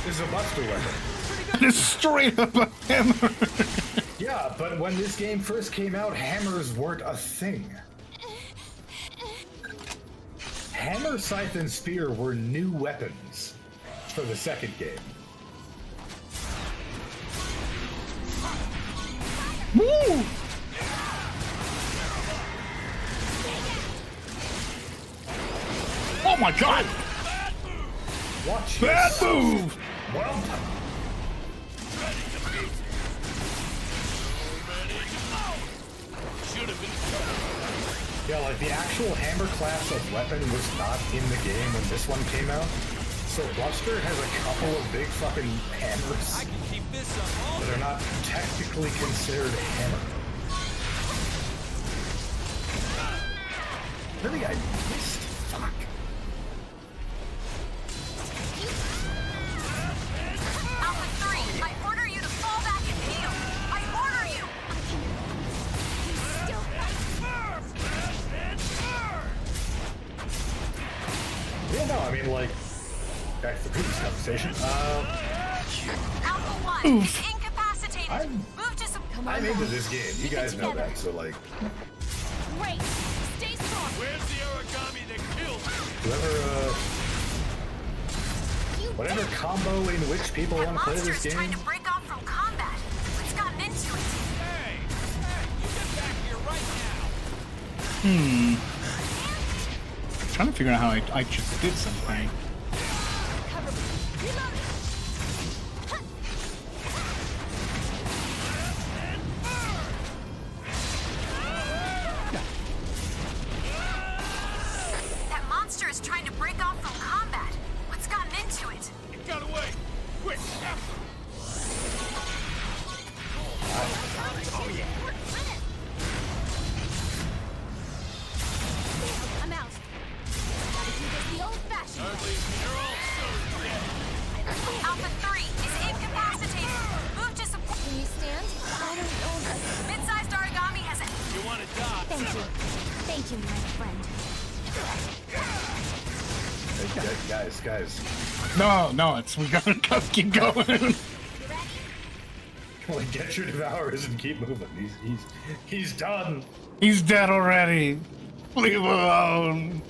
It's a buster weapon. It is straight up a hammer. Yeah, but when this game first came out, hammers weren't a thing. Hammer, Scythe, and Spear were new weapons for the second game. Woo! Oh my god! Watch Bad move! Well done. Yeah, like the actual hammer class of weapon was not in the game when this one came out. So Buster has a couple of big fucking hammers I can keep this up all that are not technically considered a hammer. Really, I missed. Fuck. Alpha 3, I order you to fall back and heal. I order you. Yeah, no, I mean, like, back to the previous conversation. Alpha 1 is incapacitated. Move to some. I'm into this game. You guys know that, so like, Great. Stay strong. Where's the origami that killed? whatever combo in which people want to play this Monster's trying game. to break off from combat. What's gotten into it? Hey, you get back here right now. Trying to figure out how I just did something. That monster is trying to break off from combat. What's gotten into it? It got away. Quick. Oh yeah. I'm out. Gotta do this the old-fashioned way. Alpha 3 is incapacitated. Move to support. Can you stand? I don't know. Mid-sized origami has it. You want to die? Thank you. Thank you, my friend. Hey, guys. No, it's we gotta keep going. Like, get your devourers and keep moving. He's done. He's dead already. Leave him alone.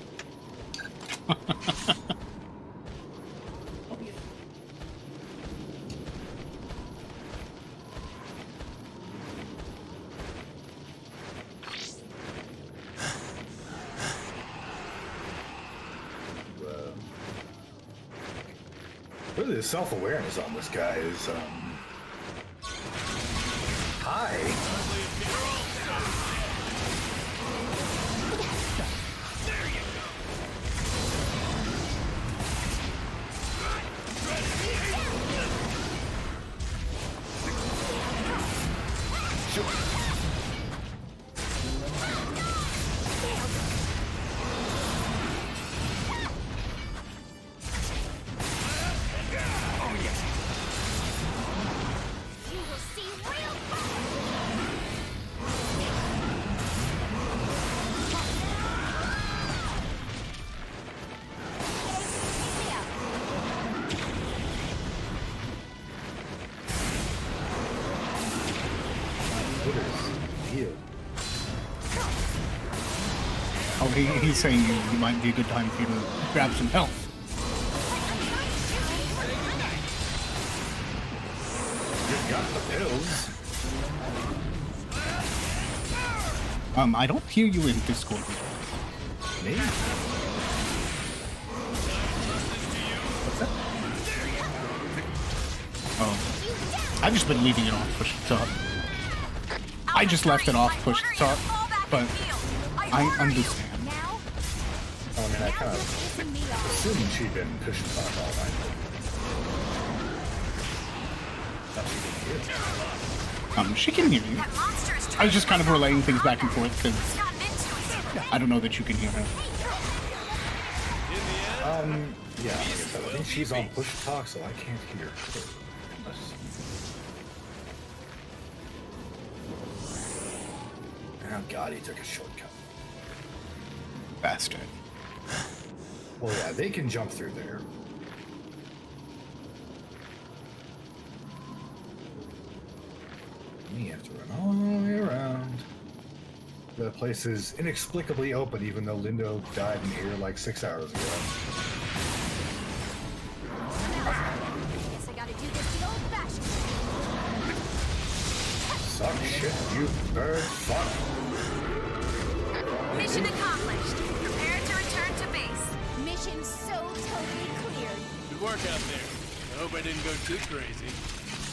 Really, the self-awareness on this guy is high. You will see real Oh, he's saying it might be a good time for you to grab some health. You've got the pills. I don't hear you in Discord. Me? What's that? Oh. I've just been leaving it off push to top. I just left it off push to top, but I understand. I mean, I kind of assumed she'd been pushing top all night. She can hear you. I was just kind of relaying things back and forth because I don't know that you can hear her. Yeah, like I said, I think she's on push talk, so I can't hear her. Oh god, he took a shortcut. Bastard. Well, yeah, they can jump through there. We have to run all the way around. The place is inexplicably open, even though Lindo died in here like 6 hours ago. Guess I gotta do this the old-fashioned way. Suck shit, you bird fuck. Mission accomplished. Prepare to return to base. Mission so totally clear. Good work out there. I hope I didn't go too crazy.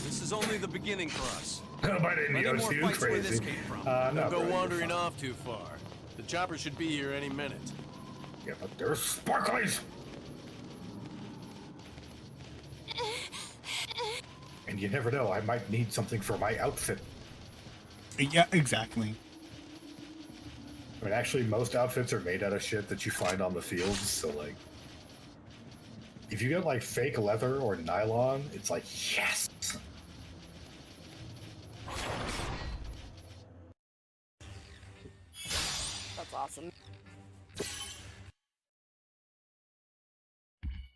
This is only the beginning for us. Hope I didn't go too Where this crazy. came from. Not Don't go really, wandering off too far. The chopper should be here any minute. Yeah, but there's sparklies! And you never know, I might need something for my outfit. Yeah, exactly. I mean, actually, most outfits are made out of shit that you find on the fields, so, like... If you get, like, fake leather or nylon, it's like, yes! That's awesome.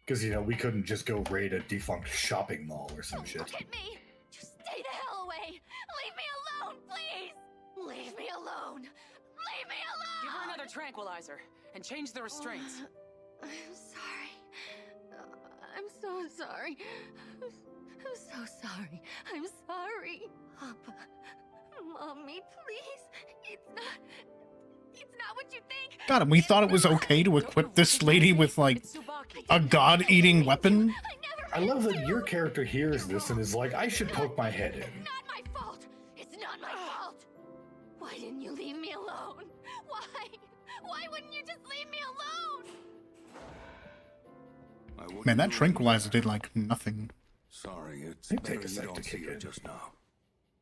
Because, you know, we couldn't just go raid a defunct shopping mall or some shit. Look at me! Just stay the hell away! Leave me alone, please! Leave me alone! Leave me alone! Give her another tranquilizer and change the restraints. I'm sorry. I'm so sorry. I'm so sorry. I'm sorry. Papa, Mommy, please. It's not what you think. God, and we thought it was okay to equip this lady with, like, a god-eating weapon? I love that your character hears this and is like, I should poke my head in. Not my fault. It's not my fault. Why didn't you leave me alone? Why? Why wouldn't you just leave me alone? Man, that tranquilizer did, like, nothing. Sorry, it's It'd take better a you sec don't to see kick her in. just now.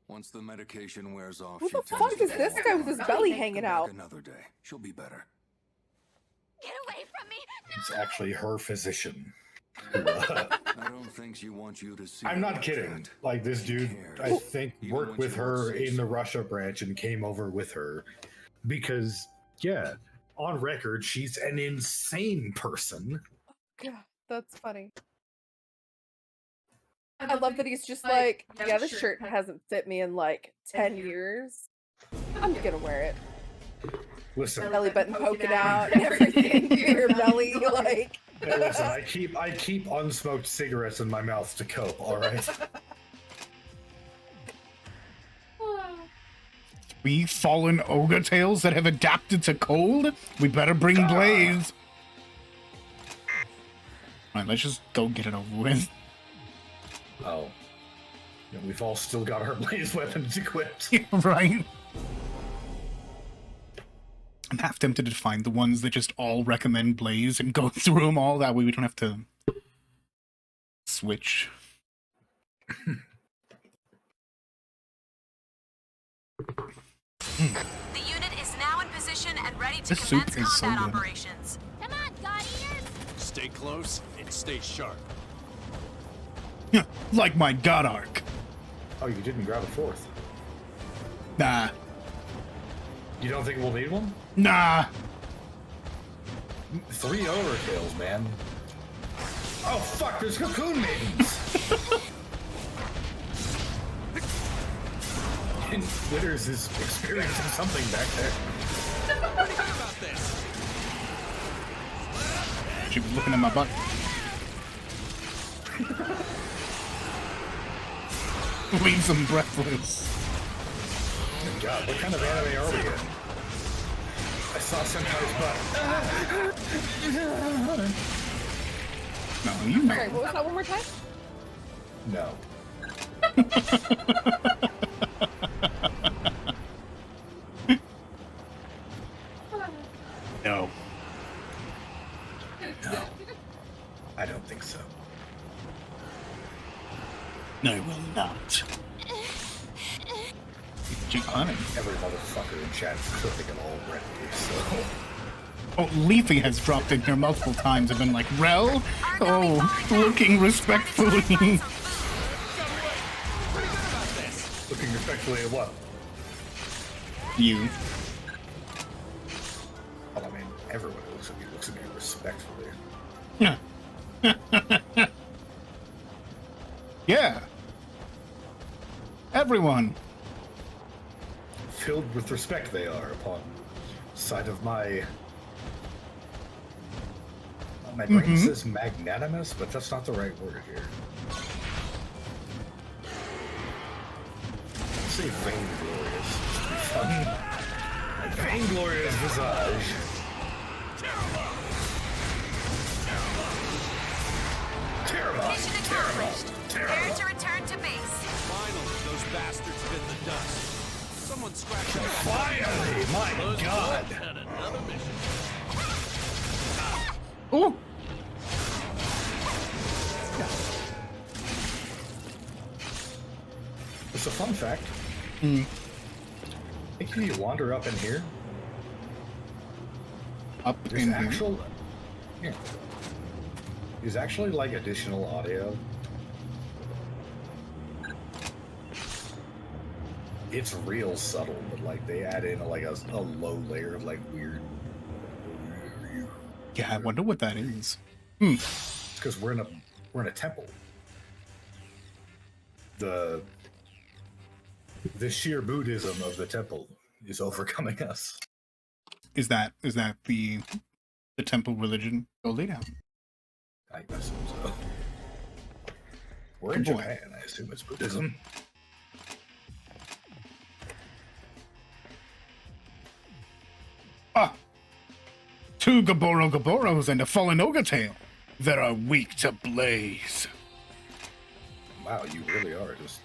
Once the medication wears off, Who she the tends fuck to is this fall guy with his apart. belly hanging Come back out? Another day, she'll be better. Get away from me! It's actually her physician. I don't think she wants you to see. I'm not kidding. Like, this dude, I think, worked with her in the Russia branch and came over with her. Because, yeah, on record, she's an insane person. God, that's funny. I love that he's just like, yeah, this shirt hasn't fit me in like 10 years. I'm gonna wear it. Listen. Belly button poking out and everything through your belly, like. Hey, listen, I keep unsmoked cigarettes in my mouth to cope, alright? We fallen ogre tails that have adapted to cold? We better bring Blaze. Alright, let's just go get it over with. Oh. Yeah, we've all still got our blaze weapons equipped. Right? I'm half tempted to find the ones that just all recommend Blaze and go through them all. That way we don't have to switch. The unit is now in position and ready to This soup commence is so combat good. operations. Come on, God Eaters! Stay close and stay sharp. Like my God Arc. Oh, you didn't grab a fourth. Nah. You don't think we'll need one? Nah. 3 overkills, man. Oh fuck, there's cocoon maidens! And Withers is experiencing something back there. What do you think about this? She was looking at my butt. Leaves them breathless. Good God, what kind of anime are we in? I saw Sentai's butt. No, you know. Sorry, what was that one more time? No. No. No. I don't think so. No, I will not. Honey. Every motherfucker in chat is clipping it already, so... Oh, Leafy has dropped in here multiple times and been like, Rel? Oh, looking respectfully. Looking respectfully at what? You. Well, I mean, everyone looks at me respectfully. Yeah. Yeah. Everyone. filled with respect they are upon sight of my... My brain says magnanimous, but that's not the right word here. Let's say vainglorious, just to be fun. A vainglorious visage. Mission accomplished. Prepare to return to base. Finally, those bastards bit the dust. Someone scratch out. Finally, my God. And another mission. Ooh. It's a fun fact. I think if you wander up in here, there's actual, yeah, there's actually like additional audio. It's real subtle, but like they add in like a low layer of like weird. Yeah, I wonder what that is. It's because we're in a temple. The sheer Buddhism of the temple is overcoming us. Is that the temple religion? Go lay down. I assume so. We're in Japan. I assume it's Buddhism. Ah! 2 Gaboros and a fallen ogre tail that are weak to blaze. Wow, you really are just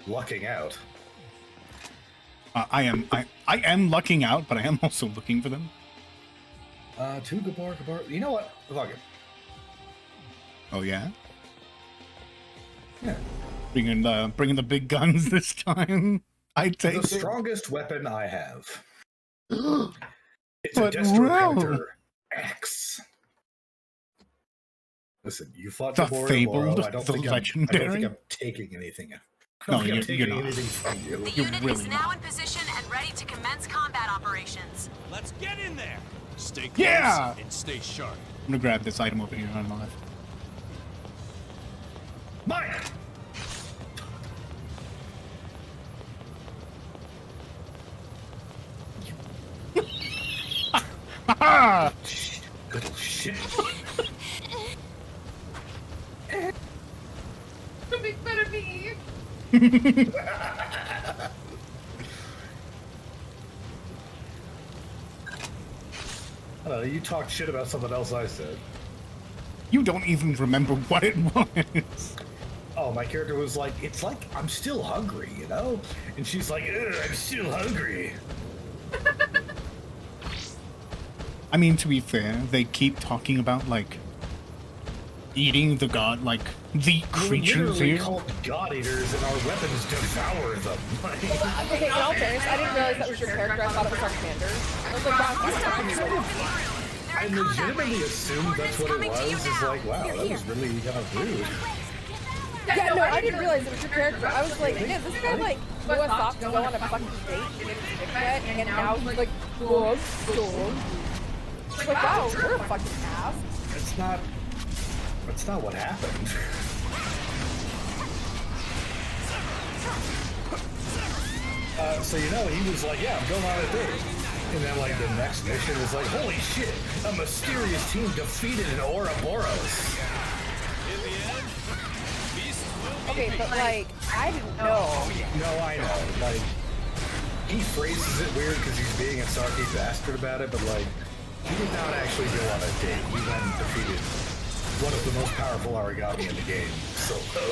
lucking out. I am lucking out, but I am also looking for them. 2 Gabor. You know what? Fuck it. Oh yeah. Yeah. Bringing the big guns this time. I take the strongest weapon I have. It's but a Destro X. Listen, you fought the Gabor. fabled, I don't the think legendary. I'm taking anything. No, you're not. Anything from you. The unit is now in position and ready to commence combat operations. Let's get in there. Stay close and stay sharp. I'm gonna grab this item over here on the left. Mine. Ha! Little shit. Don't make fun of me. I don't know, you talked shit about something else I said. You don't even remember what it was. Oh, my character was like, it's like, I'm still hungry, you know? And she's like, ugh, I'm still hungry. I mean, to be fair, they keep talking about, like, eating the god, like, the creatures here. We're called god eaters, and our weapons devour them. Okay, in all fairness, I didn't realize that was your character. I thought it was Arcmander. I was like, wow, I legitimately assumed that's what it was. It's like, wow, that was really kind of rude. Yeah, no, I didn't realize it was your character. I was like, man, this guy like blew us off to go on a fucking date and didn't stick yet, and now he's like, oh, so. Like, wow, we're a fucking ass. That's not what happened. So you know, he was like, yeah, I'm going on a date. And then like the next mission is like, holy shit, a mysterious team defeated an Ouroboros. Okay, but like, I didn't know. No, I know. Like, he phrases it weird because he's being a sarky bastard about it, but like, he did not actually go on a date. He went and defeated one of the most powerful origami in the game, solo.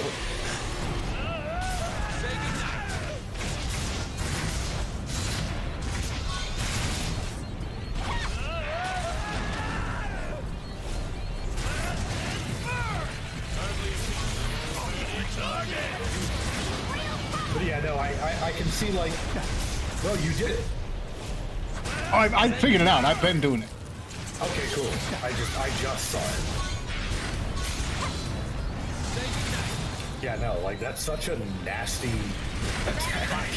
But yeah, no, I can see like, well, you did it. Oh, I figured it out. I've been doing it. Okay, cool. I just saw it. Yeah, no, like that's such a nasty attack.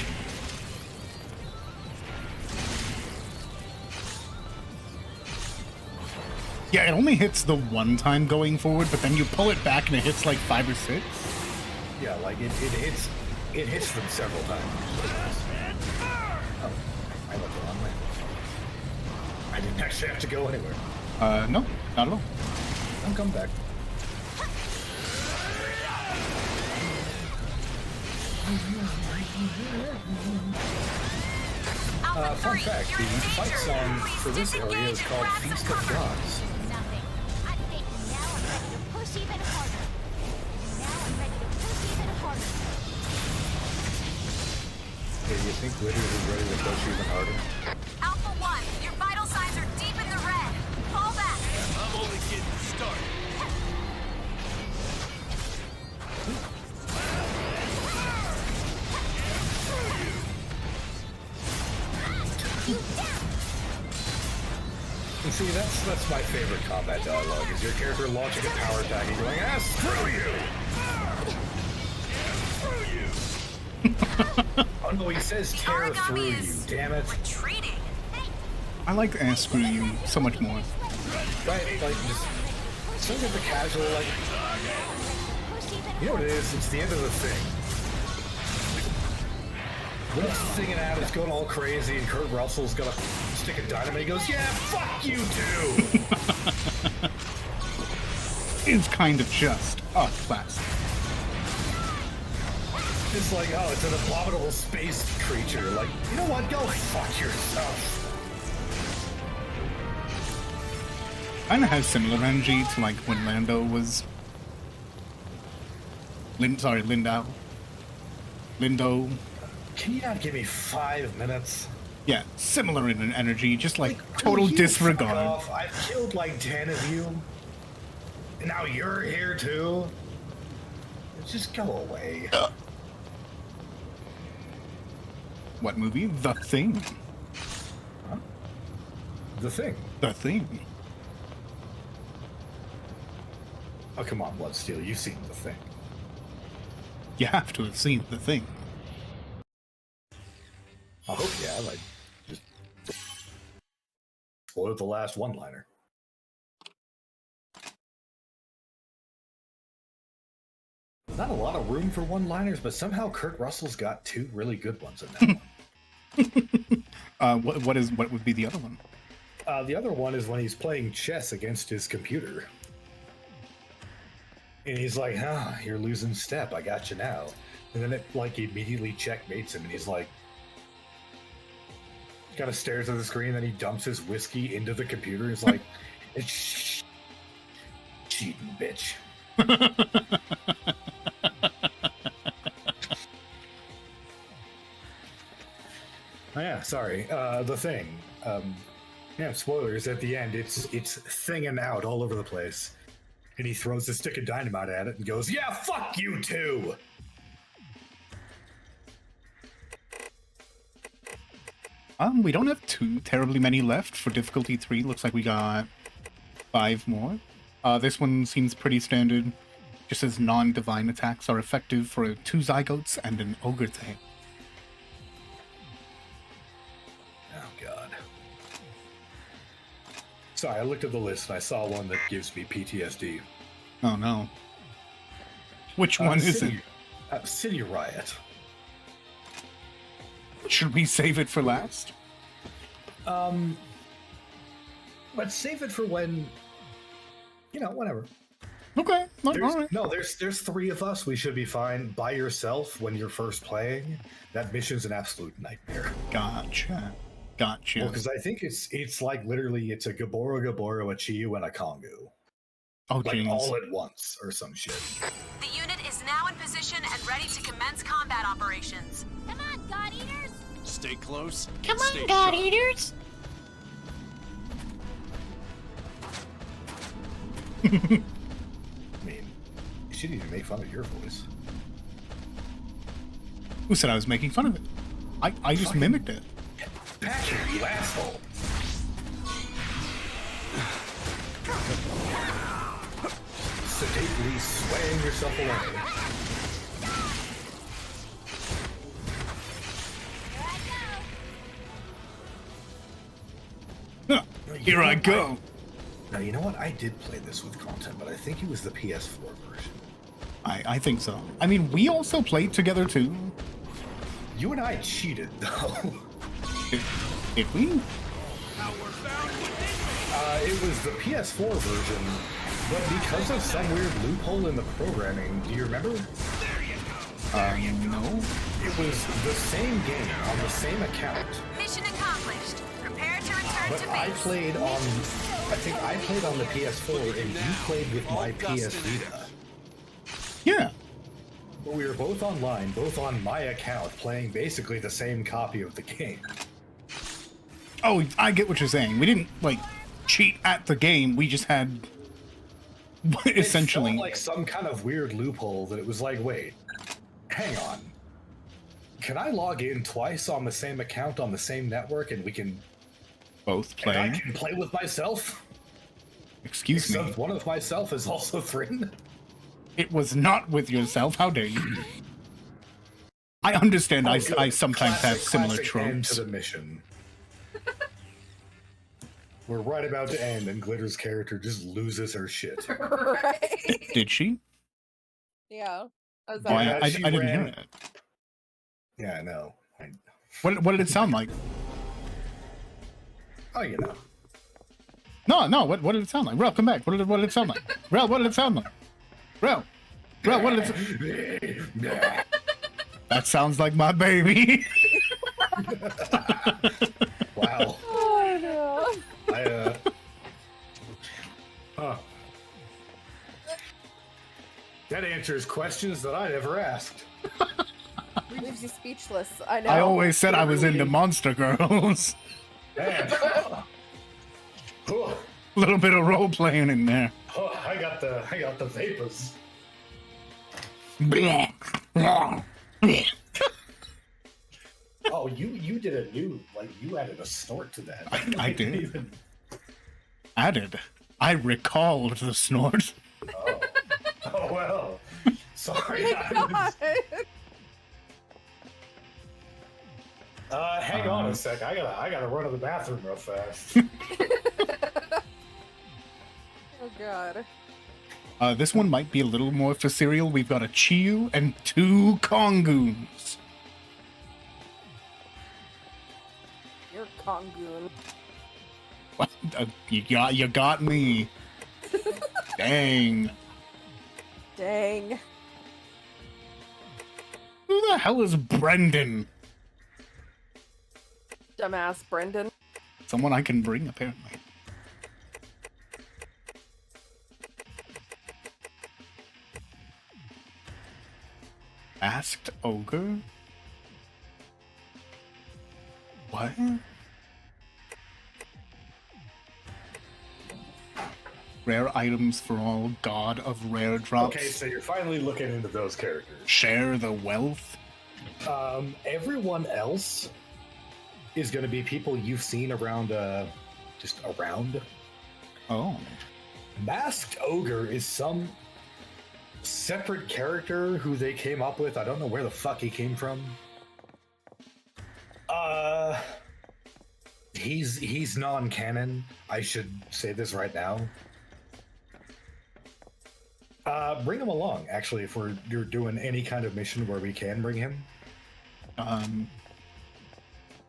Yeah, it only hits the one time going forward, but then you pull it back and it hits like 5 or 6. Yeah, like it hits them several times. Oh actually have to go anywhere. No, not at all. I'm coming back. Fun fact, the fight song for this area is called Feast of Gods. Hey, you think Lydia is ready to push even harder? Alpha 1, your vital signs are deep in the red. Fall back. I'm only getting started. And see, that's my favorite combat dialogue, is your character launching a power attack and going, ah, screw you! Oh no, he says tear through you, damn it. Retreating. I like screw you so much more. Right, like, just look at the casual, like, you know what it is? It's the end of the thing. When it's singing out, it's going all crazy, and Kurt Russell's gonna stick a dynamite. He goes, yeah, fuck you too! It's kind of just a classic. It's like, oh, it's an abominable space creature. Like, you know what? Go fuck yourself. Kind of has similar energy to like when Lando was... Lindo. Can you not give me 5 minutes? Yeah, similar in energy, just like total will you disregard. fuck off? I've killed like 10 of you. And now you're here too? Just go away. What movie? The Thing. Huh? The Thing? The Thing. Oh, come on, Bloodsteel. You've seen The Thing. You have to have seen The Thing. I hope you have. I just spoiled the last one-liner. Not a lot of room for one-liners, but somehow Kurt Russell's got 2 really good ones in that one. What would be the other one? The other one is when he's playing chess against his computer. And he's like, you're losing step, I got you now. And then it like immediately checkmates him, and he's like, kind of stares at the screen, then he dumps his whiskey into the computer. He's like, it's cheating, bitch. Oh yeah, sorry. The Thing. Yeah, spoilers at the end. It's thinging out all over the place. And he throws a stick of dynamite at it and goes, yeah, fuck you too! We don't have too terribly many left for difficulty 3. Looks like we got 5 more. This one seems pretty standard. Just says non-divine attacks are effective for 2 zygotes and an ogre tail. Oh god. Sorry, I looked at the list and I saw one that gives me PTSD. Oh no. Which one is it? City Riot. Should we save it for last? Let's save it for when, whenever. Okay. All right. No, there's 3 of us. We should be fine. By yourself when you're first playing, that mission's an absolute nightmare. Gotcha. Well, because I think it's like literally it's a Gaboro, a Chiyu, and a Kongu. Oh, like geez. all at once or some shit. The unit is now in position and ready to commence combat operations. Come on, God Eaters! Stay close. Come stay on, God sharp. Eaters! I mean, you shouldn't even make fun of your voice. Who said I was making fun of it? I just mimicked it. Patrick, you asshole. Sedately swaying yourself away. Here I go. Now, you know what? I did play this with content, but I think it was the PS4 version. I think so. I mean, we also played together too. You and I cheated, though. Did we? Outward bound with It was the PS4 version, but because of some weird loophole in the programming, do you remember? No. It was the same game on the same account. Mission accomplished. Prepare to return But to I base. played on, I think I played on the PS4 and you played with my PS Vita. Yeah. But we were both online, both on my account, playing basically the same copy of the game. Oh, I get what you're saying. We didn't, like, cheat at the game. We just had, essentially... It felt like some kind of weird loophole that it was like, wait, hang on. Can I log in twice on the same account on the same network and we can... both play? And I can play with myself? Excuse me. Except one of myself is also Thrynn? It was not with yourself. How dare you? I understand. Oh, I sometimes have similar classic end tropes. to the mission. We're right about to end, and Glitter's character just loses her shit. Right. Did she? Yeah. I was Oh, I like, didn't hear it. Yeah, I know. What did it sound like? Oh, you know. No. What did it sound like? Bro, come back. What did it sound like? Bro, what did it sound like? Bro, what did it? That sounds like my baby. Wow. oh no. That answers questions that I never asked. Leaves you speechless. I know. I always said I was into monster girls. Man. A little bit of role playing in there. Oh, I got the vapors. Oh, you did a new, like, you added a snort to that. I did. Added. I recalled the snort. Oh well. Sorry. Hang on a sec. I gotta run to the bathroom real fast. Oh god. This one might be a little more for cereal. We've got a Chiyu and 2 Kongoons. You're Kongoon. What? You got me. Dang. Dang. Who the hell is Brendan? Dumbass Brendan. Someone I can bring, apparently. Masked ogre? What? Rare items for all, god of rare drops. Okay, so you're finally looking into those characters. Share the wealth. Everyone else is going to be people you've seen around, just around. Oh. Masked Ogre is some separate character who they came up with. I don't know where the fuck he came from. He's non-canon. I should say this right now. Bring him along, actually, if you're doing any kind of mission where we can bring him.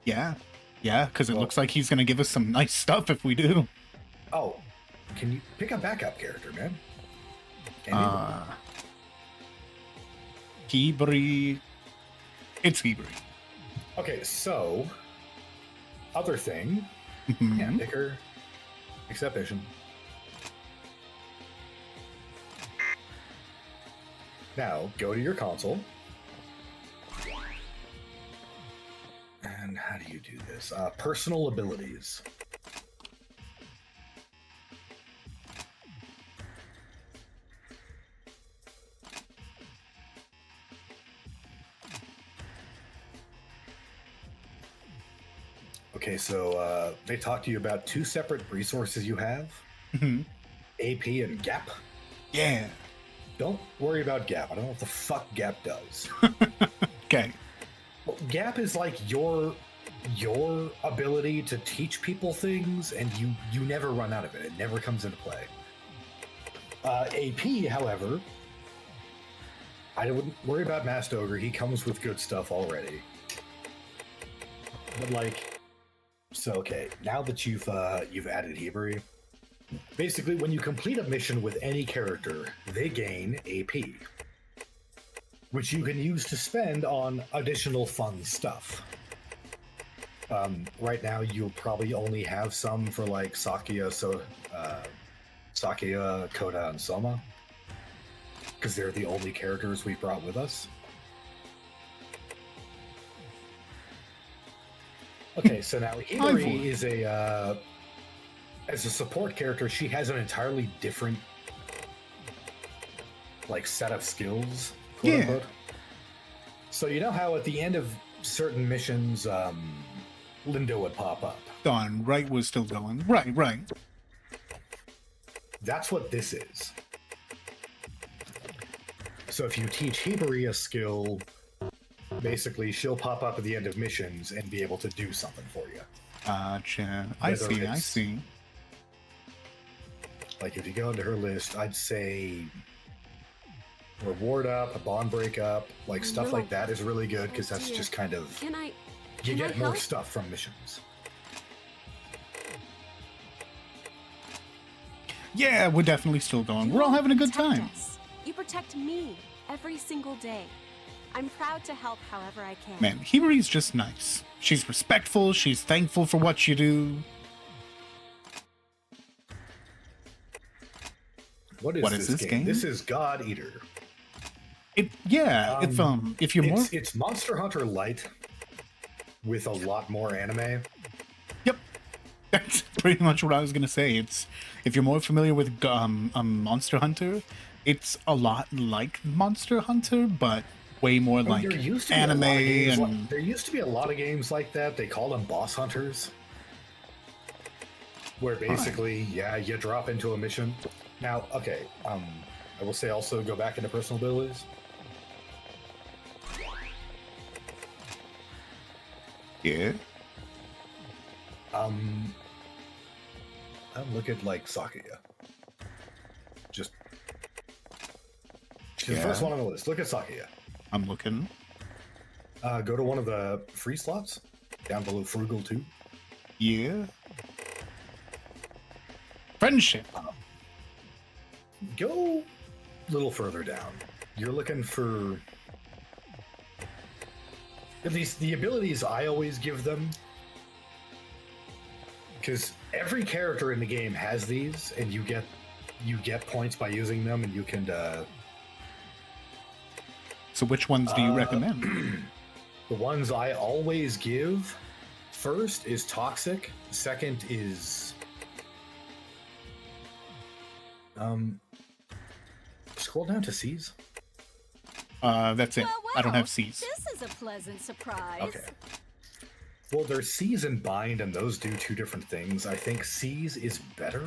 Yeah, because it looks like he's gonna give us some nice stuff if we do. Oh, can you pick a backup character, man? Hibri. It's Hibri. Okay, so other thing. Yeah, pick her. Accept mission. Now go to your console. And how do you do this? Personal abilities. Okay, so they talk to you about 2 separate resources you have. AP and Gap. Yeah. Don't worry about Gap. I don't know what the fuck Gap does. Okay. Well, Gap is like your ability to teach people things, and you never run out of it. It never comes into play. AP, however, I wouldn't worry about Masked Ogre. He comes with good stuff already. But like, so okay, now that you've added Hebrew, Basically, when you complete a mission with any character, they gain AP, which you can use to spend on additional fun stuff. Right now, you'll probably only have some for like Sakia, Koda, and Soma, because they're the only characters we brought with us. Okay, so now Hibari is as a support character, she has an entirely different like set of skills, quote unquote. So you know how at the end of certain missions, Lindo would pop up. Gone. Right was still going. Right. That's what this is. So if you teach Hibari a skill, basically she'll pop up at the end of missions and be able to do something for you. Gotcha. I see. Like if you go into her list, I'd say reward up, a bond break up, like stuff like that is really good because that's just kind of you get more stuff from missions. Yeah, we're definitely still going. We're all having a good time. You protect me every single day. I'm proud to help however I can. Man, Hibari's just nice. She's respectful. She's thankful for what you do. What is this game? This is God Eater. If you're more, it's Monster Hunter Light with a lot more anime. Yep, that's pretty much what I was gonna say. It's if you're more familiar with Monster Hunter, it's a lot like Monster Hunter, but way more like anime. And there used to be a lot of games like that. They call them boss hunters, where basically, you drop into a mission. Now, okay, I will say also go back into personal abilities. Yeah. I'll look at like Sakuya. She's the first one on the list. Look at Sakuya. I'm looking. Go to one of the free slots down below Frugal 2. Yeah. Friendship. Go a little further down. You're looking for at least the abilities I always give them, because every character in the game has these, and you get points by using them, and you can. So which ones do you recommend? The ones I always give first is Toxic. Second is scroll down to C's. That's it. I don't have C's. This is a pleasant surprise. Okay. Well, there's C's and Bind, and those do two different things. I think C's is better.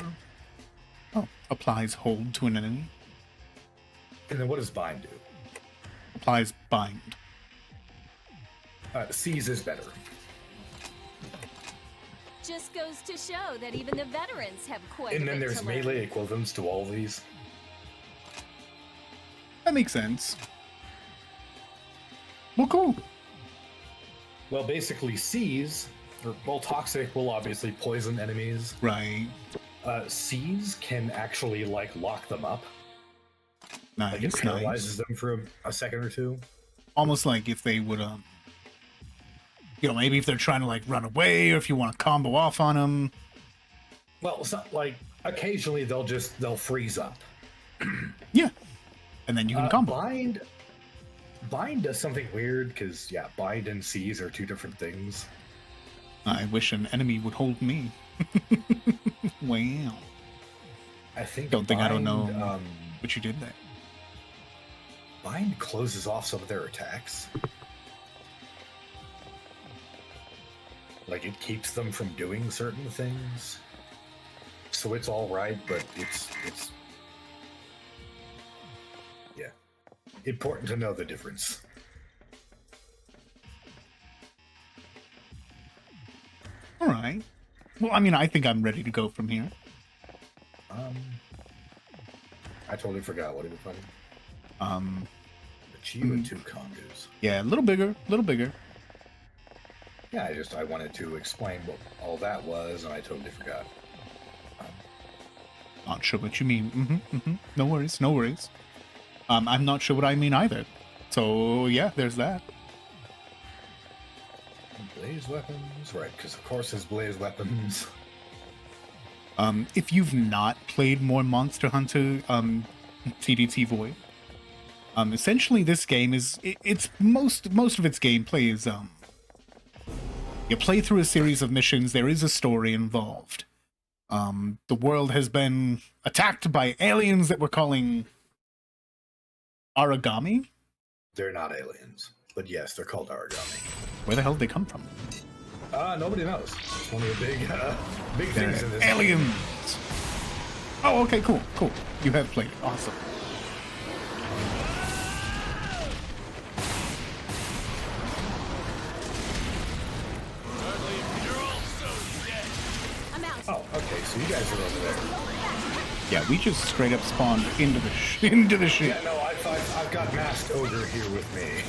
Oh, applies hold to an enemy. And then what does Bind do? Applies Bind. C's is better. Just goes to show that even the veterans have quite And a then bit there's to learn. melee equivalents to all these. That makes sense. Well, cool. Well, basically, C's, Toxic will obviously poison enemies. Right. C's can actually, lock them up. Nice, it paralyzes them for a second or two. Almost like if they would, maybe if they're trying to, run away, or if you want to combo off on them. Well, it's not occasionally they'll freeze up. Yeah. And then you can combo. Bind does something weird, because, Bind and C's are two different things. I wish an enemy would hold me. Wow. I don't know what you did there. Bind closes off some of their attacks. It keeps them from doing certain things. So it's alright, but it's important to know the difference. Alright. Well, I think I'm ready to go from here. I totally forgot what he was fighting. But you and two Kongus. Yeah, a little bigger. Yeah, I wanted to explain what all that was, and I totally forgot. Not sure what you mean. No worries, no worries. I'm not sure what I mean either. So yeah, there's that. Blaze weapons, right? Because of course there's blaze weapons. If you've not played more Monster Hunter, TDT Void, essentially this game is it's most of its gameplay is you play through a series of missions. There is a story involved. The world has been attacked by aliens that we're calling Aragami. They're not aliens, but yes, they're called Aragami. Where the hell did they come from? Nobody knows. It's one of the big things in this aliens. game. Oh, okay, cool. You have played it. Awesome. Oh, okay, so you guys are over there. Yeah, we just straight up spawned into the ship. Yeah, no, I've got Masked Ogre here with me.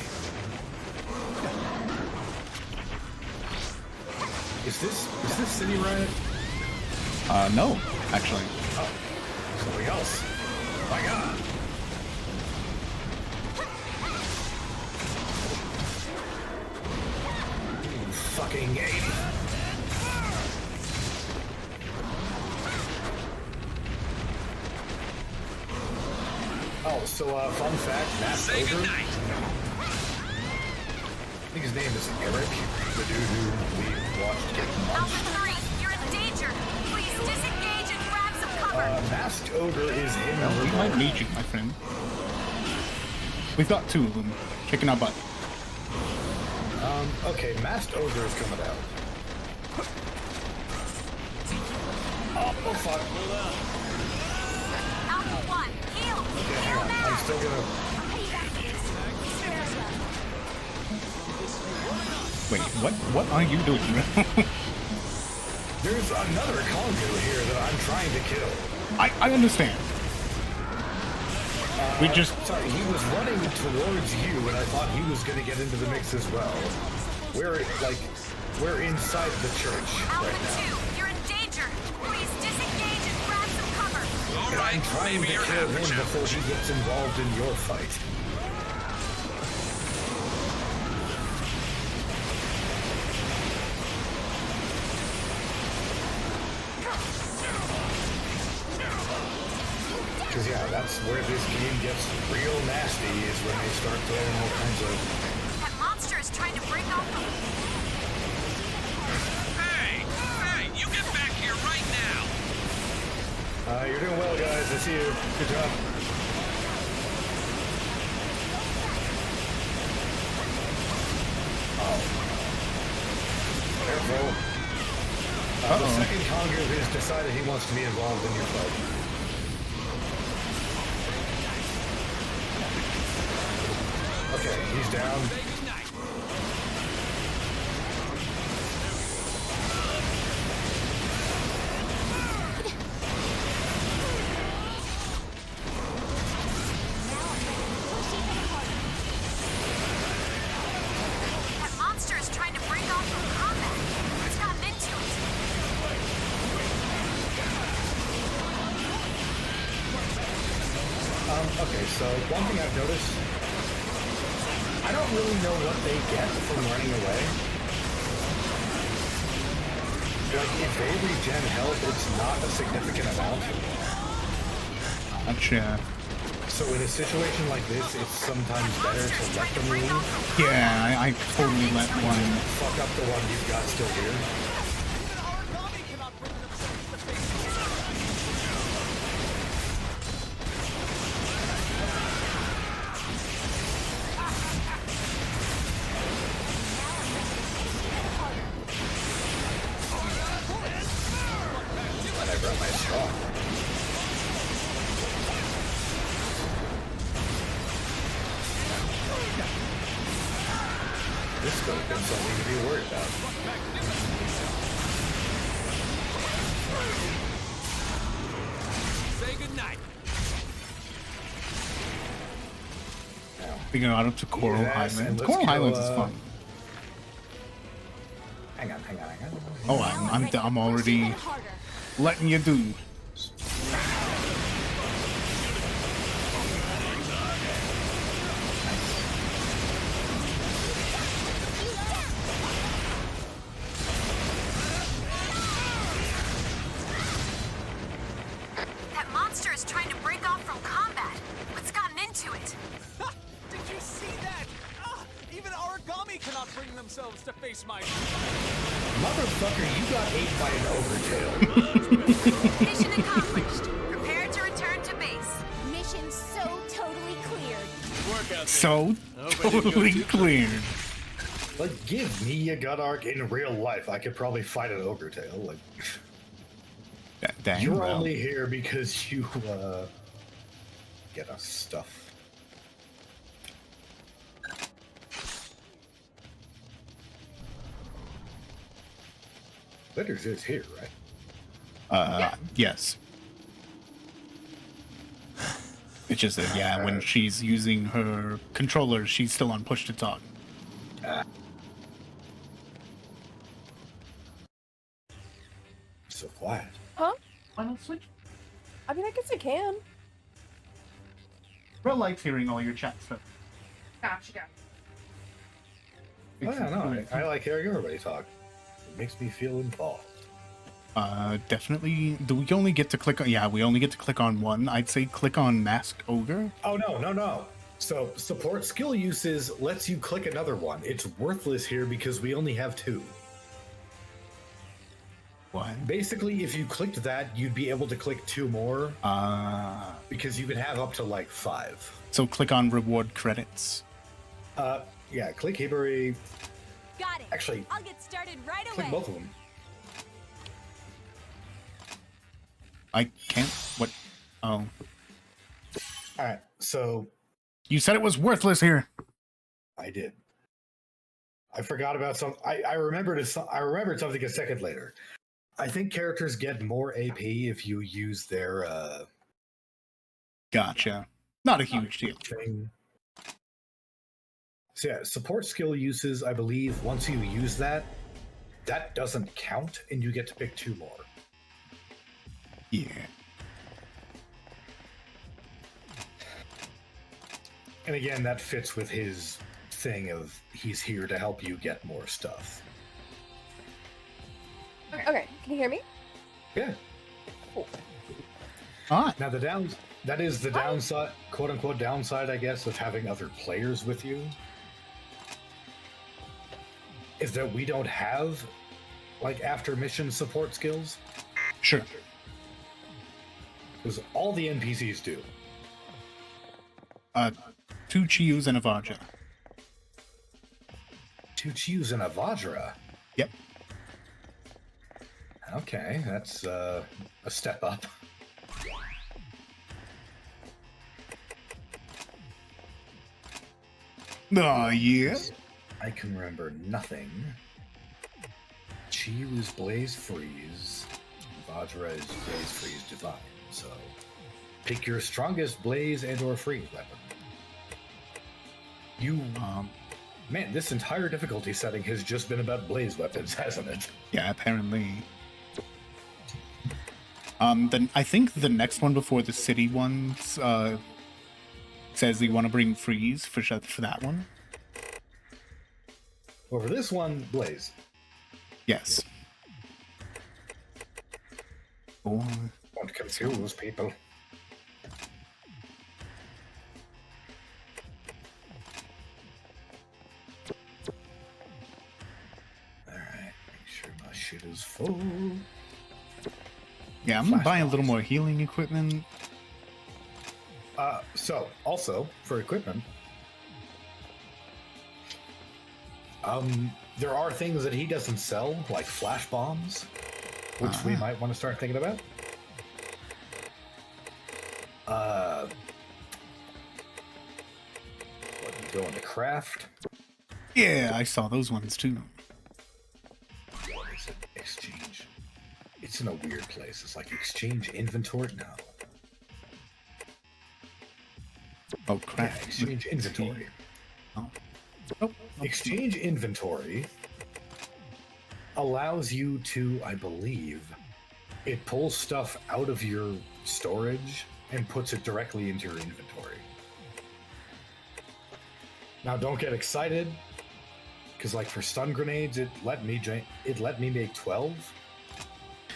Is this City Riot? No, actually. Oh, something else. My God. You fucking 80. Oh, so fun fact, Masked Ogre. I think his name is Eric, the dude who we watched get Alpha munched. 3, you're in danger. Please disengage and grab some cover. Masked Ogre is him. Well, we might need you, my friend. We've got two of them kicking our butt. Okay, Masked Ogre is coming out. Oh fuck. Alpha 1, heal. Okay, hang on. I'm still gonna... Wait, what are you doing? There's another Kongu here that I'm trying to kill. I understand. Sorry, he was running towards you, and I thought he was going to get into the mix as well. We're inside the church right now. 2, you're in danger. Please disengage and grab some cover. And I'm trying to kill him before he gets involved in your fight. Because, yeah, that's where this game gets real nasty, is when they start throwing all kinds of... That monster is trying to break off the... Hey, you get back here right now! You're doing well, guys. I see you. Good job. Oh. Careful. The second Kongu has decided he wants to be involved in your fight. Okay, he's down. That monster is trying to break off from combat. It's gotten into it. Okay, so one thing I've noticed, I don't really know what they get from running away. Like, if they regen health, it's not a significant amount. Gotcha. So in a situation like this, it's sometimes better to let them leave. Yeah, I totally let one. Fuck up the one you've got still here. And I brought my straw. This could have been something to be worried about. Say goodnight. Figuring out up to Coral Yes, and Islands. let's Coral go, Islands is fun. Hang on. Oh, I'm already letting you do. not bring themselves to face my... Motherfucker, you got ate by an ogre tail. Mission accomplished. Prepare to return to base. Mission so totally cleared. Work out there. So totally cleared. Like, give me a gut arc in real life. I could probably fight an ogre tail. Like, dang, you're bro. only here because you get us stuff. Letters is here, right? Yes. It's just that, yeah, when she's using her controller, she's still on push to talk. So quiet. Huh? Why not switch? I mean, I guess I can. Bro likes hearing all your chat stuff. Gotcha. Oh, yeah, no, I like hearing everybody talk. It makes me feel involved. Definitely. Do we only get to click on... Yeah, we only get to click on one. I'd say click on Masked Ogre. Oh, no. So, support skill uses lets you click another one. It's worthless here because we only have 2. What? Basically, if you clicked that, you'd be able to click 2 more. Because you can have up to, like, 5. So click on reward credits. Yeah, click Hibari. Got it. Actually, I'll get started right click away. both of them. I can't... What? Oh. Alright, so... You said it was worthless here. I did. I forgot about some... I remembered something a second later. I think characters get more AP if you use their... Gotcha. Not a huge deal. Thing. So yeah, support skill uses, I believe, once you use that, that doesn't count, and you get to pick 2 more. Yeah. And again, that fits with his thing of he's here to help you get more stuff. Okay, can you hear me? Yeah. Cool. Now that is the downside, quote unquote downside, I guess, of having other players with you. Is that we don't have like after mission support skills. Sure. Because all the NPCs do. 2 Chiyus and a Vajra. 2 Chiyus and a Vajra? Yep. Okay, that's a step up. Oh, yeah. I can remember nothing. Chiyu is Blaze Freeze. Vajra is Blaze Freeze Divine. So pick your strongest Blaze and or Freeze weapon. You, man, this entire difficulty setting has just been about Blaze weapons, hasn't it? Yeah, apparently. Then I think the next one before the city ones says you want to bring Freeze for that one. Over this one, Blaze. Yes. Oh. Don't confuse people. Alright, make sure my shit is full. Yeah, I'm gonna buy a little more healing equipment. So, also, for equipment, there are things that he doesn't sell, like flash bombs, which we might want to start thinking about. What, you go into craft? Yeah, I saw those ones too. What is it? Exchange. It's in a weird place. It's like exchange inventory? No. Oh, craft. Yeah, exchange inventory. Oh. Exchange inventory allows you to, I believe, it pulls stuff out of your storage and puts it directly into your inventory. Now, don't get excited, because like for stun grenades, it let me make 12.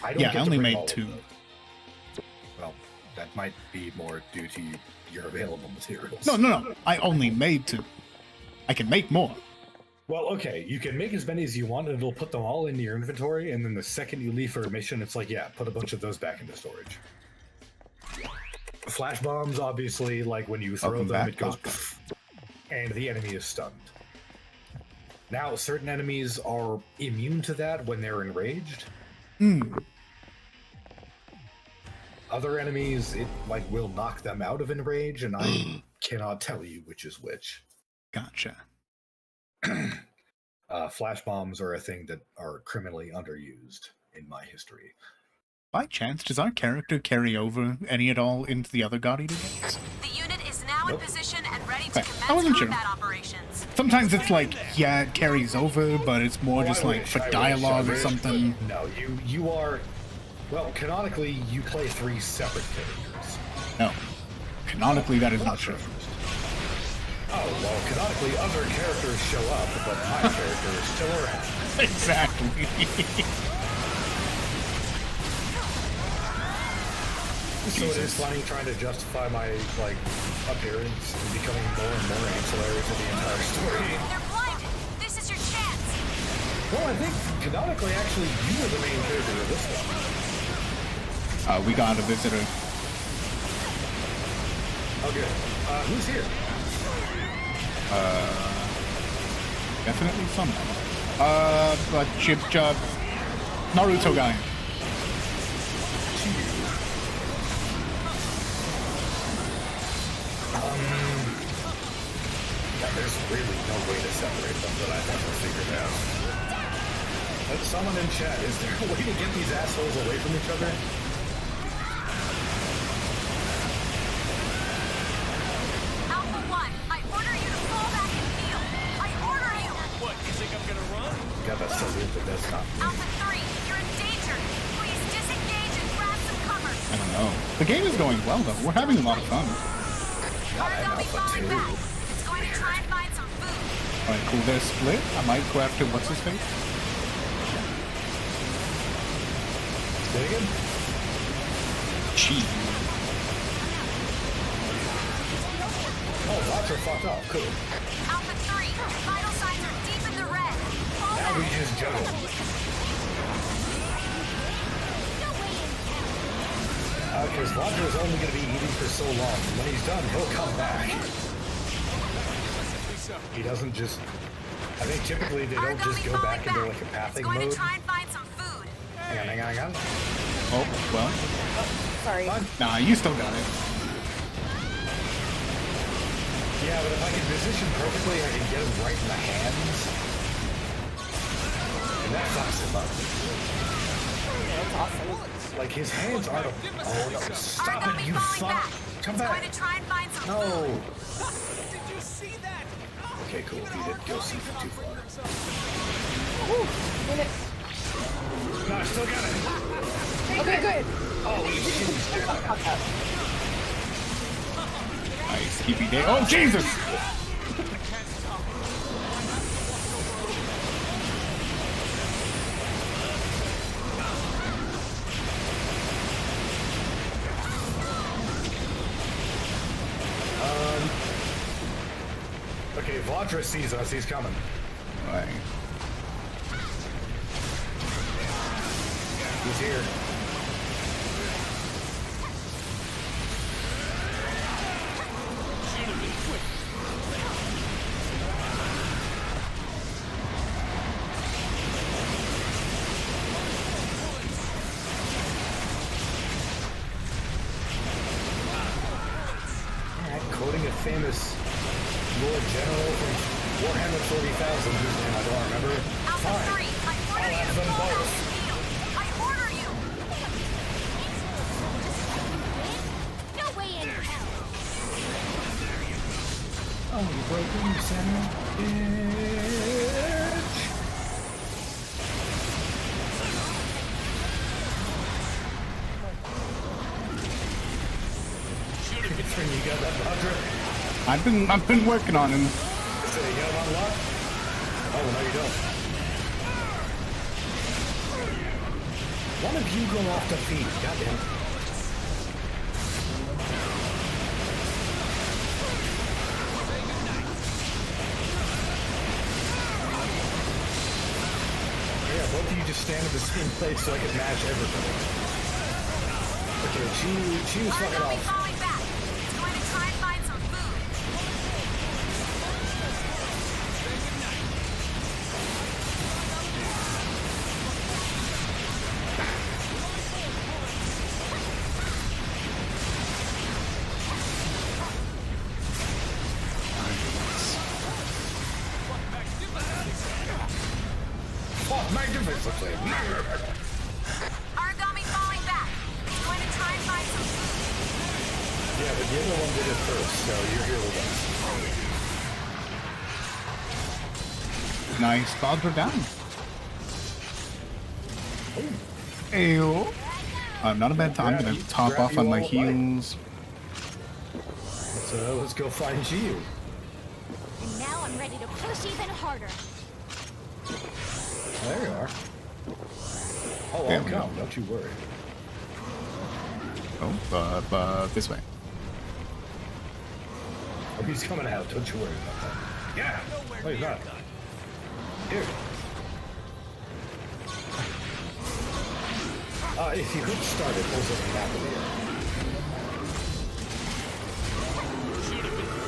I don't Yeah, get I to only bring made all of 2. them. Well, that might be more due to your available materials. No. I only made 2. I can make more. Well, okay, you can make as many as you want, and it'll put them all into your inventory, and then the second you leave for a mission, it's like, yeah, put a bunch of those back into storage. Flash bombs, obviously, like when you throw them, it goes poof, and the enemy is stunned. Now, certain enemies are immune to that when they're enraged. Other enemies, it like will knock them out of enrage, and I cannot tell you which is which. Gotcha. Flash bombs are a thing that are criminally underused in my history. By chance, does our character carry over any at all into the other God Eater games? The unit is now in position and ready to commence I wasn't sure. combat operations. Sometimes it's like, yeah, it carries over, but it's more just like for dialogue or something. No, you are... Well, canonically, you play 3 separate characters. No. Canonically, that is not true. Oh, well, canonically, other characters show up, but my character is still around. Exactly. So it is funny trying to justify my, like, appearance and becoming more and more ancillary to the entire story. They're blinded! This is your chance! Well, I think, canonically, actually, you were the main character of this one. We got a visitor. Oh, good. Who's here? Definitely someone. Naruto guy. Yeah, there's really no way to separate them that I've ever figured out. Someone in chat, is there a way to get these assholes away from each other? Alpha 1, I order you to fall back and heal. I order you! What, you think I'm gonna run? God, that's so weird that that's not me. Alpha 3, you're in danger. Please disengage and grab some cover. I don't know. The game is going well, though. We're having a lot of fun. Origami falling back. It's going to try and find some food. Alright, cool. They're split. I might go after what's-his-face. Say again? Cheat. Oh, lots are fucked up. Cool. Alpha 3, vital signs are deep in the red. Fall Now back. we just juggle. Because Roger is only going to be eating for so long. When he's done, he'll come back. He doesn't just... I think typically they don't just go back into like a pathing Going mode. to try and find some food. Hang on. Oh, well. Sorry. Nah, you still got it. Yeah, but if I can position perfectly, I can get him right in the hands. And that fucks him up. That's awesome. Like, his hands aren't a... Oh, no. Stop it, you fuck! Come back! Going to try and find some No! food. Did you see that? Okay, cool. He didn't go see for too far. Woo, win it. No, I still got it! Okay, good. Holy shit! Nice. Keep it there. Oh, Jesus! Okay, Vladra sees us. He's coming. Right. He's here. Quoting a famous Lord General from Warhammer 40,000, whose name I don't remember. Alpha 3, I order you to them fall back both. and heal. I order you. No way in hell. Oh, you broken son of a bitch. Thrynn, you got that, Vladra? I've been working on him. So you got him unlocked? Oh, no, you don't. One of you go off the feed, goddamn. if you just stand in the same place so I can mash everybody? Okay, she was fucking off. Falling back. It's going to try and find some food. Magnificently. Origami falling back. It's going to try and find some food. Yeah, but the other one did it first, so you're here with us. Nice. Bogs are down. Ayo. Not a bad time. I'm gonna top off on my heels. Let's go find you. And now I'm ready to push even harder. There you are. Oh, I'll come. Don't you worry. Oh, this way. Oh, he's coming out. Don't you worry about that. Yeah. Oh, he's not. Here. If you could start it, over the map of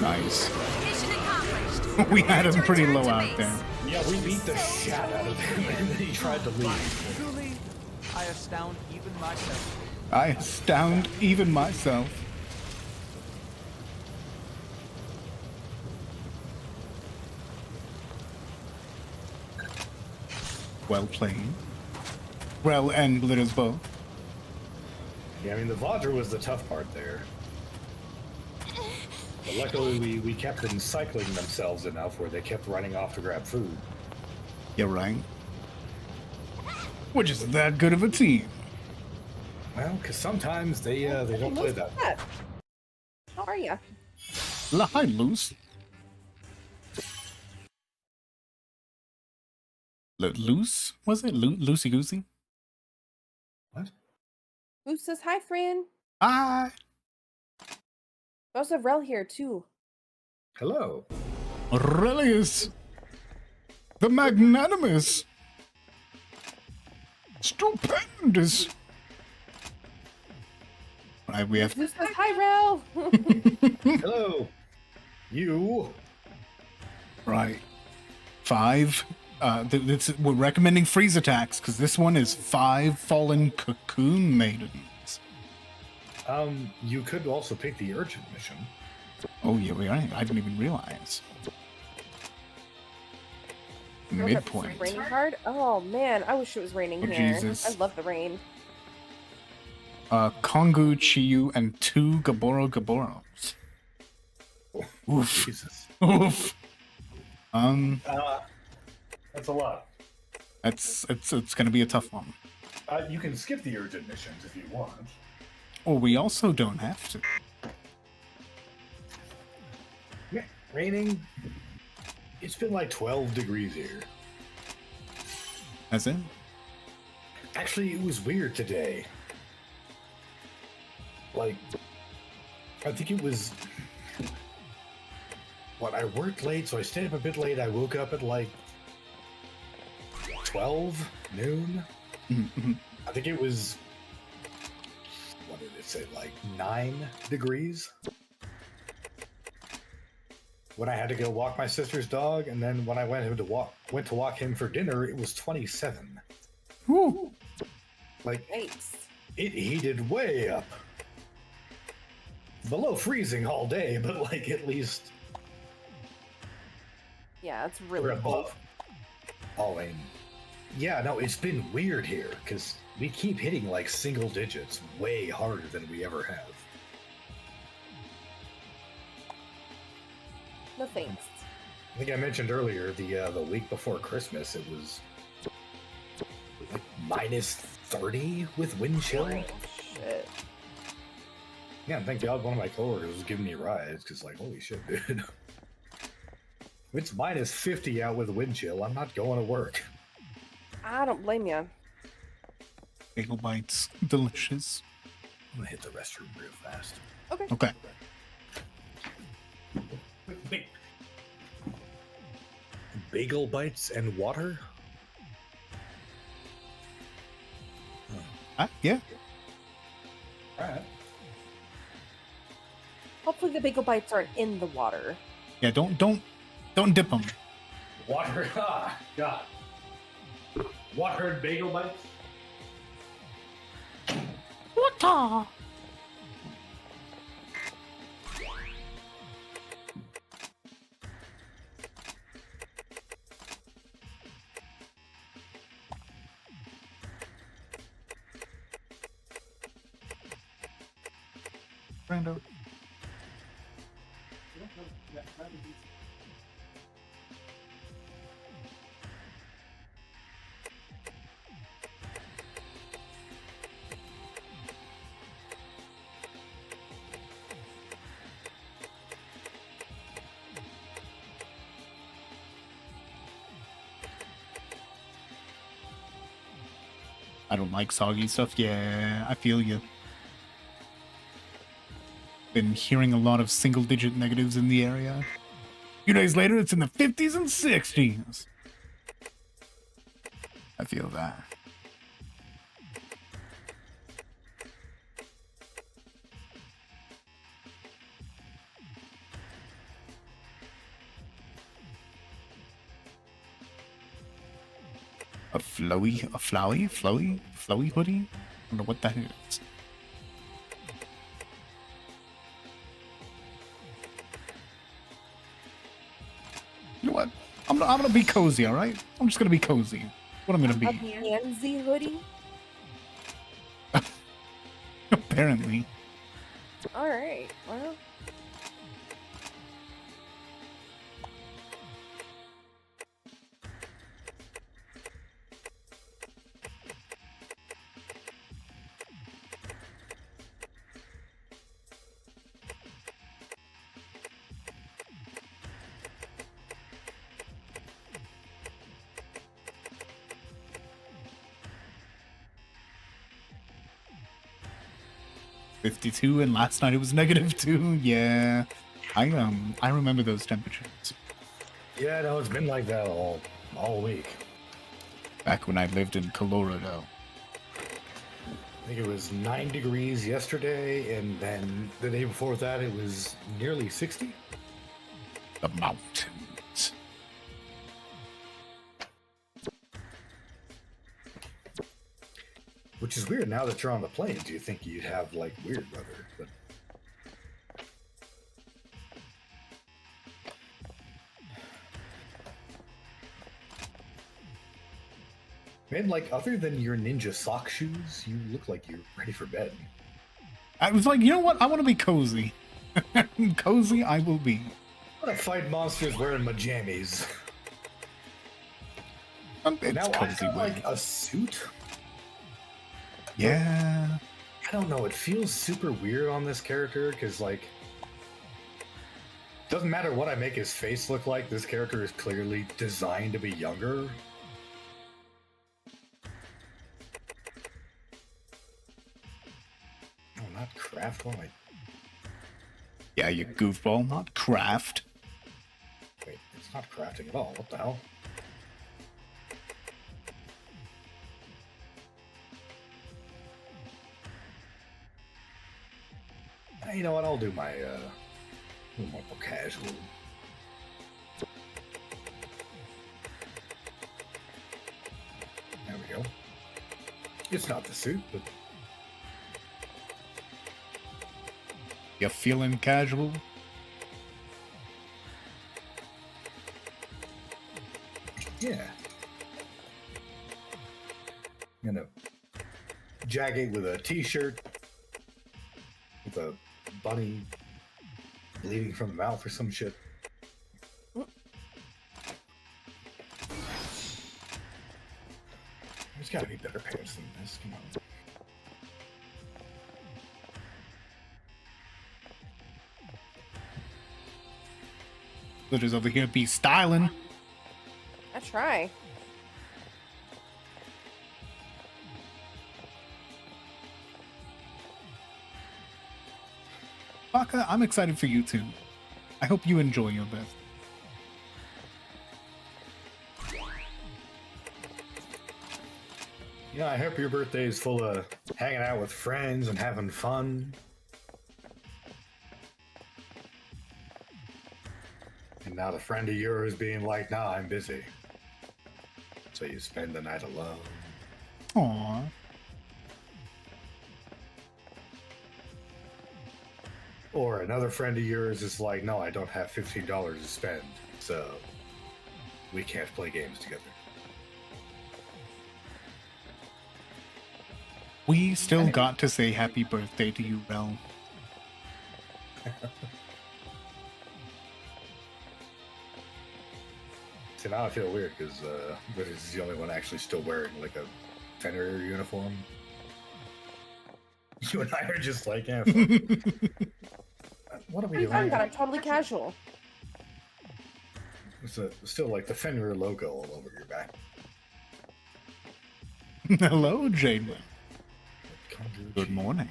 Nice. Mission accomplished. We had him pretty low out there. Yeah, we beat the shit out of him, and then he tried to leave. Truly, I astound even myself. I astound even myself. Well played. Well and glitters both. Yeah, I mean, the Vajra was the tough part there. But luckily, we kept them cycling themselves enough where they kept running off to grab food. You're right. We're just that good of a team. Well, because sometimes they don't play that. How are you? Hi, Loose. Loose? Was it? Loosey Goosey? What? Who says hi, Thrynn? Hi. We also have Rel here, too. Hello. Aurelius. The magnanimous. Stupendous. Right, we have. Who says hi, Rel? Hello. You. Right. 5. We're recommending freeze attacks because this one is 5 fallen cocoon maidens. You could also pick the urgent mission. Oh yeah, we are. I didn't even realize. Midpoint. Raining hard? Oh man, I wish it was raining here. Jesus. I love the rain. Kongu, Chiyu, and 2 Gaboros. Oof. Jesus. Oof. That's a lot. It's gonna be a tough one. You can skip the urgent missions if you want. Or we also don't have to. Yeah, raining. It's been like 12 degrees here. As in? Actually, it was weird today. Like, I think it was... What, I worked late, so I stayed up a bit late. I woke up at like 12 noon. I think it was... What did it say? Like 9 degrees? When I had to go walk my sister's dog, and then when I went to walk him for dinner, it was 27. Woo! Like, Nice. it heated way up. Below freezing all day, but like at least Yeah, it's we're really cold. above. Oh, and yeah, no, it's been weird here because we keep hitting like single digits way harder than we ever have. No thanks. I think I mentioned earlier the week before Christmas it was like minus 30 with wind chill. Shit. Yeah, and thank God one of my coworkers was giving me rides because like holy shit, dude. If it's minus 50 out with wind chill, I'm not going to work. I don't blame you. Bagel bites, delicious. I'm gonna hit the restroom real fast. Okay. Okay. Bagel bites and water? Yeah. Alright. Hopefully the bagel bites aren't in the water. Yeah, don't dip them. Water, God. Water bagel bites? Water! Brando. I don't like soggy stuff. Yeah, I feel you. Been hearing a lot of single-digit negatives in the area. A few days later, it's in the 50s and 60s. I feel that. A flowy hoodie? I don't know what that is. You know what? I'm gonna be cozy, all right? I'm just gonna be cozy. What I'm gonna be? A pansy hoodie? Apparently. All right. Well. -52, and last night it was -2. Yeah, I remember those temperatures. Yeah, no, it's been like that all week. Back when I lived in Colorado. I think it was 9 degrees yesterday, and then the day before that it was nearly 60. The mountains. Which is weird. Now that you're on the plains, you think you'd have like weird weather, but man, like other than your ninja sock shoes, you look like you're ready for bed. I was like, you know what? I want to be cozy. Cozy, I will be. I want to fight monsters wearing my jammies. It's now cozy I've got, like a suit. Yeah. I don't know. It feels super weird on this character because, like, doesn't matter what I make his face look like. This character is clearly designed to be younger. Oh, not craft. What am I? Yeah, you goofball. Not craft. Wait, it's not crafting at all. What the hell? You know what? I'll do my more casual. There we go. It's not the suit, but You feeling casual? yeah. I'm gonna jag it with a t-shirt with a bunny bleeding from the mouth or some shit. There's gotta be better pants than this. Come on. Glitters over here be styling. I try. Baka, I'm excited for you too. I hope you enjoy your best. Yeah, I hope your birthday is full of hanging out with friends and having fun. And not a friend of yours being like, nah, I'm busy. So you spend the night alone. Aww. Or another friend of yours is like, no, I don't have $15 to spend, so we can't play games together. We still got to say happy birthday to you, Rel. So now I feel weird because British is the only one actually still wearing like a Fenrir uniform. You and I are just like, yeah. What are we doing? I'm totally casual. It's still like the Fenrir logo all over your back. Hello, Jane. Good morning.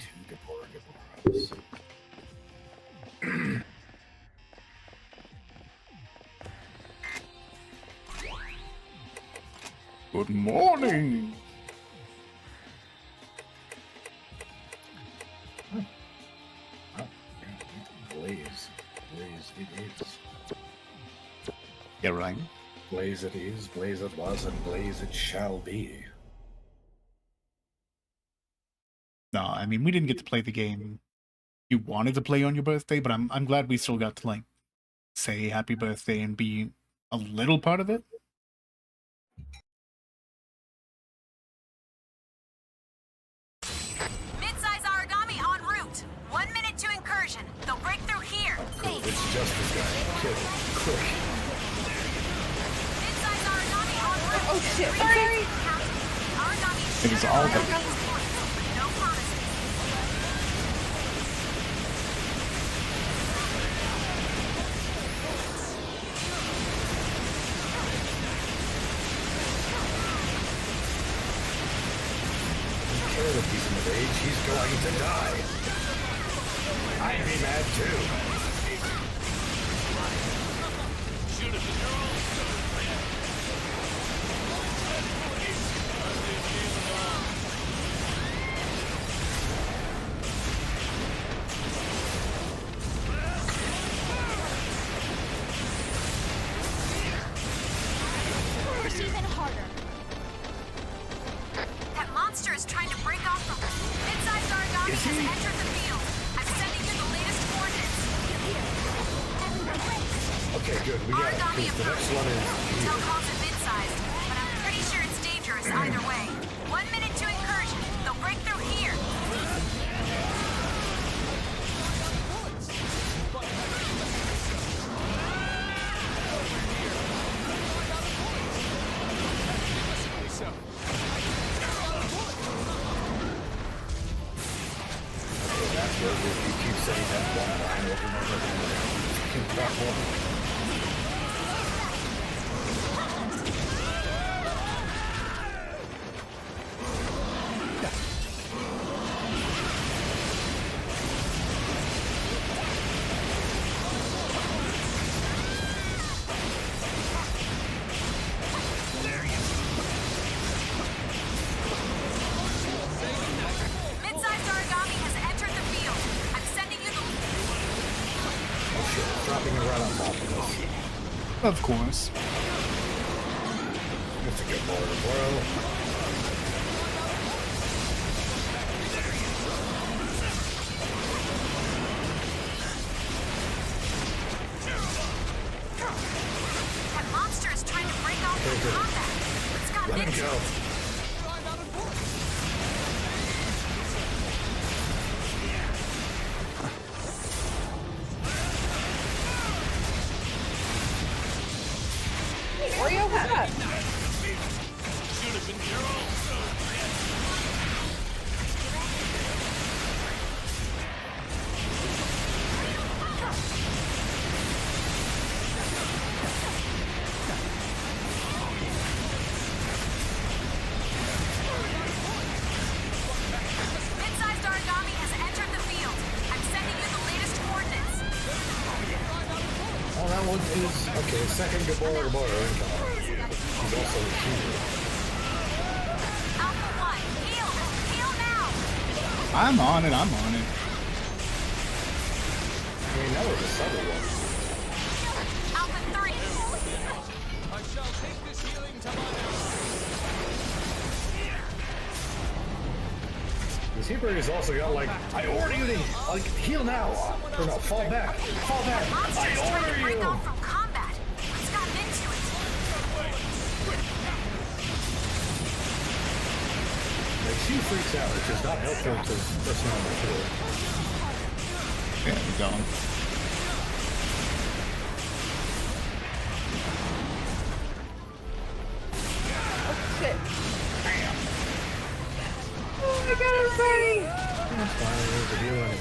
Good morning. Blaze it is. Yeah, right. Blaze it is, blaze it was, and blaze it shall be. No, I mean, we didn't get to play the game you wanted to play on your birthday, but I'm glad we still got to, like, say happy birthday and be a little part of it. Mid-size origami en route. 1 minute to incursion. They'll break through here. It's Justice guy. Kill him. Quick. Mid-size origami en route. Oh shit, sorry. It is all the... No promises. If he's in the rage, he's going to die. I'd be mad too. Shoot it, Push even harder. That monster is trying to break off from us. Mid-sized origami has entered the field. I'm sending you the latest coordinates. Okay, good. We got it. Origami 'Cause the next one is Intel calls it mid-sized, but I'm pretty sure it's dangerous either way. 1 minute to incursion. They'll break through here. You keep saying that one line over and over again. Mid-sized origami has entered the field. I'm sending you the... Oh shit, it's dropping it right on top of us. Of course. It's a good border, bro. That monster is trying to break off from combat. It's got Let him mid- go. Hey, Oreo, what's up? Shoot it, Ventura. Mid-sized origami has entered the field. I'm sending you the latest coordinates. Oh, that one is... Okay, second Gabora incoming. He's also a shooter. Alpha 1, I'm on it. I mean, that was a subtle one. Alpha 3. I shall take this healing to my The Seabird has also got like, I order you to like heal now. Or no, fall back. Fall back. I order you. Break off from combat. Let's got into it. Like, she freaks out, which is not helpful to the person on the floor. Yeah, we're going. Oh shit. Oh my god, I'm sorry. That's fine, there's a heal anyway.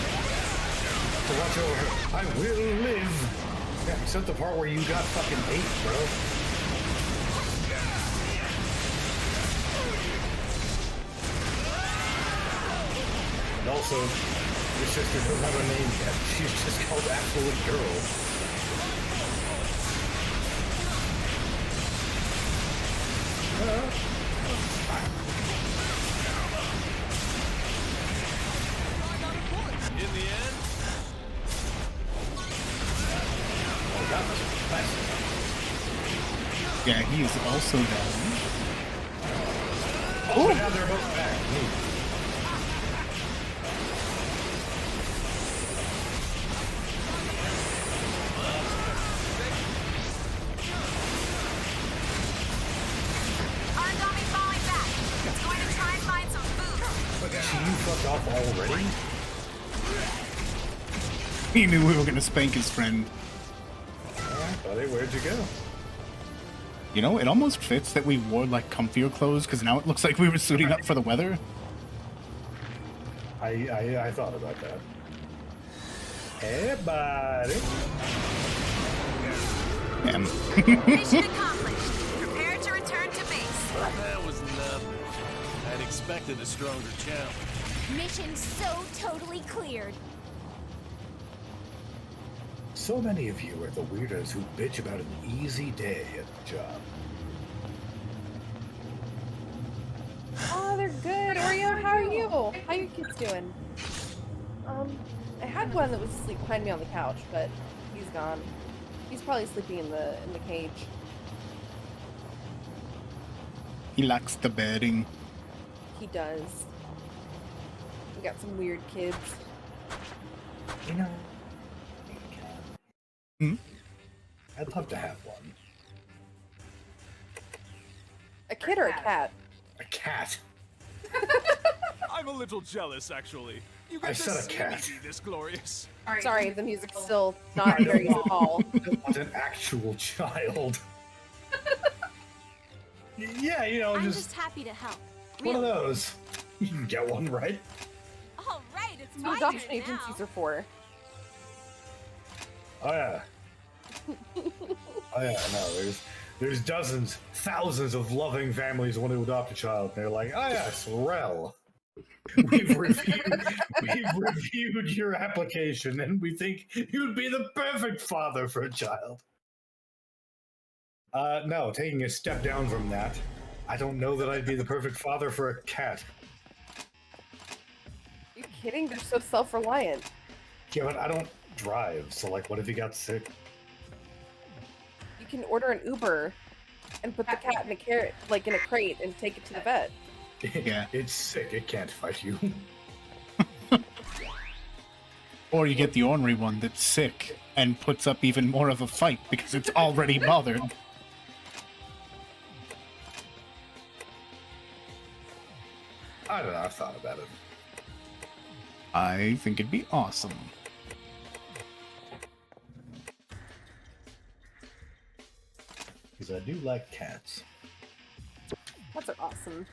So watch over her. I will live. Yeah, except the part where you got fucking ate, bro. And also, your sister doesn't have a name yet. She's just called Affluent Girl. In the end, Oh, that was fast. Yeah, he is also down. Oh, now they're both back. Neat. Origami falling back. It's going to try and find some food. But you fucked off already? He knew we were gonna spank his friend. Alright, buddy, where'd you go? You know, it almost fits that we wore like comfier clothes because now it looks like we were suiting up for the weather. I thought about that. Hey, buddy. Damn. Mission accomplished. Prepare to return to base. That was nothing. I'd expected a stronger challenge. Mission so totally cleared. So many of you are the weirdos who bitch about an easy day at the job. Oh, they're good. Oreo, how are you? How you kids doing? I had one that was asleep behind me on the couch, but he's gone. He's probably sleeping in the cage. He lacks the bedding. He does. We got some weird kids. You know, Hmm? I'd love to have one. A kid or a cat? A cat. I'm a little jealous, actually. You I get said to a cat. see me this glorious. Sorry, the music's still not very small. I want an actual child. Yeah, you know, I'm just just happy to help. one of those. You can get one, right? All right, it's That's my what turn adoption agencies now. are for. Oh yeah. Oh yeah, no, there's dozens, thousands of loving families who want to adopt a child. They're like, oh yes, Rel. We've reviewed your application and we think you'd be the perfect father for a child. No, taking a step down from that, I don't know that I'd be the perfect father for a cat. You kidding? They're so self-reliant. Yeah, but I don't drive, so like, what if he got sick? You can order an Uber and put the cat in a carrot, like in a crate, and take it to the vet. Yeah. It's sick, it can't fight you. Or you get the ornery one that's sick and puts up even more of a fight because it's already bothered. I don't know, I've thought about it. I think it'd be awesome. Because I do like cats. Cats are awesome,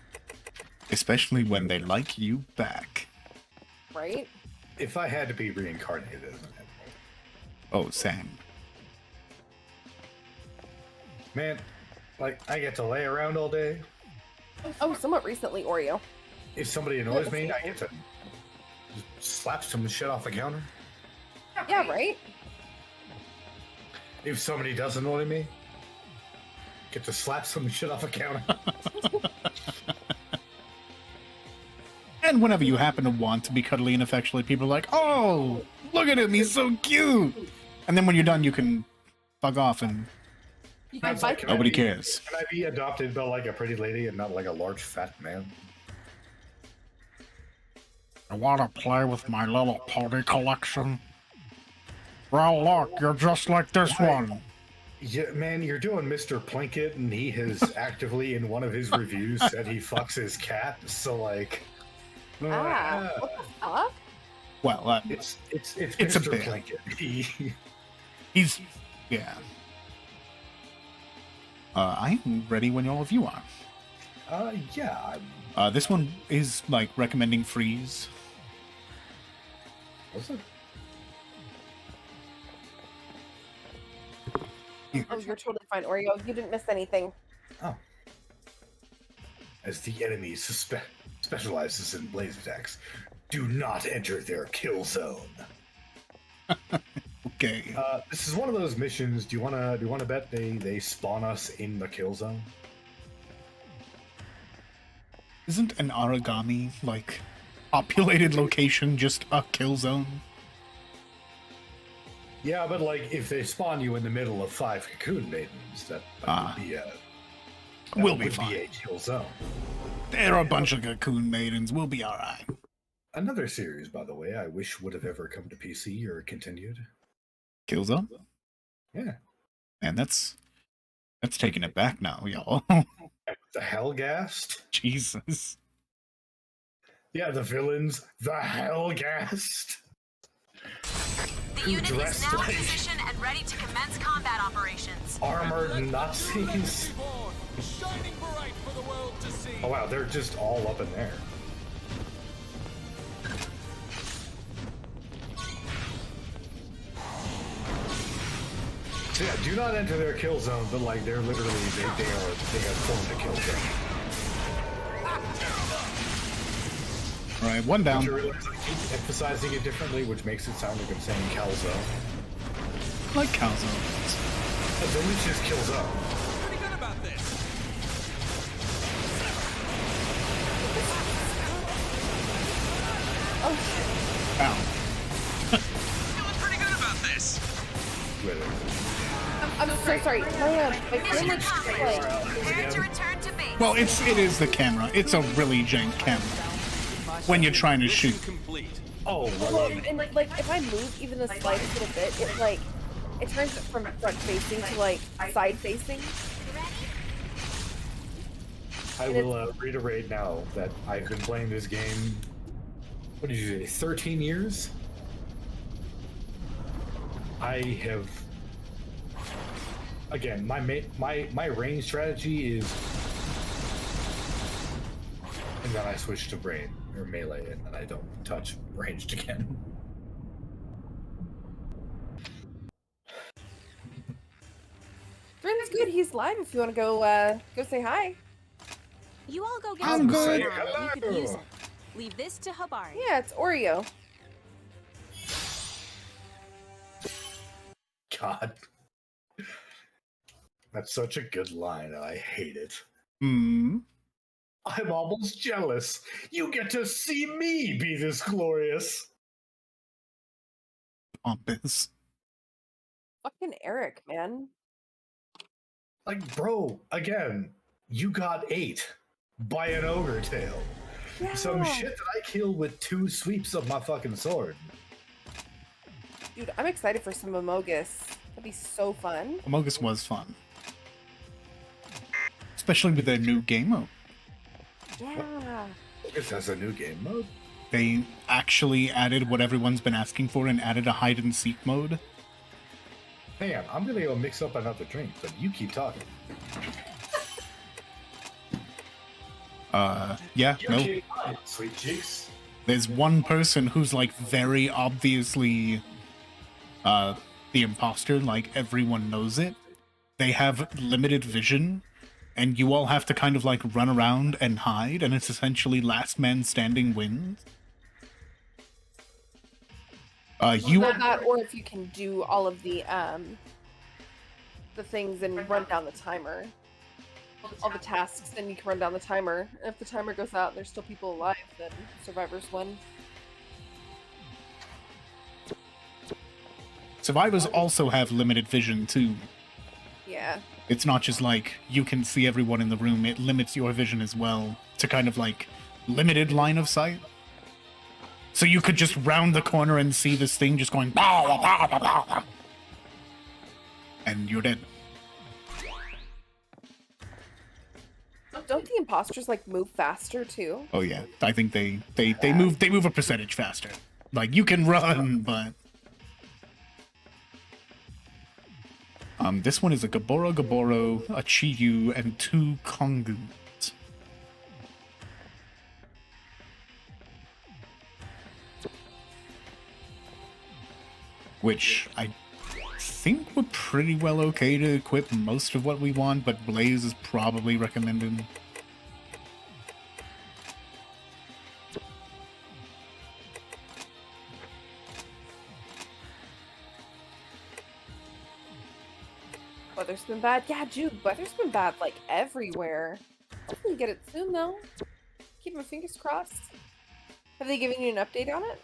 Especially when they like you back. right? If I had to be reincarnated as an animal. Oh, Sam. Man, like, I get to lay around all day. Oh, somewhat recently, Oreo. If somebody annoys me, I get to just slap some shit off the counter. Yeah, right? If somebody doesn't annoy me, get to slap some shit off a counter. And whenever you happen to want to be cuddly and affectionate, people are like, oh, look at him, he's so cute. And then when you're done, you can fuck off and nobody cares. Can I be adopted by like a pretty lady and not like a large fat man? I want to play with my little pony collection. Well, look, you're just like this one. Yeah, man, you're doing Mr. Plinkett, and he has actively, in one of his reviews, said he fucks his cat. So, like, what the fuck? Well, it's a Mr. bit. Plinkett. He's, yeah. I am ready when all of you are. Yeah. This one is like recommending freeze. Was it? Oh, you're totally fine, Oreo. You didn't miss anything. Oh. As the enemy specializes in blaze attacks, do not enter their kill zone. Okay. This is one of those missions. Do you wanna bet they spawn us in the kill zone? Isn't an origami, like, populated location just a kill zone? Yeah, but like if they spawn you in the middle of 5 cocoon maidens, that would be a We'll be fine. Be a kill zone. There are a bunch of cocoon maidens. We'll be alright. Another series, by the way, I wish would have ever come to PC or continued. Killzone? Yeah. And that's taking it back now, y'all. The Hellgast? Jesus. Yeah, the villains, the Hellgast. The unit is now in position and ready to commence combat operations. Armored Nazis. Oh wow, they're just all up in there. So yeah, do not enter their kill zone, but like they're literally they have formed a kill zone. All right, one down. I keep emphasizing it differently, which makes it sound like I'm saying calzone. Like calzone. Then it's just kill zone. Pretty good about this. Oh shit. Ow. Feeling pretty good about this. I'm so sorry. My camera's Prepare to return to base. Well, it is the camera. It's a really jank camera when you're trying to shoot. Oh, well, and like if I move even the slightest little bit, it turns it from front facing to like side facing. I will reiterate now that I've been playing this game. What did you say? 13 years. I have. Again, my range strategy is, and then I switch to brain or melee, and then I don't touch ranged again. Thrynn's good. He's live. If you want to go say hi. You all go get I'm some good. food now. You could use it. Leave this to Habari. Yeah, it's Oreo. God. That's such a good line, and I hate it. Hmm. I'm almost jealous. You get to see me be this glorious. Pompous. Fucking Eric, man. Like, bro, again, you got 8 by an ogre tail. Yeah. Some shit that I kill with 2 sweeps of my fucking sword. Dude, I'm excited for some Amogus. That'd be so fun. Amogus was fun. Especially with their new game mode. Yeah. This has a new game mode. They actually added what everyone's been asking for and added a hide and seek mode. Hang on, I'm gonna go mix up another drink, but you keep talking. Yeah, no. Okay, sweet cheeks. There's one person who's like very obviously the imposter, like everyone knows it. They have limited vision, and you all have to kind of like run around and hide, and it's essentially last man standing wins. You know that, or if you can do all of the the things and run down the timer. All the tasks, and you can run down the timer. And if the timer goes out and there's still people alive, then survivors win. Survivors also have limited vision too. Yeah. It's not just like you can see everyone in the room, it limits your vision as well to kind of like limited line of sight. So you could just round the corner and see this thing just going bah, bah, bah, bah, bah, and you're dead. Don't the imposters like move faster too? Oh yeah, I think they move a percentage faster. Like you can run, but this one is a Gaboro, a Chiyu, and 2 Kongus. Which I think we're pretty well okay to equip most of what we want, but Blaze is probably recommended. Weather's been bad. Yeah, dude, weather's been bad like everywhere. Hopefully you get it soon though. Keep my fingers crossed. Have they given you an update on it?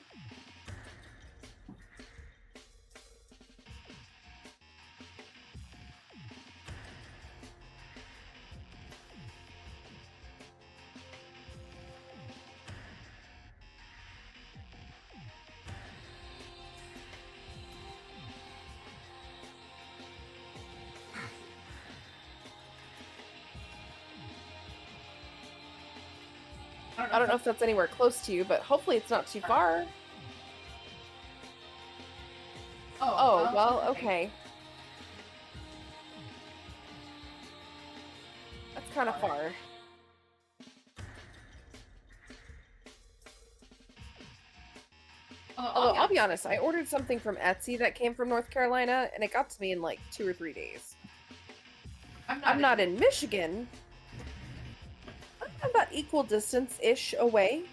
I don't know if that's anywhere close to you, but hopefully it's not too far. Oh, well, okay. That's kind of far. Although, I'll be honest, I ordered something from Etsy that came from North Carolina, and it got to me in like 2 or 3 days. I'm not in Michigan. I'm about equal distance-ish away.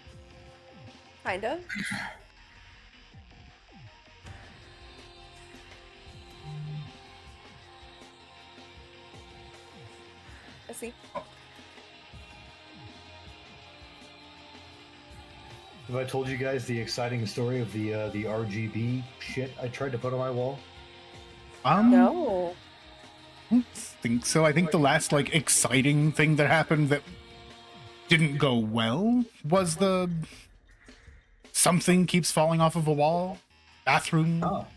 Kinda. I see. Have I told you guys the exciting story of the RGB shit I tried to put on my wall? No. I don't think so. I think the last like exciting thing that happened that didn't go well was the something keeps falling off of a wall bathroom. Oh.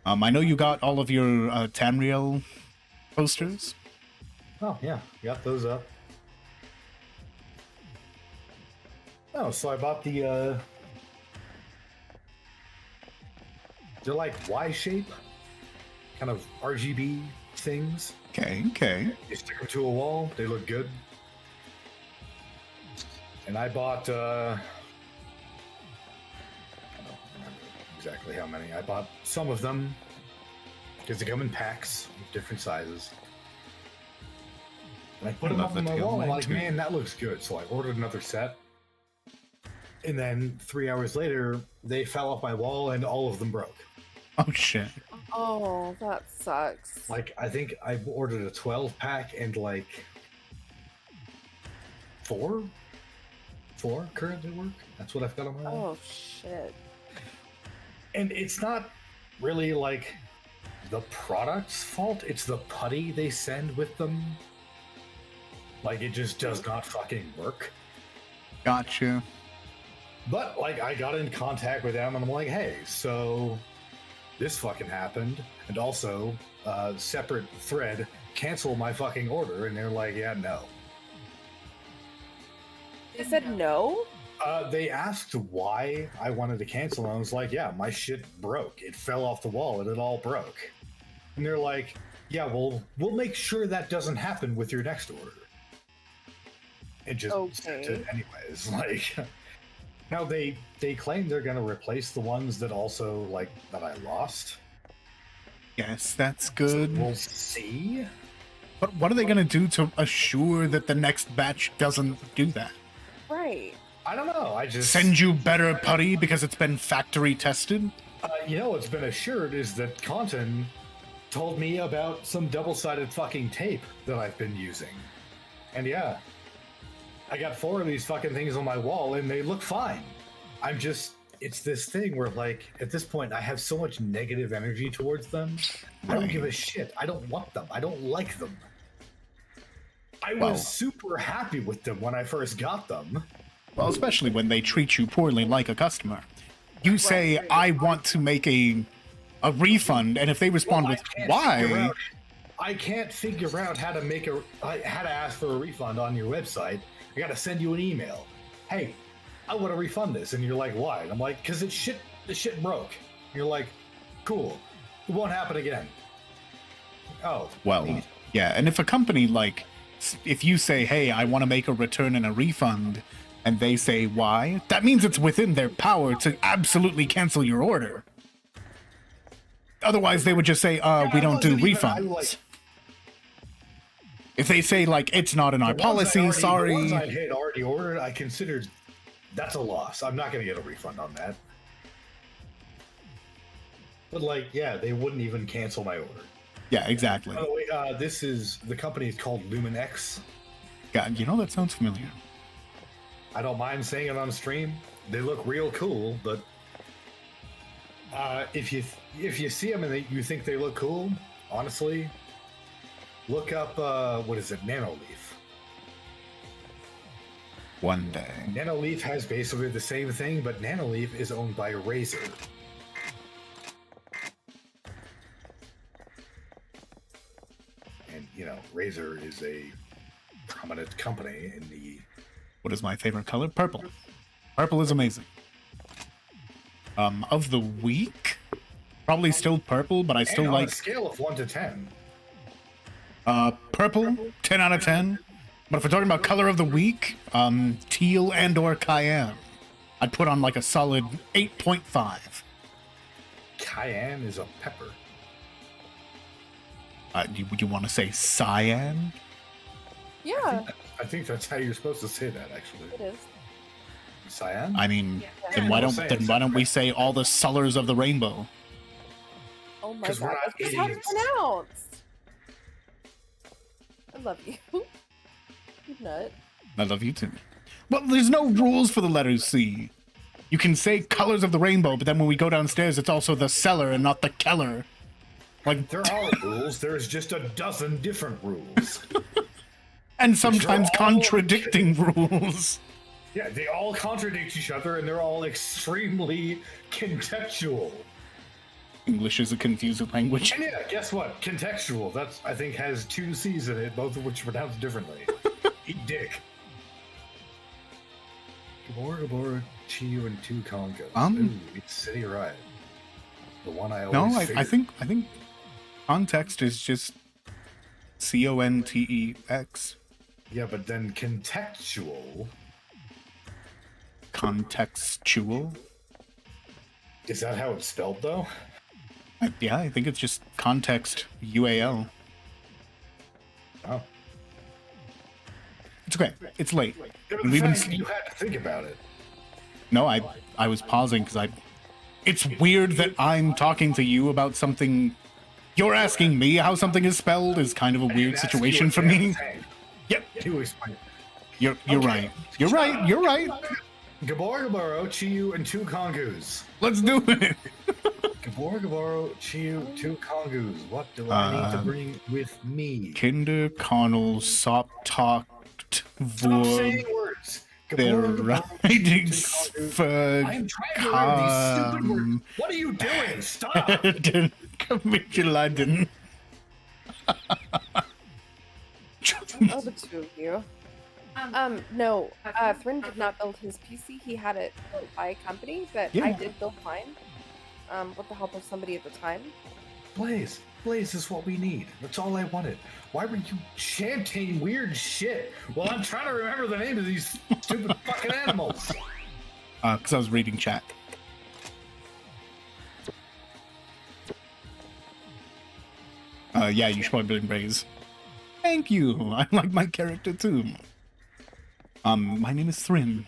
I know you got all of your Tamriel posters. Oh yeah, got those up. Oh, so I bought the they're like Y-shape kind of RGB things. Okay. You stick them to a wall, they look good. And I bought, I don't remember exactly how many. I bought some of them because they come in packs of different sizes. And I put them up on my wall. I'm like, man, that looks good. So I ordered another set. And then 3 hours later, they fell off my wall and all of them broke. Oh, shit. Oh, that sucks. Like, I think I ordered a 12 pack and like four currently work. That's what I've got on my wall. Oh shit. And it's not really like the product's fault, it's the putty they send with them. Like, it just does not fucking work. Gotcha. But like, I got in contact with them and I'm like, hey, so this fucking happened, and also separate thread, cancel my fucking order. And they're like, yeah, no. They said no? They asked why I wanted to cancel, and I was like, yeah, my shit broke. It fell off the wall and it all broke. And they're like, yeah, well, we'll make sure that doesn't happen with your next order. And just sent it anyways. Like, now they claim they're gonna replace the ones that also, like, that I lost. Yes, that's good. So we'll see. But what are they gonna do to assure that the next batch doesn't do that? Right. I don't know. I just send you better putty because it's been factory tested. You know what's been assured is that Content told me about some double-sided fucking tape that I've been using. And yeah, I got 4 of these fucking things on my wall and they look fine. It's this thing where, like, at this point, I have so much negative energy towards them. I don't give a shit. I don't want them. I don't like them. I was super happy with them when I first got them. Well, especially when they treat you poorly like a customer. You say, I want to make a refund, and if they respond with why... I can't figure out how to ask for a refund on your website. I gotta send you an email. Hey, I want to refund this. And you're like, why? And I'm like, because the shit broke. And you're like, cool. It won't happen again. Oh. Well, yeah, and if a company, like, if you say, hey, I want to make a return and a refund, and they say why, that means it's within their power to absolutely cancel your order. Otherwise, they would just say, we don't do refunds. If they say, like, it's not in our policy, sorry. The ones I had already ordered, I considered that's a loss. I'm not going to get a refund on that. But, like, yeah, they wouldn't even cancel my order. Yeah, exactly. By the way, the company is called Luminex. God, you know, that sounds familiar. I don't mind saying it on stream. They look real cool, but if you see them and you think they look cool, honestly, look up, what is it, Nanoleaf. One day. Nanoleaf has basically the same thing, but Nanoleaf is owned by Razer. And, you know, Razer is a prominent company in the... What is my favorite color? Purple. Purple is amazing. Of the week, probably still purple, but I still and like... on a scale of 1 to 10. Purple, 10 out of 10. But if we're talking about color of the week, teal and or cayenne, I'd put on like a solid 8.5. Cayenne is a pepper. Would you want to say cyan? Yeah. I think that's how you're supposed to say that, actually. It is. Cyan? I mean, then why don't we say all the colors of the rainbow? Oh my god, that's just how it's pronounced. I love you. You nut. I love you too. Well, there's no rules for the letter C. You can say colors of the rainbow, but then when we go downstairs, it's also the cellar and not the Keller. Like there are rules. There's just a dozen different rules. And sometimes contradicting rules. Yeah, they all contradict each other, and they're all extremely contextual. English is a confusing language. And yeah, guess what? Contextual. That's, I think, has 2 C's in it, both of which are pronounced differently. Eat dick. Gabora, Chiyu, and 2 Congos. Ooh, it's City Riot. The one I always I think context is just CONTEX. Yeah, but then contextual. Contextual? Is that how it's spelled, though? Yeah, I think it's just context, UAL. Oh. It's okay. It's late. You had to think about it. No, I was pausing because it's weird that I'm talking to you about something. You're asking me how something is spelled is kind of a weird situation for me. Yep. You're right. You're right. You're right. Gaboro, Chiyu, and 2 Kongus. Let's do it. Gaboro, Chiyu, 2 Kongus. What do I need to bring with me? Kinder, Connell, Sop, Talked, Stop saying words. They're riding for I'm trying to learn these stupid words. What are you doing? Stop! London. Oh, the 2 of you. No, Thrynn did not build his PC. He had it built by a company, but I did build mine. With the help of somebody at the time. Blaze is what we need. That's all I wanted. Why were you chanting weird shit while I'm trying to remember the name of these stupid fucking animals? Because I was reading chat. Yeah, you should probably raise. Thank you. I like my character too. My name is Thrynn.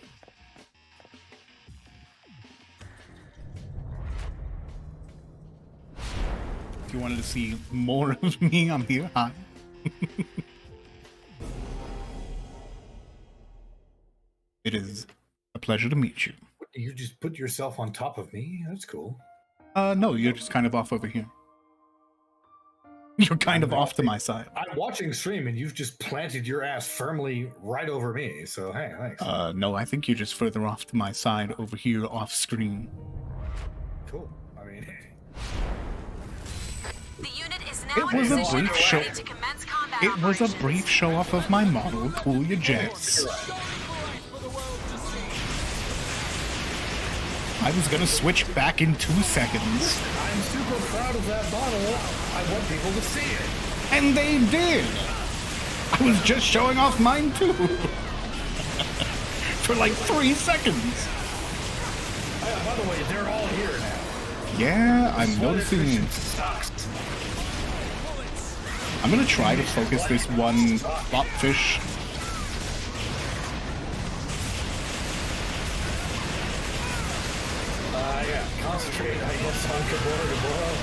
If you wanted to see more of me, I'm here. Hi. It is a pleasure to meet you. You just put yourself on top of me? That's cool. No, you're just kind of off over here. You're kind of off to my side. I'm watching stream and you've just planted your ass firmly right over me, so hey, thanks. No, I think you're just further off to my side over here off screen. Cool. I mean, The unit is now it was a brief show. It was a brief show off of my model. Cool your jets. I was gonna switch back in 2 seconds. I'm super proud of that model. I want people to see it. And they did. I was just showing off mine too. For like 3 seconds. By the way, they're all here now. Yeah, I'm noticing. I'm gonna try to focus this one flopfish. Yeah, concentrate, I guess, on Gabora.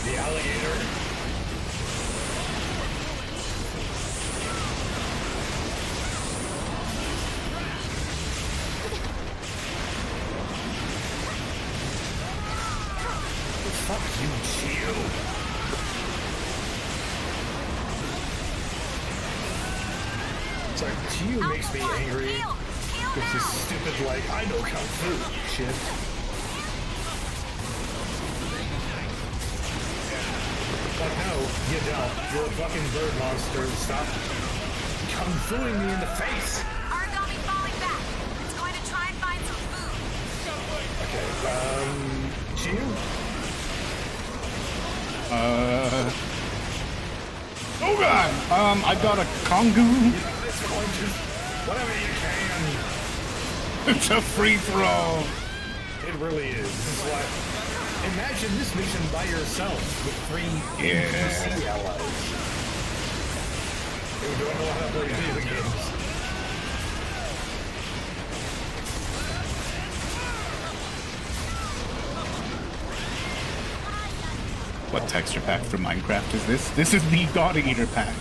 The alligator. Fuck you, Gio. Sorry, Gio makes me angry with this stupid, like, I know Kung Fu shit. Like, no, you don't. You're a fucking bird monster. Stop Kung Fuing me in the face. Origami falling back. It's going to try and find some food. Okay, Gio? Oh god! I've got a Kongu. Whatever you can. It's a free-for-all. It really is. This is why. Imagine this mission by yourself with 3 NPC allies. Who don't know how to play video games. What texture pack for Minecraft is this? This is the God Eater pack.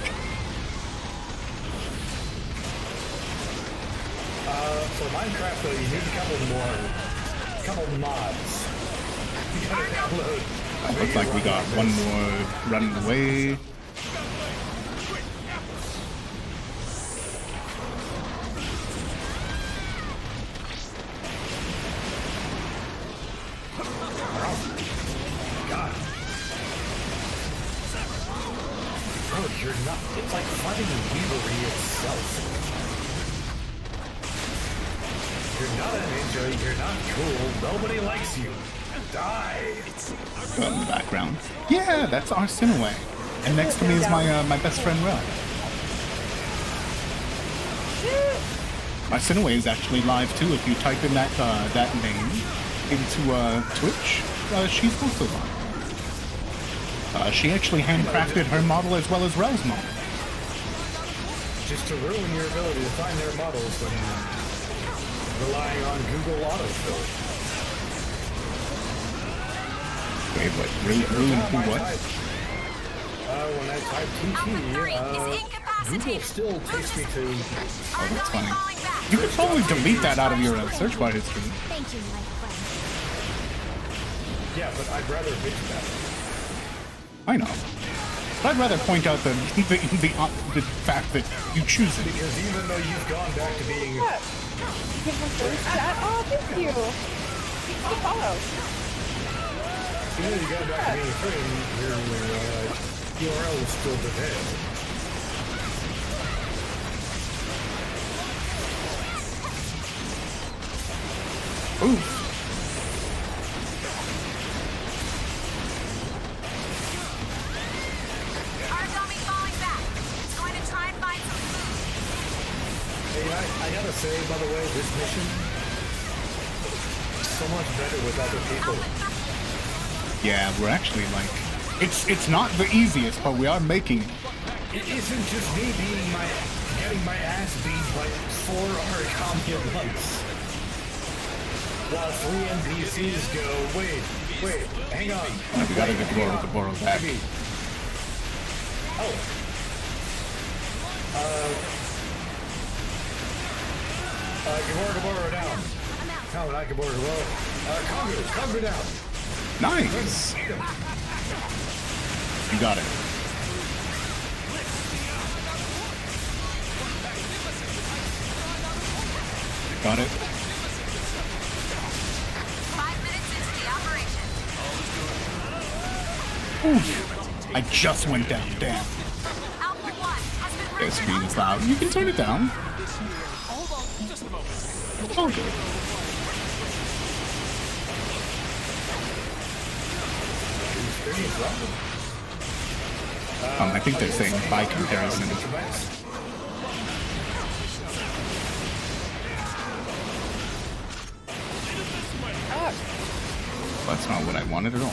For Minecraft, though, you need a couple mods. You gotta download. Looks like we got one more running away. You're not. It's like fighting Weavery itself. You're not a ninja. You're not cool. Nobody likes you. Die. In the background. Yeah, that's Arsinawae. And next to me is my best friend Rel. Arsinawae is actually live too. If you type in that name into Twitch, she's also live. She actually handcrafted her model as well as Rel's model. Just to ruin your ability to find their models when relying on Google autofill. Wait, what? Ruin who what? When I type TT, Google still takes me to... Oh, that's funny. You could probably delete that out of your search bar history. Thank you, my friend. Yeah, but I'd rather bitch about it. I know. But I'd rather point out the fact that you choose it. Because even though you've gone back to being... Oh, thank you. Thanks for the follow. Even though you got back to being a friend, your URL is still dead. Ooh. I gotta say, by the way, this mission is so much better with other people. Yeah, we're actually like, it's not the easiest, but we are making it. It isn't just me getting my ass beat by 4 origami at once. While 3 NPCs go, wait, hang on. We gotta get Gaboro back. Oh. Gaboro down. No, not Gaboro. Congo down. Nice. You got it. Got it. 5 minutes into the operation. Oof. I just went down. Damn. Alpha 1 has been Okay, screen is loud. You can turn it down. Hold on, just a moment. Okay. I think they're saying by comparison. That's not what I wanted at all.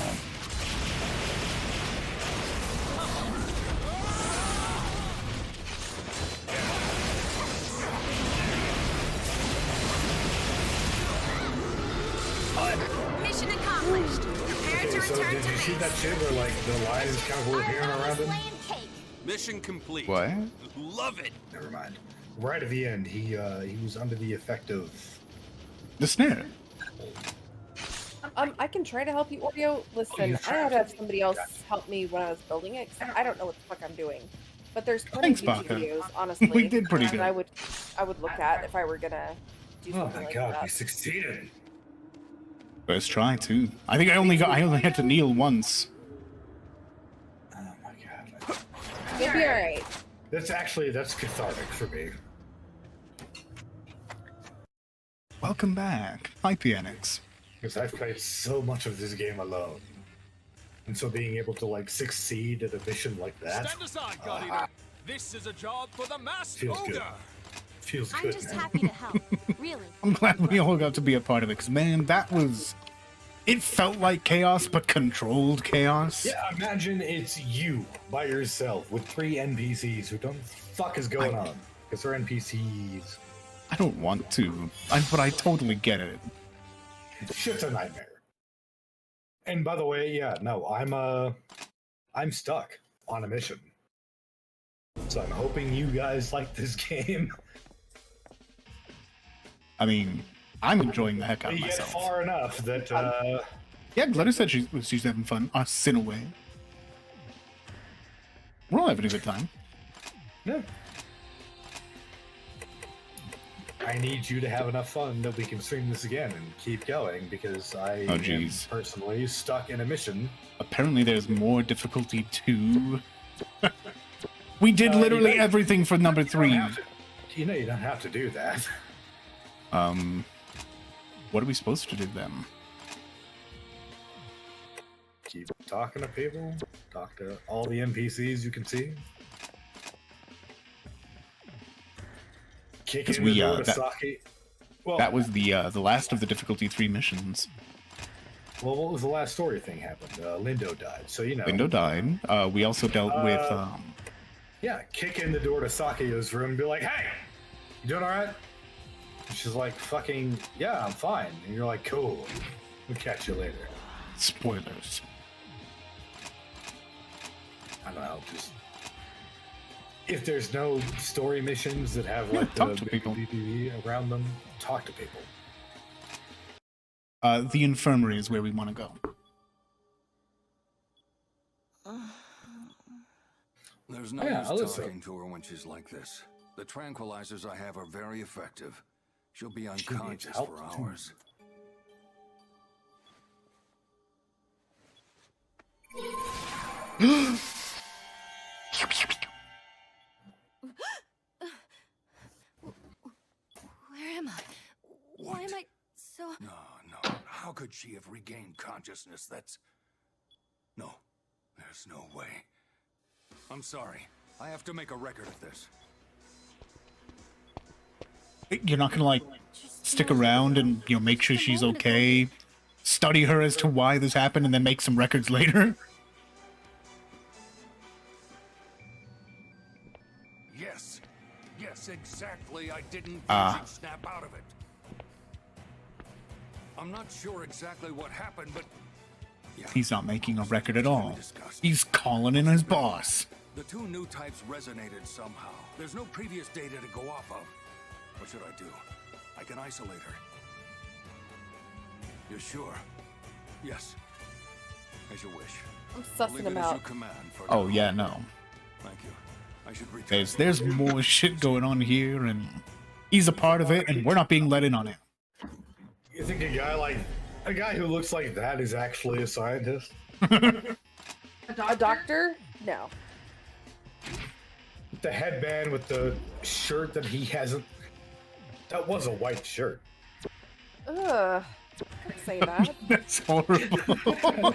Mission accomplished. Prepare to So return did to you see base. that shit where like the lions kind of were appearing around him? Mission complete. What? Love it. Never mind. Right at the end, he was under the effect of the snare. I can try to help you, Oreo. Listen, I had to have somebody else help me when I was building it, 'cause I don't know what the fuck I'm doing. But there's plenty of Thanks, YouTube Baka. videos, honestly. We did pretty that good. I would look at if I were gonna do Oh something my like god, that. we succeeded. First try too. I think I only had to kneel once. Oh my god. You'll be alright. That's cathartic for me. Welcome back. Hi, PNX. Because I've played so much of this game alone. And so being able to like succeed at a mission like that Stand aside, God Eater. This is a job for the masked feels ogre. good. Feels I'm good, just man. happy to help. Really. I'm glad we all got to be a part of it, because man, it felt like chaos, but controlled chaos. Yeah, imagine it's you by yourself with 3 NPCs who don't know what the fuck is going on. Because they're NPCs. I don't want to, but I totally get it. Shit's a nightmare. And by the way, yeah, no, I'm stuck on a mission. So I'm hoping you guys like this game. I mean, I'm enjoying the heck out of You get myself. far enough that Yeah, Glenna said she's having fun. Arsinawae. We're all having a good time. Yeah. I need you to have enough fun that we can stream this again and keep going because I am personally stuck in a mission. Apparently there's more difficulty too. We did literally everything for number 3. You know you don't have to do that. What are we supposed to do then? Keep talking to people. Talk to all the NPCs you can see. Kick in the door to Saki. Well, that was the last of the difficulty 3 missions. Well, what was the last story thing happened? Lindo died, so you know. Lindo died. We also dealt with. Yeah, kick in the door to Saki's room and be like, "Hey, you doing all right?" And she's like, "Fucking yeah, I'm fine." And you're like, "Cool, we'll catch you later." Spoilers. I don't know, just if there's no story missions that have like talk the to people PvP around them, talk to people. The infirmary is where we want to go. There's no Yeah, use talking to her when she's like this. The tranquilizers I have are very effective. She'll be unconscious for hours. Where am I? Why am I so... No. How could she have regained consciousness? No. There's no way. I'm sorry. I have to make a record of this. You're not gonna like stick around and make sure she's okay, study her as to why this happened, and then make some records later. Yes, exactly. I didn't snap out of it. I'm not sure exactly what happened, but yeah, He's not making a record at all. He's calling in his boss. the two new types resonated somehow. There's no previous data to go off of. What should I do? I can isolate her. You're sure? Yes. As you wish. I'm sussing him out. Oh yeah, no. Thank you. I should return. There's more shit going on here, and he's a part of it, and we're not being let in on it. You think a guy who looks like that is actually a scientist? A doctor? No. The headband with the shirt that he hasn't. That was a white shirt. Ugh. Don't say that. That's horrible.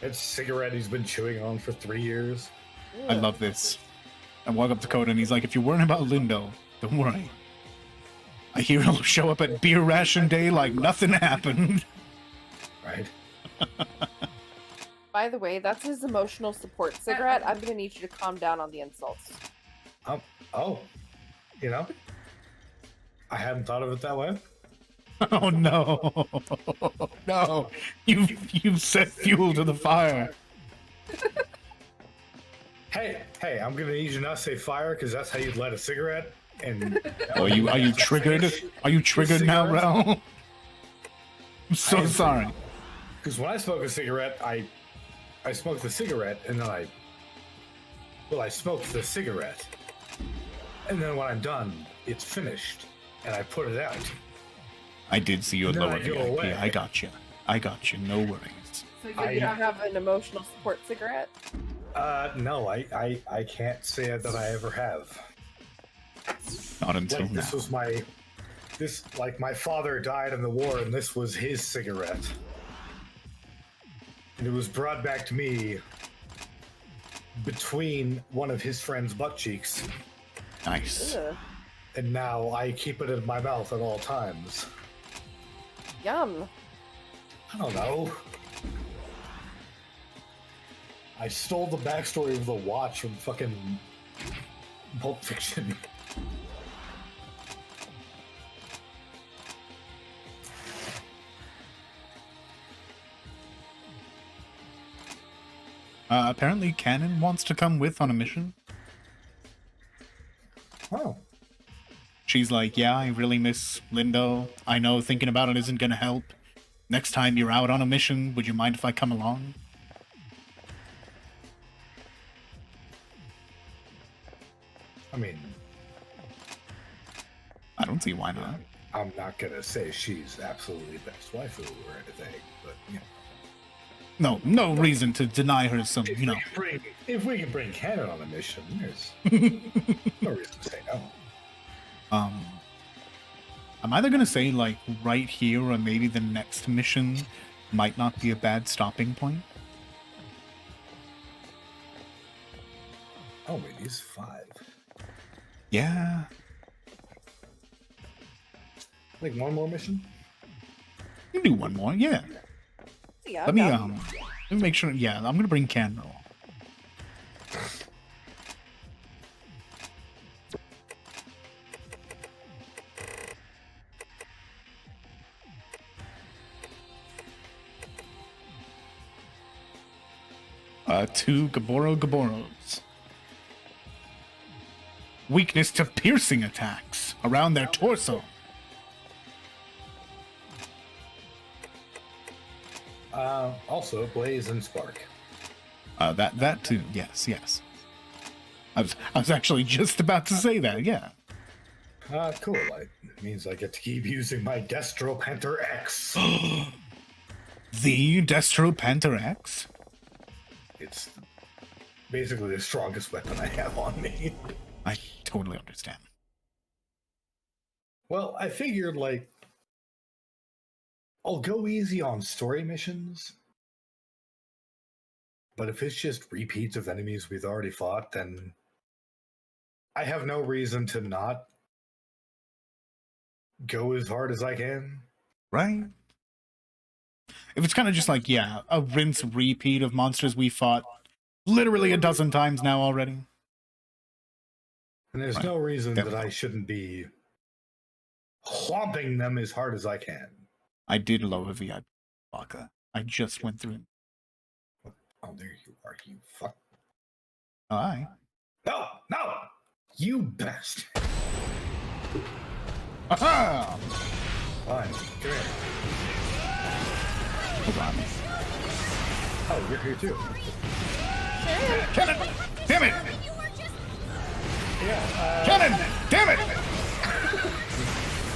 It's a cigarette he's been chewing on for 3 years. I love this. I walk up to Coda and he's like, if you're worrying about Lindo, don't worry. I hear he'll show up at beer ration day like nothing happened. Right. By the way, that's his emotional support cigarette. I'm gonna need you to calm down on the insults. Oh. You know? I hadn't thought of it that way. Oh no. No. You've set fuel to the fire. Hey, I'm gonna need you not to say fire because that's how you'd light a cigarette. And are you triggered? Are you triggered now, Rel? I'm so sorry. Because when I smoke a cigarette, I smoke the cigarette and then I smoke the cigarette. And then when I'm done, it's finished and I put it out. I did see your lower VIP. I got you. No worries. So you don't have an emotional support cigarette? No, I can't say that I ever have. Not until like, now. This was my father died in the war and this was his cigarette. And it was brought back to me between one of his friend's butt cheeks. Nice. Ugh. And now I keep it in my mouth at all times. Yum. I don't know. I stole the backstory of the watch from fucking Pulp Fiction. Apparently Cannon wants to come with on a mission. Oh. She's like, yeah, I really miss Lindo. I know thinking about it isn't gonna help. Next time you're out on a mission, would you mind if I come along? I mean, I don't see why not. I'm not gonna say she's absolutely best waifu or anything, but you know. No reason to deny her some, you know. If we can bring Cannon on a mission, there's no reason to say no. I'm either gonna say like right here or maybe the next mission might not be a bad stopping point. Oh, wait, he's 5. Yeah. Like one more mission? You can do one more, yeah. Yeah, Let me make sure. Yeah, I'm gonna bring Cannon along. Two Gaboros. Weakness to piercing attacks around their torso. Also, Blaze and Spark. That too. Yes. I was actually just about to say that. Yeah. Cool. It means I get to keep using my Destro Panther X. The Destro Panther X? It's basically the strongest weapon I have on me. I totally understand. Well, I figured, I'll go easy on story missions. But if it's just repeats of enemies we've already fought, then I have no reason to not go as hard as I can. Right? If it's kind of just like, yeah, a rinse repeat of monsters we fought literally a dozen times now already. And there's no reason that I shouldn't be whomping them as hard as I can. I did love a VIP Baka. I just went through. Oh, there you are, you fuck. Aye. No, no! You bastard! Aha! Fine, come here. Hold on. Oh, you're here too. Cannon! Damn it! Yeah, Cannon! Damn it!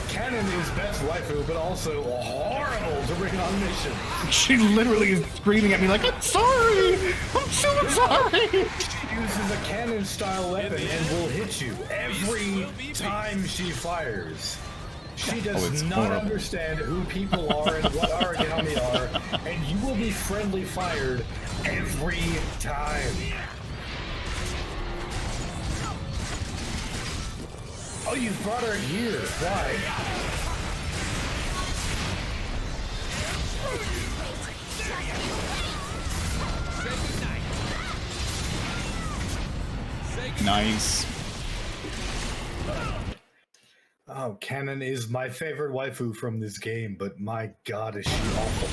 Cannon is best waifu, but also horrible to bring on missions. She literally is screaming at me like, I'm sorry! I'm so sorry! She uses a cannon-style weapon and will hit you every time she fires. She does not understand who people are and what origami are, and you will be friendly fired every time. Oh, you brought her here. Why? Nice. Oh, Cannon is my favorite waifu from this game, but my god, is she awful.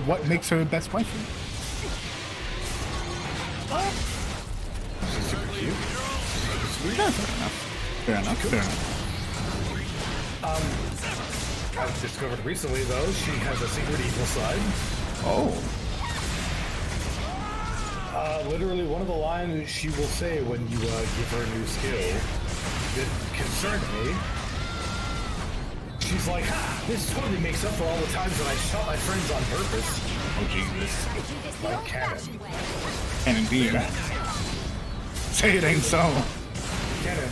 What makes her the best waifu? She's super cute. Yeah, fair enough. Fair enough. I've discovered recently, though, she has a secret evil side. Oh. Literally, one of the lines she will say when you give her a new skill that concerned me. She's like, ha! This totally makes up for all the times that I shot my friends on purpose. Oh, Jesus. Like Cannon. Cannon B. Say it ain't so. Cannon,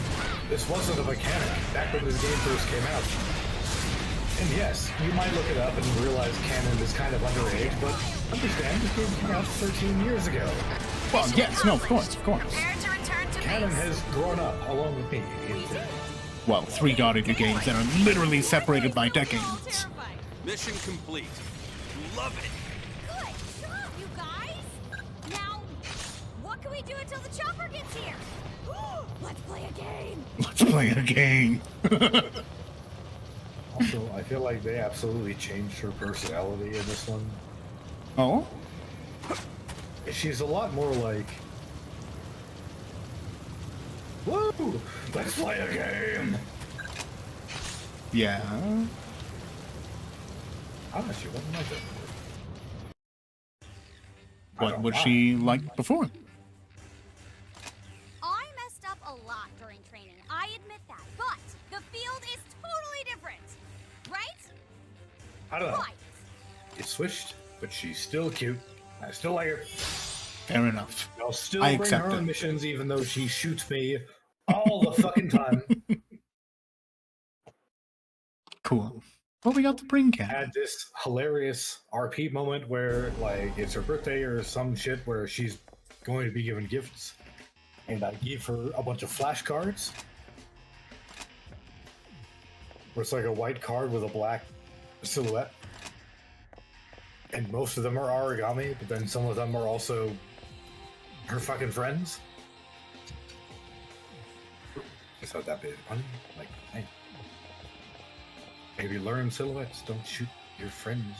this wasn't of a cannon back when this game first came out. And yes, you might look it up and realize Cannon is kind of underage, but understand this game came out 13 years ago. Well, yes, no, of course. Cannon has grown up along with me. Well, 3 God Eater games that are literally separated by decades. Mission complete. Love it. Good job, you guys. Now, what can we do until the chopper gets here? Let's play a game. Let's play a game. Also, I feel like they absolutely changed her personality in this one. Oh? She's a lot more like, woo! Let's play a game! Yeah. She wasn't like that. What was she like before? I messed up a lot during training, I admit that, but the field is totally different, right? I don't know. Right. It switched, but she's still cute. I still like her. Fair enough. I'll still I bring accept her on it. missions even though she shoots me all the fucking time. Cool. Well, we got the bring cat. Had this hilarious RP moment where, like, it's her birthday or some shit where she's going to be given gifts, and I gave her a bunch of flashcards. Where it's like a white card with a black silhouette. And most of them are origami, but then some of them are also her fucking friends. Just thought that bit funny. Like, hey. Maybe learn silhouettes, don't shoot your friends.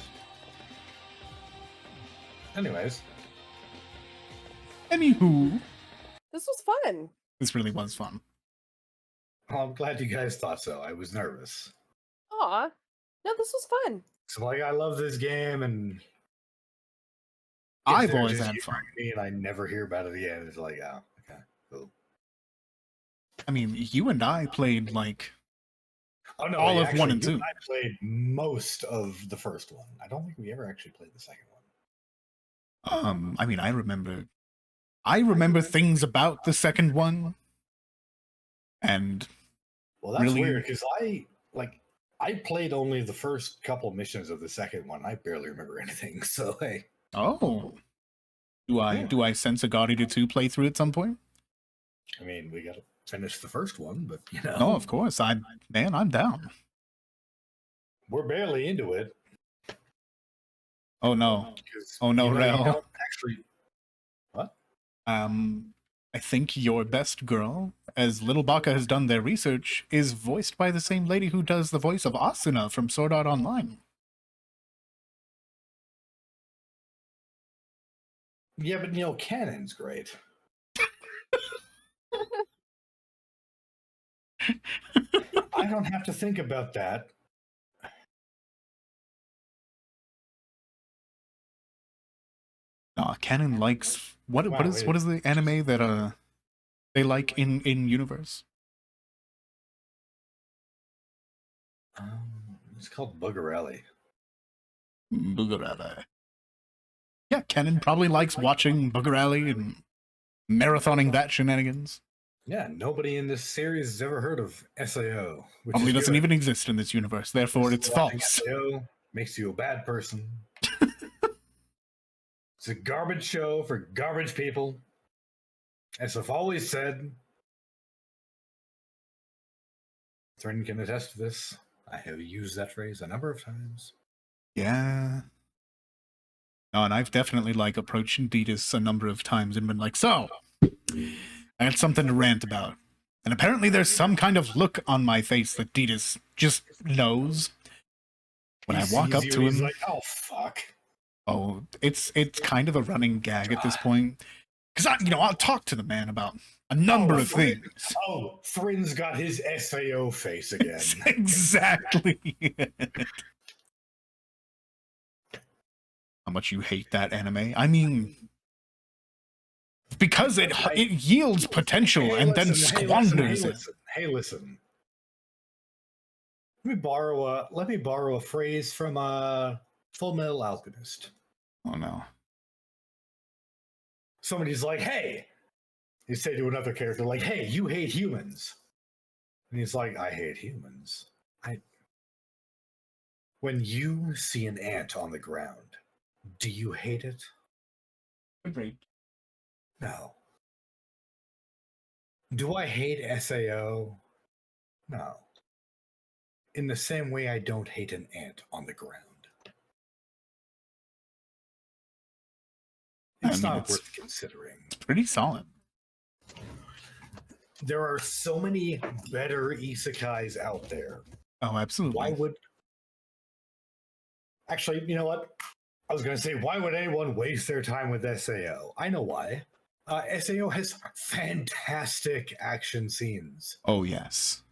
Anyways. Anywho. This was fun. This really was fun. I'm glad you guys thought so. I was nervous. Aw. No, this was fun. So, like, I love this game, and I've always had fun. Me and I never hear about it again. It's like, oh, okay, cool. I mean, you and I played, like, Oh no, all of actually, 1 and you 2. I played most of the first one. I don't think we ever actually played the second one. I mean, I remember things about the second one, and Well, that's really weird because I played only the first couple missions of the second one. I barely remember anything. So hey. Oh, do I sense a God Eater 2 playthrough at some point? I mean, we got to finish the first one, but you know. Oh, of course. I'm down. We're barely into it. Oh no. Oh no, you Rel. don't actually. What? I think your best girl, as Little Baka has done their research, is voiced by the same lady who does the voice of Asuna from Sword Art Online. Yeah, but Canon's great. I don't have to think about that. Canon likes what is the anime that they like in universe? It's called Boogerelli. Boogerelli. Yeah, Canon probably likes watching Boogerelli and marathoning that shenanigans. Yeah, nobody in this series has ever heard of SAO. Which Probably doesn't good. even exist in this universe, therefore it's false. SAO makes you a bad person. It's a garbage show for garbage people. As I've always said, Thrynn can attest to this. I have used that phrase a number of times. Yeah. No, and I've definitely approached Deedus a number of times and been like, so, I had something to rant about. And apparently there's some kind of look on my face that Deedus just knows. When I walk up to him, he's like, oh, fuck. Oh, it's kind of a running gag at this point. Because, I'll talk to the man about a number of things. Oh, Thrynn's got his SAO face again. Exactly. How much you hate that anime. I mean, because it yields potential and then squanders it. Hey, listen. Let me borrow a phrase from Full Metal Alchemist. Oh no. Somebody's like, hey, you say to another character, like, hey, you hate humans. And he's like, I hate humans. When you see an ant on the ground, do you hate it? Agreed. No. Do I hate SAO? No. In the same way I don't hate an ant on the ground. It's not worth considering. It's pretty solid. There are so many better isekais out there. Oh, absolutely. Actually, you know what? I was going to say, why would anyone waste their time with SAO? I know why. SAO has fantastic action scenes. Oh, yes.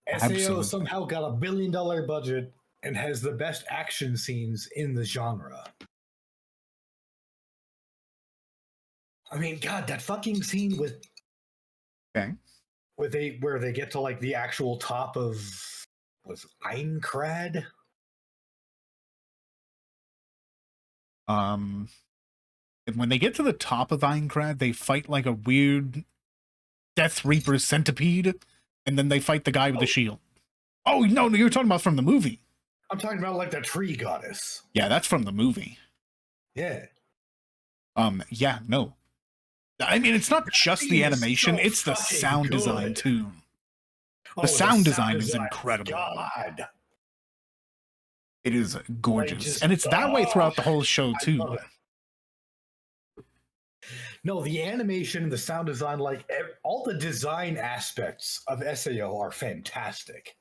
SAO Absolutely. somehow got $1 billion budget and has the best action scenes in the genre. I mean, God, that fucking scene with where they get to the actual top of Einkrad. And when they get to the top of Einkrad, they fight like a weird Death Reaper centipede, and then they fight the guy with the shield. Oh no, you're talking about from the movie. I'm talking about the tree goddess. Yeah, that's from the movie. Yeah. Yeah, no. I mean, it's not just the animation, it's the sound design, too. The sound design is incredible. God. It is gorgeous. And it's that way throughout the whole show, too. No, the animation, the sound design, all the design aspects of SAO are fantastic.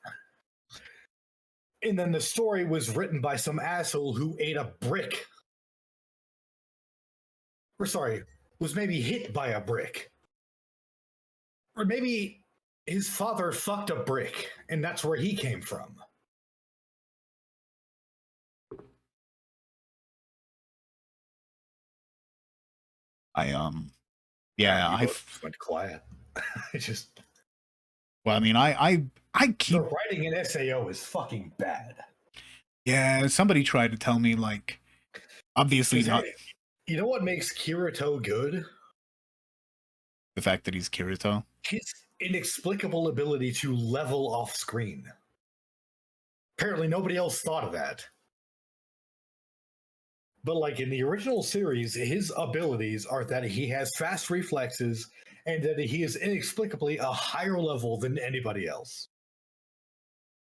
And then the story was written by some asshole who ate a brick. Or sorry, was maybe hit by a brick. Or maybe his father fucked a brick, and that's where he came from. I went quiet. I just. Well, I mean, I keep. The writing in SAO is fucking bad. Yeah, somebody tried to tell me, obviously not. You know what makes Kirito good? The fact that he's Kirito? His inexplicable ability to level off screen. Apparently nobody else thought of that. But in the original series, his abilities are that he has fast reflexes and that he is inexplicably a higher level than anybody else.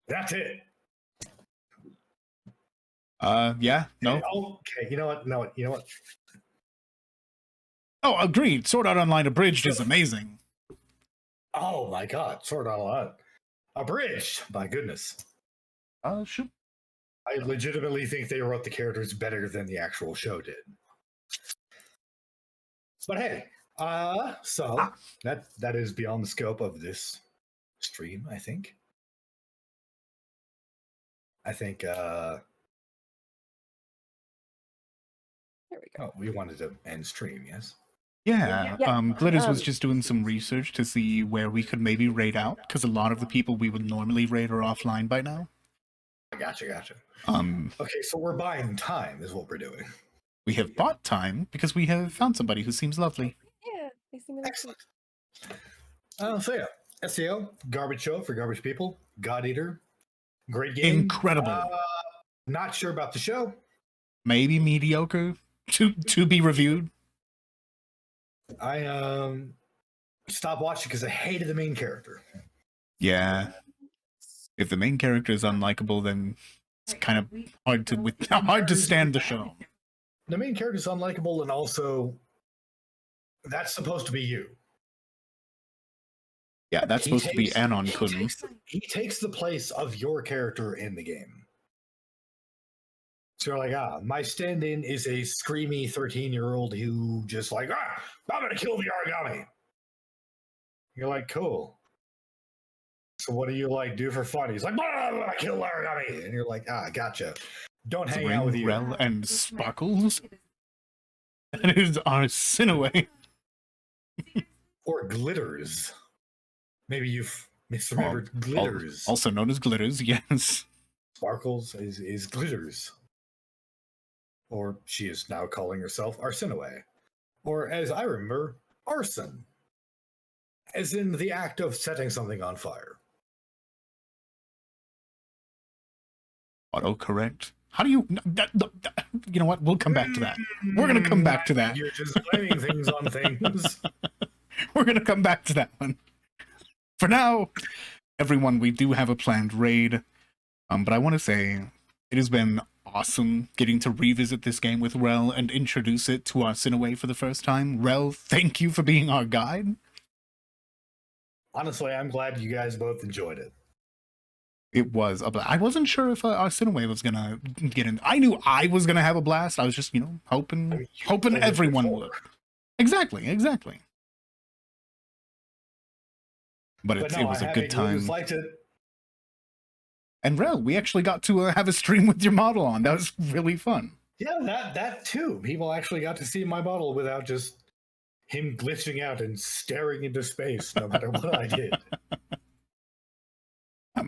That's it. Yeah, no. Okay, you know what? Oh, agreed. Sword Art Online Abridged is amazing. Oh my god, Sword Art Online Abridged. My goodness. Shoot. I legitimately think they wrote the characters better than the actual show did. But hey, so that is beyond the scope of this stream, I think. There we go. Oh, we wanted to end stream, yes? Yeah, Glitters was just doing some research to see where we could maybe raid out, because a lot of the people we would normally raid are offline by now. Gotcha. Okay, so we're buying time is what we're doing. We have bought time because we have found somebody who seems lovely. Yeah, they seem really excellent. So yeah, SEO, garbage show for garbage people, God Eater, great game. Incredible. Not sure about the show. Maybe mediocre. To be reviewed. I stopped watching because I hated the main character. Yeah. If the main character is unlikable, then it's kind of hard to stand the show. The main character is unlikable, and also that's supposed to be you. Yeah, that's supposed to be Anon Kun. He takes the place of your character in the game. So you're like, my stand-in is a screamy 13-year-old who just like, I'm gonna kill the origami. You're like, cool. So what do you like do for fun? He's like, I'm gonna kill origami. And you're like, gotcha. Don't hang out with you. Rel and Sparkles. That is Arsinawae. Or Glitters. Maybe you've misremembered Glitters. Also known as Glitters, yes. Sparkles is Glitters. Or she is now calling herself Arsinawae. Or as I remember, arson. As in the act of setting something on fire. Autocorrect. How do you... You know what? We'll come back to that. We're going to come back to that. You're just blaming things on things. We're going to come back to that one. For now, everyone, we do have a planned raid. But I want to say it has been awesome getting to revisit this game with Rel and introduce it to Arsinawae for the first time. Rel, thank you for being our guide. Honestly, I'm glad you guys both enjoyed it. It was. I wasn't sure if Arsinawae was gonna get in. I knew I was gonna have a blast. I was just, hoping everyone would. Exactly. But it was a good time. Liked it. And Rel, we actually got to have a stream with your model on. That was really fun. Yeah, that too. People actually got to see my model without just him glitching out and staring into space no matter what I did.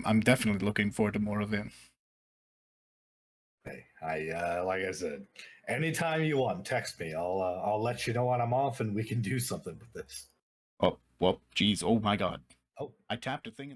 I'm definitely looking forward to more of it. Hey, like I said, anytime you want, text me. I'll let you know when I'm off and we can do something with this. Oh, well, geez. Oh my God. Oh, I tapped a thing in